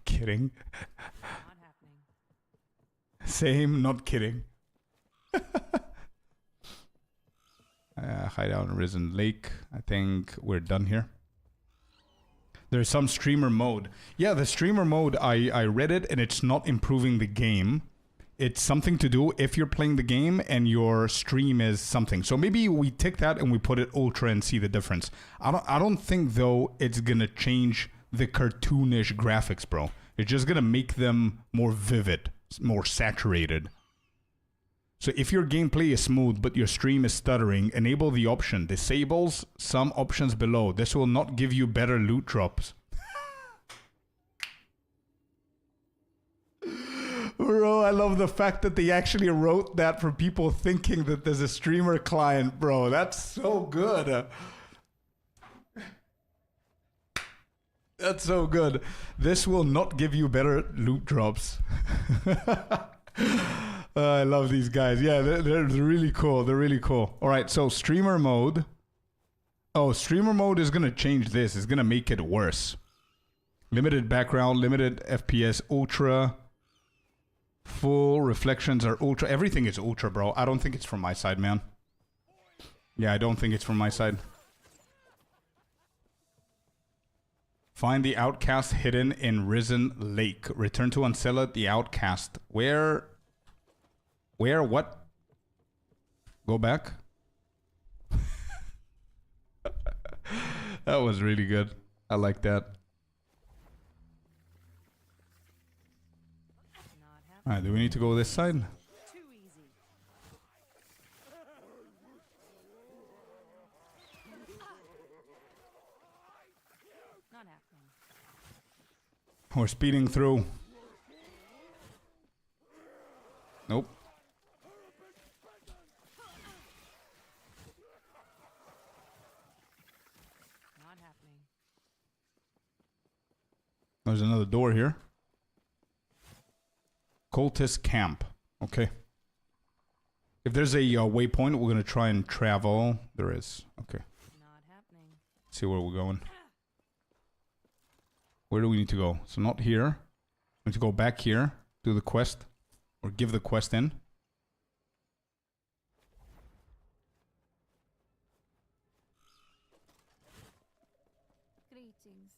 Kidding. Not happening. Same, not kidding. Hideout in Risen Lake. I think we're done here. There's some streamer mode. Yeah, the streamer mode, I read it and it's not improving the game. It's something to do if you're playing the game and your stream is something. So maybe we take that and we put it ultra and see the difference. I don't think though it's gonna change the cartoonish graphics, bro. It's just gonna make them more vivid, more saturated. So if your gameplay is smooth but your stream is stuttering, enable the option disables some options below. This will not give you better loot drops. Bro, I love the fact that they actually wrote that for people thinking that there's a streamer client, bro. That's so good. That's so good. This will not give you better loot drops. I love these guys. Yeah, they're really cool. They're really cool. All right, so streamer mode. Oh, streamer mode is gonna change this. It's gonna make it worse. Limited background, limited FPS, ultra. Full reflections are ultra. Everything is ultra, bro. I don't think it's from my side, man. Yeah, I don't think it's from my side. Find the outcast hidden in Risen Lake. Return to Ancella, the outcast. Where? What? Go back. That was really good. I like that. Alright, do we need to go this side? We're speeding through. Nope. Not happening. There's another door here. Cultist camp. Okay. If there's a waypoint, we're gonna try and travel. There is. Okay. Not happening. Let's see where we're going. Where do we need to go? So not here. We need to go back here. Do the quest. Or give the quest in. Greetings.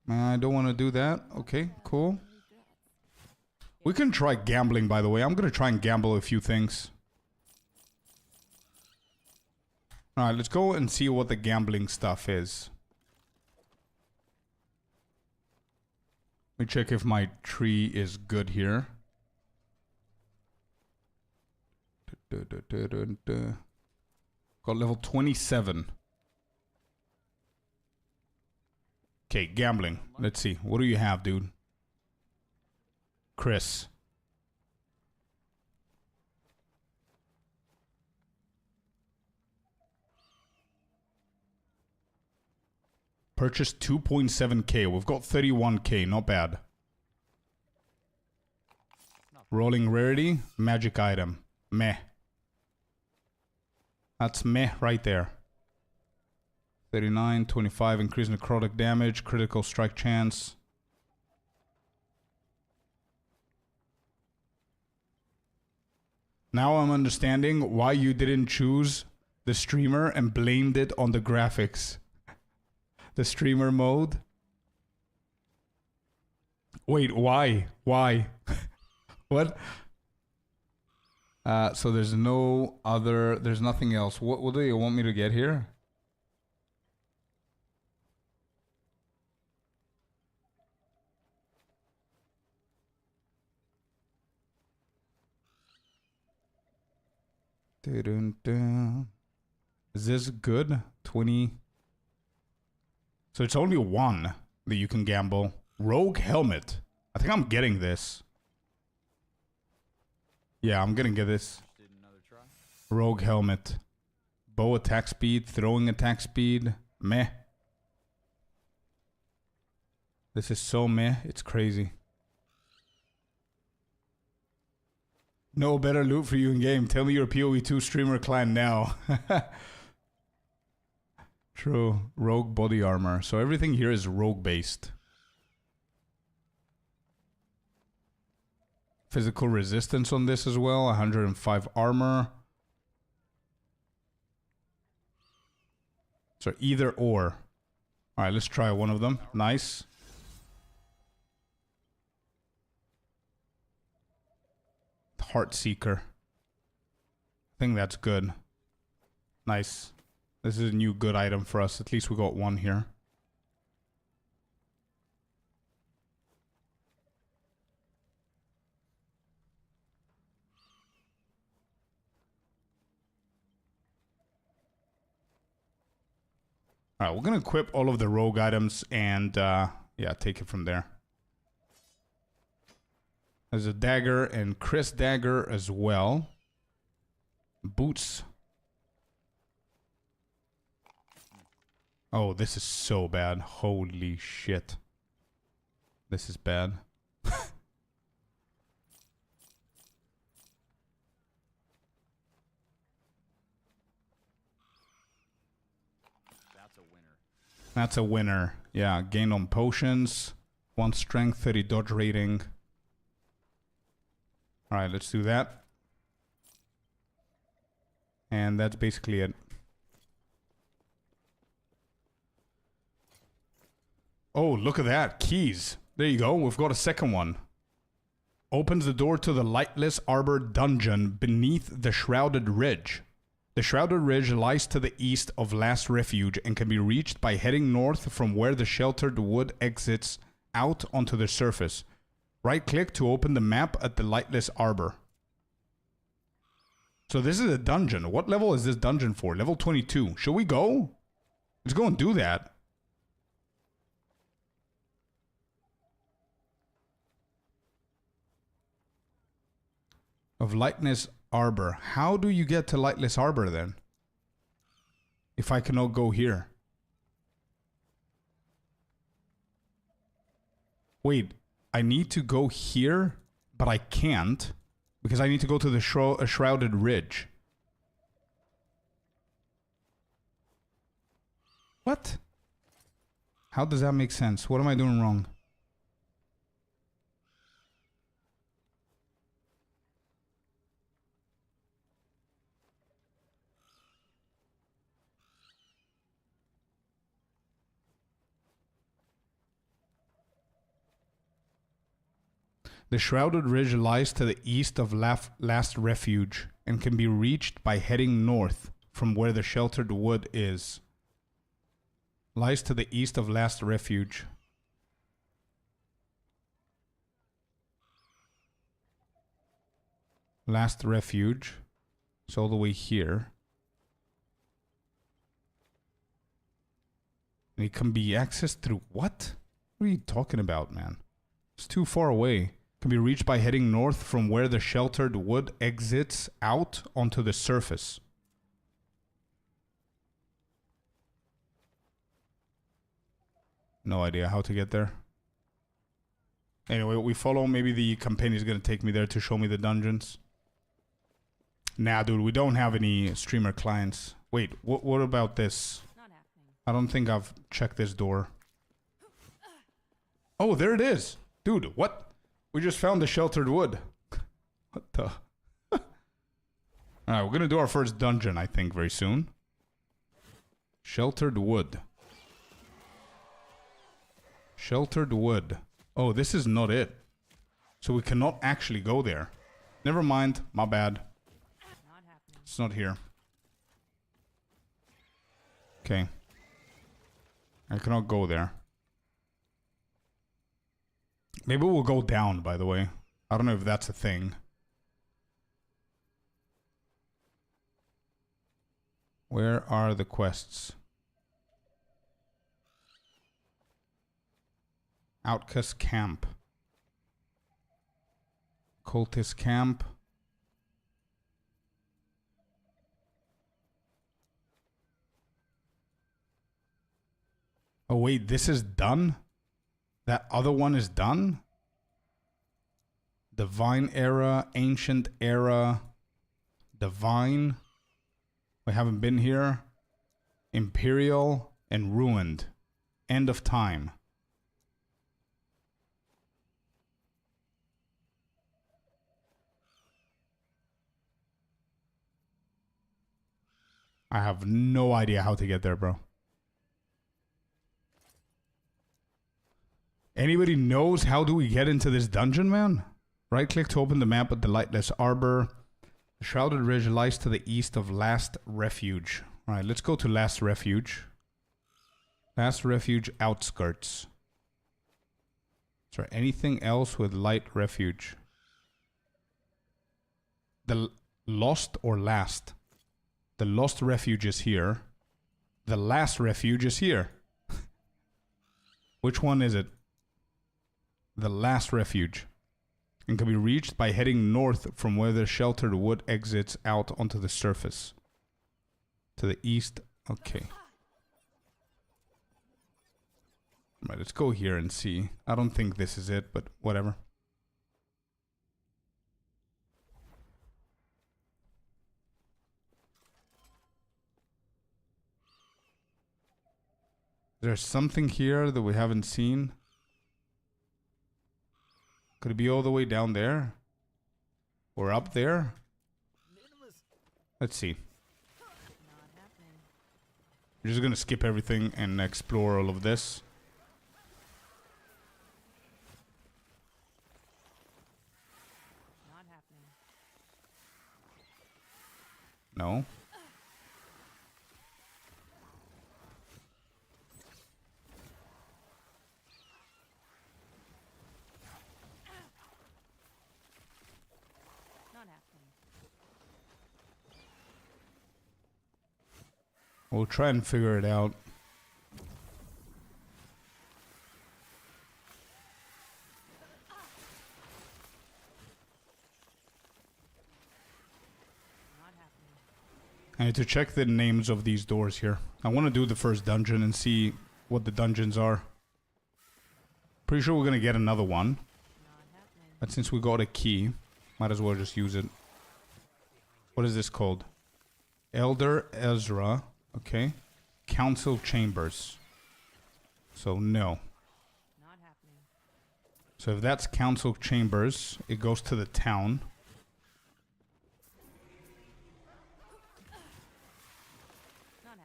I don't want to do that. Okay, cool. We can try gambling, by the way. I'm going to try and gamble a few things. Alright, let's go and see what the gambling stuff is. Let me check if my tree is good here. Got level 27. Okay, gambling. Let's see. What do you have, dude? Chris. Purchase 2.7k. We've got 31k. Not bad. Rolling rarity. Magic item. Meh. That's meh right there. 39, 25. Increase necrotic damage. Critical strike chance. Now I'm understanding why you didn't choose the streamer and blamed it on the graphics. The streamer mode. Wait, why? Why? What? So there's no other... There's nothing else. What do you want me to get here? Is this good? 20... So it's only one that you can gamble. Rogue helmet. I think I'm getting this. Yeah, I'm gonna get this. Rogue helmet. Bow attack speed. Throwing attack speed. Meh. This is so meh. It's crazy. No better loot for you in game. Tell me your PoE2 streamer clan now. True. Rogue body armor. So everything here is rogue based. Physical resistance on this as well. 105 armor. So either or. Alright, let's try one of them. Nice. Heartseeker. I think that's good. Nice. This is a new good item for us. At least we got one here. Alright, we're gonna equip all of the rogue items and yeah, take it from there. There's a dagger and Chris dagger as well. Boots. Oh, this is so bad. Holy shit. This is bad. That's a winner. Yeah, gain on potions. 1 strength, 30 dodge rating. Alright, let's do that. And that's basically it. Oh, look at that. Keys. There you go. We've got a second one. Opens the door to the Lightless Arbor dungeon beneath the Shrouded Ridge. The Shrouded Ridge lies to the east of Last Refuge and can be reached by heading north from where the sheltered wood exits out onto the surface. Right-click to open the map at the Lightless Arbor. So this is a dungeon. What level is this dungeon for? Level 22. Should we go? Let's go and do that. Of Lightless Arbor. How do you get to Lightless Arbor then? If I cannot go here. Wait, I need to go here, but I can't. Because I need to go to the Shrouded Ridge. What? How does that make sense? What am I doing wrong? The Shrouded Ridge lies to the east of Last Refuge and can be reached by heading north from where the sheltered wood is. Lies to the east of Last Refuge. Last Refuge. It's all the way here. And it can be accessed through what? What are you talking about, man? It's too far away. Can be reached by heading north from where the sheltered wood exits out onto the surface. No idea how to get there. Anyway, we follow. Maybe the campaign is going to take me there to show me the dungeons. Nah, dude, we don't have any streamer clients. Wait, what about this? I don't think I've checked this door. Oh, there it is. Dude, what? We just found the sheltered wood. What the? Alright, we're gonna do our first dungeon, I think, very soon. Sheltered wood. Sheltered wood. Oh, this is not it. So we cannot actually go there. Never mind, my bad. It's not here. Okay. I cannot go there. Maybe we'll go down, by the way. I don't know if that's a thing. Where are the quests? Outcast Camp. Cultist Camp. Oh wait, this is done? That other one is done? Divine Era, Ancient Era, Divine. We haven't been here. Imperial and Ruined. End of Time. I have no idea how to get there, bro. Anybody knows how do we get into this dungeon, man? Right click to open the map at the Lightless Arbor. The Shrouded Ridge lies to the east of Last Refuge. Alright, let's go to Last Refuge. Last Refuge outskirts. Is there anything else with Light Refuge? The Lost or Last? The Lost Refuge is here. The Last Refuge is here. Which one is it? The Last Refuge. And can be reached by heading north from where the sheltered wood exits out onto the surface. To the east. Okay. Right, let's go here and see. I don't think this is it, but whatever. There's something here that we haven't seen. Could it be all the way down there? Or up there? Let's see. We're just gonna skip everything and explore all of this. Not happening. No. Not happening. We'll try and figure it out. I need to check the names of these doors here. I want to do the first dungeon and see what the dungeons are. Pretty sure we're going to get another one. But since we got a key, might as well just use it. What is this called? Elder Ezra. Okay. Council Chambers. So no. Not happening. So if that's Council Chambers, it goes to the town.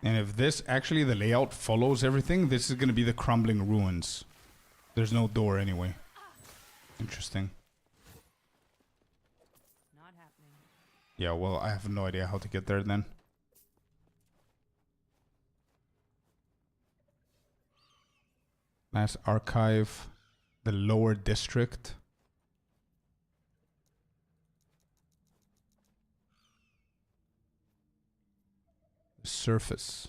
And if this, actually the layout follows everything, this is going to be the crumbling ruins. There's no door anyway. Interesting. Not happening. Yeah, well, I have no idea how to get there then. Mass Archive, the lower district. Surface.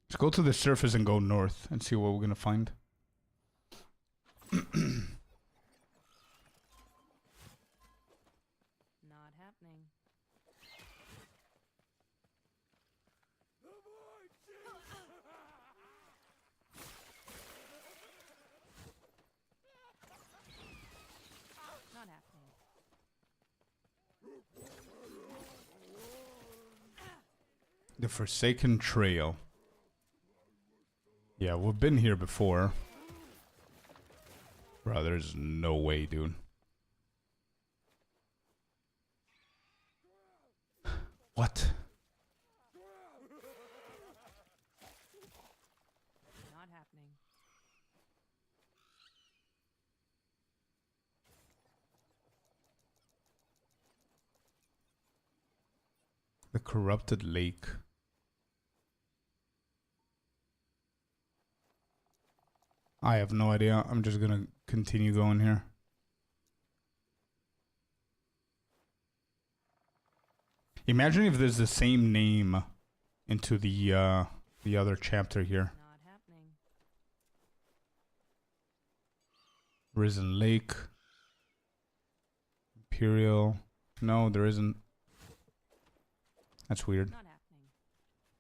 Let's go to the surface and go north and see what we're gonna find. Not happening. Not happening. The Forsaken Trail. Yeah, we've been here before. Bro, there's no way, dude. What? Not happening. The Corrupted Lake. I have no idea. I'm just gonna continue going here. Imagine if there's the same name into the other chapter here. Not happening. Risen Lake. Imperial. No, there isn't. That's weird. Not happening.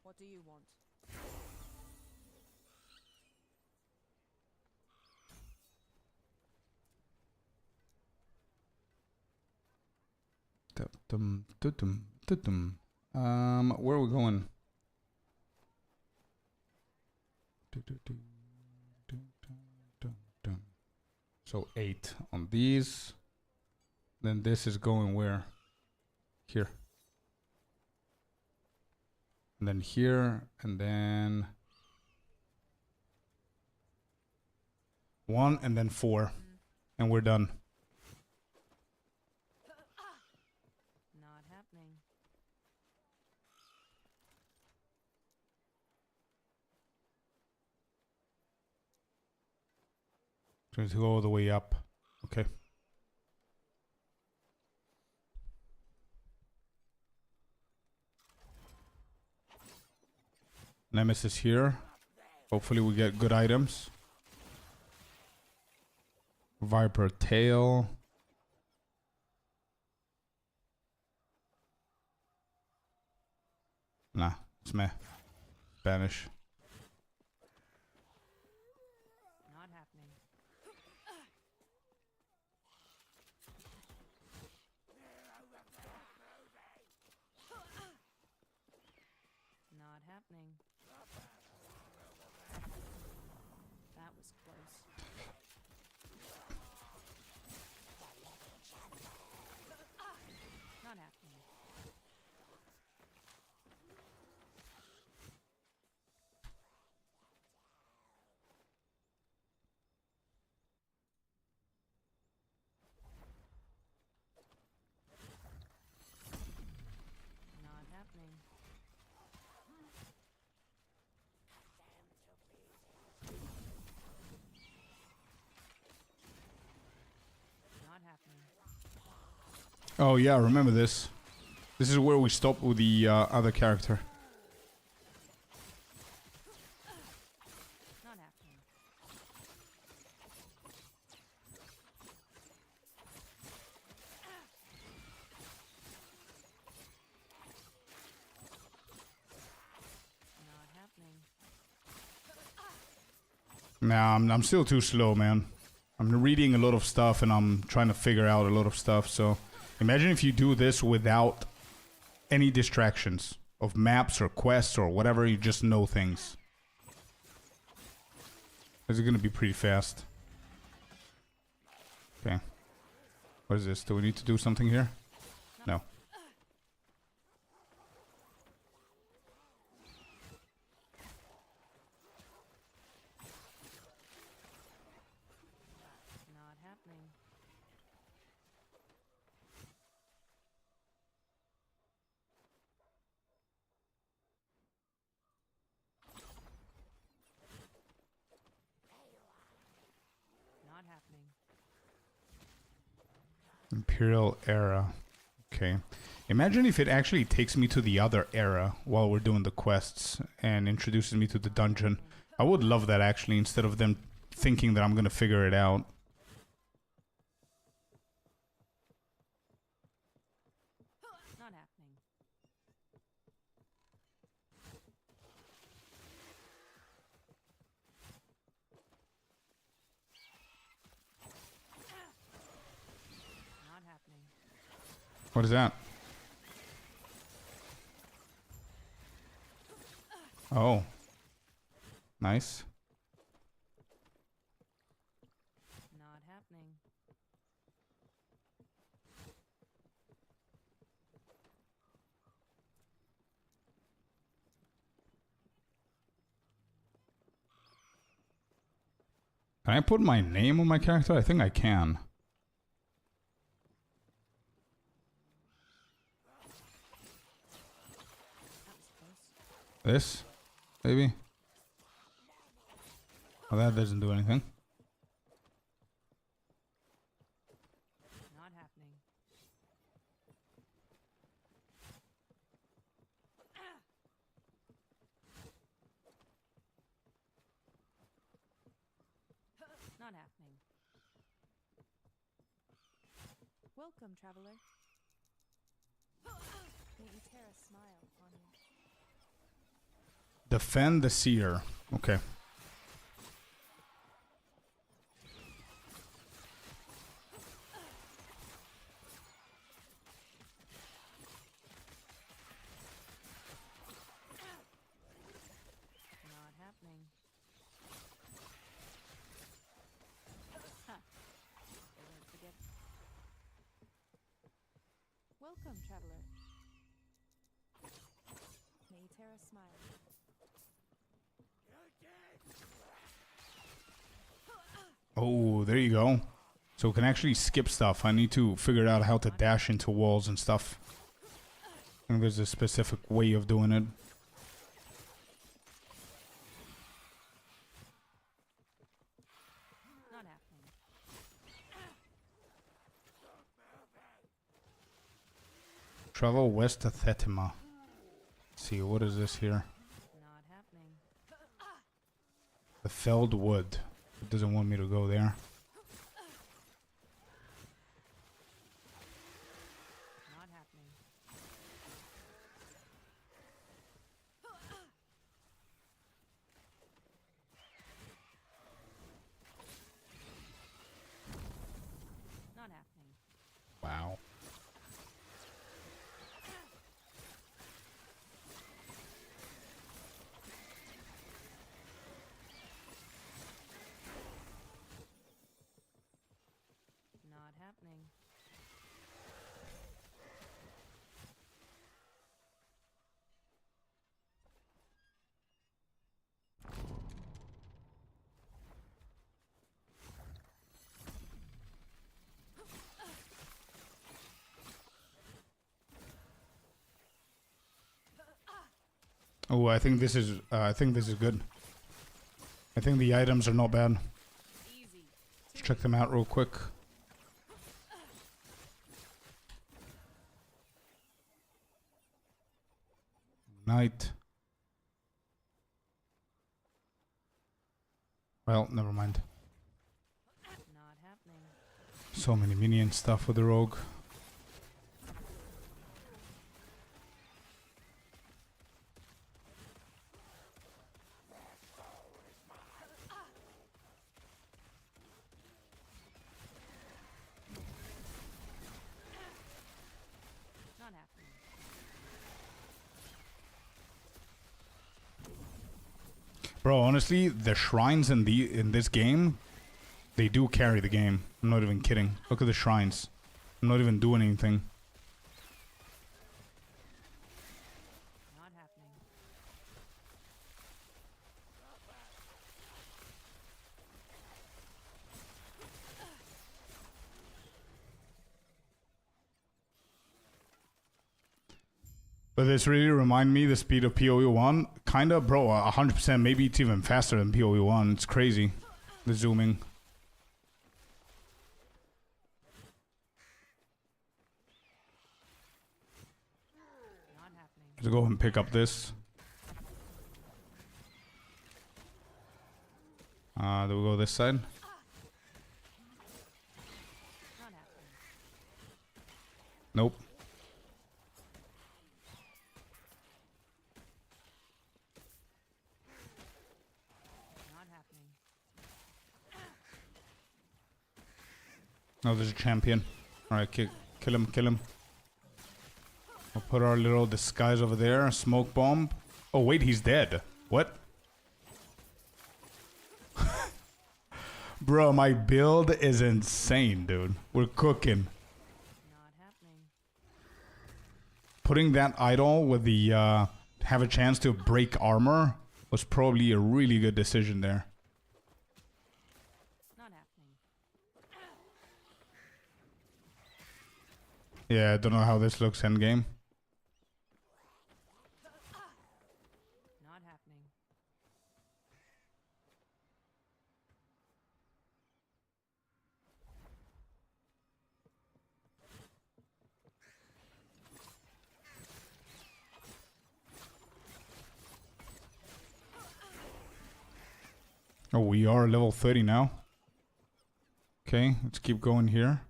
What do you want? Where are we going? So 8 on these. Then this is going where? Here. And then here, and then 1, and then 4. And we're done. Not happening. Trying to go all the way up. Okay. Nemesis here. Hopefully we get good items. Viper tail. Nah, it's meh. Spanish. Not happening. Not happening. That was close. Not happening. Not happening. Not happening. Oh yeah, I remember this. This is where we stopped with the other character. Not happening. Not happening. Nah, I'm still too slow, man. I'm reading a lot of stuff and I'm trying to figure out a lot of stuff. So imagine if you do this without any distractions of maps or quests or whatever, you just know things. This is gonna be pretty fast. Okay. What is this? Do we need to do something here? No. Not happening. Not happening. Imperial era. Okay. Imagine if it actually takes me to the other era while we're doing the quests and introduces me to the dungeon. I would love that actually, instead of them thinking that I'm gonna figure it out. Not happening. Not happening. What is that? Oh. Nice. Not happening. Can I put my name on my character? I think I can. This? Maybe? Oh, that doesn't do anything. Not happening. Not happening. Welcome, traveler. May Eterra smile upon you. Defend the seer. Okay. Not happening. Ha! They won't forget. Welcome, traveler. May Eterra smile. Oh, there you go. So we can actually skip stuff. I need to figure out how to dash into walls and stuff. I think there's a specific way of doing it. Not happening. Travel west to Thetima. Let's see, what is this here? Not happening. The felled wood. It doesn't want me to go there. Not happening. Not happening. Wow. Oh, I think this is good. I think the items are not bad. Let's check them out real quick. Night. Well, never mind. Not happening. So many minion stuff with the rogue. Not happening. Bro, honestly, the shrines in this game, they do carry the game. I'm not even kidding. Look at the shrines. I'm not even doing anything. Not happening. But this really remind me the speed of PoE 1. Kinda, bro, 100%. Maybe it's even faster than PoE 1. It's crazy. The zooming. Not happening. Let's go and pick up this. Do we go this side? Not happening. Nope. Not happening. Oh, there's a champion. Alright, kill him, kill him. We'll put our little disguise over there. Smoke bomb. Oh, wait, he's dead. What? Bro, my build is insane, dude. We're cooking. Not happening. Putting that idol with the, have a chance to break armor was probably a really good decision there. Not happening. Yeah, I don't know how this looks endgame. Not happening. Oh, we are level 30 now. Okay, let's keep going here.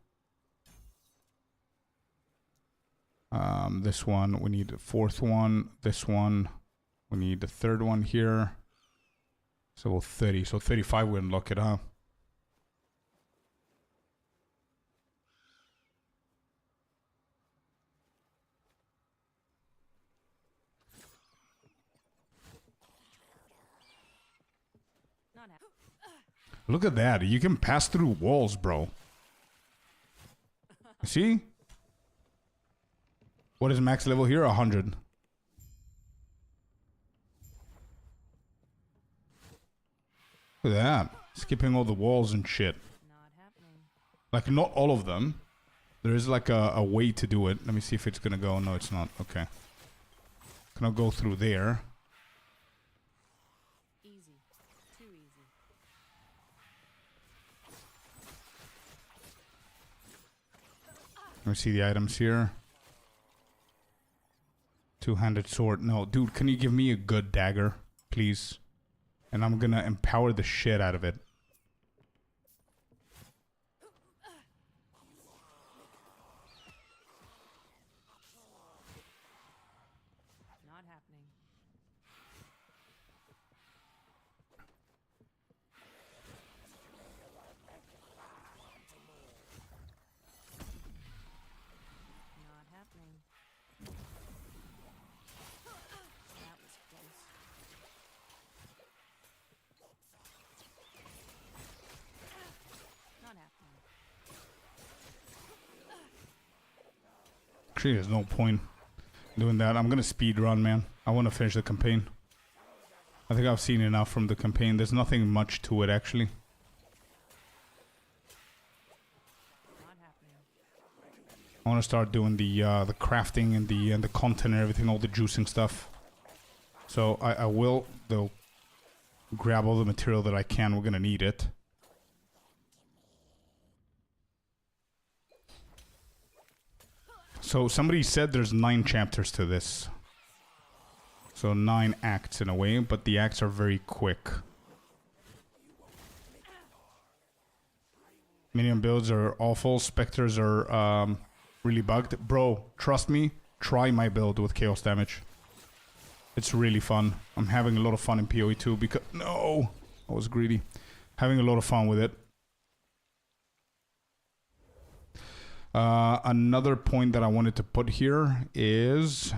This one, we need a fourth one. This one, we need the third one here. So 30. So 35 we unlock it, huh? Not happening. Look at that. You can pass through walls, bro. See? What is max level here? 100. Look at that. Skipping all the walls and shit. Not happening. Like, not all of them. There is like a way to do it. Let me see if it's gonna go. No, it's not. Okay. Can I go through there? Easy. Too easy. Let me see the items here. Two-handed sword. No, dude, can you give me a good dagger, please? And I'm gonna empower the shit out of it. Not happening. Not happening. That was close. Not happening. Actually, there's no point doing that. I'm gonna speed run, man. I want to finish the campaign. I think I've seen enough from the campaign. There's nothing much to it, actually. Not happening. I want to start doing the crafting and the content and everything, all the juicing stuff. So I will, though, grab all the material that I can. We're gonna need it. So somebody said there's 9 chapters to this. So 9 acts in a way, but the acts are very quick. Minion builds are awful. Specters are really bugged. Bro, trust me, try my build with chaos damage. It's really fun. I'm having a lot of fun in PoE 2 because... No! I was greedy. Having a lot of fun with it. Another point that I wanted to put here is...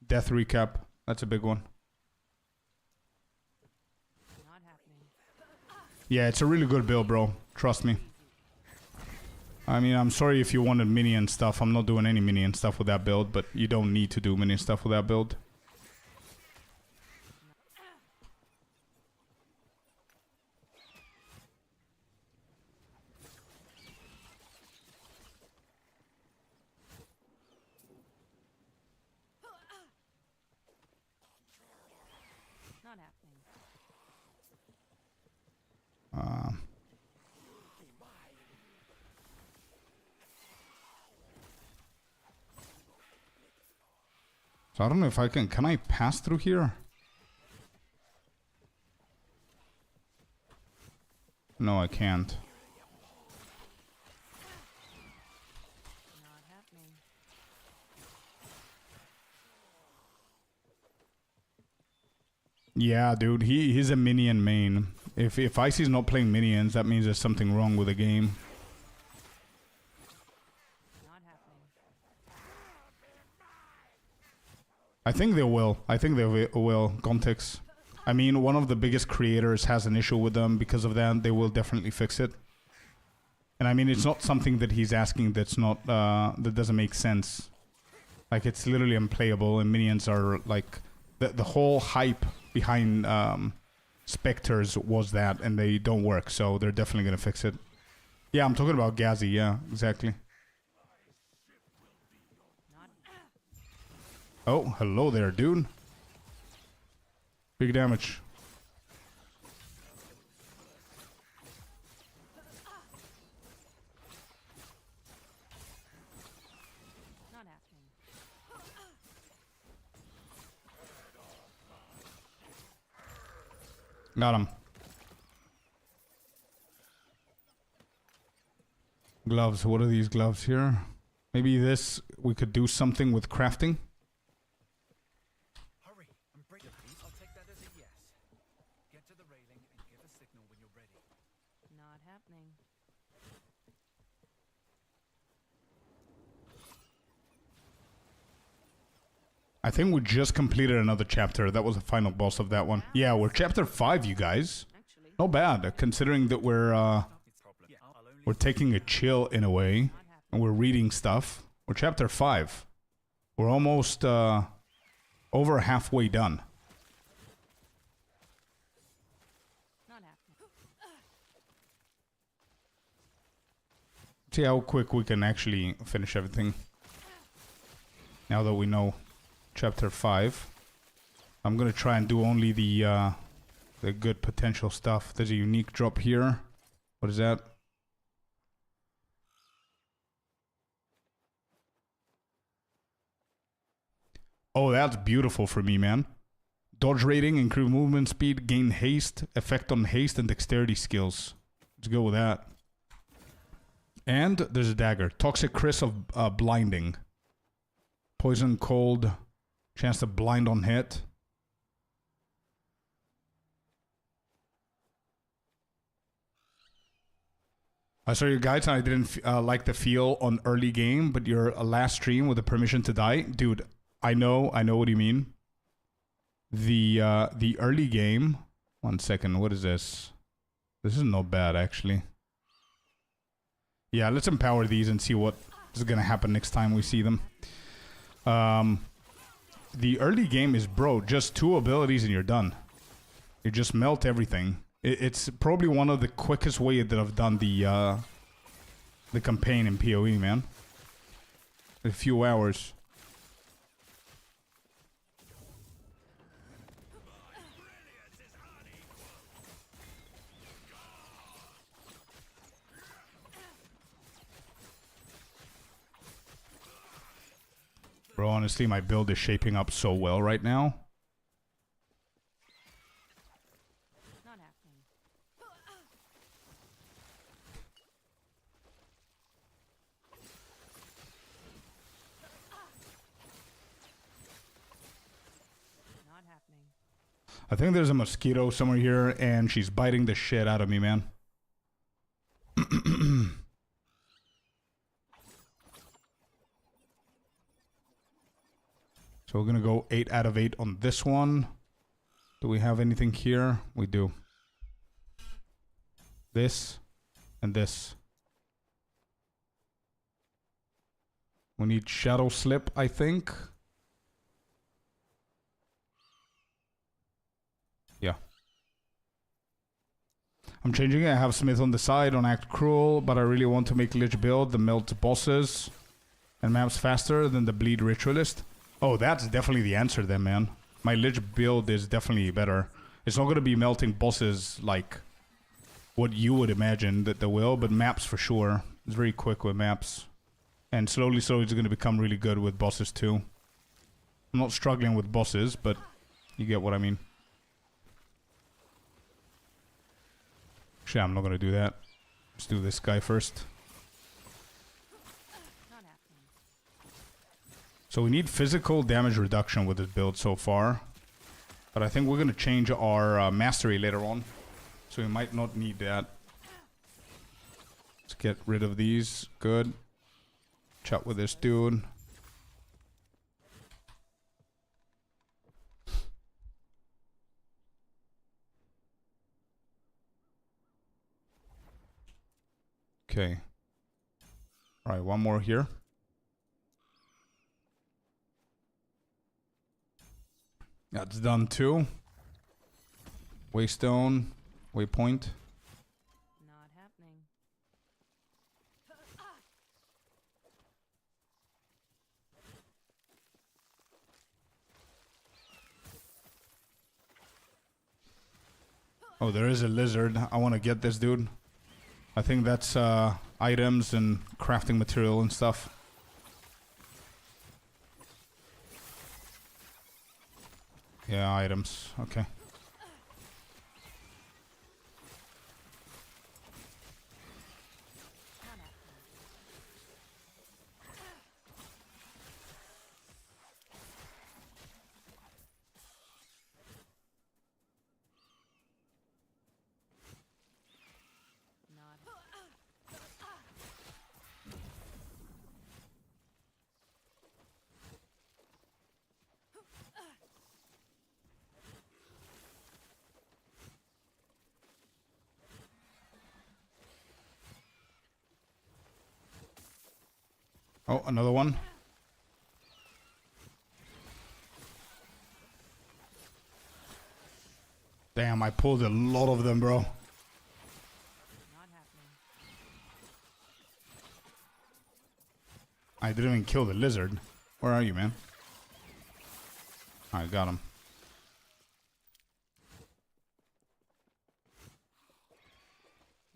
death recap. That's a big one. Not happening. Yeah, it's a really good build, bro. Trust me. I mean, I'm sorry if you wanted minion stuff. I'm not doing any minion stuff with that build, but you don't need to do minion stuff with that build. Not happening. So I don't know if I can I pass through here? No, I can't. Not happening. Yeah, dude, he's a minion main. If Icy's not playing minions, that means there's something wrong with the game. Not happening. I think they will. I think they will. Context. I mean, one of the biggest creators has an issue with them. Because of that, they will definitely fix it. And I mean, it's not something that he's asking that's not, that doesn't make sense. Like, it's literally unplayable, and minions are, like, the whole hype behind Spectres was that, and they don't work, so they're definitely gonna fix it. Yeah, I'm talking about Gazi, yeah, exactly. Oh, hello there, dude. Big damage. Not happening. Got him. Gloves. What are these gloves here? Maybe this, we could do something with crafting. Hurry, I'm breaking. I'll take that as a yes. Get to the railing and give a signal when you're ready. Not happening. I think we just completed another chapter. That was the final boss of that one. Yeah, we're chapter 5, you guys. Not bad, considering that we're taking a chill in a way, and we're reading stuff. We're chapter 5. We're almost over halfway done. Not happening. See how quick we can actually finish everything. Now that we know chapter 5. I'm gonna try and do only the good potential stuff. There's a unique drop here. What is that? Oh, that's beautiful for me, man. Dodge rating, increase movement speed, gain haste, effect on haste and dexterity skills. Let's go with that. And there's a dagger. Toxic Crisp of blinding. Poison, cold, chance to blind on hit. I saw your guides and I didn't like the feel on early game, but your last stream with the permission to die, dude. I know what you mean. The early game. 1 second, what is this? This is not bad actually. Yeah, let's empower these and see what is gonna happen next time we see them. The early game is, bro, just 2 abilities and you're done. You just melt everything. It's probably one of the quickest way that I've done the campaign in PoE, man. A few hours. Bro, honestly, my build is shaping up so well right now. Not happening. Not happening. I think there's a mosquito somewhere here, and she's biting the shit out of me, man. So we're gonna go 8 out of 8 on this one. Do we have anything here? We do. This and this. We need Shadow Slip, I think. Yeah. I'm changing it. I have Smith on the side on Act Cruel, but I really want to make Lich build the melt bosses and maps faster than the Bleed Ritualist. Oh, that's definitely the answer then, man. My Lich build is definitely better. It's not going to be melting bosses like what you would imagine that they will, but maps for sure. It's very quick with maps. And slowly it's going to become really good with bosses too. I'm not struggling with bosses, but you get what I mean. Actually, I'm not going to do that. Let's do this guy first. So we need physical damage reduction with this build so far. But I think we're going to change our mastery later on. So we might not need that. Let's get rid of these. Good. Chat with this dude. Okay. Alright, one more here. That's done too. Waystone, waypoint. Not happening. Oh, there is a lizard. I want to get this dude. I think that's items and crafting material and stuff. Yeah, items. Okay. Oh, another one. Damn, I pulled a lot of them, bro. Not happening. I didn't even kill the lizard. Where are you, man? I got him.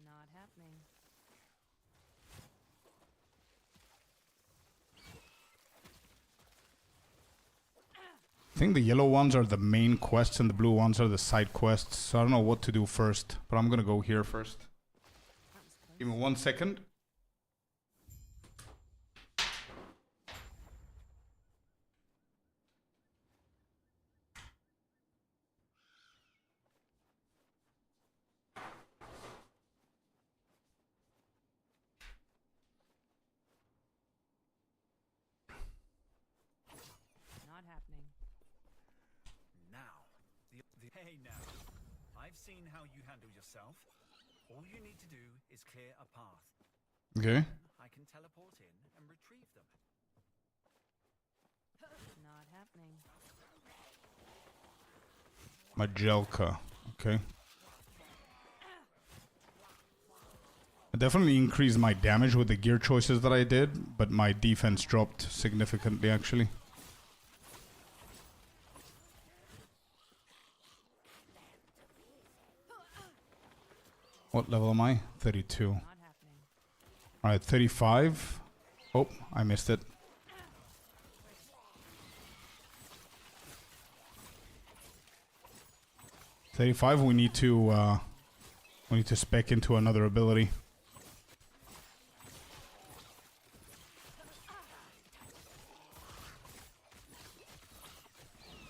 Not happening. I think the yellow ones are the main quests and the blue ones are the side quests. So I don't know what to do first, but I'm gonna go here first. Give me 1 second. Not happening. Now, hey now, I've seen how you handle yourself. All you need to do is clear a path. Okay. I can teleport in and retrieve them. Not happening. Majelka. Okay. I definitely increased my damage with the gear choices that I did, but my defense dropped significantly actually. What level am I? 32. Alright, 35. Oh, I missed it. $35, we need to spec into another ability.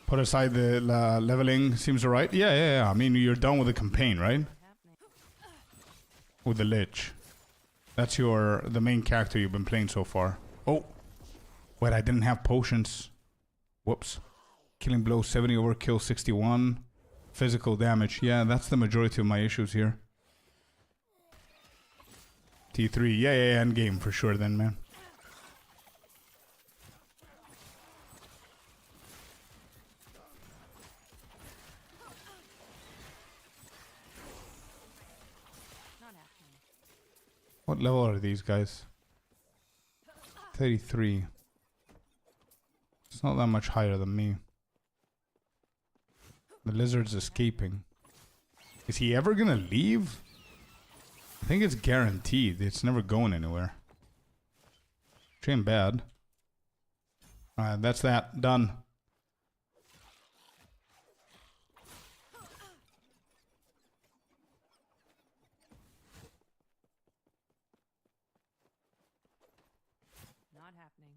Put aside the leveling, seems alright. Yeah. I mean, you're done with the campaign, right? With the Lich. That's the main character you've been playing so far. Oh! Wait, I didn't have potions. Whoops. Killing blow 70, overkill 61. Physical damage. Yeah, that's the majority of my issues here. T3. Yeah, end game for sure then, man. What level are these guys? 33. It's not that much higher than me. The lizard's escaping. Is he ever gonna leave? I think it's guaranteed. It's never going anywhere. Which ain't bad. Alright, that's that. Done. Not happening.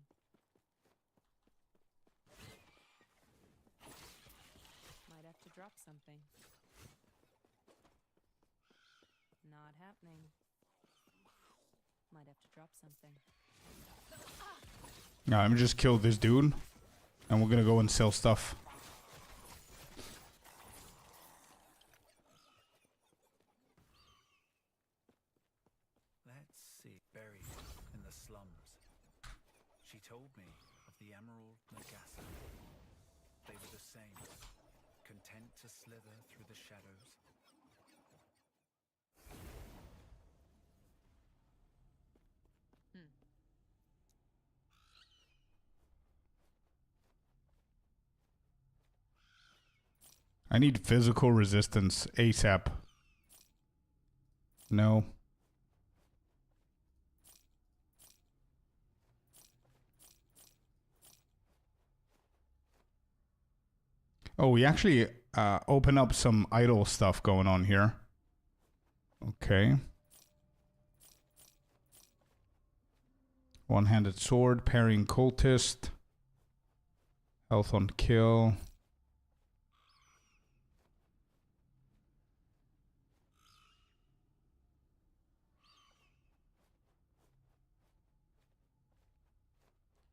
Might have to drop something. Not happening. Might have to drop something. Nah, I'm just kill this dude. And we're gonna go and sell stuff. Let's see. Buried in the slums. She told me of the Emerald Nagasa. They were the same. Content to slither through the shadows. I need physical resistance ASAP. No. Oh, we actually open up some idle stuff going on here. Okay. One-handed sword, parrying cultist. Health on kill.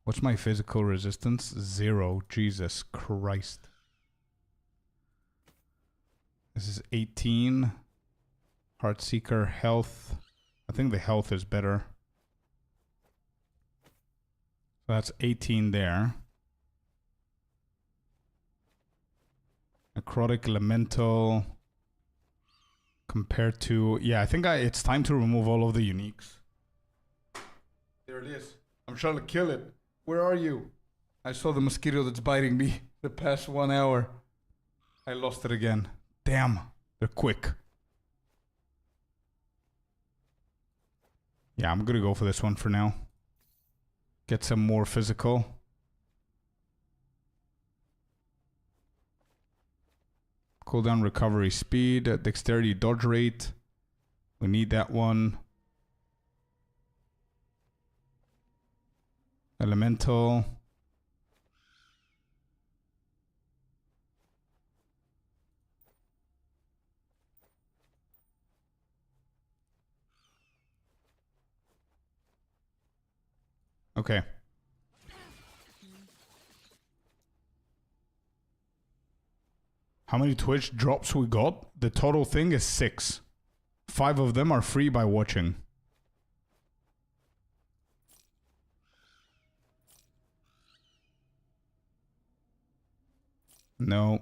What's my physical resistance? 0. Jesus Christ. This is 18. Heartseeker, health. I think the health is better. So that's 18 there. Necrotic Elemental. Compared to... Yeah, I think it's time to remove all of the uniques. There it is. I'm trying to kill it. Where are you? I saw the mosquito that's biting me the past 1 hour. I lost it again. Damn, they're quick. Yeah, I'm gonna go for this one for now. Get some more physical. Cooldown recovery speed, dexterity dodge rate. We need that one. Elemental. Okay. How many Twitch drops we got? The total thing is 6. 5 of them are free by watching. No.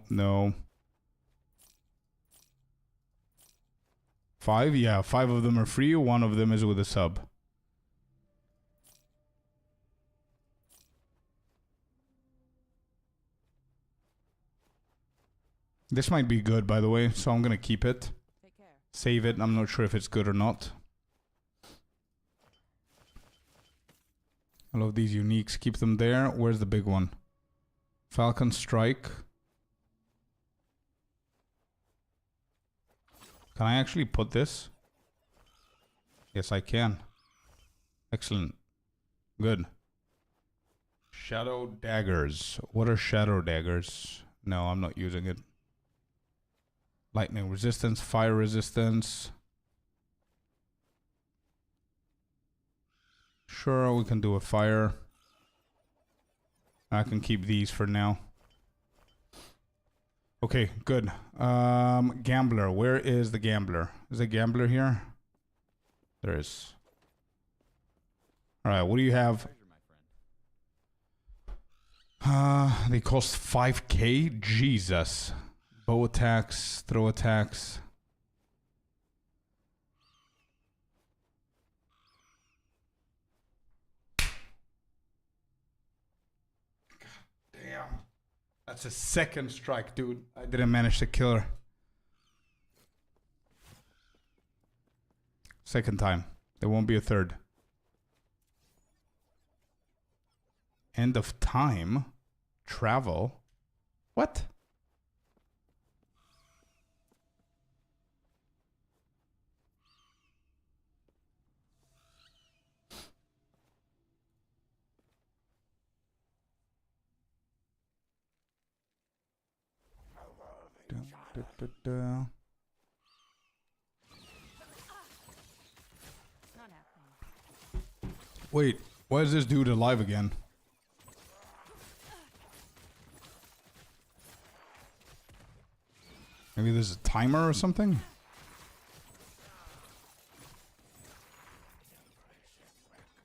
5? Yeah, 5 of them are free. 1 of them is with a sub. This might be good, by the way, so I'm gonna keep it. Save it. I'm not sure if it's good or not. I love these uniques. Keep them there. Where's the big one? Falcon Strike. Can I actually put this? Yes, I can. Excellent. Good. Shadow Daggers. What are Shadow Daggers? No, I'm not using it. Lightning resistance, fire resistance. Sure, we can do a fire. I can keep these for now. Okay, good. Gambler. Where is the gambler? Is the gambler here? There is. Alright, what do you have? They cost 5k? Jesus. Bow attacks, throw attacks. Damn. That's a second strike, dude. I didn't manage to kill her. Second time. There won't be a third. End of time. Travel. What? Wait, why is this dude alive again? Maybe there's a timer or something?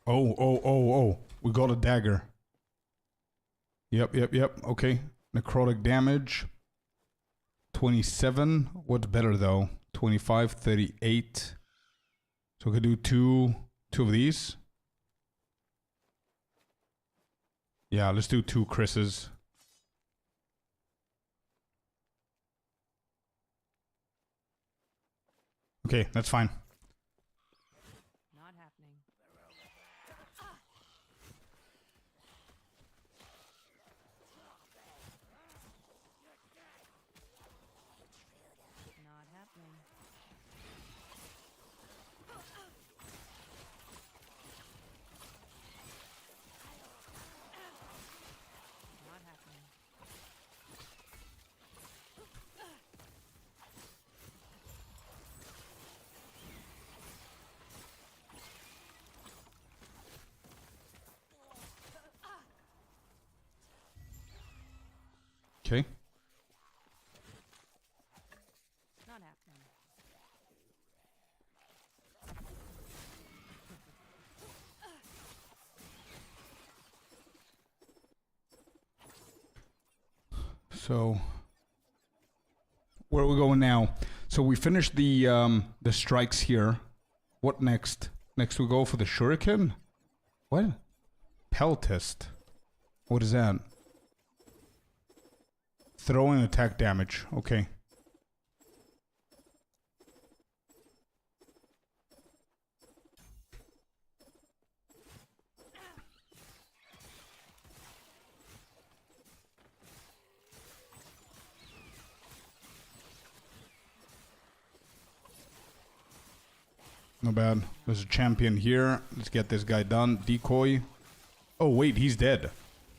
Oh. We got a dagger. Yep. Okay. Necrotic damage. 27. What's better though? 25, 38. So we could do two of these. Yeah, let's do 2 Chris's. Okay, that's fine. Not happening. Not happening. Not happening. Okay. Not happening. So where are we going now? So we finished the strikes here. What next? Next we go for the shuriken? What? Peltist. What is that? Throwing attack damage. Okay. Not bad. There's a champion here. Let's get this guy done. Decoy. Oh, wait. He's dead.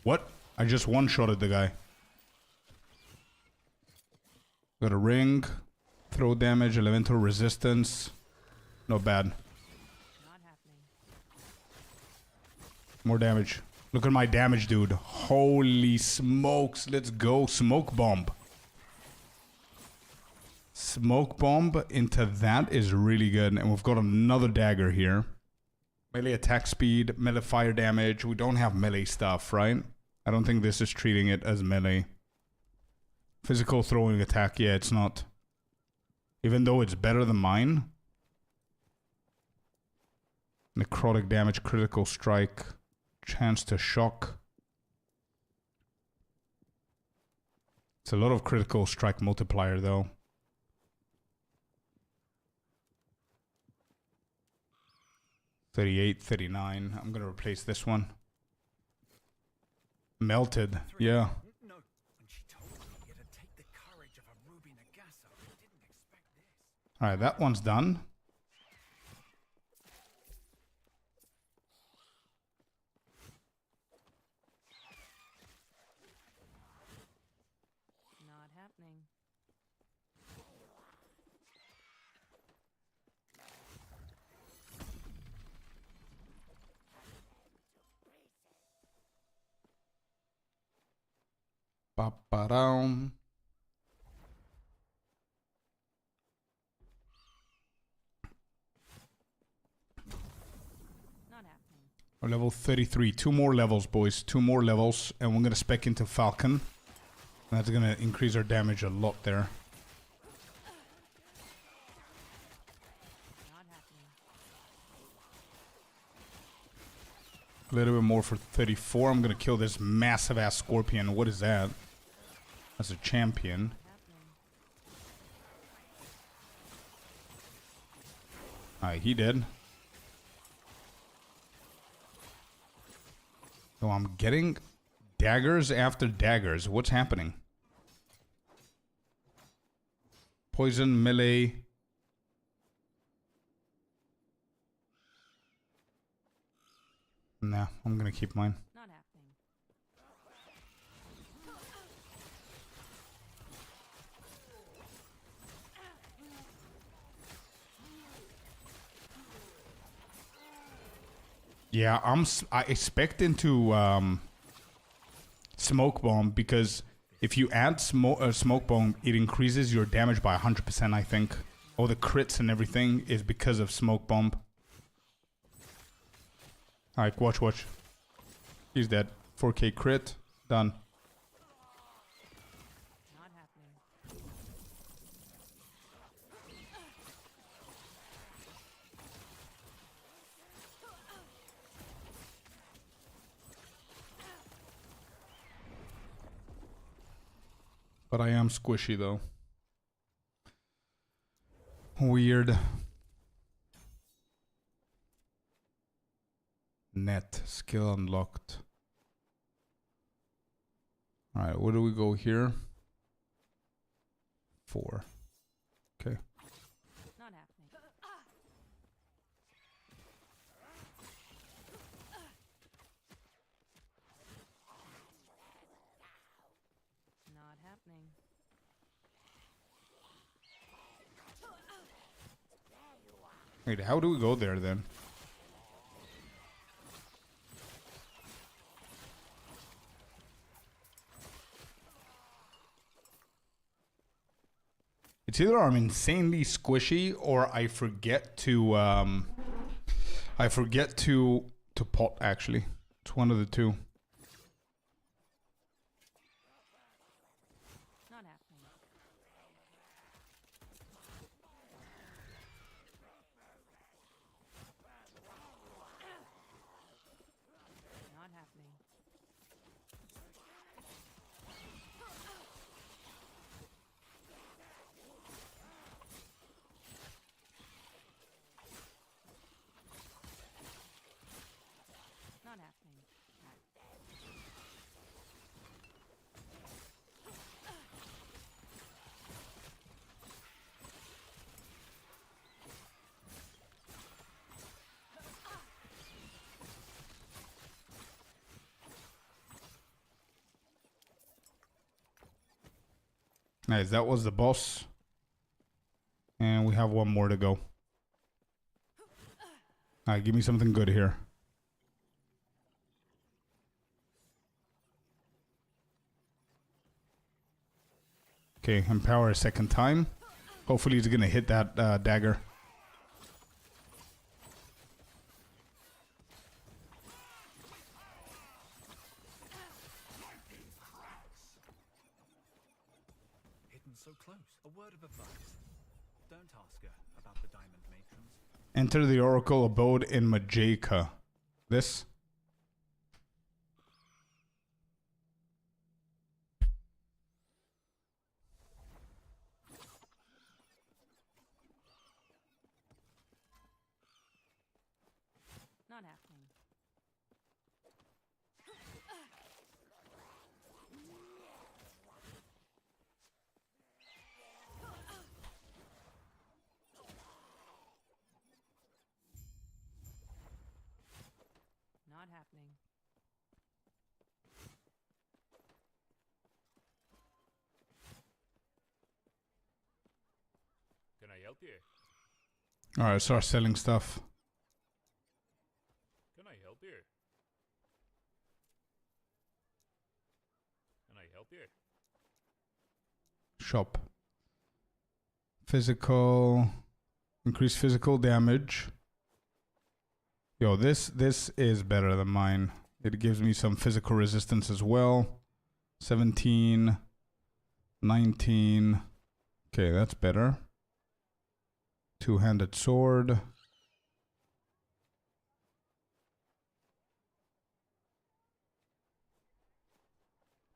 What? I just one-shotted the guy. Got a ring. Throw damage. Elemental resistance. Not bad. Not happening. More damage. Look at my damage, dude. Holy smokes. Let's go. Smoke bomb. Smoke bomb into that is really good. And we've got another dagger here. Melee attack speed, melee fire damage. We don't have melee stuff, right? I don't think this is treating it as melee. Physical throwing attack, yeah, it's not. Even though it's better than mine, Necrotic damage, critical strike, chance to shock. It's a lot of critical strike multiplier though. $38, $39. I'm gonna replace this one. Melted, yeah. No, when she told me it'd take the courage of a Ruby Nagasso, I didn't expect this. Alright, that one's done. Not happening. Ba-ba-dum. Not happening. We're level 33. 2 more levels, boys. 2 more levels. And we're going to spec into Falcon. That's going to increase our damage a lot there. Not happening. A little bit more for 34. I'm going to kill this massive ass scorpion. What is that? That's a champion. Alright, he did. So I'm getting daggers after daggers. What's happening? Poison, melee. Nah, I'm gonna keep mine. Not happening. Yeah, I expect into smoke bomb because if you add smoke bomb, it increases your damage by 100%. I think all the crits and everything is because of smoke bomb. All right, watch. He's dead. 4K crit, done. Not happening. But I am squishy though. Weird. Net skill unlocked. Alright, where do we go here? 4. Okay. Not happening. Not happening. Wait, how do we go there then? It's either I'm insanely squishy or I forget to pot actually. It's one of the two. Not happening. Not happening. Not happening. Nice, that was the boss. And we have one more to go. Alright, give me something good here. Okay, empower a second time. Hopefully he's gonna hit that dagger. Hidden so close. A word of advice. Don't ask her about the diamond matrons. Enter the Oracle abode in Majeka. This? Not happening. Not happening. Can I help you? Alright, start selling stuff. Can I help you? Can I help you? Shop. Physical. Increase physical damage. Yo, this is better than mine. It gives me some physical resistance as well. 17. 19. Okay, that's better. Two-handed sword.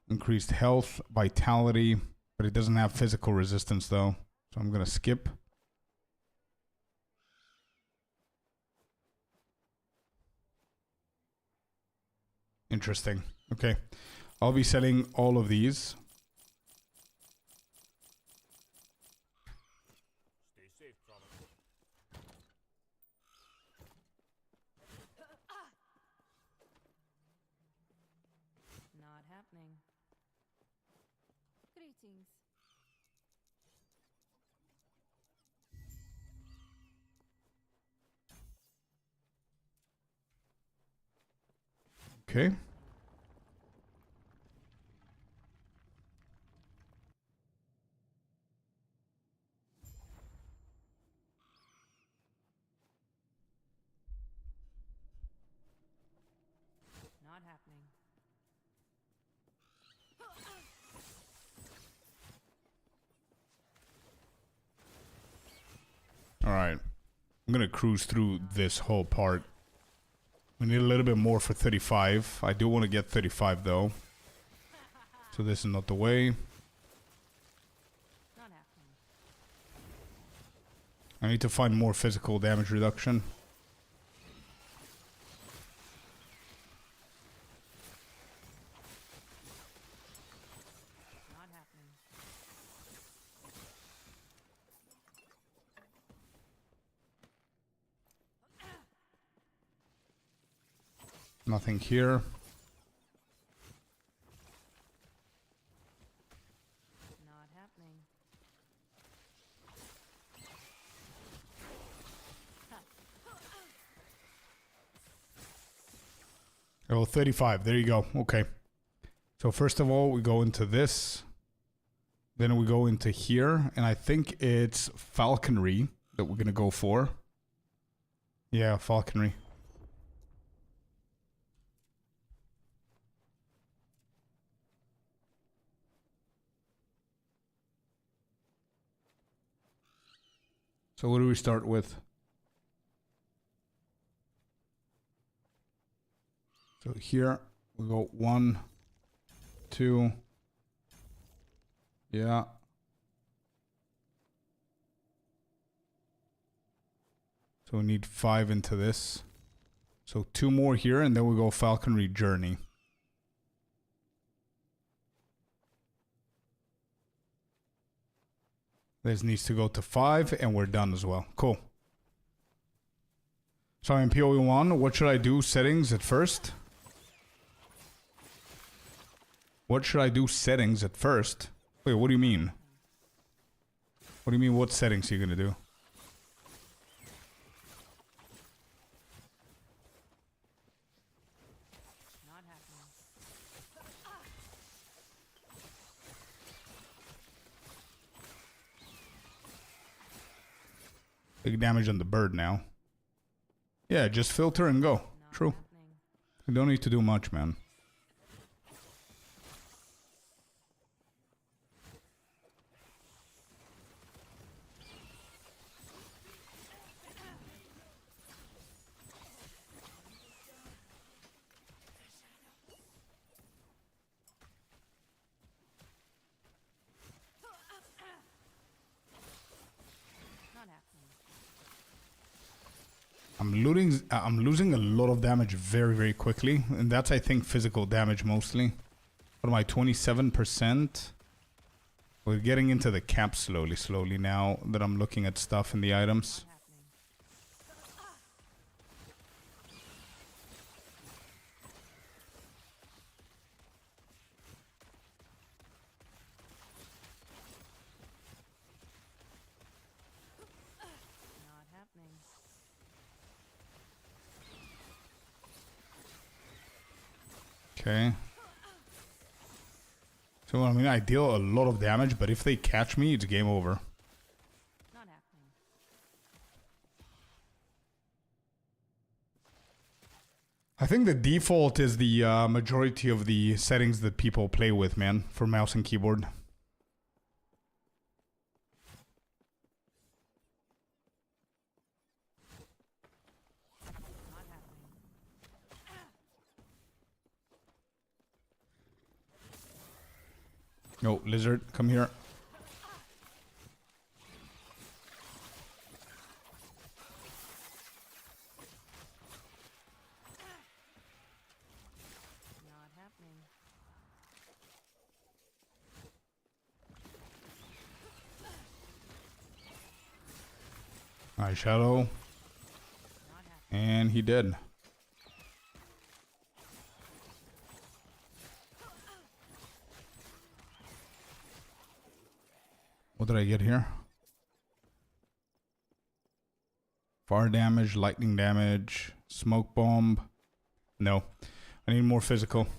Increased health, vitality, but it doesn't have physical resistance though. So I'm gonna skip. Interesting. Okay. I'll be selling all of these. Stay safe, Chronicle. Not happening. Greetings. Okay. Not happening. All right. I'm going to cruise through this whole part. We need a little bit more for 35. I do want to get 35 though. So this is not the way. Not happening. I need to find more physical damage reduction. Not happening. Nothing here. Not happening. Oh, 35. There you go. Okay. So first of all, we go into this. Then we go into here. And I think it's falconry that we're going to go for. Yeah, falconry. So what do we start with? So here we go 1, 2. Yeah. So we need 5 into this. So 2 more here and then we go falconry journey. This needs to go to 5 and we're done as well. Cool. So I'm PoE1. What should I do settings at first? What should I do settings at first? Wait, what do you mean? What do you mean what settings are you going to do? Not happening. Big damage on the bird now. Yeah, just filter and go. Not True. happening. You don't need to do much, man. I'm losing a lot of damage very, very quickly. And that's, I think, physical damage mostly. What am I, 27%? We're getting into the cap slowly now that I'm looking at stuff in the items. Okay. So, I mean, I deal a lot of damage, but if they catch me, it's game over. Not happening. I think the default is the majority of the settings that people play with, man, for mouse and keyboard. No, lizard, come here. Not happening. Alright, Shadow. And he did. What did I get here? Fire damage, lightning damage, smoke bomb. No, I need more physical.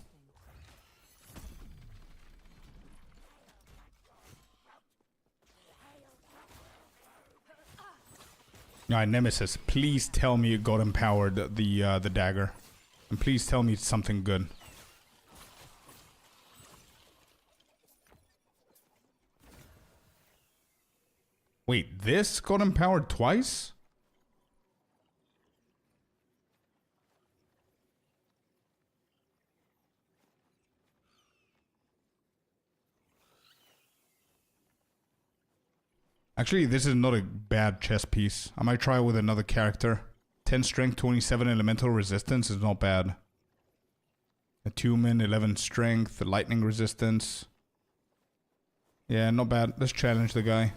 Alright, Nemesis, please tell me you got empowered the dagger. And please tell me it's something good. Wait, this got empowered twice? Actually, this is not a bad chess piece. I might try it with another character. 10 strength, 27 elemental resistance is not bad. Attunement, 11 strength, lightning resistance. Yeah, not bad. Let's challenge the guy.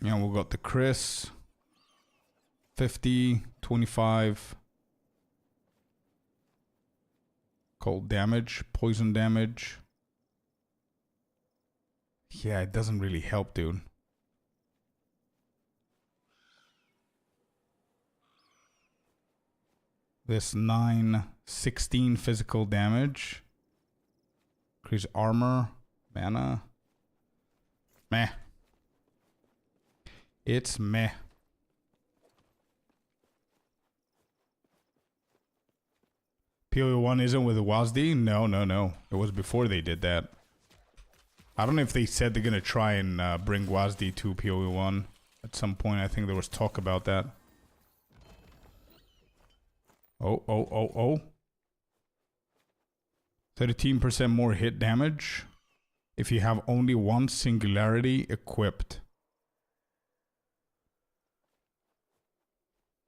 Yeah, we got the Chris. 50, 25. Cold damage, poison damage. Yeah, it doesn't really help, dude. This 9, 16 physical damage. Increase armor, mana. Meh. It's meh. PoE 1 isn't with WASD? No. It was before they did that. I don't know if they said they're gonna try and bring WASD to PoE 1 at some point. I think there was talk about that. Oh. 13% more hit damage if you have only one singularity equipped.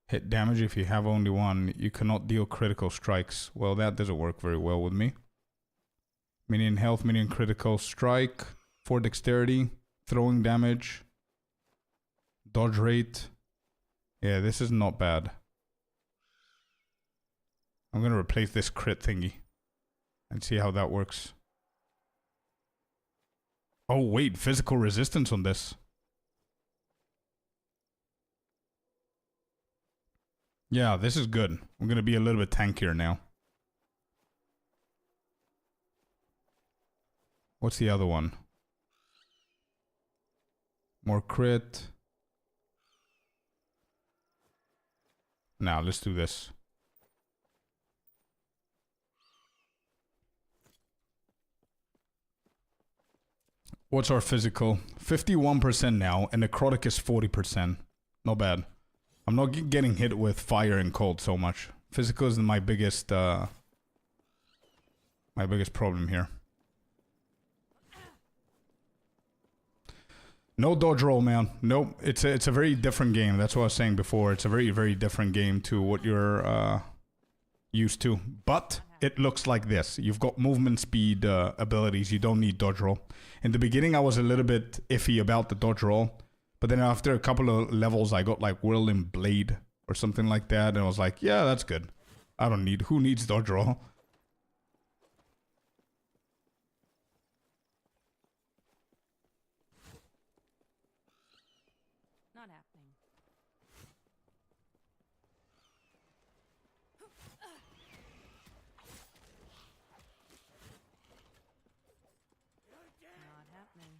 Hit damage if you have only one. You cannot deal critical strikes. Well, that doesn't work very well with me. Minion health, minion critical strike. 4 dexterity. Throwing damage. Dodge rate. Yeah, this is not bad. I'm going to replace this crit thingy. And see how that works. Oh, wait. Physical resistance on this. Yeah, this is good. I'm going to be a little bit tankier now. What's the other one? More crit. Now, let's do this. What's our physical? 51% now, and necrotic is 40%. Not bad. I'm not getting hit with fire and cold so much. Physical is my biggest my biggest problem here. No dodge roll, man. Nope. It's a very different game. That's what I was saying before. It's a very, very different game to what you're used to. But it looks like this. You've got movement speed abilities. You don't need dodge roll. In the beginning, I was a little bit iffy about the dodge roll. But then after a couple of levels, I got like Whirling Blade or something like that. And I was like, yeah, that's good. I don't need... Who needs dodge roll? Not happening. Not happening.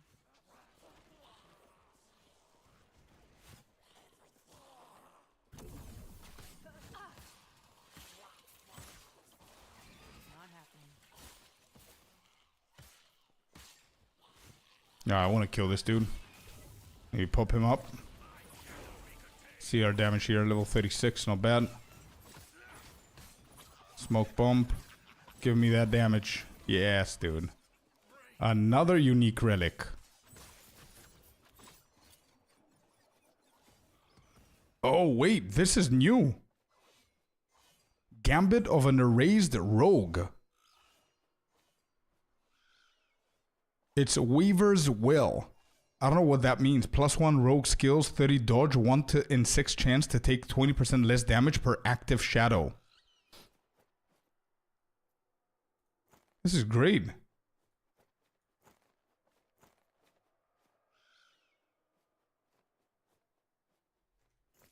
Not happening. Yeah, I want to kill this dude. Maybe pop him up. See our damage here, level 36, not bad. Smoke bomb. Give me that damage. Yes, dude. Another unique relic. Oh, wait, this is new. Gambit of an Erased Rogue. It's Weaver's Will. I don't know what that means. +1 rogue skills, 30 dodge, 1 in 6 chance to take 20% less damage per active shadow. This is great.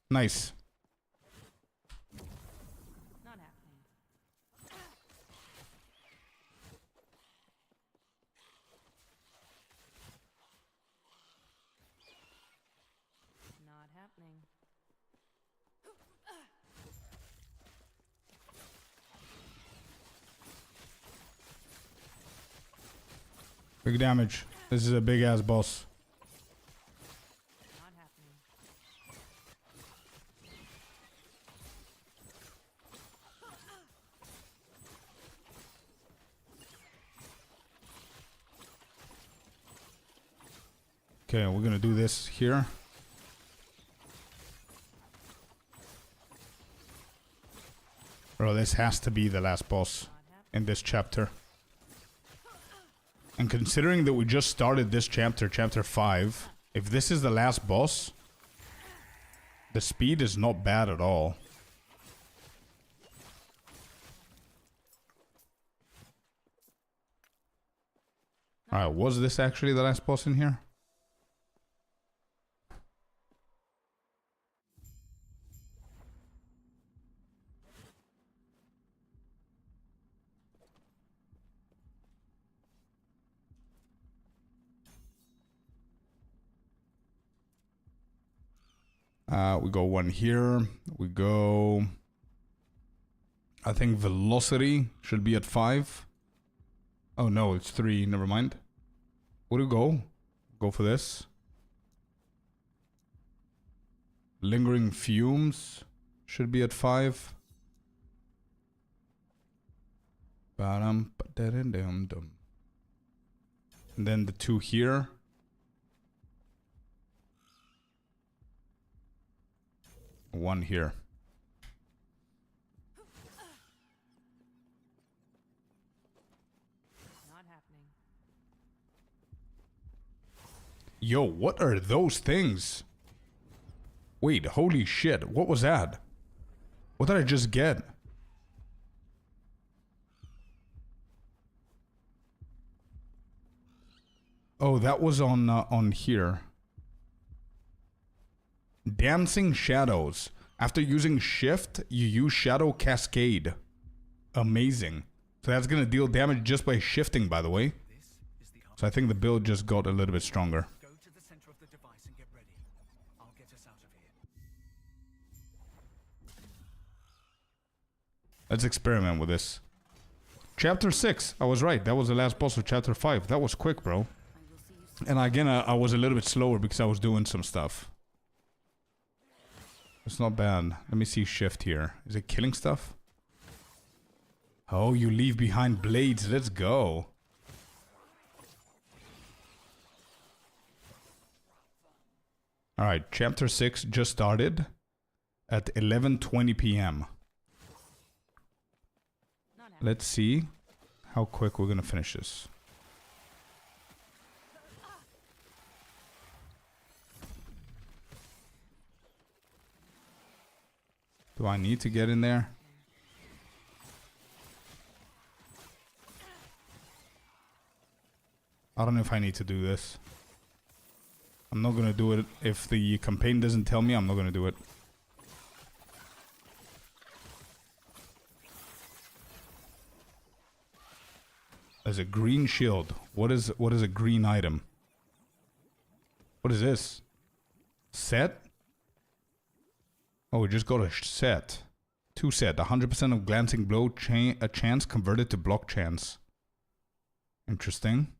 Nice. Not happening. Not happening. Big damage. This is a big ass boss. Not happening. Okay, we're gonna do this here. Bro, this has to be the last boss in this chapter. And considering that we just started this chapter, chapter 5, if this is the last boss, the speed is not bad at all. Alright, was this actually the last boss in here? We go 1 here. We go... I think velocity should be at 5. Oh no, it's 3. Never mind. Where do we go? Go for this. Lingering fumes should be at 5. And then the 2 here. One here. Not happening. Yo, what are those things? Wait, holy shit. What was that? What did I just get? Oh, that was on here. Dancing Shadows. After using Shift, you use Shadow Cascade. Amazing. So that's going to deal damage just by shifting, by the way. So I think the build just got a little bit stronger. Go to the center of the device and get ready. I'll get us out of here. Let's experiment with this. Chapter 6. I was right. That was the last boss of Chapter 5. That was quick, bro. And again, I was a little bit slower because I was doing some stuff. It's not bad. Let me see shift here. Is it killing stuff? Oh, you leave behind blades. Let's go. Alright, chapter 6 just started at 11:20 p.m. Let's see how quick we're gonna finish this. Do I need to get in there? I don't know if I need to do this. I'm not gonna do it. If the campaign doesn't tell me, I'm not gonna do it. There's a green shield. What is a green item? What is this? Set? Oh, we just got a set. 2 set. 100% of glancing blow a chance converted to block chance. Interesting.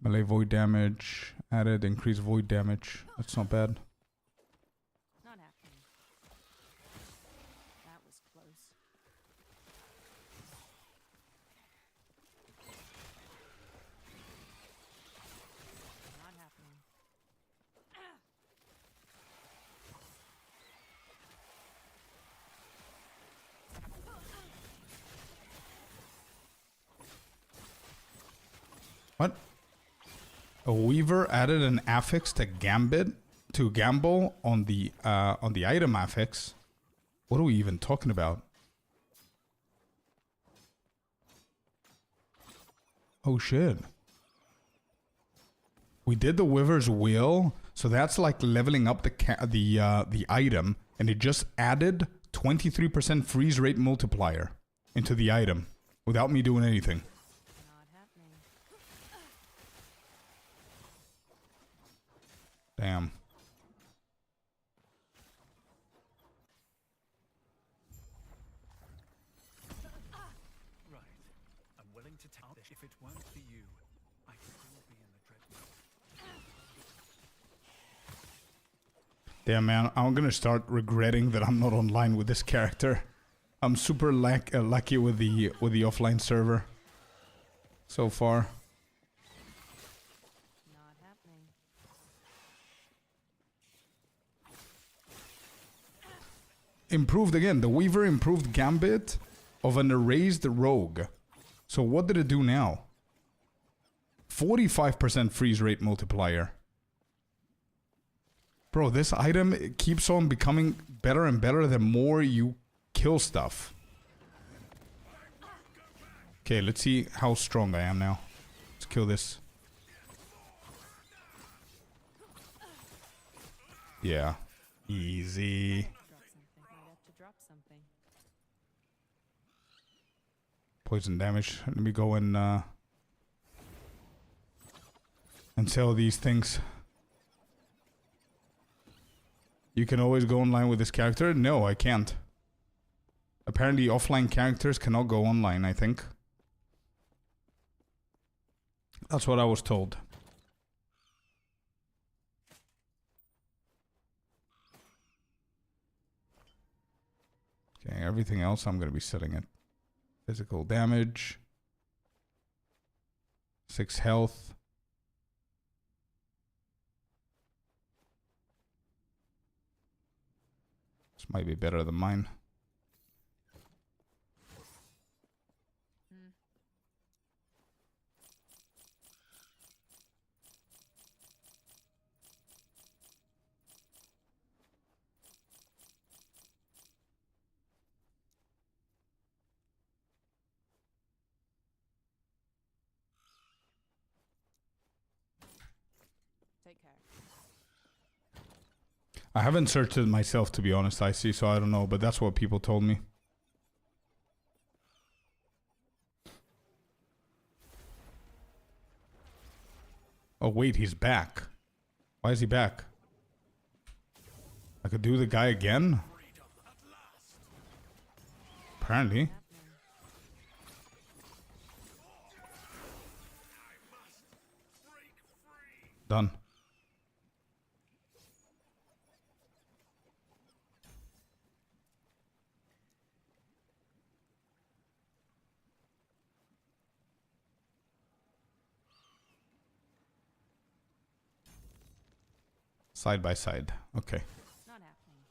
Melee void damage. Added increased void damage. That's not bad. Not happening. That was close. Not happening. What? A Weaver added an affix to gamble on the item affix. What are we even talking about? Oh shit. We did the Weaver's Will, so that's like leveling up the item, and it just added 23% freeze rate multiplier into the item without me doing anything. Damn. Right. I'm willing to tell this. If it weren't for you, I could still be in the dreadnought. Damn, man. I'm gonna start regretting that I'm not online with this character. I'm super lucky with the offline server so far. Improved again. The Weaver improved Gambit of an erased rogue. So what did it do now? 45% freeze rate multiplier. Bro, this item keeps on becoming better and better the more you kill stuff. Okay, let's see how strong I am now. Let's kill this. Yeah. Easy. Poison damage. Let me go and sell these things. You can always go online with this character? No, I can't. Apparently offline characters cannot go online, I think. That's what I was told. Okay, everything else I'm going to be setting it. Physical damage. 6 health. This might be better than mine. Take care. I haven't searched it myself, to be honest, I see, so I don't know, but that's what people told me. Oh, wait, he's back. Why is he back? I could do the guy again? Apparently. Done. Side by side. Okay. Not happening.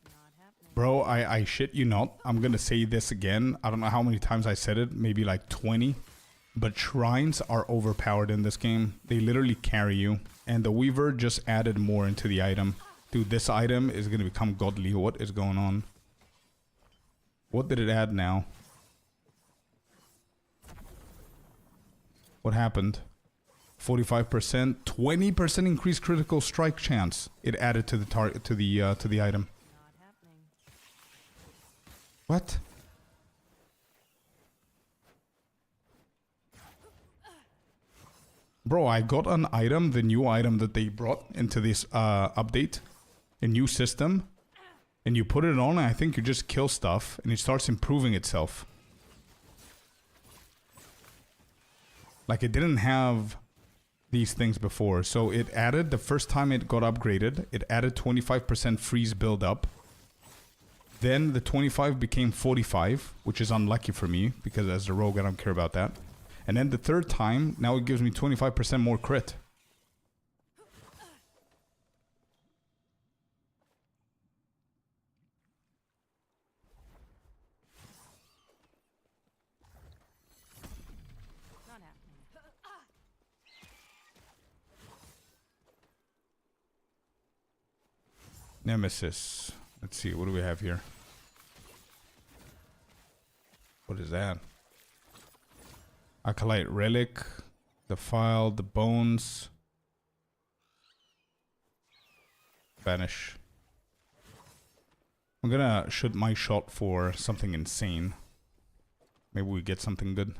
Not happening. Bro, I shit you not. I'm gonna say this again. I don't know how many times I said it. Maybe like 20. But shrines are overpowered in this game. They literally carry you. And the Weaver just added more into the item. Dude, this item is gonna become godly. What is going on? What did it add now? What happened? 45%, 20% increased critical strike chance. It added to the target to the item. Not happening. What? Bro, I got an item, the new item that they brought into this update, a new system, and you put it on, and I think you just kill stuff, and it starts improving itself. Like, it didn't have these things before, so it added, the first time it got upgraded, it added 25% freeze build up. Then the 25 became 45, which is unlucky for me, because as a rogue I don't care about that. And then the third time, now it gives me 25% more crit. Not happening. Nemesis. Let's see, what do we have here? What is that? Acolyte Relic, the file, the bones. Vanish. I'm gonna shoot my shot for something insane. Maybe we get something good.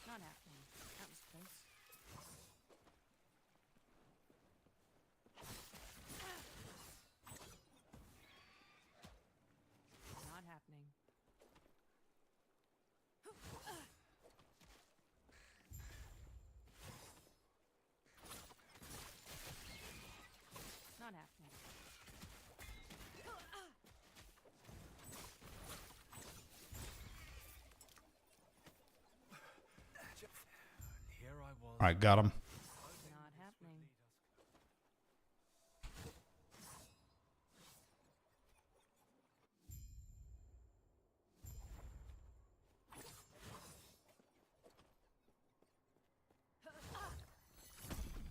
Not happening. That was close. Not happening. Not happening. Here I was. Alright, got him. Not happening.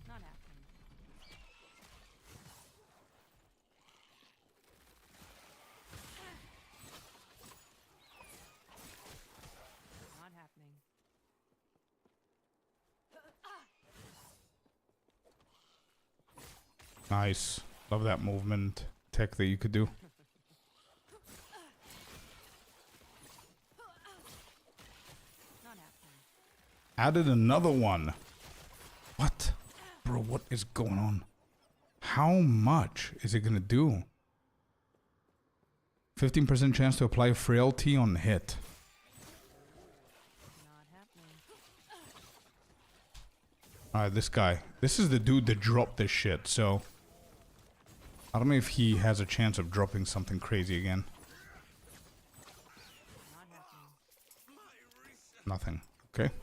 Not happening. Not happening. Nice. Love that movement tech that you could do. Not happening. Added another one. What? Bro, what is going on? How much is it gonna do? 15% chance to apply frailty on hit. Not happening. Alright, this guy. This is the dude that dropped this shit, so... I don't know if he has a chance of dropping something crazy again. Not happening. Nothing. Okay.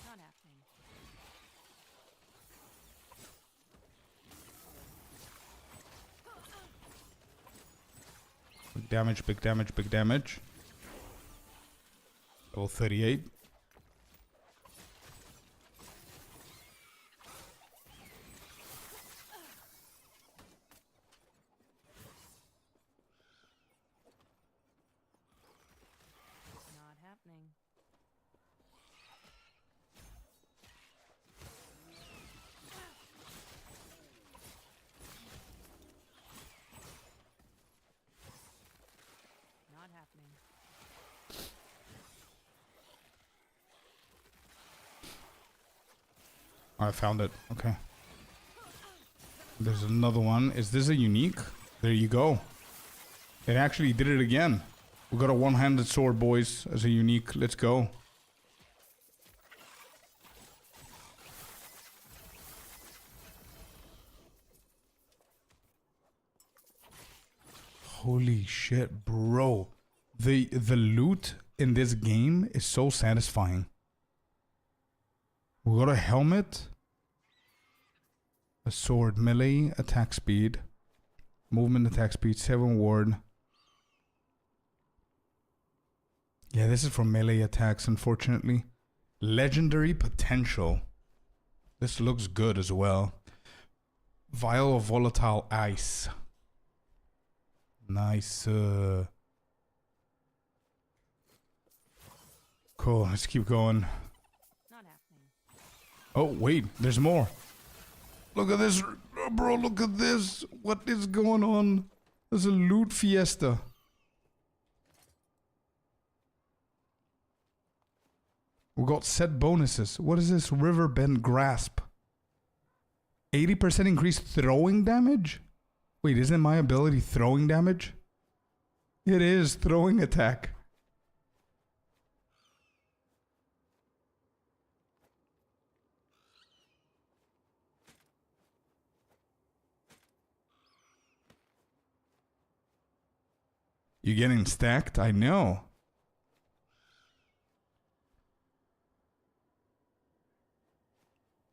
Not happening. Big damage, big damage, big damage. Level 38. Not happening. Not happening. I found it. Okay. There's another one. Is this a unique? There you go. It actually did it again. We got a one-handed sword, boys, as a unique. Let's go. Holy shit, bro. The loot in this game is so satisfying. We got a helmet. A sword, melee, attack speed. Movement, attack speed, 7 ward. Yeah, this is for melee attacks, unfortunately. Legendary potential. This looks good as well. Vial of volatile ice. Nice. Cool, let's keep going. Not happening. Oh, wait, there's more. Look at this, bro, look at this. What is going on? There's a loot fiesta. We got set bonuses. What is this? Riverbend Grasp. 80% increased throwing damage? Wait, isn't my ability throwing damage? It is throwing attack. You getting stacked? I know.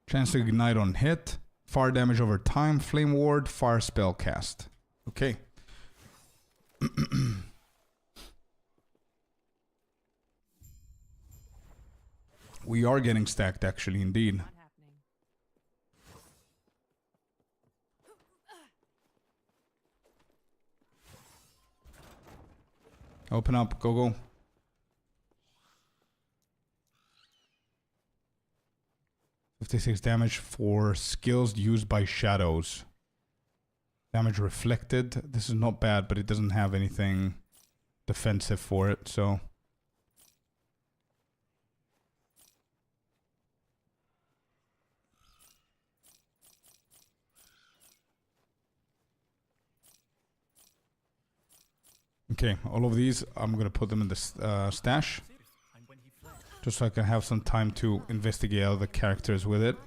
Chance to ignite on hit. Fire damage over time. Flame ward. Fire spell cast. Okay. We are getting stacked, actually, indeed. Not happening. Open up. Go, go. $56 damage for skills used by shadows. Damage reflected. This is not bad, but it doesn't have anything defensive for it, so... Okay, all of these, I'm going to put them in the stash. Just so I can have some time to investigate other characters with it.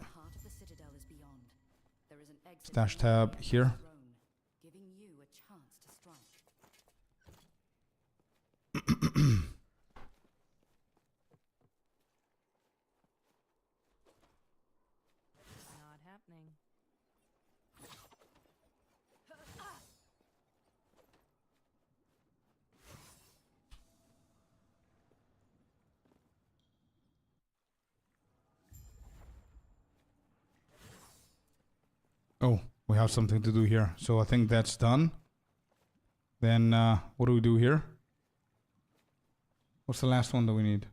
Stash tab here. Not happening. Oh, we have something to do here. So I think that's done. Then what do we do here? What's the last one that we need?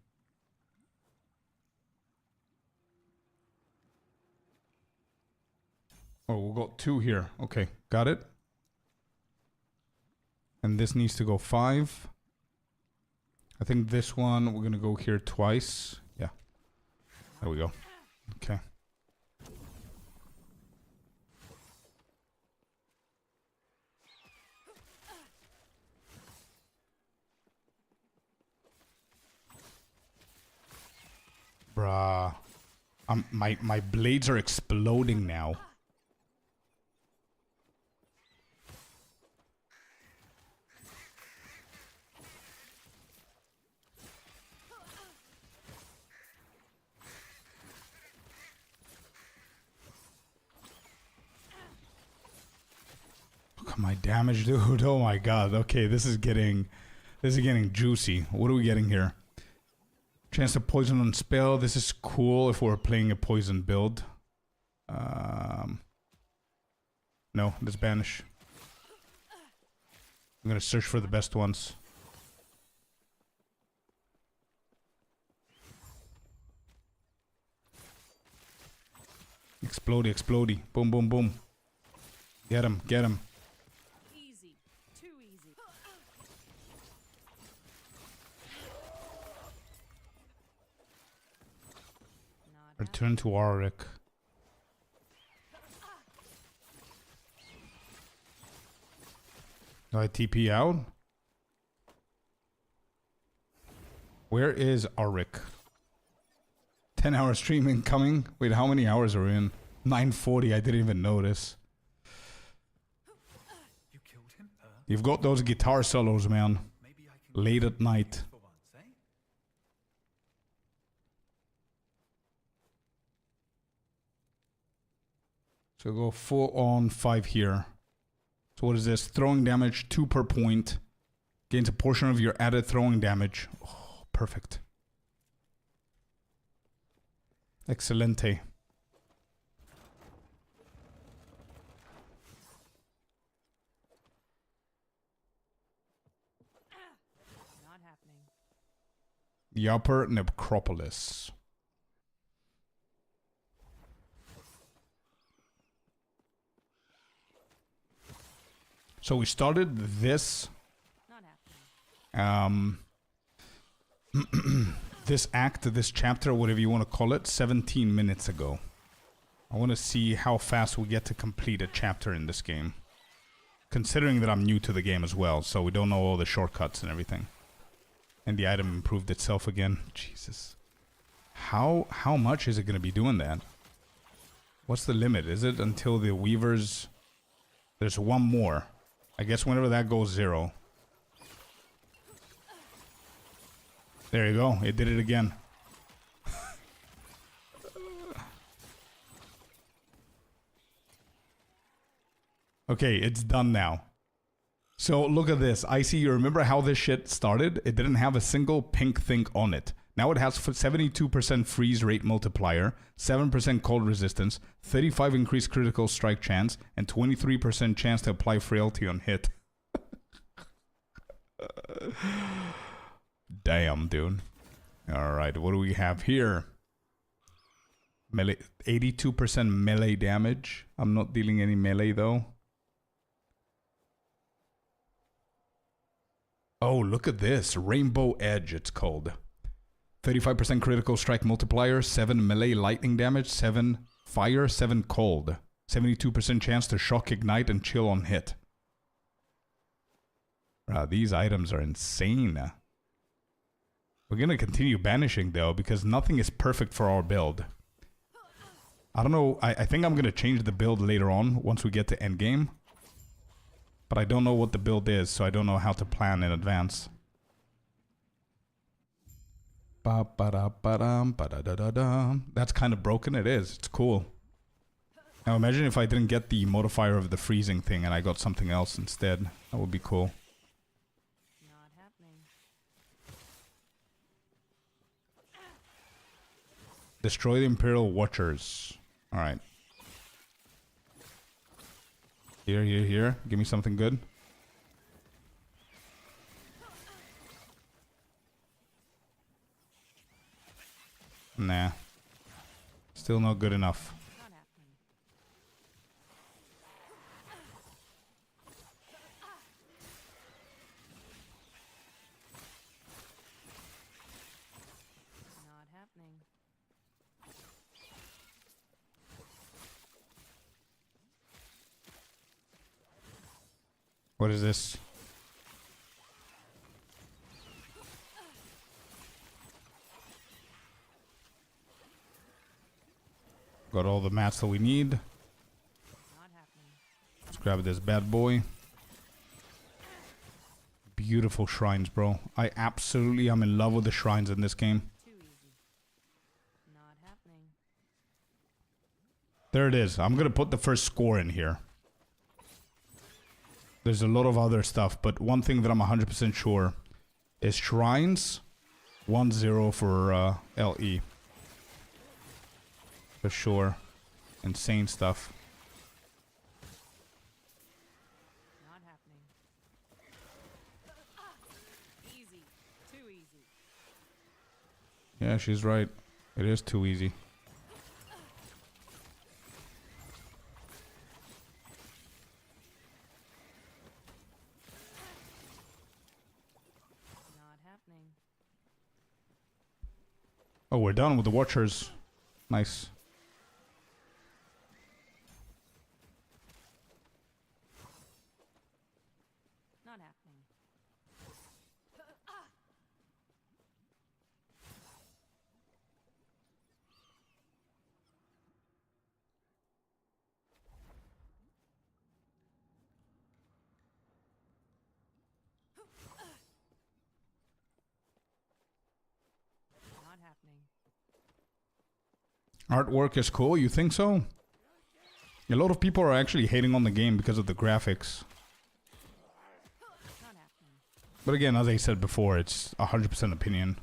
Oh, we got 2 here. Okay, got it. And this needs to go 5. I think this one, we're going to go here twice. Yeah. There we go. Okay. Bruh. My blades are exploding now. Look at my damage, dude. Oh my god. Okay, this is getting juicy. What are we getting here? Chance to poison on spell. This is cool if we're playing a poison build. No, let's banish. I'm gonna search for the best ones. Explodey, explodey. Boom, boom, boom. Get him, get him. Easy. Too easy. Return to Auric. Do I TP out? Where is Arik? 10-hour stream incoming. Wait, how many hours are we in? 9:40. I didn't even notice. You killed him? You've got those guitar solos, man. Late at night. For once, eh? So go full on 5 here. So what is this? Throwing damage, 2 per point. Gains a portion of your added throwing damage. Oh, perfect. Excelente. Not happening. The upper necropolis. So we started this this act, this chapter, whatever you want to call it, 17 minutes ago. I want to see how fast we get to complete a chapter in this game. Considering that I'm new to the game as well, so we don't know all the shortcuts and everything. And the item improved itself again. Jesus. How much is it going to be doing that? What's the limit? Is it until the weavers... There's one more. I guess whenever that goes 0. There you go. It did it again. Okay, it's done now. So look at this. I see. You remember how this shit started? It didn't have a single pink thing on it. Now it has 72% freeze rate multiplier, 7% cold resistance, 35 increased critical strike chance, and 23% chance to apply frailty on hit. Damn, dude. Alright, what do we have here? Melee, 82% melee damage. I'm not dealing any melee though. Oh, look at this. Rainbow Edge, it's called. 35% critical strike multiplier, 7 melee lightning damage, 7 fire, 7 cold. 72% chance to shock, ignite, and chill on hit. Wow, these items are insane. We're gonna continue banishing though, because nothing is perfect for our build. I don't know, I think I'm gonna change the build later on, once we get to endgame. But I don't know what the build is, so I don't know how to plan in advance. That's kind of broken. It is. It's cool. Now imagine if I didn't get the modifier of the freezing thing and I got something else instead. That would be cool. Not happening. Destroy the Imperial Watchers. Alright. Here. Give me something good. Nah. Still not good enough. Not happening. Not happening. What is this? Got all the mats that we need. Not happening. Let's grab this bad boy. Beautiful shrines, bro. I absolutely am in love with the shrines in this game. Too easy. Not happening. There it is. I'm gonna put the first score in here. There's a lot of other stuff, but one thing that I'm 100% sure is shrines 1-0 for LE. For sure. Insane stuff. Not happening. Easy. Too easy. Yeah, she's right. It is too easy. Not happening. Oh, we're done with the Watchers. Nice. Not Artwork is cool, you think so? A lot of people are actually hating on the game because of the graphics. But again, as I said before, it's 100% opinion.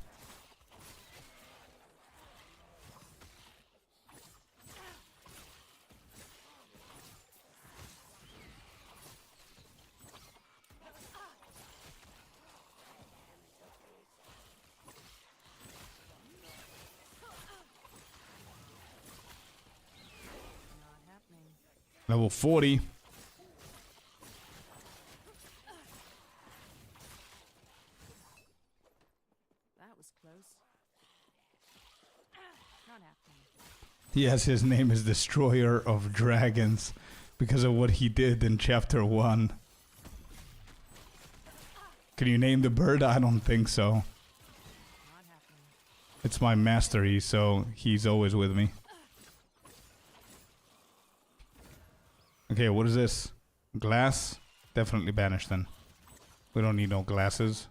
Level 40. That was close. Not happening. Yes, his name is Destroyer of Dragons because of what he did in chapter 1. Can you name the bird? I don't think so. It's my mastery, so he's always with me. Okay, what is this? Glass? Definitely banish then. We don't need no glasses.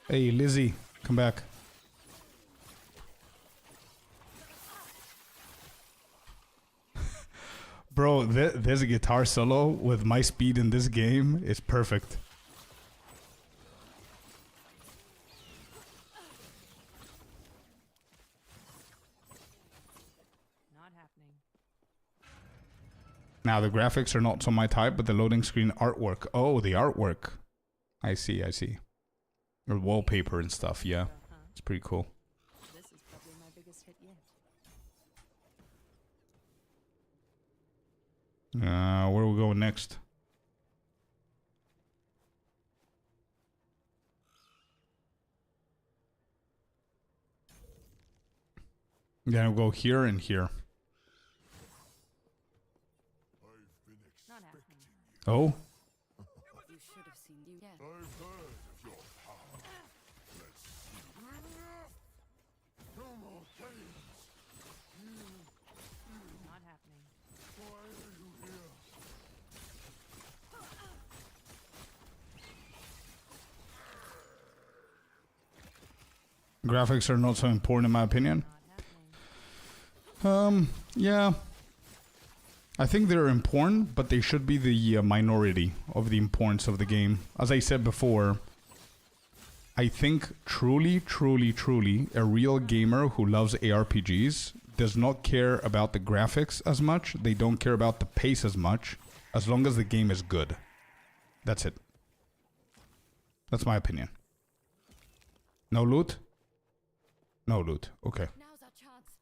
Hey, Lizzie, come back. Bro, there's a guitar solo with my speed in this game. It's perfect. Now, the graphics are not so my type, but the loading screen artwork. Oh, the artwork. I see, I see. Or wallpaper and stuff, yeah. It's pretty cool. This is probably my biggest hit yet. Where are we going next? Then we'll go here and here. Oh? You should have seen you. Yeah. I've heard of your power. Let's see. No more games. Not happening. Why are you here? Graphics are not so important in my opinion. Yeah. I think they're important, but they should be the minority of the importance of the game. As I said before, I think truly, a real gamer who loves ARPGs does not care about the graphics as much. They don't care about the pace as much, as long as the game is good. That's it. That's my opinion. No loot? No loot. Okay. Now's our chance.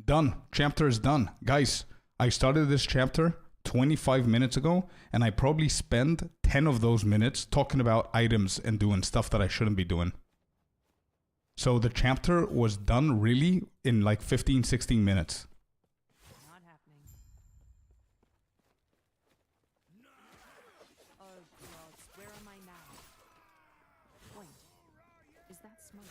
Done. Chapter is done. Guys, I started this chapter 25 minutes ago, and I probably spent 10 of those minutes talking about items and doing stuff that I shouldn't be doing. So the chapter was done really in like 15, 16 minutes. Not happening. Oh gods, where am I now? Wait, is that smoke?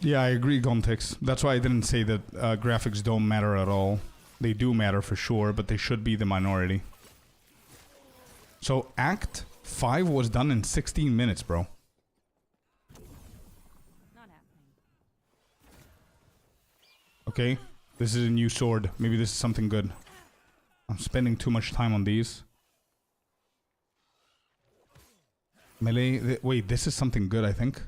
Yeah, I agree, Gontex. That's why I didn't say that graphics don't matter at all. They do matter for sure, but they should be the minority. So Act 5 was done in 16 minutes, bro. Not happening. Okay, this is a new sword. Maybe this is something good. I'm spending too much time on these. Melee. Wait, this is something good, I think.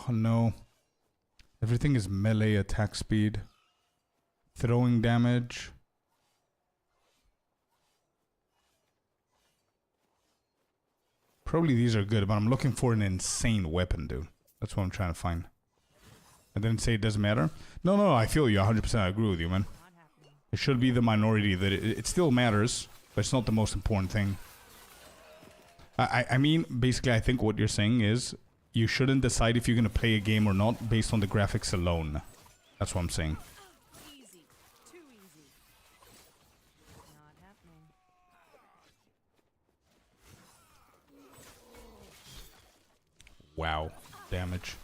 Oh no. Everything is melee attack speed. Throwing damage. Probably these are good, but I'm looking for an insane weapon, dude. That's what I'm trying to find. I didn't say it doesn't matter. No, I feel you 100%. I agree with you, man. It should be the minority that it still matters, but it's not the most important thing. I mean, basically, I think what you're saying is you shouldn't decide if you're going to play a game or not based on the graphics alone. That's what I'm saying. Easy. Too easy. Not happening. Wow. Damage.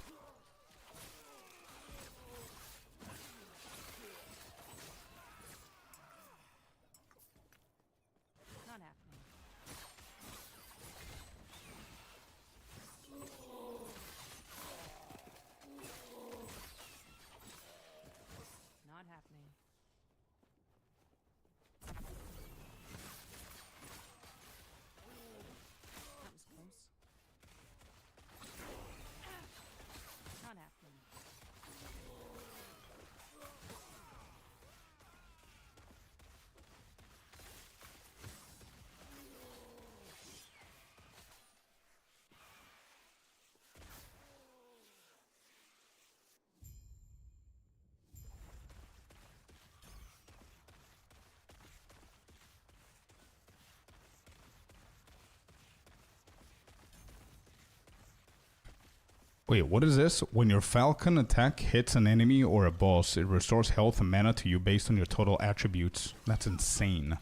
Wait, what is this? When your falcon attack hits an enemy or a boss, it restores health and mana to you based on your total attributes. That's insane.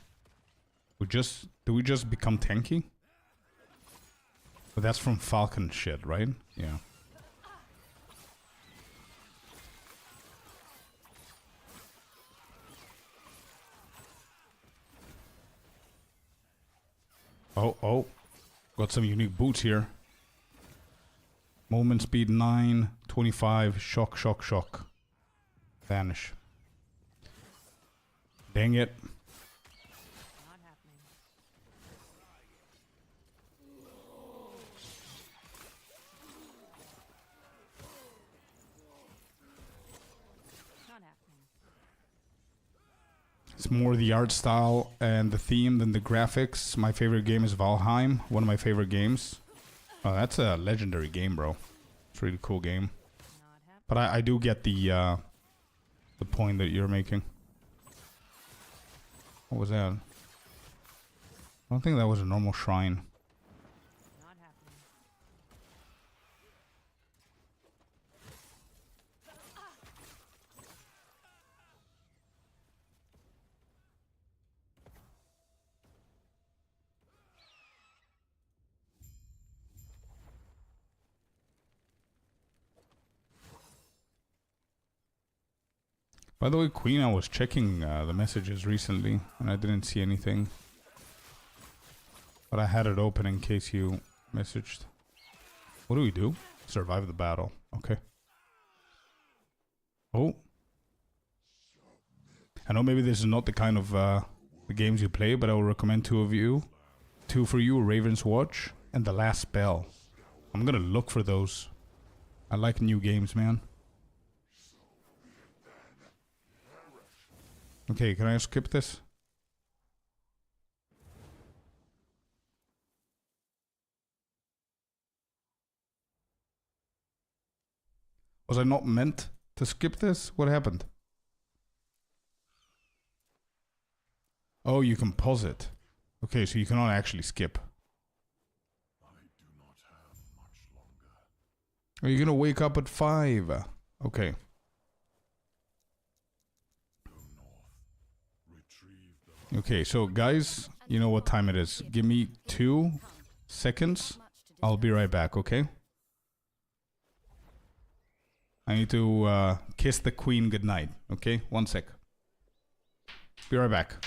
Do we just become tanky? But that's from falcon shit, right? Yeah. Oh. Got some unique boots here. Movement speed 9, 25, shock. Vanish. Dang it. Not happening. Not happening. It's more the art style and the theme than the graphics. My favorite game is Valheim, one of my favorite games. Oh, that's a legendary game, bro. It's a really cool game. But I do get the point that you're making. What was that? I don't think that was a normal shrine. Not happening. By the way, Queen, I was checking the messages recently, and I didn't see anything. But I had it open in case you messaged. What do we do? Survive the battle. Okay. Oh. I know maybe this is not the kind of the games you play, but I will recommend two for you, Raven's Watch and The Last Spell. I'm gonna look for those. I like new games, man. Okay, can I skip this? Was I not meant to skip this? What happened? Oh, you can pause it. Okay, so you cannot actually skip. Are you gonna wake up at 5? Okay. Okay, so guys, you know what time it is. Give me 2 seconds. I'll be right back, okay? I need to kiss the queen goodnight, okay? 1 sec. Be right back.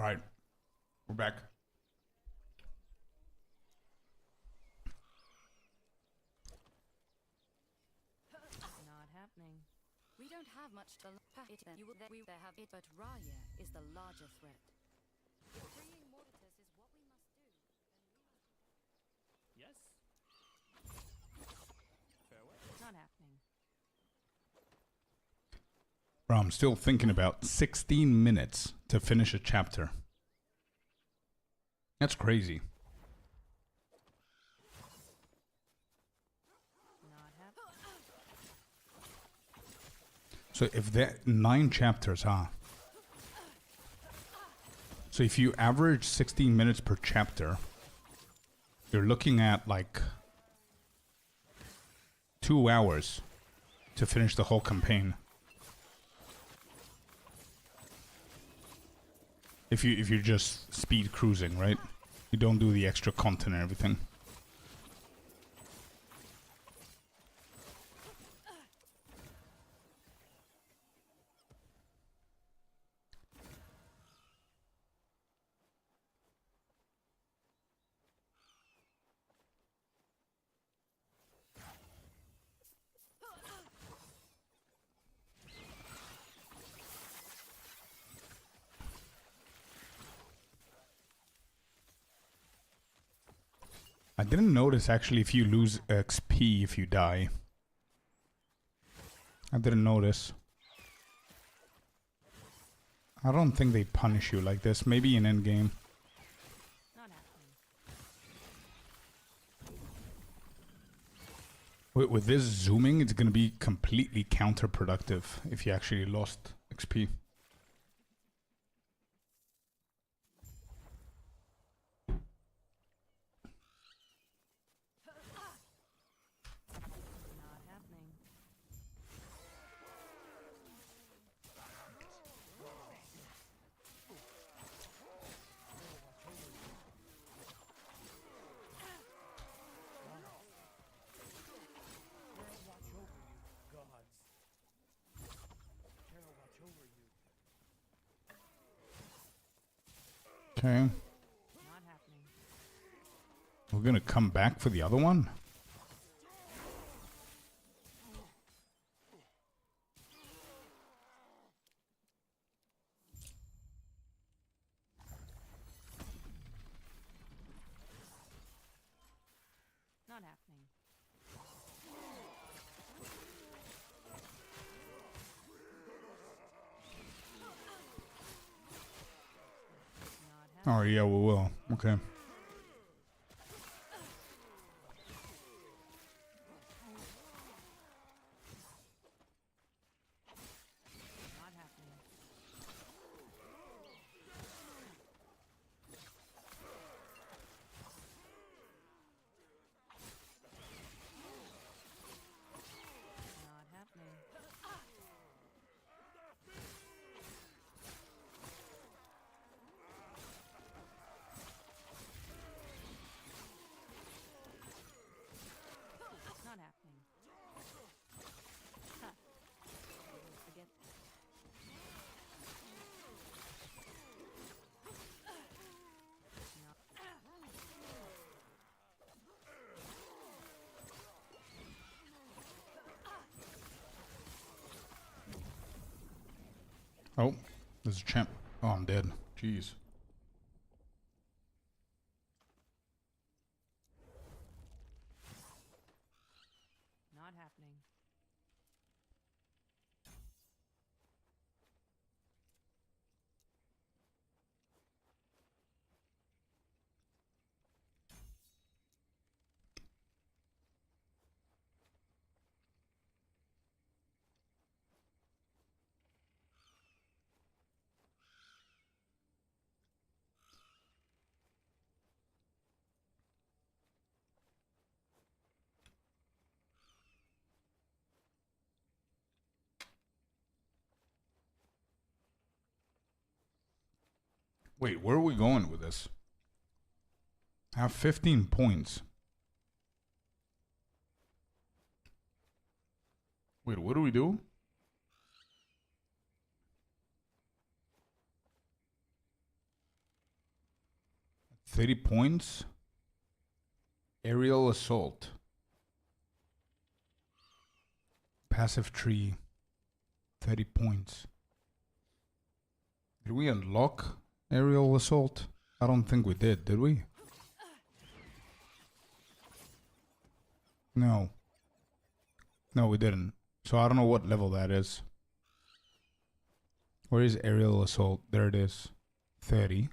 All right, we're back. Not happening. We don't have much to pack it then. You will we there have it, but Raya is the larger threat. If freeing Mortitus is what we must do, then we must. Yes? Farewell. Not happening. Bro, I'm still thinking about 16 minutes to finish a chapter. That's crazy. Not happening. So if that 9 chapters, huh? So if you average 16 minutes per chapter, you're looking at like 2 hours to finish the whole campaign. If you're just speed cruising, right? You don't do the extra content and everything. I didn't notice actually if you lose XP if you die. I didn't notice. I don't think they punish you like this. Maybe in endgame. Not happening. With this zooming, it's going to be completely counterproductive if you actually lost XP. Not happening. Okay. Not happening. We're going to come back for the other one? Not happening. Oh, yeah, we will. Okay. Not happening. Not happening. Not happening. Ha. Forget that. No. Oh, there's a champ. Oh, I'm dead. Jeez. Not happening. Wait, where are we going with this? I have 15 points. Wait, what do we do? 30 points. Aerial assault. Passive tree. 30 points. Did we unlock aerial assault? I don't think we did we? No. No, we didn't. So I don't know what level that is. Where is aerial assault? There it is. 30.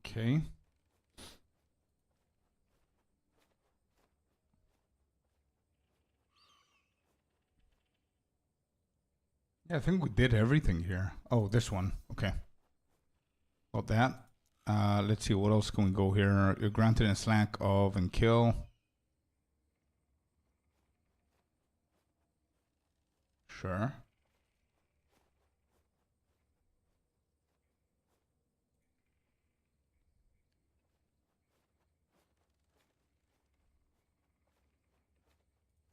Okay. Yeah, I think we did everything here. Oh, this one. Okay. Got that. Let's see, what else can we go here? You're granted a slack of and kill. Sure.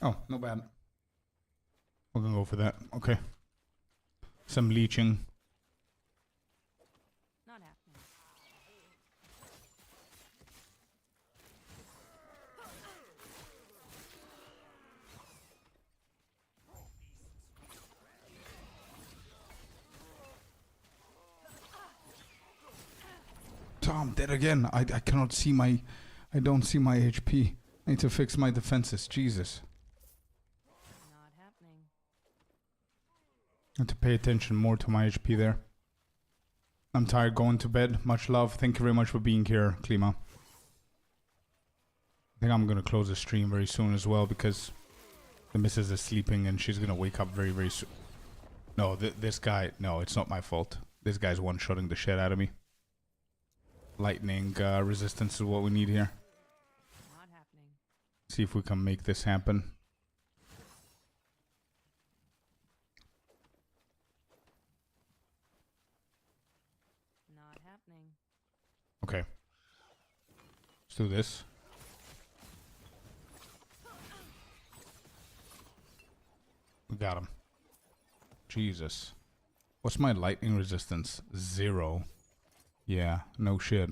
Oh, no bad. We're gonna go for that. Okay. Some leeching. Not happening. Tom, dead again. I cannot see my... I don't see my HP. I need to fix my defenses. Jesus. Not happening. I have to pay attention more to my HP there. I'm tired, going to bed. Much love. Thank you very much for being here, Klima. I think I'm going to close the stream very soon as well because the missus is sleeping and she's going to wake up very, very soon. No, this guy... No, it's not my fault. This guy's one-shotting the shit out of me. Lightning resistance is what we need here. Not happening. See if we can make this happen. Not happening. Okay. Let's do this. We got him. Jesus. What's my lightning resistance? 0. Yeah, no shit.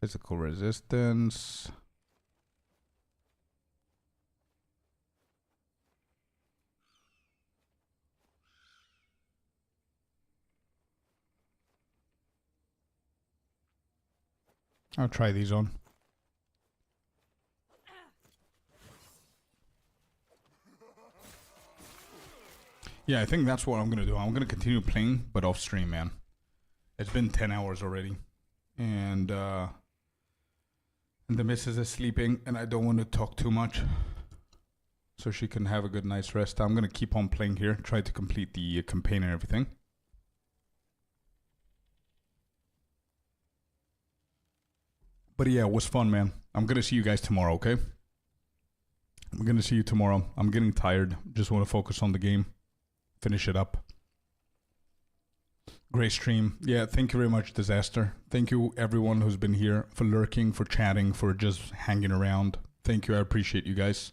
Physical resistance. I'll try these on. Yeah, I think that's what I'm going to do. I'm going to continue playing, but off stream, man. It's been 10 hours already. And the missus is sleeping, and I don't want to talk too much. So she can have a good night's rest. I'm going to keep on playing here. Try to complete the campaign and everything. But yeah, it was fun, man. I'm going to see you guys tomorrow, okay? I'm going to see you tomorrow. I'm getting tired. Just want to focus on the game. Finish it up. Great stream. Yeah, thank you very much, Disaster. Thank you everyone who's been here, for lurking, for chatting, for just hanging around. Thank you. I appreciate you guys.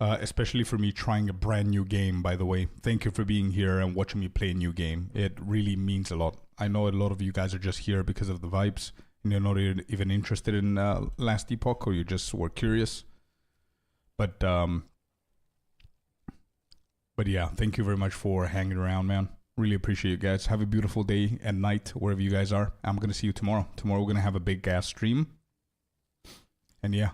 Especially for me trying a brand new game, by the way. Thank you for being here and watching me play a new game. It really means a lot. I know a lot of you guys are just here because of the vibes. And you're not even interested in Last Epoch, or you just were curious. But yeah, thank you very much for hanging around, man. Really appreciate you guys. Have a beautiful day and night wherever you guys are. I'm going to see you tomorrow. Tomorrow we're going to have a big gas stream. And yeah,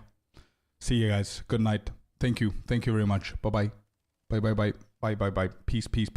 see you guys. Good night. Thank you. Thank you very much. Bye-bye. Bye-bye-bye. Bye-bye-bye. Peace, peace, peace.